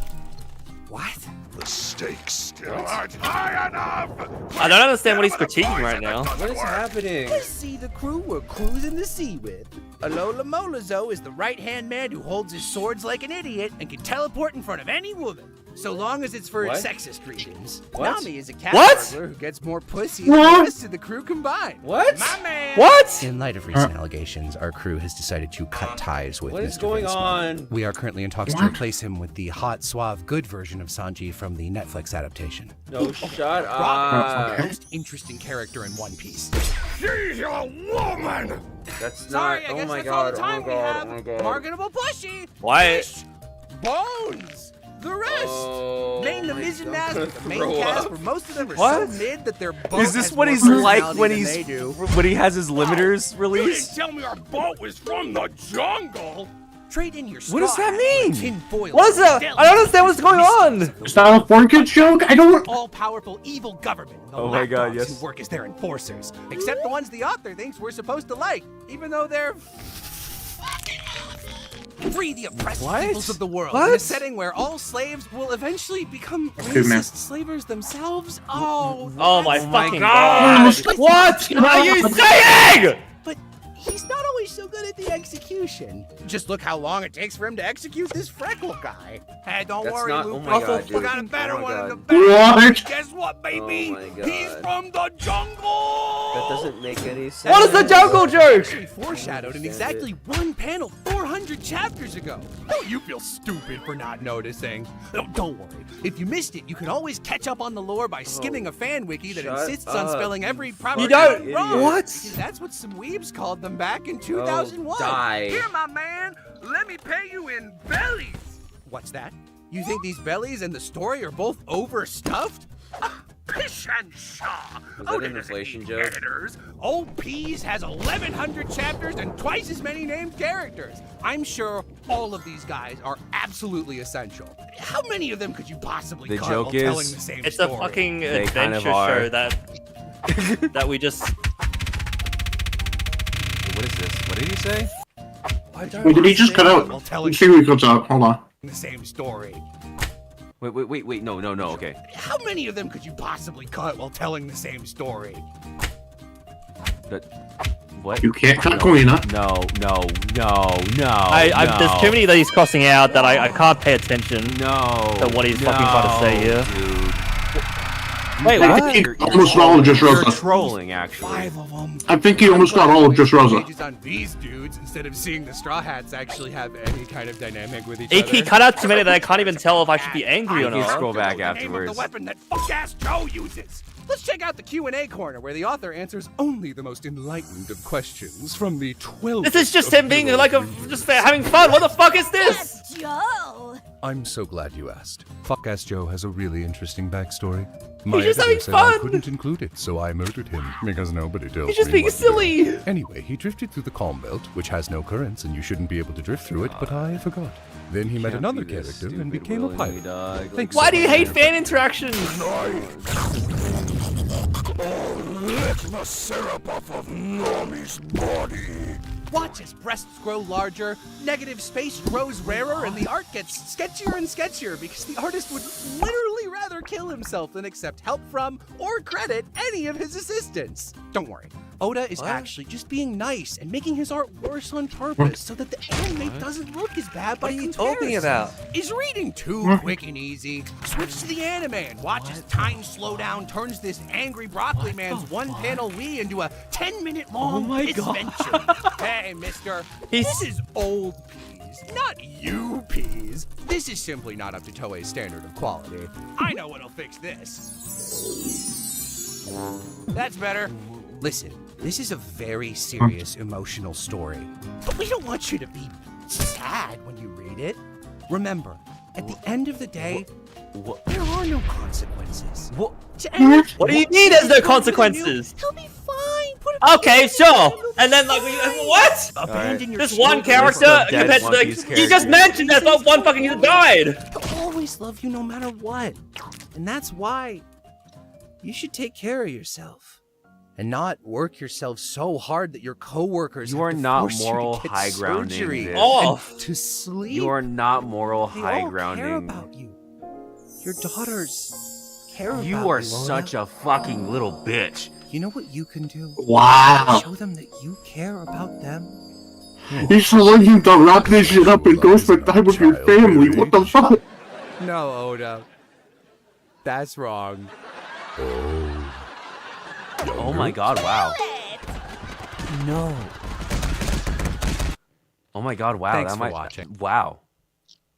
What? The stakes still aren't high enough. I don't understand what he's critiquing right now. What is happening? Let's see the crew we're cruising the sea with. Alola Molazo is the right-hand man who holds his swords like an idiot and can teleport in front of any woman, so long as it's for What? sexist reasons. What? Nami is a cat What? burglar who gets more pussy than the What? rest of the crew combined. What? My man! What? In light of recent allegations, our crew has decided to cut ties with What is Mr. going Vince on? McMahon. We are currently in talks to replace him with the hot, suave, good version of Sanji from the Netflix adaptation. No, shut Robin up. is the most interesting character in One Piece. She's a woman. That's not. Sorry, I Oh guess my that's all god. the Oh time my we god. have. Oh my god. Marketable plushie. Why? Fish, Bones. The rest. Oh Name the my Vision God, Mask, I'm the gonna main throw cast, up. where most of them are What? so mid that their boat Is this has what more he's like personality when than he's they do. when he has his limiters You released? didn't tell me our boat was from the jungle. Trade in your What does straw that hat for mean? tin foil What is that? I don't understand what's going on. Is that a 4-kids joke? I don't... All-powerful evil government. The Oh my God, lapdogs yes. who work as their enforcers. Except the ones the author thinks we're supposed to like, even though they're... Free the oppressed What? peoples of the world in a What? setting where all slaves will eventually become Dude, man. racist slavers themselves. Oh, Oh my that's- fucking God. god. What are you saying? But he's not always so good at the execution. Just look how long it takes for him to execute this freckle guy. Hey, don't That's worry, not- Luke. oh my God, We dude. got a better Oh my one in God. the back. What? Guess what, baby? Oh my God. He's from the jungle. That doesn't make any sense. What is the jungle joke? Actually foreshadowed in exactly one panel 400 chapters ago. Don't you feel stupid for not noticing? Oh, don't worry. If you missed it, you can always catch up on the lore by skimming a fan wiki that Shut insists on up, spelling you every proper You don't- wrong. What? Because that's what some weebs called them back in 2001. die. Here, my man. genuine bellies. What's that? You think these bellies in the story are both overstuffed? Pish and Shaw. Was that an inflation joke? Editors. Old Peas has 1,100 chapters and twice as many named characters. I'm sure all of these guys are absolutely essential. How many of them could you possibly The cut joke while is- telling the same It's story? a fucking They kind of adventure are. show that we just. What is this? What did he say? Wait, did he just cut out? Let's see who he cuts out. Hold on. The same story. Wait, no, okay. How many of them could you possibly cut while telling the same story? What? You can't cut Kalina. No. There's too many that he's crossing out that I can't pay attention to what he's fucking trying to say here. Dude. Wait, I what? think he almost got all of Just You're Rosa. trolling, actually. I think he almost got all of Just Rosa. Pages on these dudes instead of seeing the Straw Hats actually have any kind of dynamic with each He other. cut out too many that I can't even tell if I should be angry or You can not. scroll back Name of the afterwards. weapon that fuck-ass Joe uses. Let's check out the Q&A corner where the author answers only the most enlightened of questions from the 12. This is just him being like just having fun. What the fuck is this? Joe! I'm so glad you asked. Fuck-ass Joe has a really interesting backstory. He's just having editor said I fun. couldn't include it, so I murdered him because nobody tells He's just me being what to do. silly. Anyway, he drifted through the Calm Belt, which has no currents, and you shouldn't be able to drift through it, but I forgot. Then he met Can't another be this character and stupid, became a willingly, pilot. dog. Thanks Why so do you much, hate man. fan interactions? Lick the syrup off of Normie's body. Watch as breasts grow larger, negative space grows rarer, and the art gets sketchier and sketchier because the artist would literally rather kill himself than accept help from or credit any of his assistants. Don't worry, Oda is actually just being nice and making his art worse on purpose so that the anime doesn't look as bad by comparison. talking about? Is reading too quick and easy? Switch to the anime and watch as time slowdown turns this angry broccoli man's one-panel Wii into a 10-minute long adventure. Hey, mister, this is old Peas, not you Peas. This is simply not up to Toei's standard of quality. I know what'll fix this. That's better. Listen, this is a very serious emotional story, but we don't want you to be sad when you read it. Remember, at the end of the day, there are no consequences. What do you mean there's no consequences? He'll be fine. Put him Okay, sure. And then like what? Abandon your This one children. character Dead compared to One the, Piece you just character. mentioned there's not one fucking who died. He'll always love you no matter what. And that's why you should take care of yourself. And not work yourself so hard that your coworkers You are have to not force moral you to get high grounding surgery this. Oh. and to sleep. You are not moral They high all care grounding. about you. Your daughters care about You are Lola. such a fucking little bitch. You know what you can do? Wow. Show them that you care about them. He's telling you to wrap this shit up and go spend time with your family. What the fuck? No, Oda. That's wrong. Oh my god, wow. No. Oh my god, wow. Thanks that for might watching. Wow.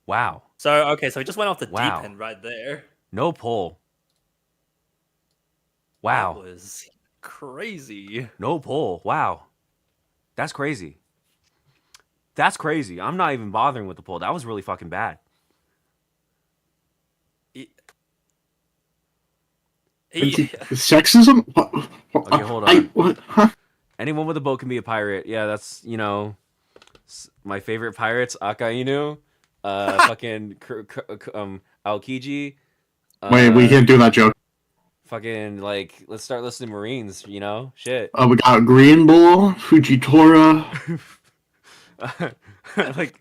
Wow. So okay, so he just went off the Wow. deep end right there. No pull. Wow. That was crazy. No pull. Wow. That's crazy. That's crazy. I'm not even bothering with the pull. That was really fucking bad. Sexism? Okay, hold I- on. what? Huh? Anyone with a boat can be a pirate. Yeah, that's, you know, my favorite pirates, Akainu, fucking Aokiji. Wait, we can't do that joke. Fucking, like, let's start listening to Marines, you know? Shit. We got Green Bull, Fujitora. Like,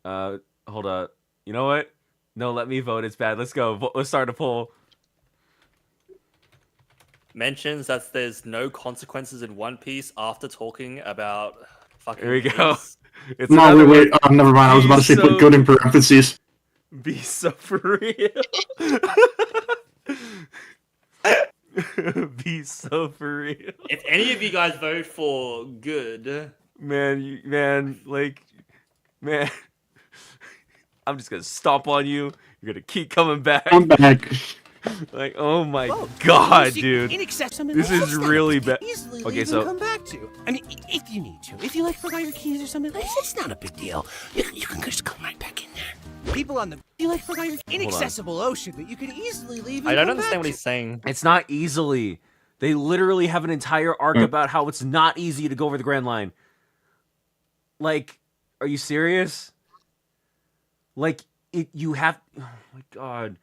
hold up. You know what? No, let me vote. It's bad. Let's go. Let's start a poll. Mentions that there's no consequences in One Piece after talking about fucking. Here we go. Peace. It's No, another wait, one. never mind. I was about to say put good in parentheses. Be so for real. Be so for real. If any of you guys vote for good, man, I'm just gonna stomp on you. You're gonna keep coming back. I'm back. Like, oh my Whoa, god, easy- dude. inaccessible. This is It's not really a big bad. deal. Easily Okay, leave and so come back to. I mean, if you need to. If you like forgot your keys or something, it's not a big deal. You can just come right back in there. People on the you like forgot your inaccessible ocean that you can easily leave. And I don't come understand back what to. he's saying. it's not easily. They literally have an entire arc about how it's not easy to go over the Grand Line. Like, are you serious? Like, you have. Oh my god.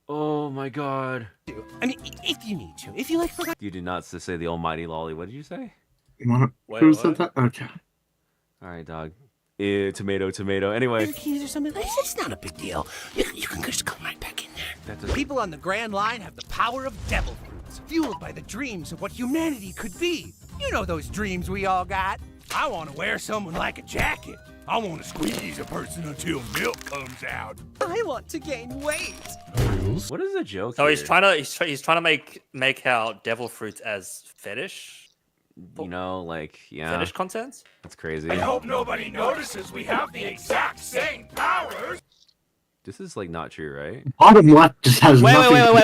Oh my god. I mean, if you need to. If you like forgot. You did not say the almighty lolly. What did you say? Who said that? Okay. All right, dog. Ew, tomato, tomato. Anyway. Your keys or something, it's not a big deal. You can just come right back in there. People on the Grand Line have the power of devil fruits, fueled by the dreams of what humanity could be. You know those dreams we all got. I want to wear someone like a jacket. I want to squeeze a person until milk comes out. I want to gain weight. What is the joke? So here? he's trying to make out devil fruits as fetish. You know, like, yeah. Fetish content? That's crazy. I hope nobody notices we have the exact same powers. This is like not true, right? Bottom left just has Wait. nothing to do- Wait.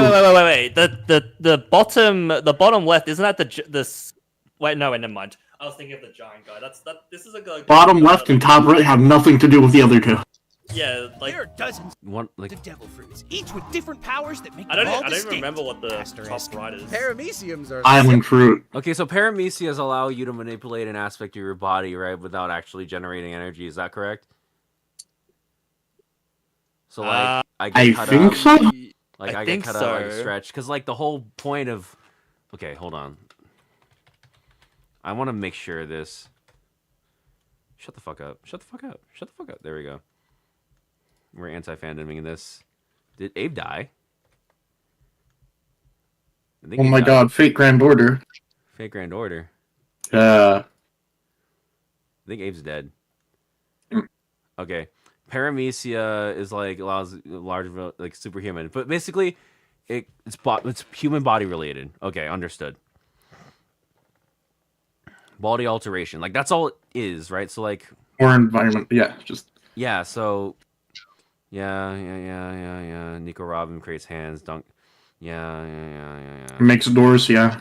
The bottom left isn't that this? Wait, never mind. I was thinking of the giant guy. This is a guy. Bottom left and top right have nothing to do with the other two. Yeah, like there are dozens one like of devil fruits, each with different powers that make I them all don't distinct. remember what the top right is. Parameciums are Island fruit. Okay, so paramecias allow you to manipulate an aspect of your body, right, without actually generating energy. Is that correct? So like, I get I cut think up, so. Like I I get think cut out like so. stretch, because like the whole point of. Okay, hold on. I want to make sure of this. Shut the fuck up. Shut the fuck up. Shut the fuck up. There we go. We're anti-fandoming in this. Did Abe die? I think Oh he my died. god, Fate Grand Order. Fate Grand Order. Uh, I think Abe's dead. Okay. Paramecia is like allows large like superhuman, but basically it's human body related. Okay, understood. Body alteration, like that's all it is, right? So like or environment. Yeah, just yeah, so yeah. Nico Robin creates hands, dunk. Yeah. makes doors. Yeah.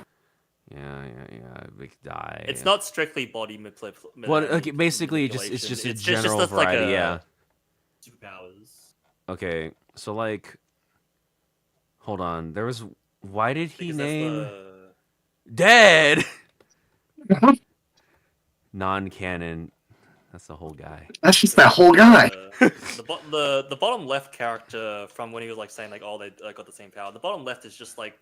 Yeah. Big die. It's not strictly body manipulation. Well, okay, basically it's just a general just like variety. Yeah. Superpowers. Okay, so like, hold on. There was. Why did he name dead? Non-canon. That's the whole guy. That's just that whole guy. The bottom left character from when he was like saying like, oh, they got the same power. The bottom left is just like,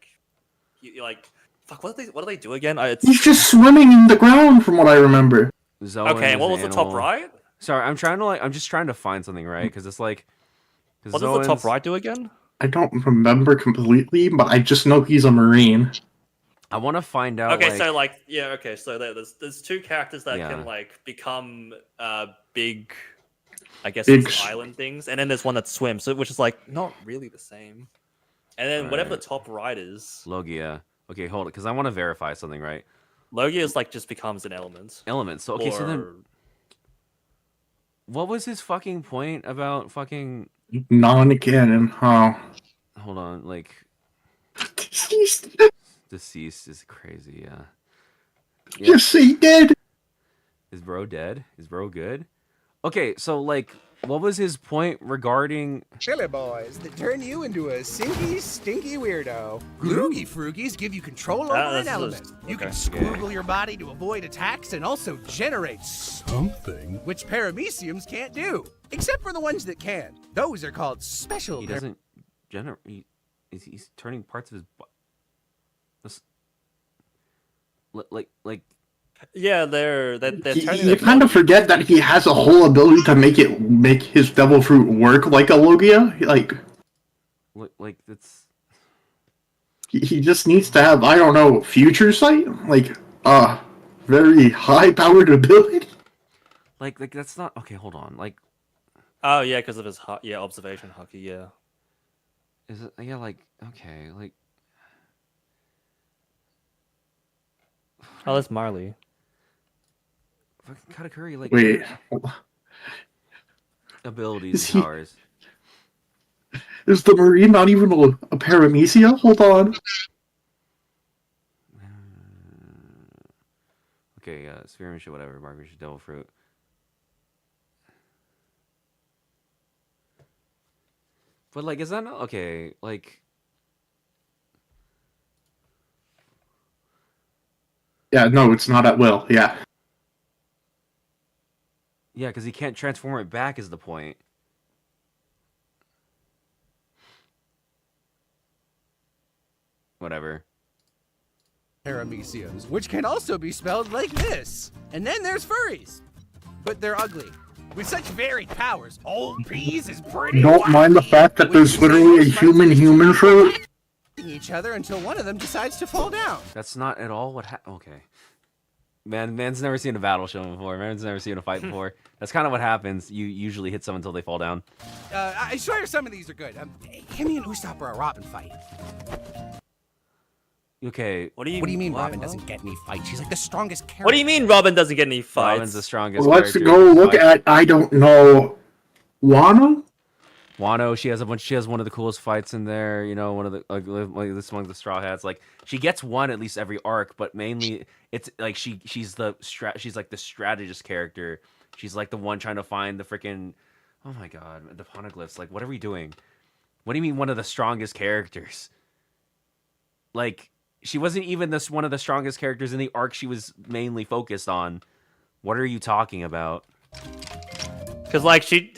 like, fuck. What do they do again? He's just swimming in the ground, from what I remember. Okay, what was the top right? Sorry, I'm just trying to find something right because it's like. What does the top right do again? I don't remember completely, but I just know he's a Marine. I want to find out. Okay, so like, yeah, okay, so there's two characters that Yeah. can like become big, I guess, Big it's island things, and then there's one that swims, which is like not really the same. And then whatever the Right. top right is, Logia. Okay, hold it, because I want to verify something, right? Logia is like just becomes an element. Element. So okay, so then, Or- what was his fucking point about fucking? Non-canon, huh? Hold on, like. Deceased is crazy, yeah. Yes, he did. Is bro dead? Is bro good? Okay, so like, what was his point regarding? Chili boys that turn you into a sinky, stinky weirdo. Groogie Froogies give you control over an element. You can squirrel your body to avoid attacks and also generate Something. which parameciums can't do. Except for the ones that can. Those are called special. He doesn't generate. He's turning parts of his. Like. Yeah, they're turning. You kind of forget that he has a whole ability to make his devil fruit work like a Logia. Like that's. He just needs to have, I don't know, future sight, like very high powered ability. Like that's not okay. Hold on. Like, Oh yeah, because of his observation hockey. Yeah. is it? Yeah. Like okay. Like. Oh, that's Marley. Fucking Katakuri, like. Wait. Abilities Is and he- powers. Is the Marine not even a paramecia? Hold on. Okay, spearmanship, whatever. Marksmanship, devil fruit. But like, is that not okay? Like, Yeah, no, it's not at will. Yeah. yeah, because he can't transform it back. Is the point? Whatever. Parameciums, which can also be spelled like this. And then there's furries. But they're ugly. With such varied powers, old Peas is pretty Don't mind the fact that there's literally a human fruit. each other until one of them decides to fall down. That's not at all what happened. Okay. Man's never seen a battle show before. Man's never seen a fight before. That's kind of what happens. You usually hit someone until they fall down. I swear some of these are good. Give me an Usopp or a Robin fight. Okay. What do you mean Robin doesn't get any fights? She's like the strongest character. What do you mean Robin doesn't get any fights? Robin's the strongest Let's character go in the look fight. at, I don't know, Wano? Wano, she has one of the coolest fights in there. You know, one of the like this among the Straw Hats. Like she gets one at least every arc, but mainly it's like she's like the strategist character. She's like the one trying to find the freaking, oh my god, the poneglyphs. Like, what are we doing? What do you mean one of the strongest characters? Like, she wasn't even one of the strongest characters in the arc she was mainly focused on. What are you talking about? Because like she,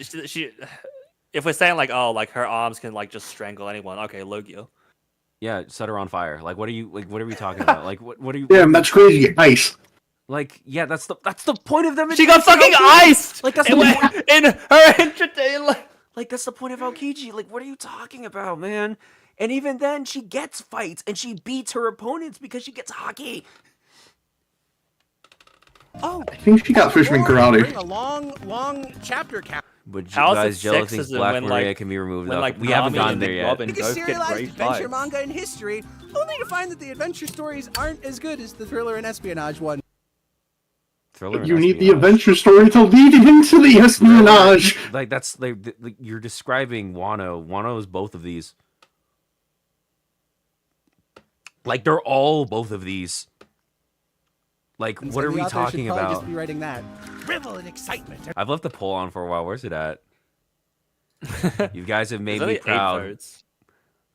if we're saying like, oh, like her arms can like just strangle anyone, okay, Logia. Yeah, set her on fire. Like, what are we talking about? Like, what are you? Damn, that's crazy. Ice. Like, yeah, that's the point of them. She got fucking iced. Like, that's in her like that's the point of Aokiji. Like, what are you talking about, man? And even then, she gets fights and she beats her opponents because she gets hockey. Oh, I think she got Fishman Karate. Bring a long chapter count. But How is guys, it Jello thinks sexism Black when, Maria like- can be removed. when, like, We haven't Nami gone and there yet. Robin Biggest both get serialized great adventure fights. manga in history, only to find that the adventure stories aren't as good as the thriller and espionage one. Thriller and You need the espionage. adventure story to lead into the espionage. Like that's like you're describing Wano. Wano is both of these. Like they're all both of these. Like And what so are the we author should talking probably about? Just be writing that. Revel in excitement. I've left the poll on for a while. Where's it at? You guys have made There's me only 8 proud. votes.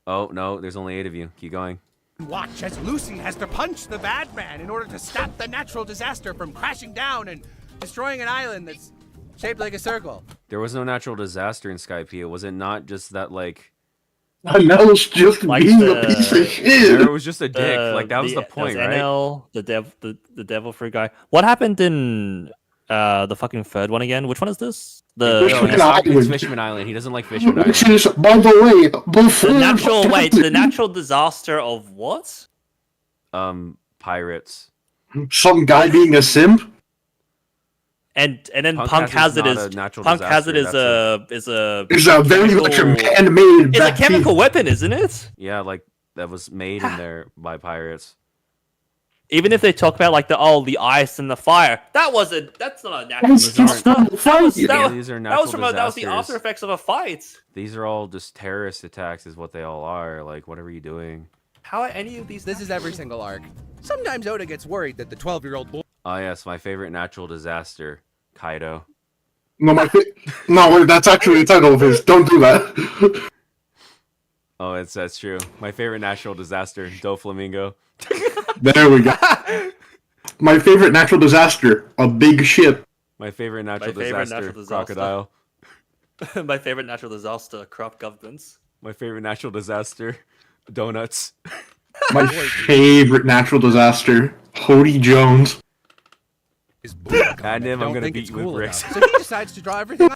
Oh no, there's only 8 of you. Keep going. Watch as Lucy has to punch the bad man in order to stop the natural disaster from crashing down and destroying an island that's shaped like a circle. There was no natural disaster in Skypiea. Was it not just that like? Nell's just Like being the- a piece of There shit. was just a dick. Like that was the point, there was right? NL, the devil fruit guy. What happened in the fucking third one again? Which one is this? No, The Fishman it's Island. Fishman Island. He doesn't like Fishman Which Island. is, by the way, before the natural disaster of what? Pirates. some guy being a simp. And then Punk Punk Hazard's Hazard not is a natural Punk Hazard disaster, is a It's a very much a chemical- man-made. It's a chemical weapon, isn't it? Yeah, like that was made in there by pirates. Even if they talk about like the ice and the fire, that's not a natural It's disaster. not funny. These are That was natural that was the disasters. after effects of a fight. These are all just terrorist attacks, is what they all are. Like, what are you doing? How are any of these? This is every single arc. Sometimes Oda gets worried that the 12-year-old boy. Oh yes, my favorite natural disaster, Kaido. No, no, that's actually the title of his. Don't do that. Oh, that's true. My favorite natural disaster, Doflamingo. There we go. My favorite natural disaster: a big ship. My favorite natural favorite disaster, natural disaster. crocodile. My favorite natural disaster, corrupt governments. My favorite natural disaster, donuts. My favorite natural disaster: Hody Jones. Adam, I'm Don't gonna think beat it's you with cool bricks. enough. So he decides to draw everything.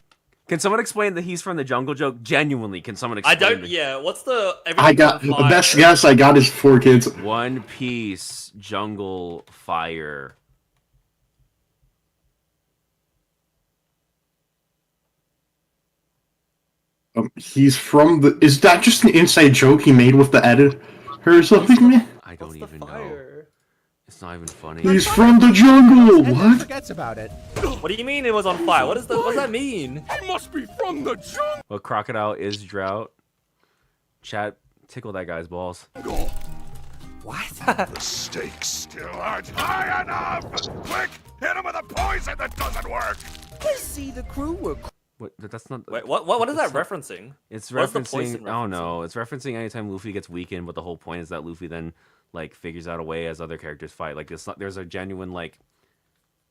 Can someone explain that he's from the Jungle Joke? Genuinely, can someone I explain? don't. Yeah. What's the? I got everything's the on fire. best guess I got is 4 kids. One Piece Jungle Fire. He's from the. Is that just an inside joke he made with the editor or something, man? I don't even know. It's not even funny. He's from the jungle. And then What? forgets about it. What do you mean it was on fire? What does that mean? He must be from the jungle. Well, crocodile is drought. Chat, tickle that guy's balls. What? The stakes still aren't high enough! Quick! Hit him with a poison that doesn't work! I see the crew were. What? That's not. Wait, what is that that's not- referencing? It's What's the referencing. poison I don't know. It's referencing anytime Luffy gets weakened, but the whole point is that Luffy then like figures out a way as other characters fight. Like it's not, there's a genuine like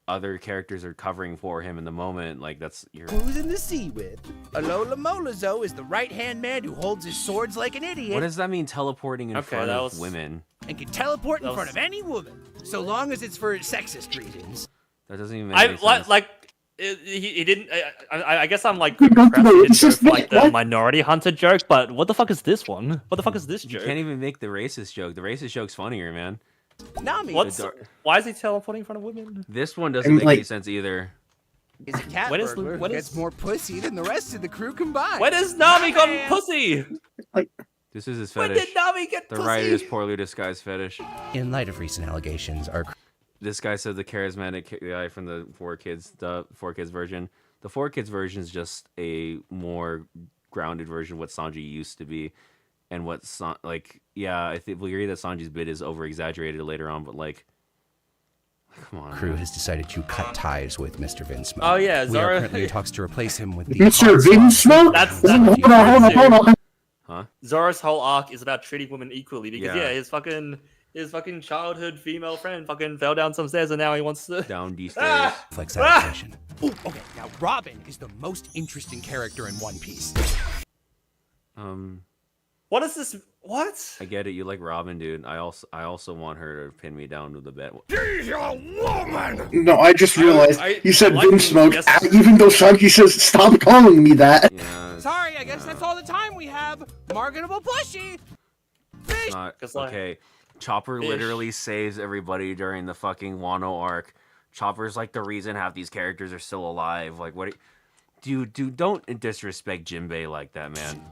other characters are covering for him in the moment. Like that's your. Who's in the sea with? Alola Molazo is the right-hand man who holds his swords like an idiot. What does that mean? Teleporting in front that of was- women. And can teleport in That front was- of any woman, so long as it's for sexist reasons. That doesn't even make any sense. He didn't. I guess I'm like You don't impressed know, he didn't it's go just for, like the what? minority hunter joke. But what the fuck is this one? What the fuck is this You joke? can't even make the racist joke. The racist joke's funnier, man. Nami Why is he teleporting in front of women? This one doesn't And, make like- any sense either. is a cat When is- burglar when who is- gets more pussy than the rest of the crew combined. When has Nami gotten pussy? This is his When fetish. did Nami get The pussy? writer's poorly disguised fetish. In light of recent allegations, our This guy said the charismatic guy from the 4Kids version. The 4Kids version is just a more grounded version of what Sanji used to be, and what I think we agree that Sanji's bit is over exaggerated later on, but like, come on. crew has decided to cut ties with Mr. Vinsmoke. Oh, yeah, we Zara- are currently in talks to replace him with the Mr. Vinsmoke? That's Hold on. Huh? Zoro's whole arc is about treating women equally because Yeah. his fucking childhood female friend fucking fell down some stairs and now he wants to Down these stairs. Flex adaptation. Ooh, okay, now Robin is the most interesting character in One Piece. What is this? What? I get it. You like Robin, dude. I also want her to pin me down to the bed. She's a woman! No, I just realized you said like Vinsmoke, yes. even though Sanji says stop calling me that. Yeah, Sorry, I guess that's all the time we have. Marketable plushie. it's not okay. Chopper Fish. literally saves everybody during the fucking Wano arc. Chopper's like the reason half these characters are still alive. Like, what? Dude, don't disrespect Jinbei like that, man.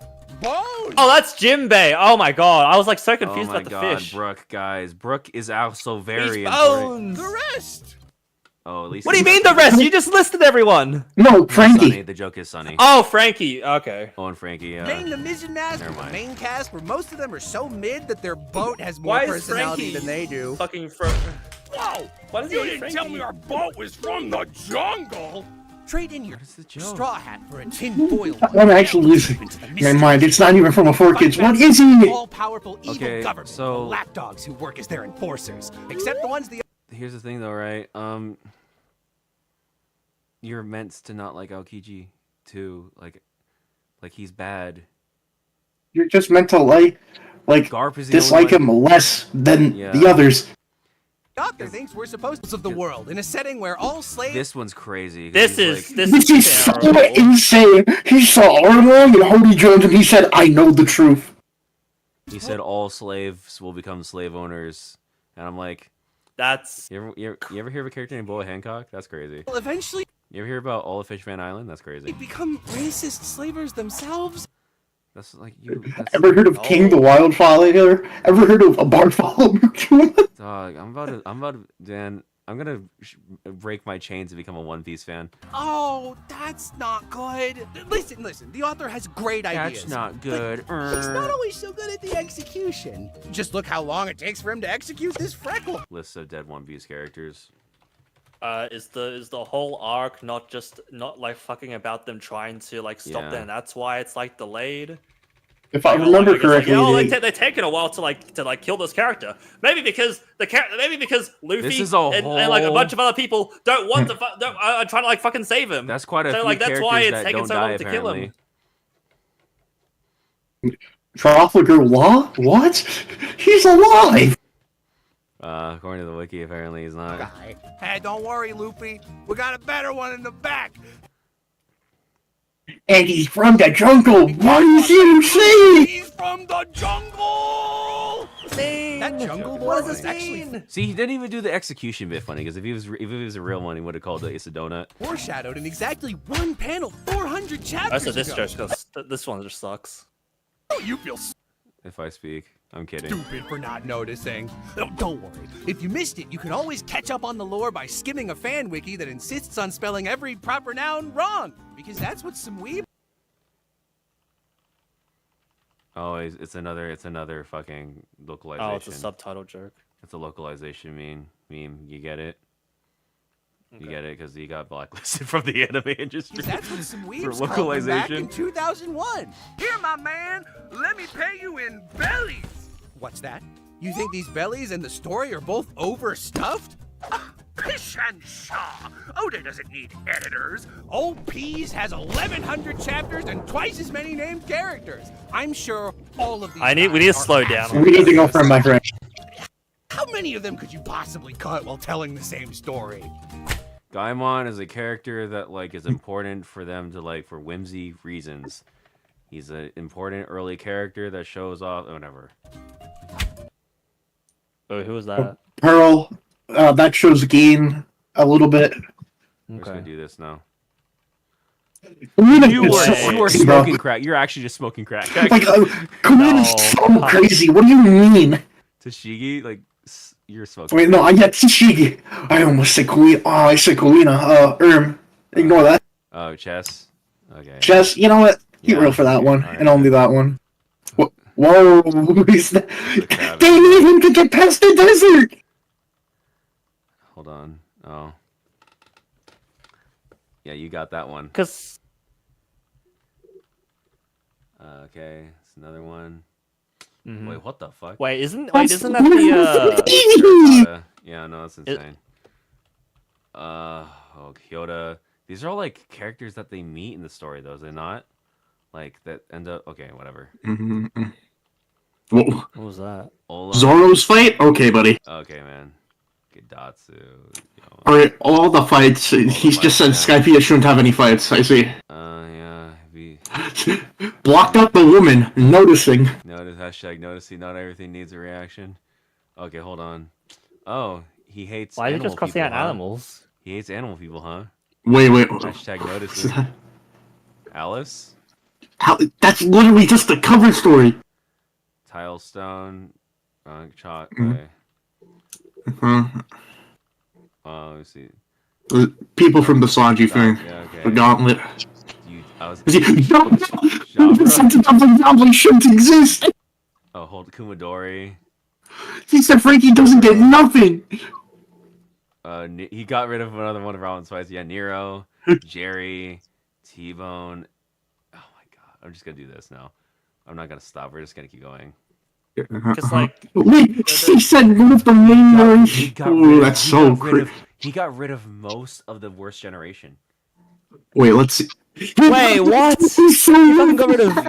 Bone! Oh, that's Jinbei. Oh my god, I was like so confused Oh my about the god, fish. Brooke, guys. Brooke is also very He's important. bones. The rest. Oh, at least. What do you mean the rest? You just listed everyone. No, Sunny. Frankie. The joke is Sunny. Oh, Frankie. Okay. Oh, and Frankie. Yeah. Name the Mission Mask Never with the mind. main cast where most of them are so mid that their boat has more Why is personality Frankie than they do. fucking Whoa! What is You it, didn't Frankie? tell me our boat was from the jungle! Trade in your What is the joke? straw hat for a tin foil. That one actually is. Never mind, it's not even from a 4Kids. What is it? All-powerful evil Okay, government. so- The lapdogs who work as their enforcers, except the ones the. Here's the thing, though, right? You're meant to not like Aokiji, too. Like he's bad. You're just meant to like Garp is the dislike only him less than Yeah. the others. The author thinks we're supposed to of the world in a setting where all slaves. This one's crazy. 'cause This he's is like- this This is is so terrible. insane. He saw Arlong and Hody Jones and he said, I know the truth. He said all slaves will become slave owners, and I'm like, That's you ever hear of a character named Boa Hancock? That's crazy. Will eventually You ever hear about All of Fishman Island? That's crazy. become racist slavers themselves. That's like you. That's, Ever heard of King the Wildfire? Ever heard of a Bartholomew? Dog, I'm about to, Dan. I'm gonna break my chains to become a One Piece fan. Oh, that's not good. Listen. The author has great ideas. That's not but good. He's not always so good at the execution. Just look how long it takes for him to execute this freckle. List of dead One Piece characters. is the whole arc not like fucking about them trying to like stop Yeah. them? That's why it's like delayed. If I Like, remember it's like, correctly, they're taking a while to kill this character. Maybe because Luffy This is a and like a whole- bunch of other people don't want to are trying to like fucking save him. That's quite a so few like that's characters why it's that taking don't so die long to kill apparently. him. Trafalgar Law? What? He's alive! According to the wiki, apparently he's not. Hey, don't worry, Luffy. We got a better one in the back. And he's from the jungle! What is he saying? He's from the jungle! That jungle boy was actually See, he didn't even do the execution bit funny, because if he was a real one, he would have called it Ace of Donut. foreshadowed in exactly one panel 400 chapters Also, this ago. just this one just sucks. You feel If I speak, I'm kidding. stupid for not noticing. Oh, don't worry. If you missed it, you can always catch up on the lore by skimming a fan wiki that insists on spelling every proper noun wrong. Because that's what some weeb. Oh, it's another fucking localization. Oh, it's a subtitle joke. It's a localization meme. You get it? You get it because he got blacklisted from the anime industry That's what some for weebs called him back in localization. 2001. Here, my man, let me pay you in bellies. What's that? You think these bellies and the story are both overstuffed? Pish and Shaw. Oda doesn't need editors. Old Peas has 1,100 chapters and twice as many named characters. I'm sure all of these. We need to slow down. We need to go for my friend. How many of them could you possibly cut while telling the same story? Gaimon is a character that like is important for them to like for whimsy reasons. He's an important early character that shows off whatever. Oh, who was that? Pearl. That shows Gain a little bit. We're just gonna do this now. Kumina You is are so crazy, smoking bro. crack. You're actually just smoking crack. Like, Kumina's so crazy. What do you mean? Tashigi, like you're smoking. Wait, no, I got Tashigi. I almost said Kuina. Oh, I said Kuina. Ignore that. Oh, chess. Okay. Chess, you know what? Keep real for that one, and only that one. Whoa, they didn't even get past the desert! Hold on. Oh. Yeah, you got that one. Cause. Okay, it's another one. Wait, what the fuck? Isn't that the Yeah, no, that's insane. Kyoto. These are all like characters that they meet in the story, though, is it not? Like that end up. Okay, whatever. What was that? Ola. Zoro's fight? Okay, buddy. Okay, man. Gidatsu. Alright, all the fights. He's just said Skypiea shouldn't have any fights. I see. Yeah. Blocked out the woman, noticing. Notice #noticing. Not everything needs a reaction. Okay, hold on. Oh, he hates. Why is he just animal crossing people, out huh? animals? He hates animal people, huh? Wait. #noticing. Alice. That's literally just the cover story. Tilestone. Chalk. Mhm. Okay. Let me see. People from the Sanji thing. Yeah, okay. The Gauntlet. Jabra. Shouldn't exist. Oh, hold Kumadori. He said Frankie doesn't get nothing. He got rid of another one of Robin Spice. Yeah, Nero, Jerry, T-Bone. Oh my god, I'm just gonna do this now. I'm not gonna stop. We're just gonna keep going. Because like, wait, he said one of the main ones. Oh, that's so crazy. He got rid of most of the worst generation. Wait, let's see. Wait, what? He's so To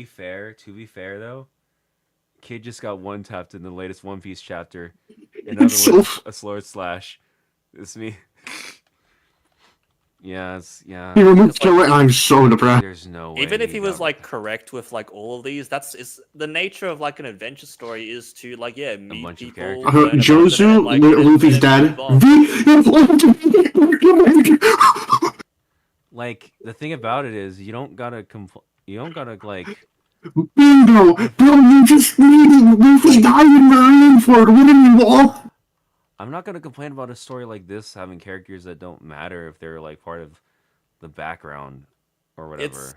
be fair though, Kid just got one tapped in the latest One Piece chapter. In other It's words, so a slurred slash. It's me. Yeah. He removed Killer. I'm so depressed. There's no way. even if he was like correct with like all of these, it's the nature of like an adventure story is to like meet bunch of people. characters. learn about them, Jozu, and, like, Luffy's then dad. move on. Like the thing about it is you don't gotta like. Bingo! Bro, you just needed Luffy died in Marineford. What are you all? I'm not gonna complain about a story like this having characters that don't matter if they're like part of the background or whatever.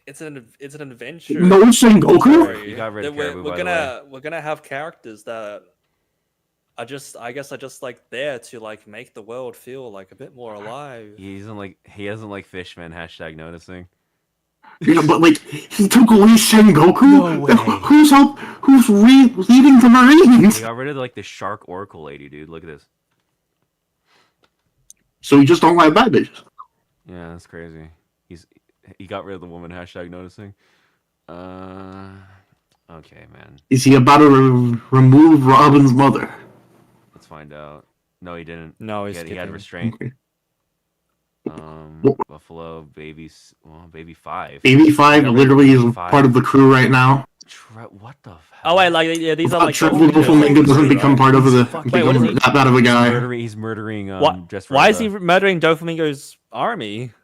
It's an adventure. No Sengoku? story You got rid of that Caribou, by the way. we're gonna have characters that are just like there to like make the world feel like a bit more alive. He doesn't like Fishman. #noticing. Yeah, but like he took away Sengoku. No way. Who's leading the Marines? They got rid of like the Shark Oracle lady, dude. Look at this. So you just don't like bad bitches. Yeah, that's crazy. He got rid of the woman. #noticing. Okay, man. Is he about to remove Robin's mother? Let's find out. No, he didn't. No, he had restraint. Okay. Buffalo, Baby 5. Baby 5 literally is part of the crew right now. What the hell? Oh wait, like these are like Triple Doflamingo doesn't become part of that bad of a guy. He's murdering. Why is he murdering Doflamingo's army?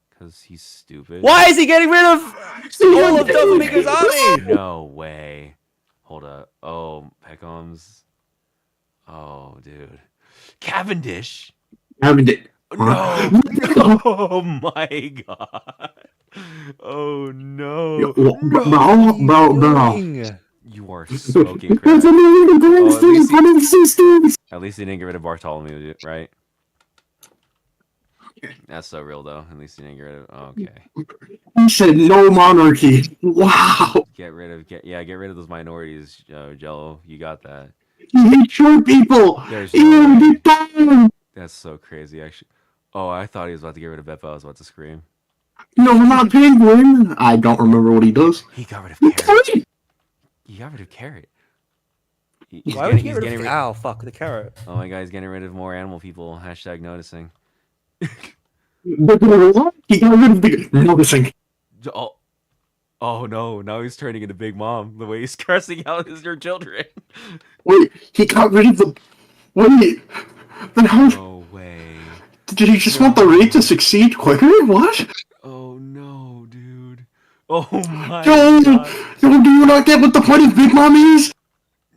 Because he's stupid. Why is he getting rid of all of Doflamingo's army? No way. Hold up. Oh, Peckham's. Oh, dude. Cavendish. Cavendish. No. Oh my god. Oh no. Bro. are smoking crack. That's another the greatest at thing least in existence. At least he didn't get rid of Bartholomew, right? That's so real, though. At least he didn't get rid of. Okay. He said no monarchy. Wow. Get rid of those minorities, Jello. You got that. You hate short people. There's Ew, no way. get down. That's so crazy, actually. Oh, I thought he was about to get rid of Beppo. I was about to scream. No, not Penguin. I don't remember what he does. He got rid of Carrot. He got rid of Carrot. Why would he get rid of Ow, fuck, the carrot. Oh my god, he's getting rid of more animal people. Hashtag noticing. He got rid of the noticing. Oh no, now he's turning into Big Mom. The way he's cursing out your children. Wait, he got rid of the... Wait, then how... No way. Did he just want the raid to succeed quicker? What? Oh no, dude. Oh my Yo, god. Yo, do you not get what the point of Big Mom is?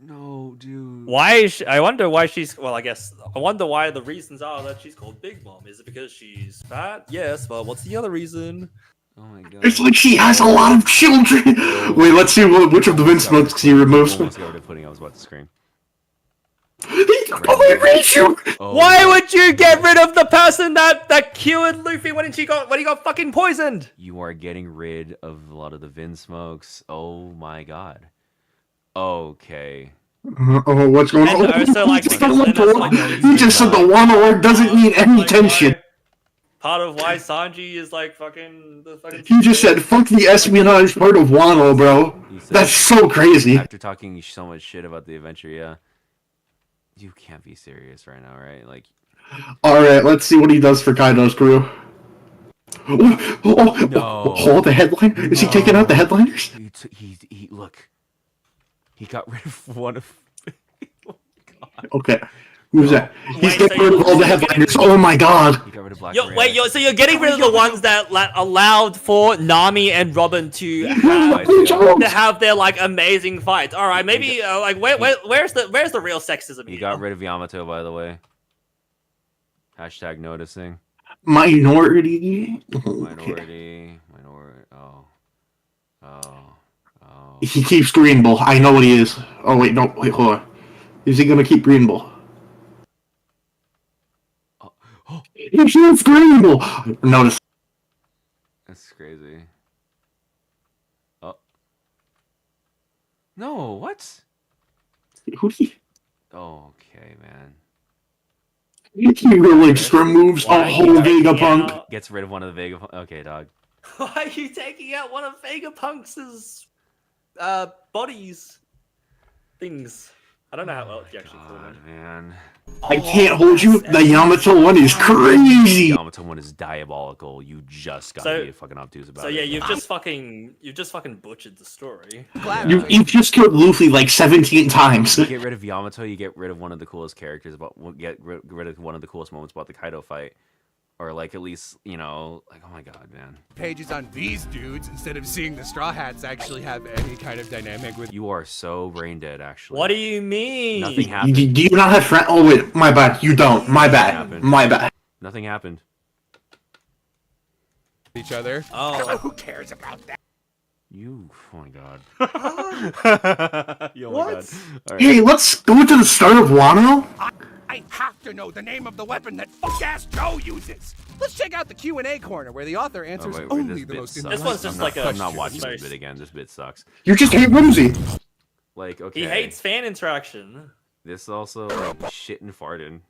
No, dude. Why is I wonder why she's... Well, I wonder why the reasons are that she's called Big Mom. Is it because she's fat? Yes, but what's the other reason? Oh my god. It's like she has a lot of children. Wait, let's see which of the Vince smokes he removes. Almost got rid of pudding. I was about to scream. Why would you get rid of the person that cured Luffy when he got fucking poisoned? You are getting rid of a lot of the Vin smokes. Oh my god. Okay. Oh, what's going on? And also, like, He just said the Wano word doesn't mean any tension. Part of why Sanji is like fucking the fucking. He just said, fuck the espionage part of Wano, bro. That's so crazy. After talking so much shit about the adventure, yeah. You can't be serious right now, right? Like. Alright, let's see what he does for Kaido's crew. Oh, the headline? Is he taking out the headliners? He look. He got rid of one of. Okay. Who's that? He's getting rid of all the headliners. Oh my god. He got rid of Black So you're getting rid of the ones that allowed for Nami and Robin to have their like amazing fights. All right, maybe like where's the real sexism? He got rid of Yamato, by the way. Hashtag noticing. Minority. Minority. Oh. He keeps Green Bull. I know what he is. Oh wait, no, wait, hold on. Is he gonna keep Green Bull? He shoots Green Bull. Notice. That's crazy. Oh. No, what? Who do you... Okay, man. He really just removes a whole Vegapunk. Gets rid of one of the Vegapunk. Okay, dog. Why are you taking out one of Vegapunk's bodies? Things. I don't know how well you actually call them. Man. I can't hold you. The Yamato one is crazy. The Yamato one is diabolical. You just gotta be fucking obtuse about it. So yeah, you've just fucking butchered the story. You just killed Luffy like 17 times. You get rid of Yamato, you get rid of one of the coolest characters. Get rid of one of the coolest moments about the Kaido fight, or like at least like oh my god, man. Pages on these dudes instead of seeing the Straw Hats actually have any kind of dynamic with. You are so brain dead, actually. What do you mean? Nothing happened. Do you not have friends? Oh wait, my bad. You don't. My bad. My bad. Nothing happened. Each other. Oh. Who cares about that? You. Oh my god. Oh my god. All right. Hey, let's go to the start of Wano. I have to know the name of the weapon that fuck-ass Joe uses. Let's check out the Q&A corner where the author answers only the most sucks. This one's just like a. I'm not watching this bit again. This bit sucks. You just hate Whimsy. Like, okay. He hates fan interaction. This also like shit and farting.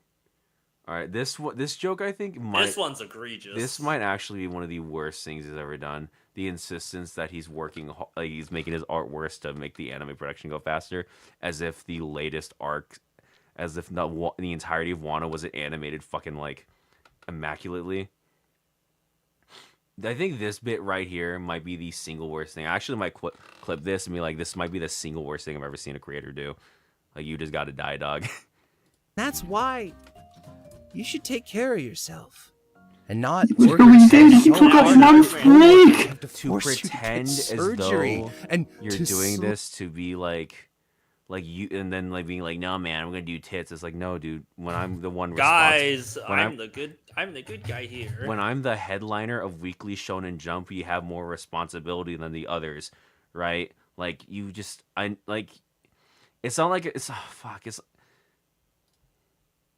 All right, this joke I think might. This one's egregious. This might actually be one of the worst things he's ever done. The insistence that he's working, like he's making his art worse to make the anime production go faster, as if the latest arc, as if the entirety of Wano was animated fucking like immaculately. I think this bit right here might be the single worst thing. I actually might clip this and be like, this might be the single worst thing I've ever seen a creator do. Like, you just gotta die, dog. That's why you should take care of yourself. And not He took off one flake. To pretend as though you're doing this to be like you, and then like being like, no man, I'm gonna do tits. It's like, no dude, when I'm the one Guys, I'm the good guy here. When I'm the headliner of Weekly Shonen Jump, you have more responsibility than the others, right? Like, you just It's not like it's fuck. It's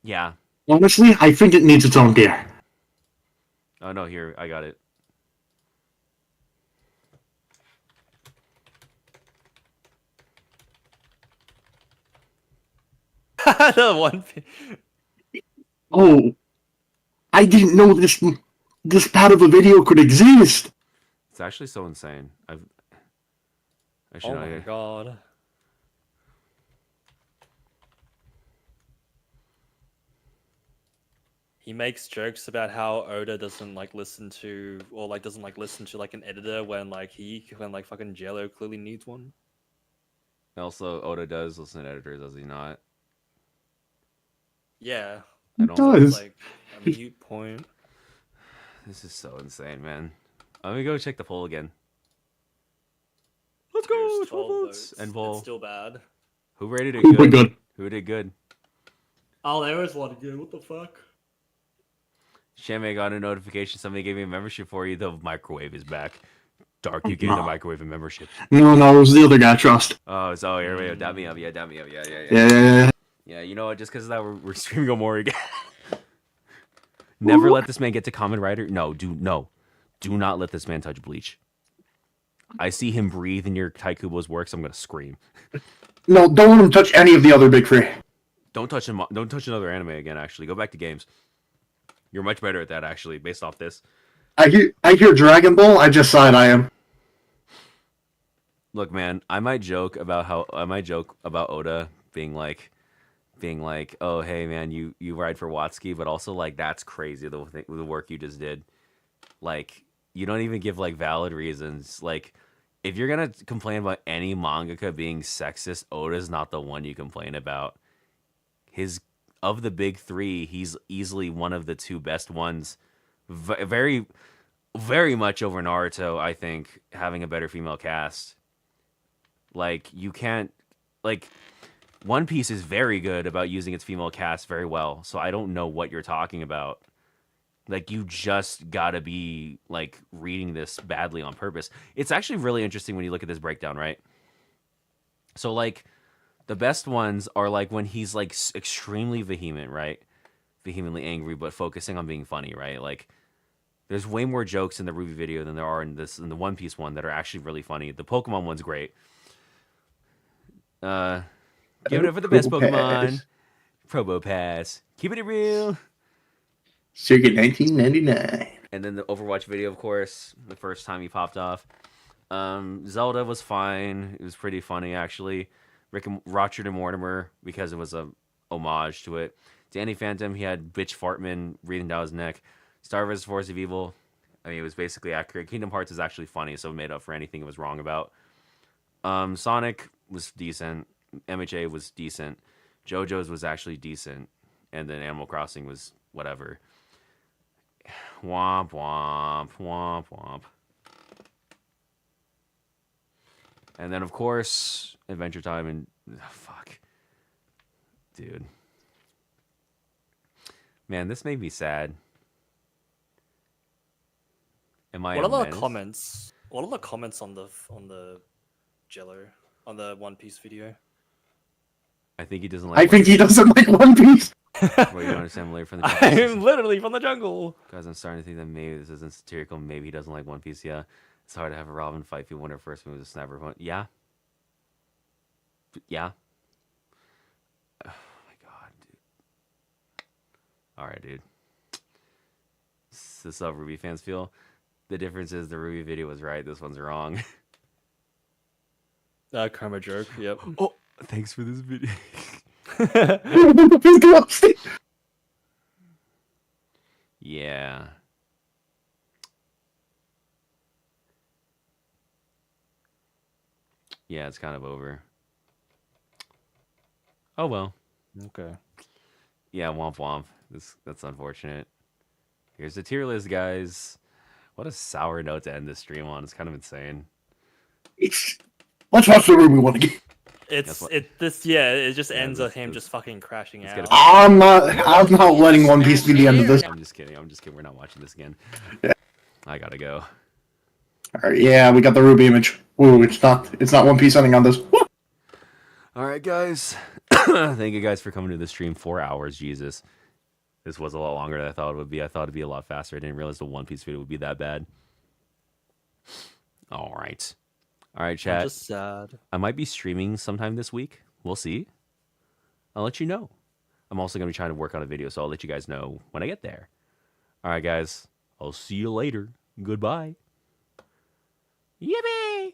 yeah. Honestly, I think it needs its own gear. Oh no, here I got it. The one. Oh, I didn't know this part of a video could exist. It's actually so insane. I Oh my god. He makes jokes about how Oda doesn't like listen to like an editor when fucking Jello clearly needs one. Also, Oda does listen to editors, does he not? Yeah. He does. Like a mute point. This is so insane, man. I'm gonna go check the poll again. Let's go. There's 12 votes. votes. And poll. It's still bad. Who rated it Who good? did good? Who did good? Oh, they always want to go. What the fuck? Shame got a notification. Somebody gave me a membership for you. The microwave is back. Dark, you gained the microwave and membership. No, it was the other guy. Trust. Oh, so here, dab me up. Yeah, dab me up. Yeah. Yeah. Yeah, you know what? Just because of that, we're streaming Omori again. Never let this man get to Kamen Rider. No. Do not let this man touch Bleach. I see him breathe in your Taikubo's works. I'm gonna scream. No, don't let him touch any of the other big three. Don't touch him. Don't touch another anime again. Actually, go back to games. You're much better at that, actually, based off this. I hear Dragon Ball. I just side I am. Look, man, I might joke about Oda being like, oh, hey, man, you ride for Watsuki, but also like that's crazy the work you just did. Like, you don't even give like valid reasons. Like, if you're gonna complain about any mangaka being sexist, Oda's not the one you complain about. Of the big three, he's easily one of the two best ones. Very, very much over Naruto, I think, having a better female cast. Like, you can't... Like, One Piece is very good about using its female cast very well, so I don't know what you're talking about. Like, you just gotta be, like, reading this badly on purpose. It's actually really interesting when you look at this breakdown, right? So, like... The best ones are like when he's like extremely vehement, right? Vehemently angry, but focusing on being funny, right? Like, there's way more jokes in the Ruby video than there are in the One Piece one that are actually really funny. The Pokemon one's great. Give it up for the best Pokemon. Probopass. Keeping it real. Circa 1999. And then the Overwatch video, of course, the first time he popped off. Zelda was fine. It was pretty funny, actually. Rochard and Mortimer, because it was a homage to it. Danny Phantom, he had Bitch Fartman breathing down his neck. Star vs. Force of Evil, I mean, it was basically accurate. Kingdom Hearts is actually funny, so it made up for anything it was wrong about. Sonic was decent. MHA was decent. JoJo's was actually decent. And then Animal Crossing was whatever. Womp, womp, womp, womp. And then, of course, Adventure Time and... fuck. Dude. Man, this made me sad. What are the comments? What are the comments on the Jello, on the One Piece video? I think he doesn't like... I think he doesn't like One Piece! Well, you don't understand, I'm from the jungle. I'm literally from the jungle! Guys, I'm starting to think that maybe this isn't satirical. Maybe he doesn't like One Piece, yeah. It's hard to have a Robin fight people when her first move is a sniper point. Yeah. Yeah. Oh my god, dude. Alright, dude. This is how Ruby fans feel. The difference is the Ruby video was right, this one's wrong. Karma joke, yep. Oh, thanks for this video. Yeah. Yeah, it's kind of over. Oh well. Okay. Yeah, womp womp. That's unfortunate. Here's the tier list, guys. What a sour note to end this stream on. It's kind of insane. Let's watch the Ruby one again. It just ends with him just fucking crashing out. I'm not letting One Piece be the end of this. I'm just kidding. We're not watching this again. Yeah. I gotta go. Alright, yeah, we got the Ruby image. Ooh, it's not One Piece ending on this. All right, guys. Thank you guys for coming to the stream. 4 hours, Jesus. This was a lot longer than I thought it would be. I thought it'd be a lot faster. I didn't realize the One Piece video would be that bad. All right. All right, chat. I'm just sad. I might be streaming sometime this week. We'll see. I'll let you know. I'm also going to be trying to work on a video, so I'll let you guys know when I get there. All right, guys. I'll see you later. Goodbye. Yippee!